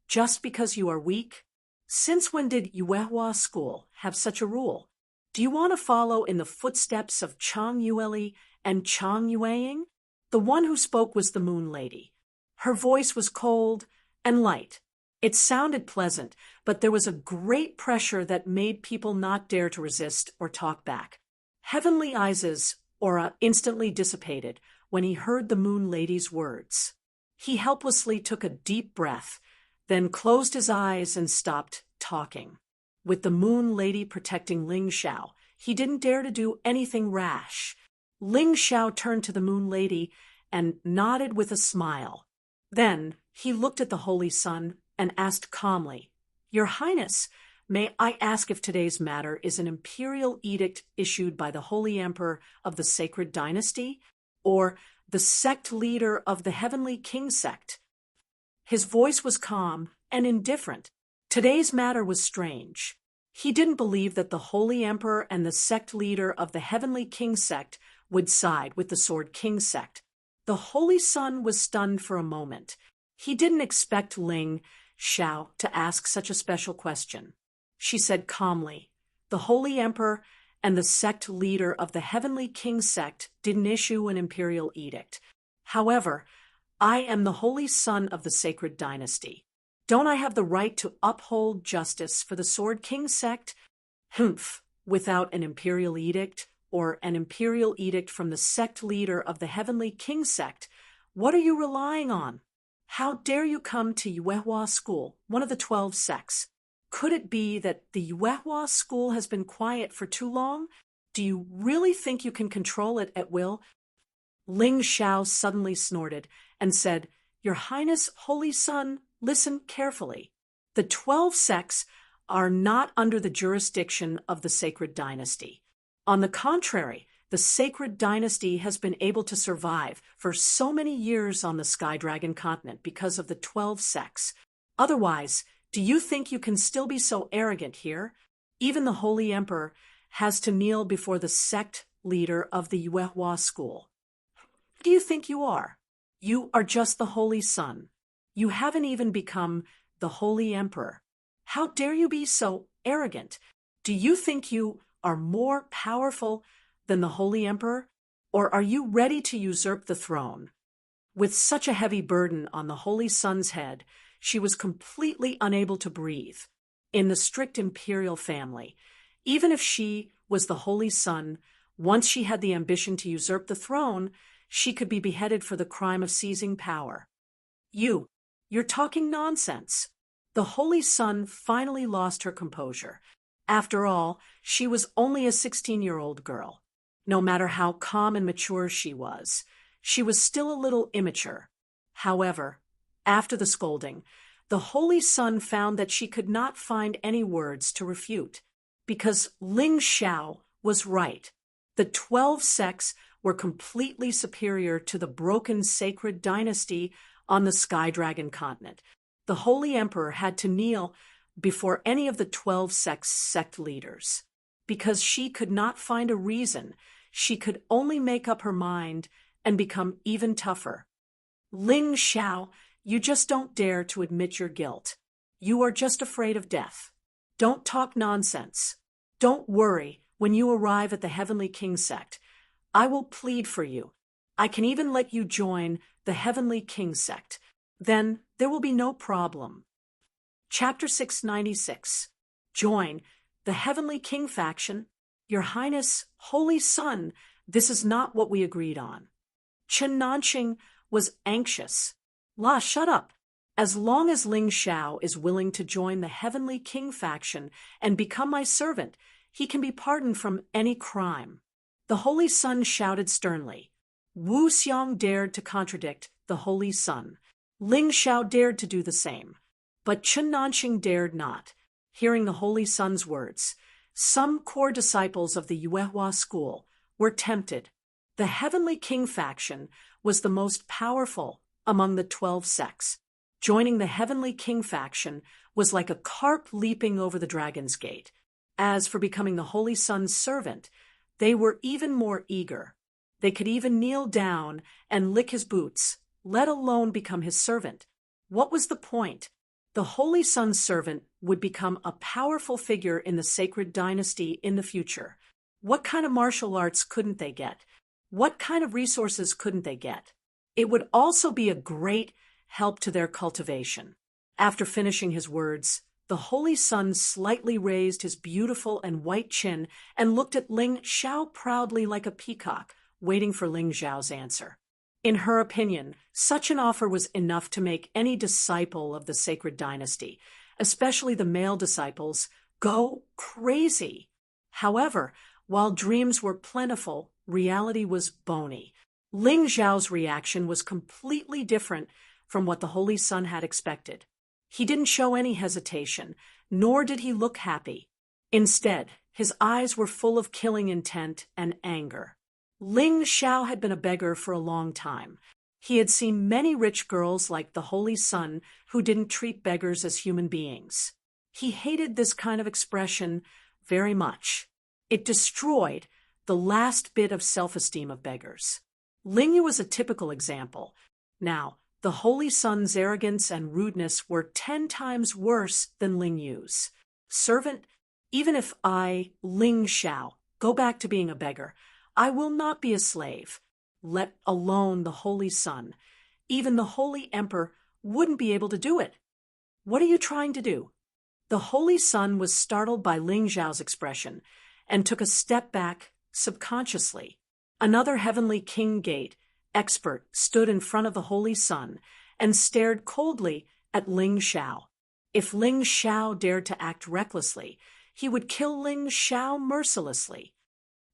just because you are weak? Since when did Yuehua School have such a rule? Do you want to follow in the footsteps of Chang Yueli and Chang Yueying? The one who spoke was the Moon Lady. Her voice was cold and light. It sounded pleasant, but there was a great pressure that made people not dare to resist or talk back. Heavenly Eyes' aura instantly dissipated when he heard the Moon Lady's words. He helplessly took a deep breath, then closed his eyes and stopped talking. With the Moon Lady protecting Ling Xiao, he didn't dare to do anything rash. Ling Xiao turned to the Moon Lady and nodded with a smile. Then he looked at the Holy Sun and asked calmly, Your Highness, may I ask if today's matter is an imperial edict issued by the Holy Emperor of the Sacred Dynasty, or the sect leader of the Heavenly King sect? His voice was calm and indifferent. Today's matter was strange. He didn't believe that the Holy Emperor and the sect leader of the Heavenly King sect would side with the Sword King sect. The Holy Sun was stunned for a moment. He didn't expect Ling Xiao to ask such a special question. She said calmly, The Holy Emperor and the sect leader of the Heavenly King sect didn't issue an imperial edict. However, I am the Holy Son of the Sacred Dynasty. Don't I have the right to uphold justice for the Sword King sect? Without an imperial edict, or an imperial edict from the sect leader of the Heavenly King sect, what are you relying on? How dare you come to Yuehua School, one of the 12 sects? Could it be that the Yuehua School has been quiet for too long? Do you really think you can control it at will? Ling Xiao suddenly snorted and said, Your Highness, Holy Sun, listen carefully. The 12 sects are not under the jurisdiction of the Sacred Dynasty. On the contrary, the Sacred Dynasty has been able to survive for so many years on the Sky Dragon continent because of the 12 sects. Otherwise, do you think you can still be so arrogant here? Even the Holy Emperor has to kneel before the sect leader of the Yuehua School. Who do you think you are? You are just the Holy Sun. You haven't even become the Holy Emperor. How dare you be so arrogant? Do you think you are more powerful than the Holy Emperor? Or are you ready to usurp the throne? With such a heavy burden on the Holy Sun's head, she was completely unable to breathe. In the strict imperial family, even if she was the Holy Sun, once she had the ambition to usurp the throne, she could be beheaded for the crime of seizing power. You're talking nonsense. The Holy Sun finally lost her composure. After all, she was only a 16-year-old girl. No matter how calm and mature she was still a little immature. However, after the scolding, the Holy Sun found that she could not find any words to refute, because Ling Xiao was right. The 12 sects were completely superior to the broken Sacred Dynasty on the Sky Dragon continent. The Holy Emperor had to kneel before any of the 12 sect leaders. Because she could not find a reason, she could only make up her mind and become even tougher. Ling Xiao, you just don't dare to admit your guilt. You are just afraid of death. Don't talk nonsense. Don't worry when you arrive at the Heavenly King sect. I will plead for you. I can even let you join the Heavenly King sect. Then there will be no problem. Chapter 696. Join the Heavenly King faction. Your Highness, Holy Son, this is not what we agreed on. Chen Nanqing was anxious. La, shut up. As long as Ling Xiao is willing to join the Heavenly King faction and become my servant, he can be pardoned from any crime. The Holy Son shouted sternly. Wu Xiong dared to contradict the Holy Son. Ling Xiao dared to do the same. But Chen Nanqing dared not. Hearing the Holy Son's words, some core disciples of the Yuehua school were tempted. The Heavenly King faction was the most powerful among the 12 sects. Joining the Heavenly King faction was like a carp leaping over the dragon's gate. As for becoming the Holy Son's servant, they were even more eager. They could even kneel down and lick his boots, let alone become his servant. What was the point? The Holy Son's servant would become a powerful figure in the sacred dynasty in the future. What kind of martial arts couldn't they get? What kind of resources couldn't they get? It would also be a great help to their cultivation. After finishing his words, the Holy Son slightly raised his beautiful and white chin and looked at Ling Xiao proudly like a peacock, waiting for Ling Xiao's answer. In her opinion, such an offer was enough to make any disciple of the sacred dynasty, especially the male disciples, go crazy. However, while dreams were plentiful, reality was bony. Ling Xiao's reaction was completely different from what the Holy Son had expected. He didn't show any hesitation, nor did he look happy. Instead, his eyes were full of killing intent and anger. Ling Xiao had been a beggar for a long time. He had seen many rich girls like the Holy Son who didn't treat beggars as human beings. He hated this kind of expression very much. It destroyed the last bit of self-esteem of beggars. Ling Yu was a typical example. Now, the Holy Son's arrogance and rudeness were 10 times worse than Ling Yu's. Servant, even if I, Ling Xiao, go back to being a beggar, I will not be a slave, let alone the Holy Son. Even the Holy Emperor wouldn't be able to do it. What are you trying to do? The Holy Son was startled by Ling Xiao's expression and took a step back subconsciously. Another Heavenly King Gate expert stood in front of the Holy Son and stared coldly at Ling Xiao. If Ling Xiao dared to act recklessly, he would kill Ling Xiao mercilessly.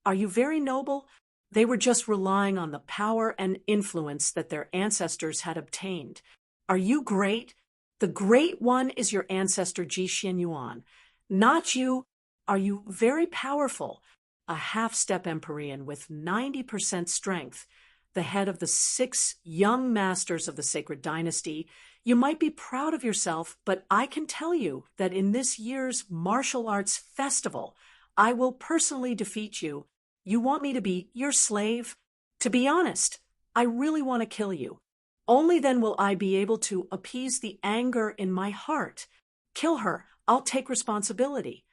Are you very noble? They were just relying on the power and influence that their ancestors had obtained. Are you great? The Great One is your ancestor Ji Xianyuan. Not you. Are you very powerful? A half-step Empyrean with 90% strength, the head of the 6 young masters of the sacred dynasty. You might be proud of yourself, but I can tell you that in this year's martial arts festival, I will personally defeat you. You want me to be your slave? To be honest, I really want to kill you. Only then will I be able to appease the anger in my heart. Kill her. I'll take responsibility.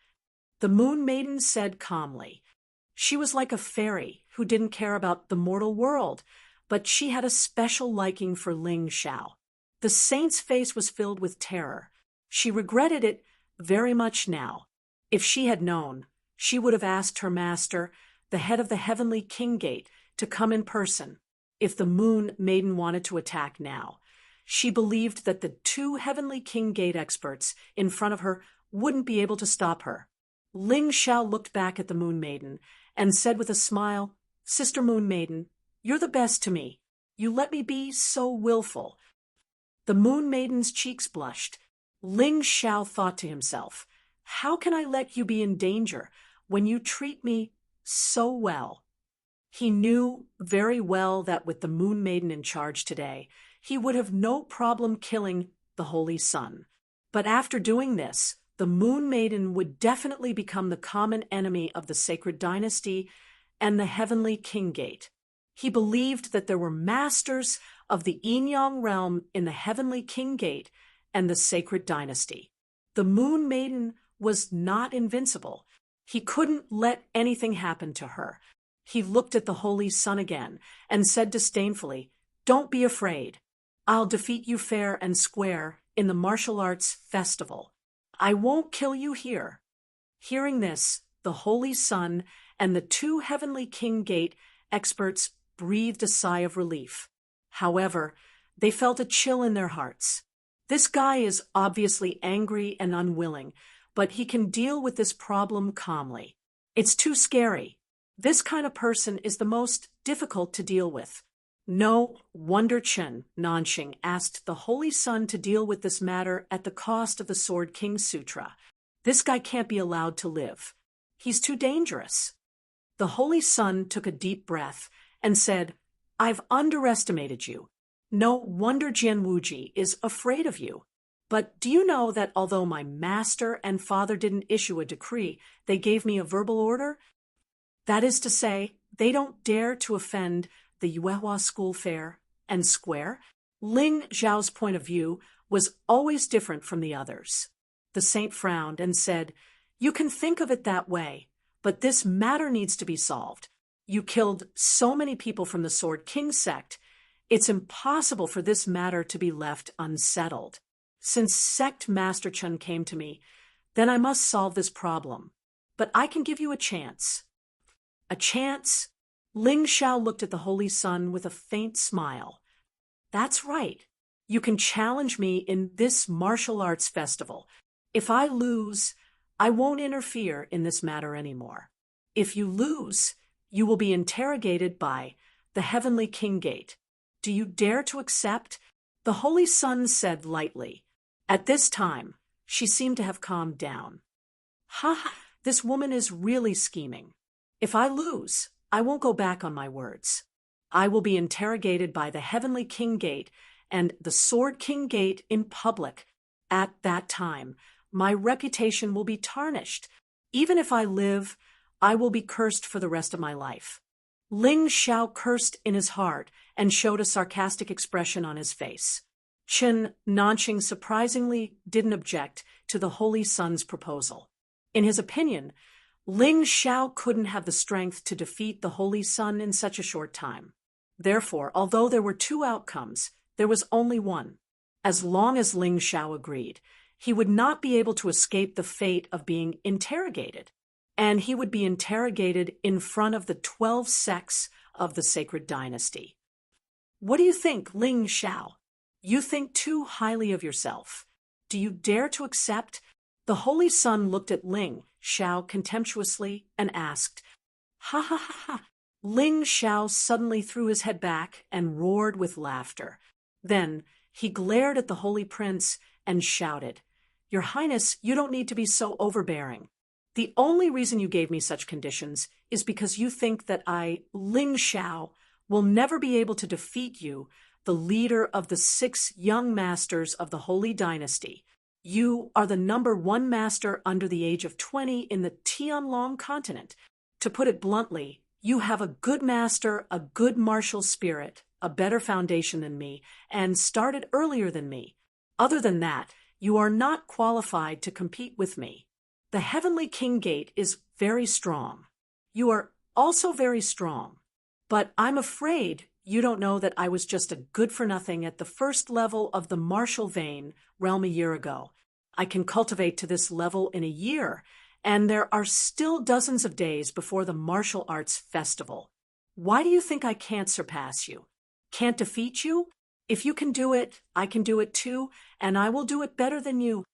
The Moon Maiden said calmly. She was like a fairy who didn't care about the mortal world, but she had a special liking for Ling Xiao. The saint's face was filled with terror. She regretted it very much now. If she had known, she would have asked her master, the head of the Heavenly King Gate, to come in person. If the Moon Maiden wanted to attack now, she believed that the 2 Heavenly King Gate experts in front of her wouldn't be able to stop her. Ling Xiao looked back at the Moon Maiden and said with a smile, Sister Moon Maiden, you're the best to me. You let me be so willful. The Moon Maiden's cheeks blushed. Ling Xiao thought to himself, how can I let you be in danger when you treat me so well? He knew very well that with the Moon Maiden in charge today, he would have no problem killing the Holy Son. But after doing this, the Moon Maiden would definitely become the common enemy of the sacred dynasty and the Heavenly King Gate. He believed that there were masters of the Yin-Yang realm in the heavenly King Gate and the sacred dynasty. The Moon Maiden was not invincible. He couldn't let anything happen to her. He looked at the Holy Sun again and said disdainfully, "Don't be afraid. I'll defeat you fair and square in the martial arts festival. I won't kill you here." Hearing this, the Holy Sun and the two heavenly King Gate experts breathed a sigh of relief. However, they felt a chill in their hearts. This guy is obviously angry and unwilling, but he can deal with this problem calmly. It's too scary. This kind of person is the most difficult to deal with. No wonder Chen Nanxing asked the Holy Sun to deal with this matter at the cost of the Sword King Sutra. This guy can't be allowed to live. He's too dangerous. The Holy Sun took a deep breath and said, "I've underestimated you. No wonder Jian Wuji is afraid of you. But do you know that although my master and father didn't issue a decree, they gave me a verbal order? That is to say, they don't dare to offend the Yuehua school fair and square." Ling Zhao's point of view was always different from the others. The saint frowned and said, "You can think of it that way, but this matter needs to be solved. You killed so many people from the Sword King sect. It's impossible for this matter to be left unsettled. Since Sect Master Chen came to me, then I must solve this problem. But I can give you a chance." "A chance?" Ling Xiao looked at the Holy Sun with a faint smile. "That's right. You can challenge me in this martial arts festival. If I lose, I won't interfere in this matter anymore. If you lose, you will be interrogated by the Heavenly King Gate. Do you dare to accept?" The Holy Sun said lightly. At this time, she seemed to have calmed down. "Ha ha, this woman is really scheming. If I lose, I won't go back on my words. I will be interrogated by the Heavenly King Gate and the Sword King Gate in public. At that time, my reputation will be tarnished. Even if I live, I will be cursed for the rest of my life." Ling Xiao cursed in his heart and showed a sarcastic expression on his face. Chen Nanxing surprisingly didn't object to the Holy Sun's proposal. In his opinion, Ling Xiao couldn't have the strength to defeat the Holy Sun in such a short time. Therefore, although there were two outcomes, there was only one. As long as Ling Xiao agreed, he would not be able to escape the fate of being interrogated, and he would be interrogated in front of the 12 sects of the sacred dynasty. "What do you think, Ling Xiao? You think too highly of yourself. Do you dare to accept?" The Holy Sun looked at Ling Xiao contemptuously and asked, "Ha ha ha ha." Ling Xiao suddenly threw his head back and roared with laughter. Then he glared at the Holy Prince and shouted, "Your Highness, you don't need to be so overbearing. The only reason you gave me such conditions is because you think that I, Ling Xiao, will never be able to defeat you, the leader of the 6 young masters of the Holy Dynasty. You are the #1 master under the age of 20 in the Tianlong continent. To put it bluntly, you have a good master, a good martial spirit, a better foundation than me, and started earlier than me. Other than that, you are not qualified to compete with me. The Heavenly King Gate is very strong. You are also very strong. But I'm afraid you don't know that I was just a good-for-nothing at the first level of the martial vein realm a year ago. I can cultivate to this level in a year, and there are still dozens of days before the martial arts festival. Why do you think I can't surpass you? Can't defeat you? If you can do it, I can do it too, and I will do it better than you."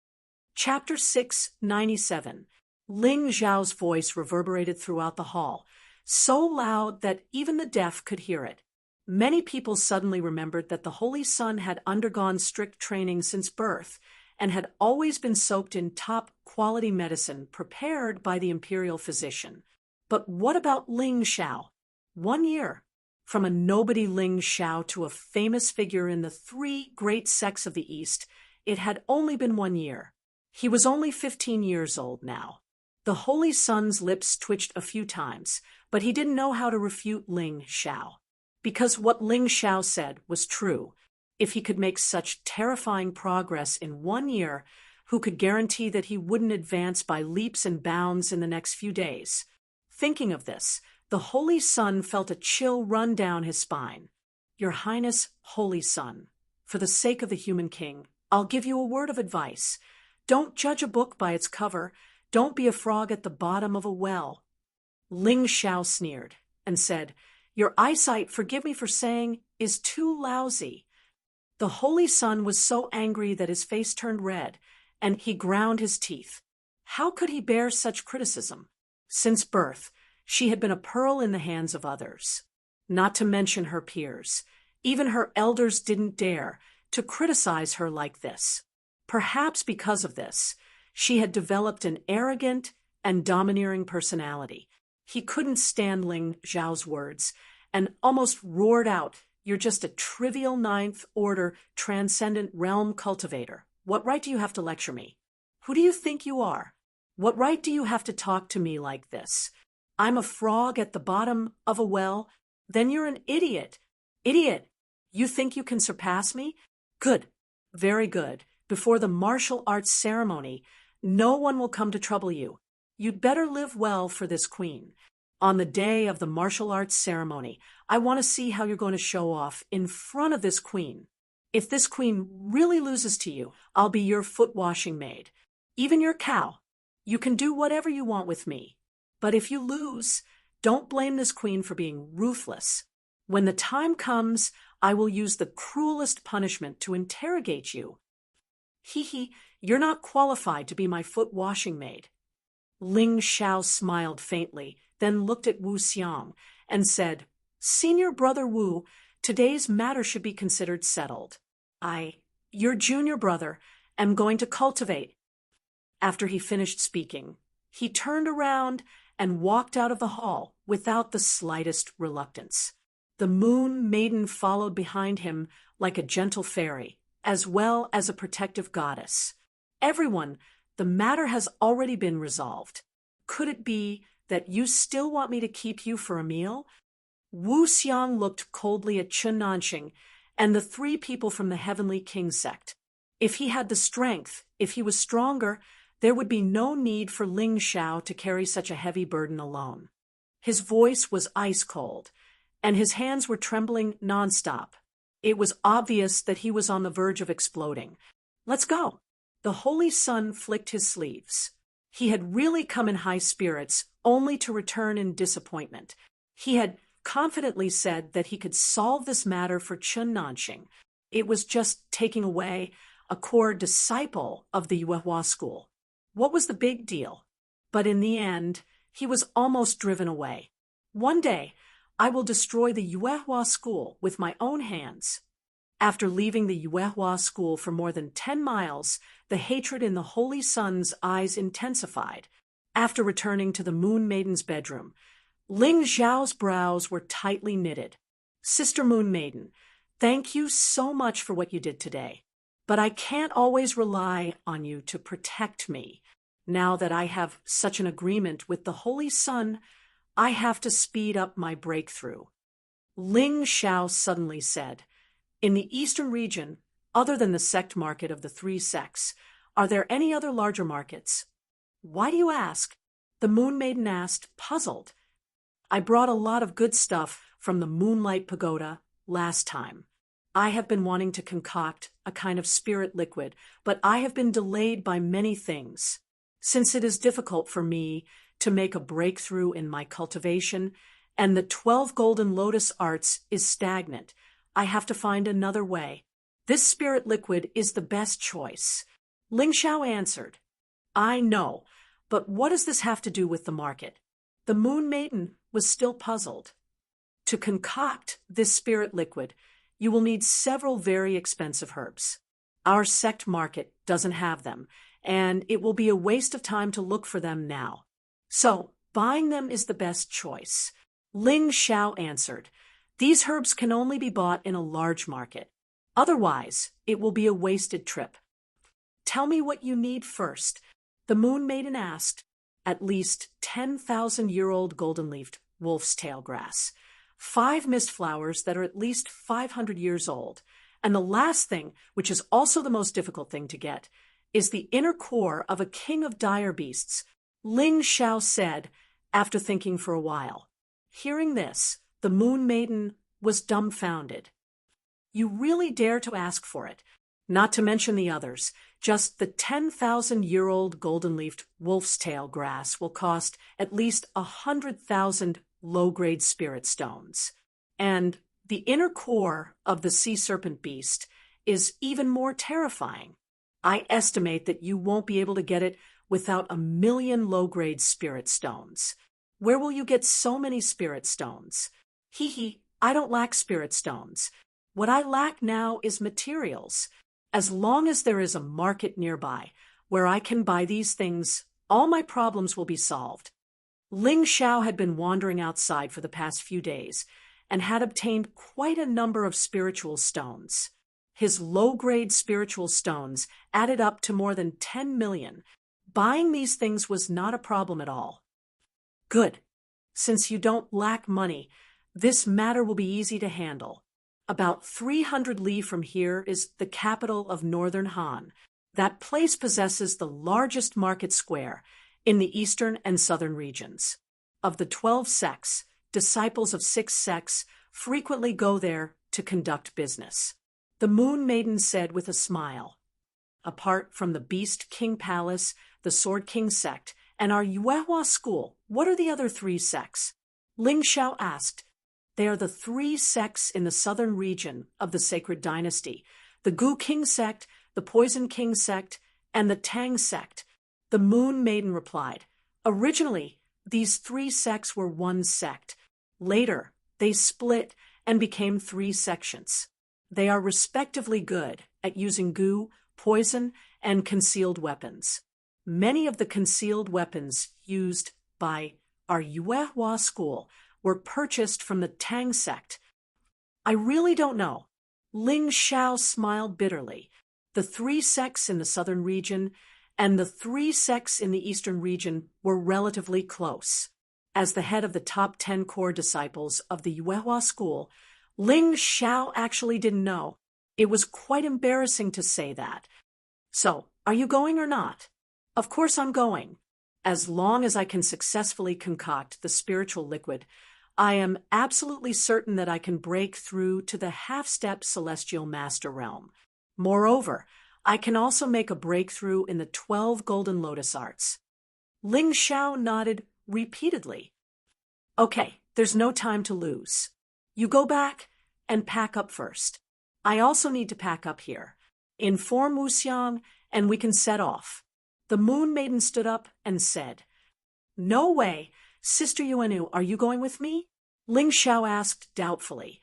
Chapter 697. Ling Zhao's voice reverberated throughout the hall, so loud that even the deaf could hear it. Many people suddenly remembered that the Holy Sun had undergone strict training since birth and had always been soaked in top-quality medicine prepared by the imperial physician. But what about Ling Xiao? 1 year. From a nobody Ling Xiao to a famous figure in the 3 great sects of the East, it had only been 1 year. He was only 15 years old now. The Holy Sun's lips twitched a few times, but he didn't know how to refute Ling Xiao. because what Ling Xiao said was true. If he could make such terrifying progress in 1 year, who could guarantee that he wouldn't advance by leaps and bounds in the next few days? Thinking of this, the Holy Sun felt a chill run down his spine. Your Highness, Holy Sun, for the sake of the human king, I'll give you a word of advice. Don't judge a book by its cover. Don't be a frog at the bottom of a well. Ling Xiao sneered and said, Your eyesight, forgive me for saying, is too lousy. The Holy Sun was so angry that his face turned red, and he ground his teeth. How could he bear such criticism? Since birth, she had been a pearl in the hands of others, not to mention her peers. Even her elders didn't dare to criticize her like this. Perhaps because of this, she had developed an arrogant and domineering personality. He couldn't stand Ling Xiao's words and almost roared out, You're just a trivial ninth-order transcendent realm cultivator. What right do you have to lecture me? Who do you think you are? What right do you have to talk to me like this? I'm a frog at the bottom of a well? Then you're an idiot. Idiot! You think you can surpass me? Good. Very good. Before the martial arts ceremony, no one will come to trouble you. You'd better live well for this queen. On the day of the martial arts ceremony, I want to see how you're going to show off in front of this queen. If this queen really loses to you, I'll be your foot washing maid. Even your cow. You can do whatever you want with me. But if you lose, don't blame this queen for being ruthless. When the time comes, I will use the cruelest punishment to interrogate you. You're not qualified to be my foot washing maid. Ling Xiao smiled faintly, then looked at Wu Xiang and said, Senior brother Wu, today's matter should be considered settled. Your junior brother, am going to cultivate. After he finished speaking, he turned around and walked out of the hall without the slightest reluctance. The Moon Maiden followed behind him like a gentle fairy, as well as a protective goddess. Everyone, the matter has already been resolved. Could it be that you still want me to keep you for a meal? Wu Xiang looked coldly at Chen Nanxing and the 3 people from the Heavenly King sect. If he had the strength, if he was stronger, there would be no need for Ling Xiao to carry such a heavy burden alone. His voice was ice cold, and his hands were trembling nonstop. It was obvious that he was on the verge of exploding. Let's go. The Holy Sun flicked his sleeves. He had really come in high spirits, only to return in disappointment. He had confidently said that he could solve this matter for Chen Nanxing. It was just taking away a core disciple of the Yuehua school. What was the big deal? But in the end, he was almost driven away. One day, I will destroy the Yuehua school with my own hands. After leaving the Yuehua school for more than 10 miles, the hatred in the Holy Sun's eyes intensified. After returning to the Moon Maiden's bedroom, Ling Xiao's brows were tightly knitted. Sister Moon Maiden, thank you so much for what you did today. But I can't always rely on you to protect me. Now that I have such an agreement with the Holy Sun, I have to speed up my breakthrough. Ling Xiao suddenly said, In the eastern region, other than the sect market of the 3 sects, are there any other larger markets? Why do you ask? The Moon Maiden asked, puzzled. I brought a lot of good stuff from the Moonlight Pagoda last time. I have been wanting to concoct a kind of spirit liquid, but I have been delayed by many things. Since it is difficult for me to make a breakthrough in my cultivation, and the 12 golden lotus arts is stagnant, I have to find another way. This spirit liquid is the best choice. Ling Xiao answered, I know, but what does this have to do with the market? The Moon Maiden was still puzzled. To concoct this spirit liquid, you will need several very expensive herbs. Our sect market doesn't have them, and it will be a waste of time to look for them now. So, buying them is the best choice. Ling Xiao answered, These herbs can only be bought in a large market. Otherwise, it will be a wasted trip. Tell me what you need first. The Moon Maiden asked. At least 10,000-year-old golden-leafed wolf's tail grass, 5 mist flowers that are at least 500 years old. And the last thing, which is also the most difficult thing to get, is the inner core of a king of dire beasts, Ling Xiao said, after thinking for a while. Hearing this, the Moon Maiden was dumbfounded. You really dare to ask for it, not to mention the others. Just the 10,000-year-old golden-leafed wolf's tail grass will cost at least 100,000 low-grade spirit stones. And the inner core of the sea serpent beast is even more terrifying. I estimate that you won't be able to get it without 1 million low-grade spirit stones. Where will you get so many spirit stones? I don't lack spirit stones. What I lack now is materials. As long as there is a market nearby where I can buy these things, all my problems will be solved. Ling Xiao had been wandering outside for the past few days and had obtained quite a number of spiritual stones. His low-grade spiritual stones added up to more than 10 million. Buying these things was not a problem at all. Good. Since you don't lack money, this matter will be easy to handle. About 300 li from here is the capital of northern Han. That place possesses the largest market square in the eastern and southern regions. Of the 12 sects, disciples of 6 sects frequently go there to conduct business. The Moon Maiden said with a smile. Apart from the Beast King Palace, the Sword King sect, and our Yuehua school, what are the other 3 sects? Ling Xiao asked. They are the 3 sects in the southern region of the Sacred Dynasty, the Gu King sect, the Poison King sect, and the Tang sect. The Moon Maiden replied. Originally, these 3 sects were one sect. Later, they split and became 3 sections. They are respectively good at using goo, poison, and concealed weapons. Many of the concealed weapons used by our Yuehua school were purchased from the Tang sect. I really don't know. Ling Xiao smiled bitterly. The 3 sects in the southern region and the 3 sects in the eastern region were relatively close. As the head of the top 10 core disciples of the Yuehua school, Ling Xiao actually didn't know. It was quite embarrassing to say that. So, are you going or not? Of course I'm going. As long as I can successfully concoct the spiritual liquid, I am absolutely certain that I can break through to the half-step celestial master realm. Moreover, I can also make a breakthrough in the 12 golden lotus arts. Ling Xiao nodded repeatedly. Okay, there's no time to lose. You go back and pack up first. I also need to pack up here. Inform Wu Xiang and we can set off. The Moon Maiden stood up and said, No way. Sister Yuenu, are you going with me? Ling Xiao asked doubtfully.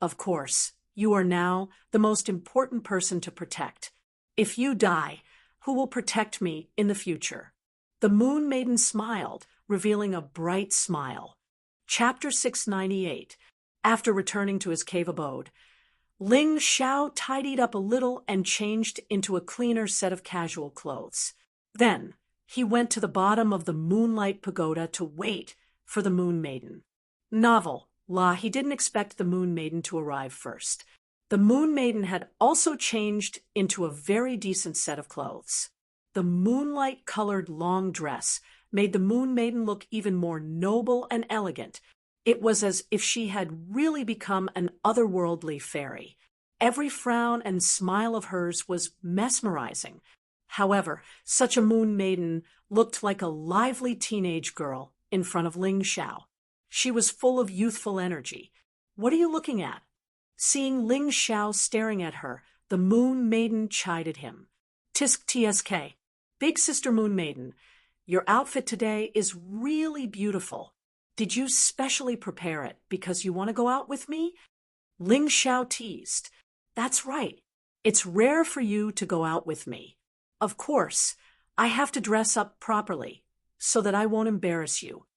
Of course, you are now the most important person to protect. If you die, who will protect me in the future? The Moon Maiden smiled, revealing a bright smile. Chapter 698. After returning to his cave abode, Ling Xiao tidied up a little and changed into a cleaner set of casual clothes. Then, he went to the bottom of the Moonlight Pagoda to wait for the Moon Maiden. Novel. He didn't expect the Moon Maiden to arrive first. The Moon Maiden had also changed into a very decent set of clothes. The moonlight-colored long dress made the Moon Maiden look even more noble and elegant. It was as if she had really become an otherworldly fairy. Every frown and smile of hers was mesmerizing. However, such a Moon Maiden looked like a lively teenage girl in front of Ling Xiao. She was full of youthful energy. What are you looking at? Seeing Ling Xiao staring at her, the Moon Maiden chided him. Tisk TSK. Big Sister Moon Maiden, your outfit today is really beautiful. Did you specially prepare it because you want to go out with me? Ling Xiao teased. That's right. It's rare for you to go out with me. Of course, I have to dress up properly so that I won't embarrass you.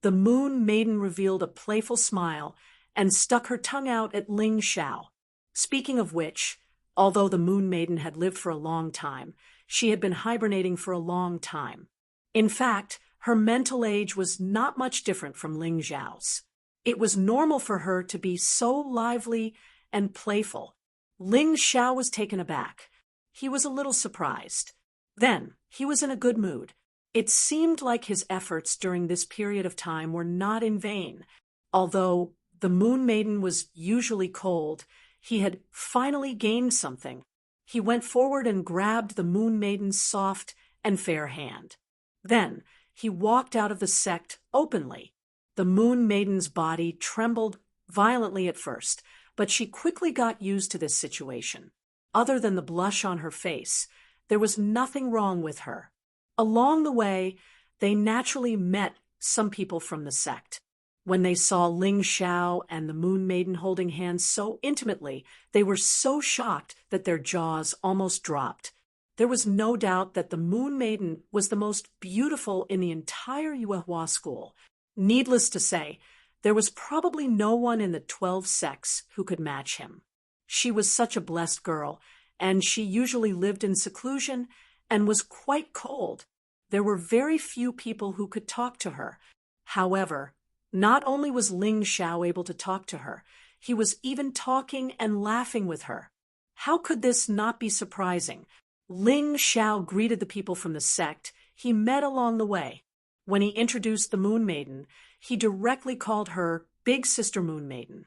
The Moon Maiden revealed a playful smile and stuck her tongue out at Ling Xiao. Speaking of which, although the Moon Maiden had lived for a long time, she had been hibernating for a long time. In fact, her mental age was not much different from Ling Xiao's. It was normal for her to be so lively and playful. Ling Xiao was taken aback. He was a little surprised. Then, he was in a good mood. It seemed like his efforts during this period of time were not in vain. Although the Moon Maiden was usually cold, he had finally gained something. He went forward and grabbed the Moon Maiden's soft and fair hand. Then, he walked out of the sect openly. The Moon Maiden's body trembled violently at first, but she quickly got used to this situation. Other than the blush on her face, there was nothing wrong with her. Along the way, they naturally met some people from the sect. When they saw Ling Xiao and the Moon Maiden holding hands so intimately, they were so shocked that their jaws almost dropped. There was no doubt that the Moon Maiden was the most beautiful in the entire Yuehua school. Needless to say, there was probably no one in the 12 sects who could match him. She was such a blessed girl, and she usually lived in seclusion and was quite cold. There were very few people who could talk to her. However, not only was Ling Xiao able to talk to her, he was even talking and laughing with her. How could this not be surprising? Ling Xiao greeted the people from the sect he met along the way. When he introduced the Moon Maiden, he directly called her Big Sister Moon Maiden.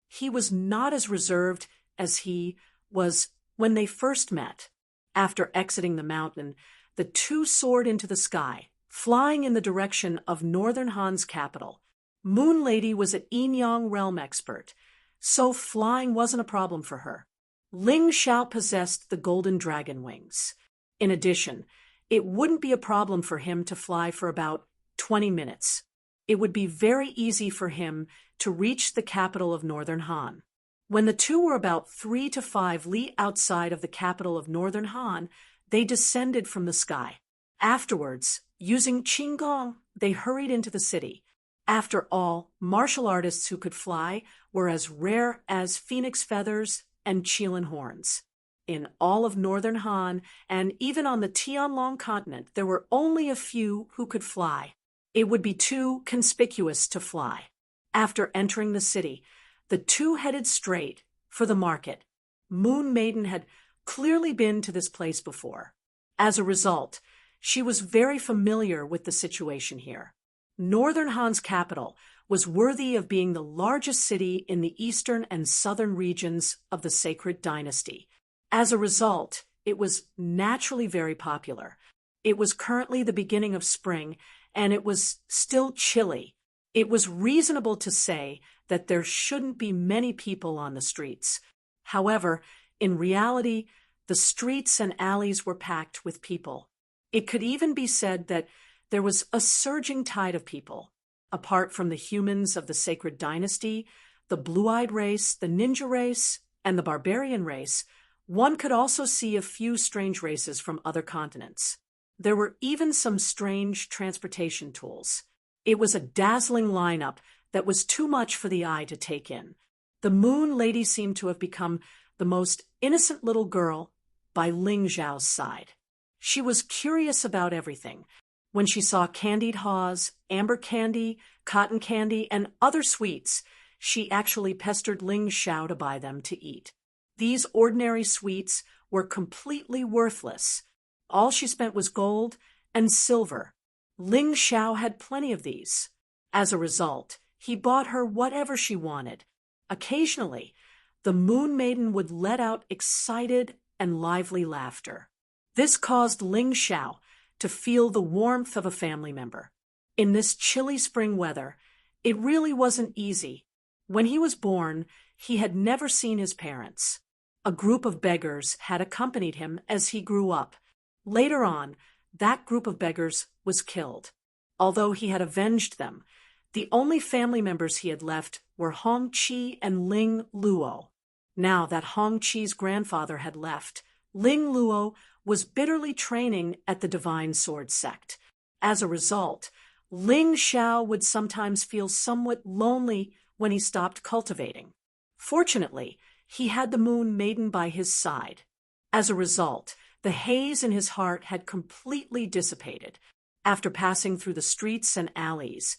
He was not as reserved as he was when they first met. After exiting the mountain, the two soared into the sky, flying in the direction of Northern Han's capital. Moon Lady was an Yin-Yang realm expert, so flying wasn't a problem for her. Ling Xiao possessed the golden dragon wings. In addition, it wouldn't be a problem for him to fly for about 20 minutes. It would be very easy for him to reach the capital of Northern Han. When the two were about 3 to 5 li outside of the capital of Northern Han, they descended from the sky. Afterwards, using Qinggong, they hurried into the city. After all, martial artists who could fly were as rare as phoenix feathers and qilin horns. In all of Northern Han, and even on the Tianlong continent, there were only a few who could fly. It would be too conspicuous to fly. After entering the city, the two headed straight for the market. Moon Maiden had clearly been to this place before. As a result, she was very familiar with the situation here. Northern Han's capital was worthy of being the largest city in the eastern and southern regions of the Sacred Dynasty. As a result, it was naturally very popular. It was currently the beginning of spring, and it was still chilly. It was reasonable to say that there shouldn't be many people on the streets. However, in reality, the streets and alleys were packed with people. It could even be said that there was a surging tide of people. Apart from the humans of the Sacred Dynasty, the blue-eyed race, the ninja race, and the barbarian race, one could also see a few strange races from other continents. There were even some strange transportation tools. It was a dazzling lineup that was too much for the eye to take in. The Moon Lady seemed to have become the most innocent little girl by Ling Xiao's side. She was curious about everything. When she saw candied haws, amber candy, cotton candy, and other sweets, she actually pestered Ling Xiao to buy them to eat. These ordinary sweets were completely worthless. All she spent was gold and silver. Ling Xiao had plenty of these. As a result, he bought her whatever she wanted. Occasionally, the Moon Maiden would let out excited and lively laughter. This caused Ling Xiao to feel the warmth of a family member. In this chilly spring weather, it really wasn't easy. When he was born, he had never seen his parents. A group of beggars had accompanied him as he grew up. Later on, that group of beggars was killed. Although he had avenged them, the only family members he had left were Hong Qi and Ling Luo. Now that Hong Qi's grandfather had left, Ling Luo was bitterly training at the Divine Sword sect. As a result, Ling Xiao would sometimes feel somewhat lonely when he stopped cultivating. Fortunately, he had the Moon Maiden by his side. As a result, the haze in his heart had completely dissipated. After passing through the streets and alleys,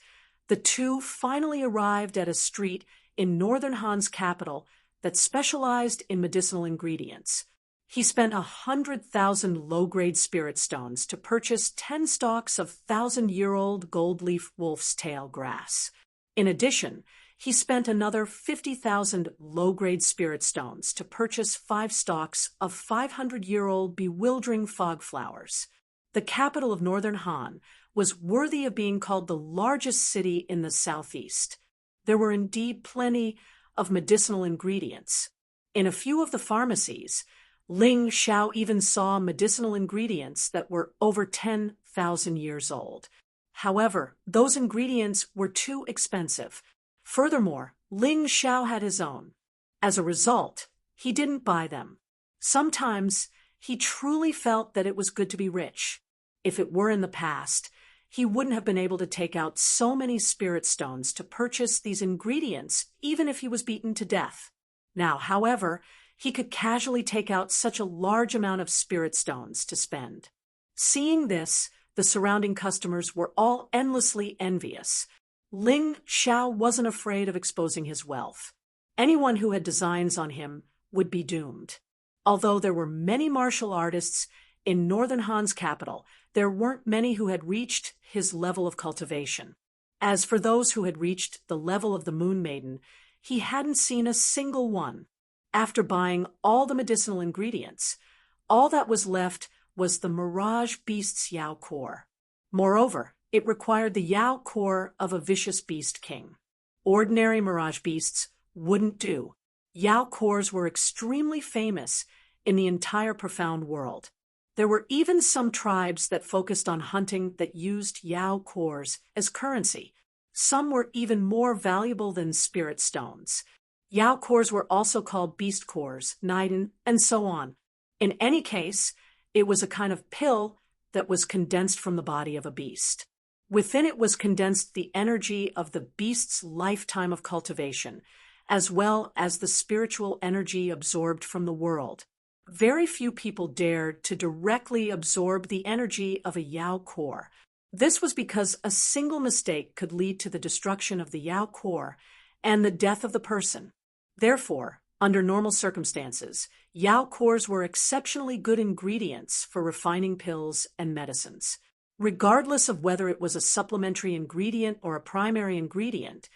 The two finally arrived at a street in northern Han's capital that specialized in medicinal ingredients. He spent 100,000 low-grade spirit stones to purchase 10 stalks of 1,000-year-old gold-leaf wolf's tail grass. In addition, he spent another 50,000 low-grade spirit stones to purchase 5 stalks of 500-year-old bewildering fog flowers. The capital of northern Han was worthy of being called the largest city in the southeast. There were indeed plenty of medicinal ingredients. In a few of the pharmacies, Ling Xiao even saw medicinal ingredients that were over 10,000 years old. However, those ingredients were too expensive. Furthermore, Ling Xiao had his own. As a result, he didn't buy them. Sometimes he truly felt that it was good to be rich. If it were in the past, he wouldn't have been able to take out so many spirit stones to purchase these ingredients, even if he was beaten to death. Now, however, he could casually take out such a large amount of spirit stones to spend. Seeing this, the surrounding customers were all endlessly envious. Ling Xiao wasn't afraid of exposing his wealth. Anyone who had designs on him would be doomed. Although there were many martial artists in northern Han's capital, there weren't many who had reached his level of cultivation. As for those who had reached the level of the Moon Maiden, he hadn't seen a single one. After buying all the medicinal ingredients, all that was left was the Mirage Beast's Yao core. Moreover, it required the Yao core of a vicious beast king. Ordinary Mirage Beasts wouldn't do. Yao cores were extremely famous in the entire profound world. There were even some tribes that focused on hunting that used Yao cores as currency. Some were even more valuable than spirit stones. Yao cores were also called beast cores, Naiden, and so on. In any case, it was a kind of pill that was condensed from the body of a beast. Within it was condensed the energy of the beast's lifetime of cultivation, as well as the spiritual energy absorbed from the world. Very few people dared to directly absorb the energy of a Yao core. This was because a single mistake could lead to the destruction of the Yao core and the death of the person. Therefore, under normal circumstances, Yao cores were exceptionally good ingredients for refining pills and medicines. Regardless of whether it was a supplementary ingredient or a primary ingredient,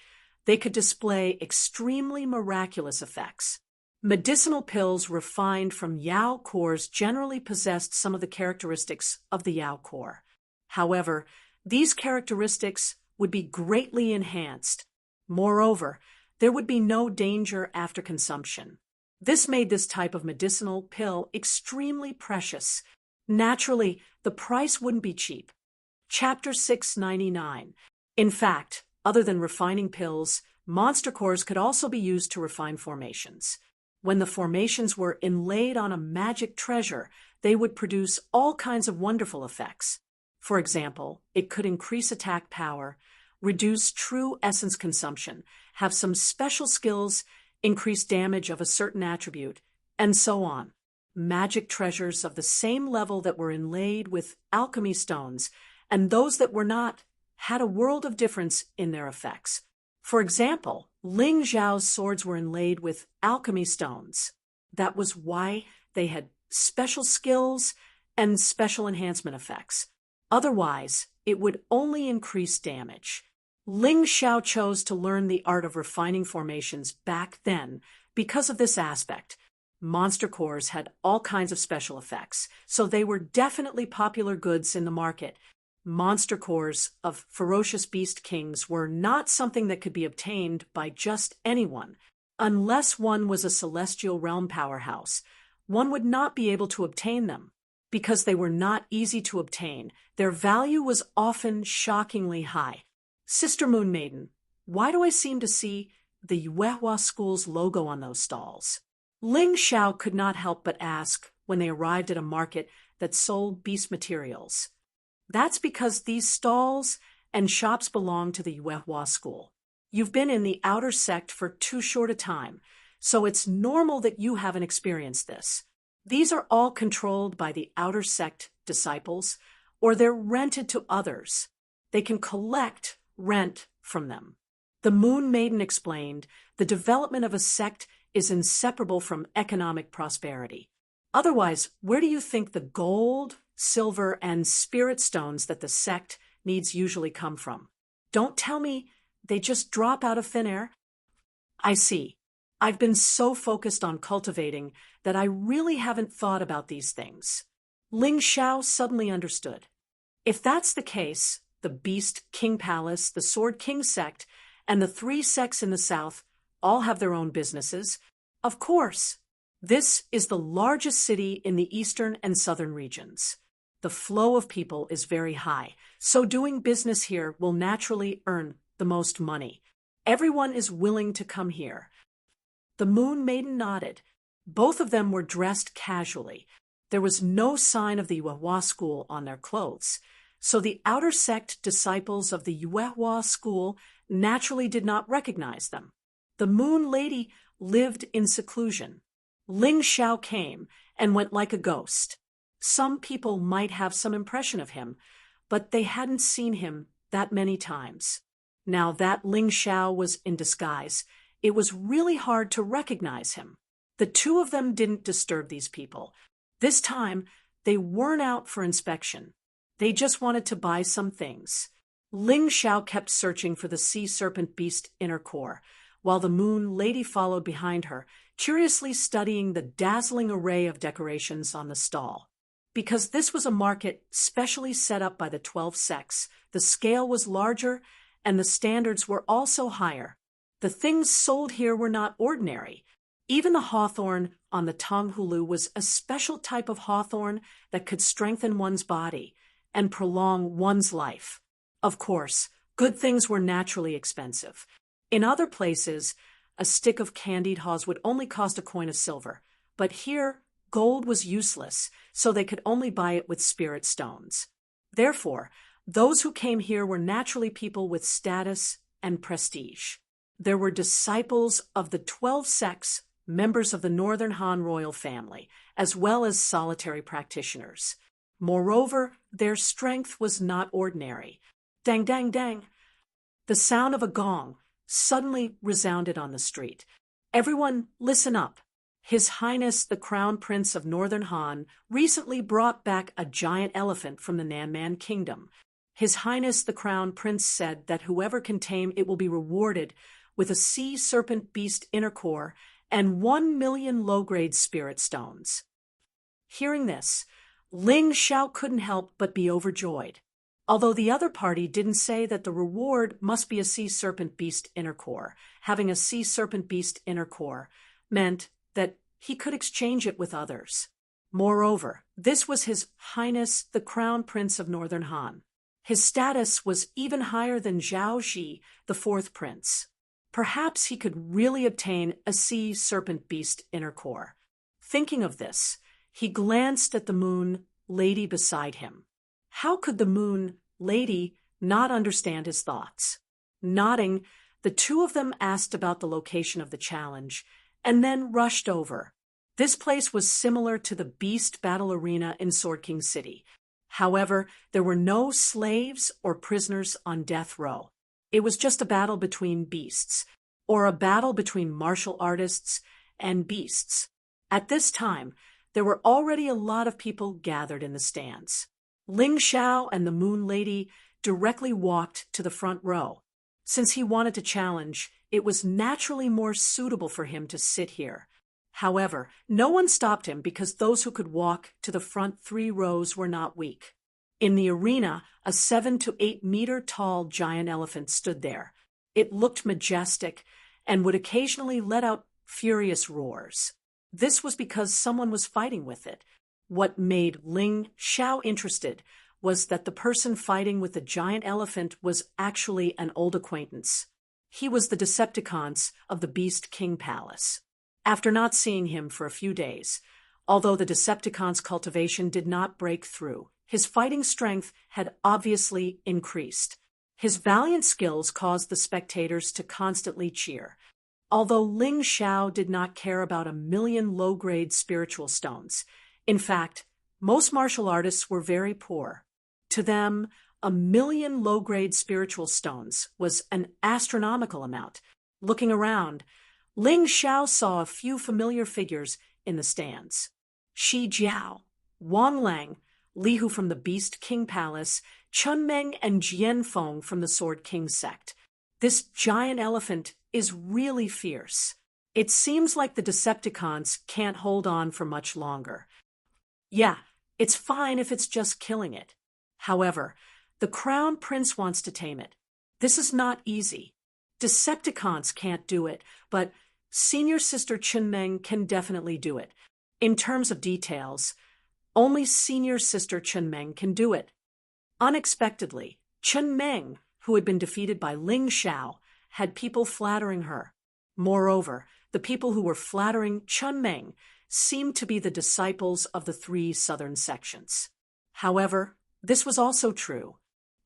they could display extremely miraculous effects. Medicinal pills refined from Yao cores generally possessed some of the characteristics of the Yao core. However, these characteristics would be greatly enhanced. Moreover, there would be no danger after consumption. This made this type of medicinal pill extremely precious. Naturally, the price wouldn't be cheap. Chapter 699. In fact, other than refining pills, monster cores could also be used to refine formations. When the formations were inlaid on a magic treasure, they would produce all kinds of wonderful effects. For example, it could increase attack power, reduce true essence consumption, have some special skills, increase damage of a certain attribute, and so on. Magic treasures of the same level that were inlaid with alchemy stones and those that were not had a world of difference in their effects. For example, Ling Zhao's swords were inlaid with alchemy stones. That was why they had special skills and special enhancement effects. Otherwise, it would only increase damage. Ling Xiao chose to learn the art of refining formations back then because of this aspect. Monster cores had all kinds of special effects, so they were definitely popular goods in the market. Monster cores of ferocious beast kings were not something that could be obtained by just anyone. Unless one was a celestial realm powerhouse, one would not be able to obtain them. Because they were not easy to obtain, their value was often shockingly high. Sister Moon Maiden, why do I seem to see the Yuehua School's logo on those stalls? Ling Xiao could not help but ask when they arrived at a market that sold beast materials. That's because these stalls and shops belong to the Yuehua School. You've been in the outer sect for too short a time, so it's normal that you haven't experienced this. These are all controlled by the outer sect disciples, or they're rented to others. They can collect rent from them. The Moon Maiden explained, the development of a sect is inseparable from economic prosperity. Otherwise, where do you think the gold, silver, and spirit stones that the sect needs usually come from? Don't tell me they just drop out of thin air. I see. I've been so focused on cultivating that I really haven't thought about these things. Ling Xiao suddenly understood. If that's the case, the Beast King Palace, the Sword King sect, and the 3 sects in the south all have their own businesses. Of course, this is the largest city in the eastern and southern regions. The flow of people is very high, so doing business here will naturally earn the most money. Everyone is willing to come here. The Moon Maiden nodded. Both of them were dressed casually. There was no sign of the Yuehua school on their clothes, so the outer sect disciples of the Yuehua school naturally did not recognize them. The Moon Lady lived in seclusion. Ling Xiao came and went like a ghost. Some people might have some impression of him, but they hadn't seen him that many times. Now that Ling Xiao was in disguise, it was really hard to recognize him. The two of them didn't disturb these people. This time, they weren't out for inspection. They just wanted to buy some things. Ling Xiao kept searching for the sea serpent beast inner core, while the Moon Lady followed behind her, curiously studying the dazzling array of decorations on the stall. Because this was a market specially set up by the 12 sects, the scale was larger and the standards were also higher. The things sold here were not ordinary. Even the hawthorn on the Tonghulu was a special type of hawthorn that could strengthen one's body and prolong one's life. Of course, good things were naturally expensive. In other places, a stick of candied haws would only cost a coin of silver, but here gold was useless, so they could only buy it with spirit stones. Therefore, those who came here were naturally people with status and prestige. There were disciples of the 12 sects, members of the Northern Han royal family, as well as solitary practitioners. Moreover, their strength was not ordinary. Dang, dang, dang. The sound of a gong suddenly resounded on the street. Everyone, listen up. His Highness the Crown Prince of Northern Han recently brought back a giant elephant from the Nanman Kingdom. His Highness the Crown Prince said that whoever can tame it will be rewarded with a sea serpent beast inner core and 1 million low-grade spirit stones. Hearing this, Ling Xiao couldn't help but be overjoyed. Although the other party didn't say that the reward must be a sea serpent beast inner core, having a sea serpent beast inner core meant that he could exchange it with others. Moreover, this was His Highness the Crown Prince of Northern Han. His status was even higher than Zhao Ji, the 4th prince. Perhaps he could really obtain a sea serpent beast inner core. Thinking of this, he glanced at the Moon Lady beside him. How could the Moon Lady not understand his thoughts? Nodding, the two of them asked about the location of the challenge, and then rushed over. This place was similar to the Beast Battle Arena in Sword King City. However, there were no slaves or prisoners on death row. It was just a battle between beasts, or a battle between martial artists and beasts. At this time, there were already a lot of people gathered in the stands. Ling Xiao and the Moon Lady directly walked to the front row. Since he wanted to challenge, it was naturally more suitable for him to sit here. However, no one stopped him because those who could walk to the front 3 rows were not weak. In the arena, a 7 to 8 meter tall giant elephant stood there. It looked majestic and would occasionally let out furious roars. This was because someone was fighting with it. What made Ling Xiao interested was that the person fighting with the giant elephant was actually an old acquaintance. He was the Decepticons of the Beast King Palace. After not seeing him for a few days, although the Decepticons' cultivation did not break through, his fighting strength had obviously increased. His valiant skills caused the spectators to constantly cheer. Although Ling Xiao did not care about 1 million low-grade spiritual stones, in fact, most martial artists were very poor. To them, 1 million low-grade spiritual stones was an astronomical amount. Looking around, Ling Xiao saw a few familiar figures in the stands. Shi Jiao, Wang Lang, Li Hu from the Beast King Palace, Chun Meng and Jian Feng from the Sword King sect. This giant elephant is really fierce. It seems like the Decepticons can't hold on for much longer. Yeah, it's fine if it's just killing it. However, the Crown Prince wants to tame it. This is not easy. Decepticons can't do it, but Senior Sister Chun Meng can definitely do it. In terms of details, only Senior Sister Chun Meng can do it. Unexpectedly, Chun Meng, who had been defeated by Ling Xiao, had people flattering her. Moreover, the people who were flattering Chun Meng seemed to be the disciples of the 3 southern sections. However, this was also true.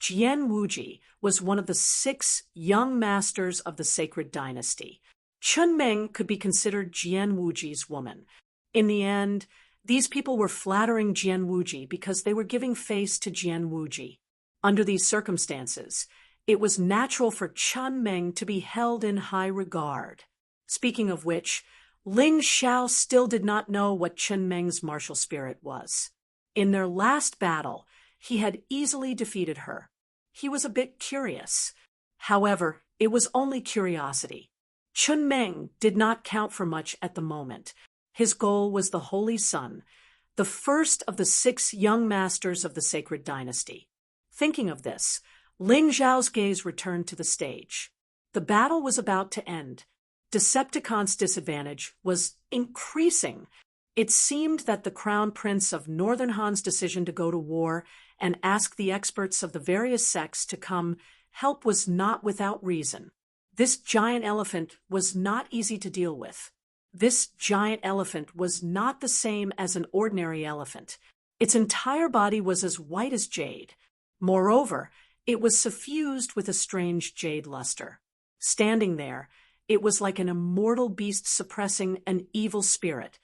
Jian Wuji was one of the 6 young masters of the sacred dynasty. Chun Meng could be considered Jian Wuji's woman. In the end, these people were flattering Jian Wuji because they were giving face to Jian Wuji. Under these circumstances, it was natural for Chun Meng to be held in high regard. Speaking of which, Ling Xiao still did not know what Chun Meng's martial spirit was. In their last battle, he had easily defeated her. He was a bit curious. However, it was only curiosity. Chun Meng did not count for much at the moment. His goal was the Holy Sun, the first of the 6 young masters of the sacred dynasty. Thinking of this, Ling Xiao's gaze returned to the stage. The battle was about to end. Decepticons' disadvantage was increasing. It seemed that the Crown Prince of Northern Han's decision to go to war and ask the experts of the various sects to come help was not without reason. This giant elephant was not easy to deal with. This giant elephant was not the same as an ordinary elephant. Its entire body was as white as jade. Moreover, it was suffused with a strange jade luster. Standing there, it was like an immortal beast suppressing an evil spirit.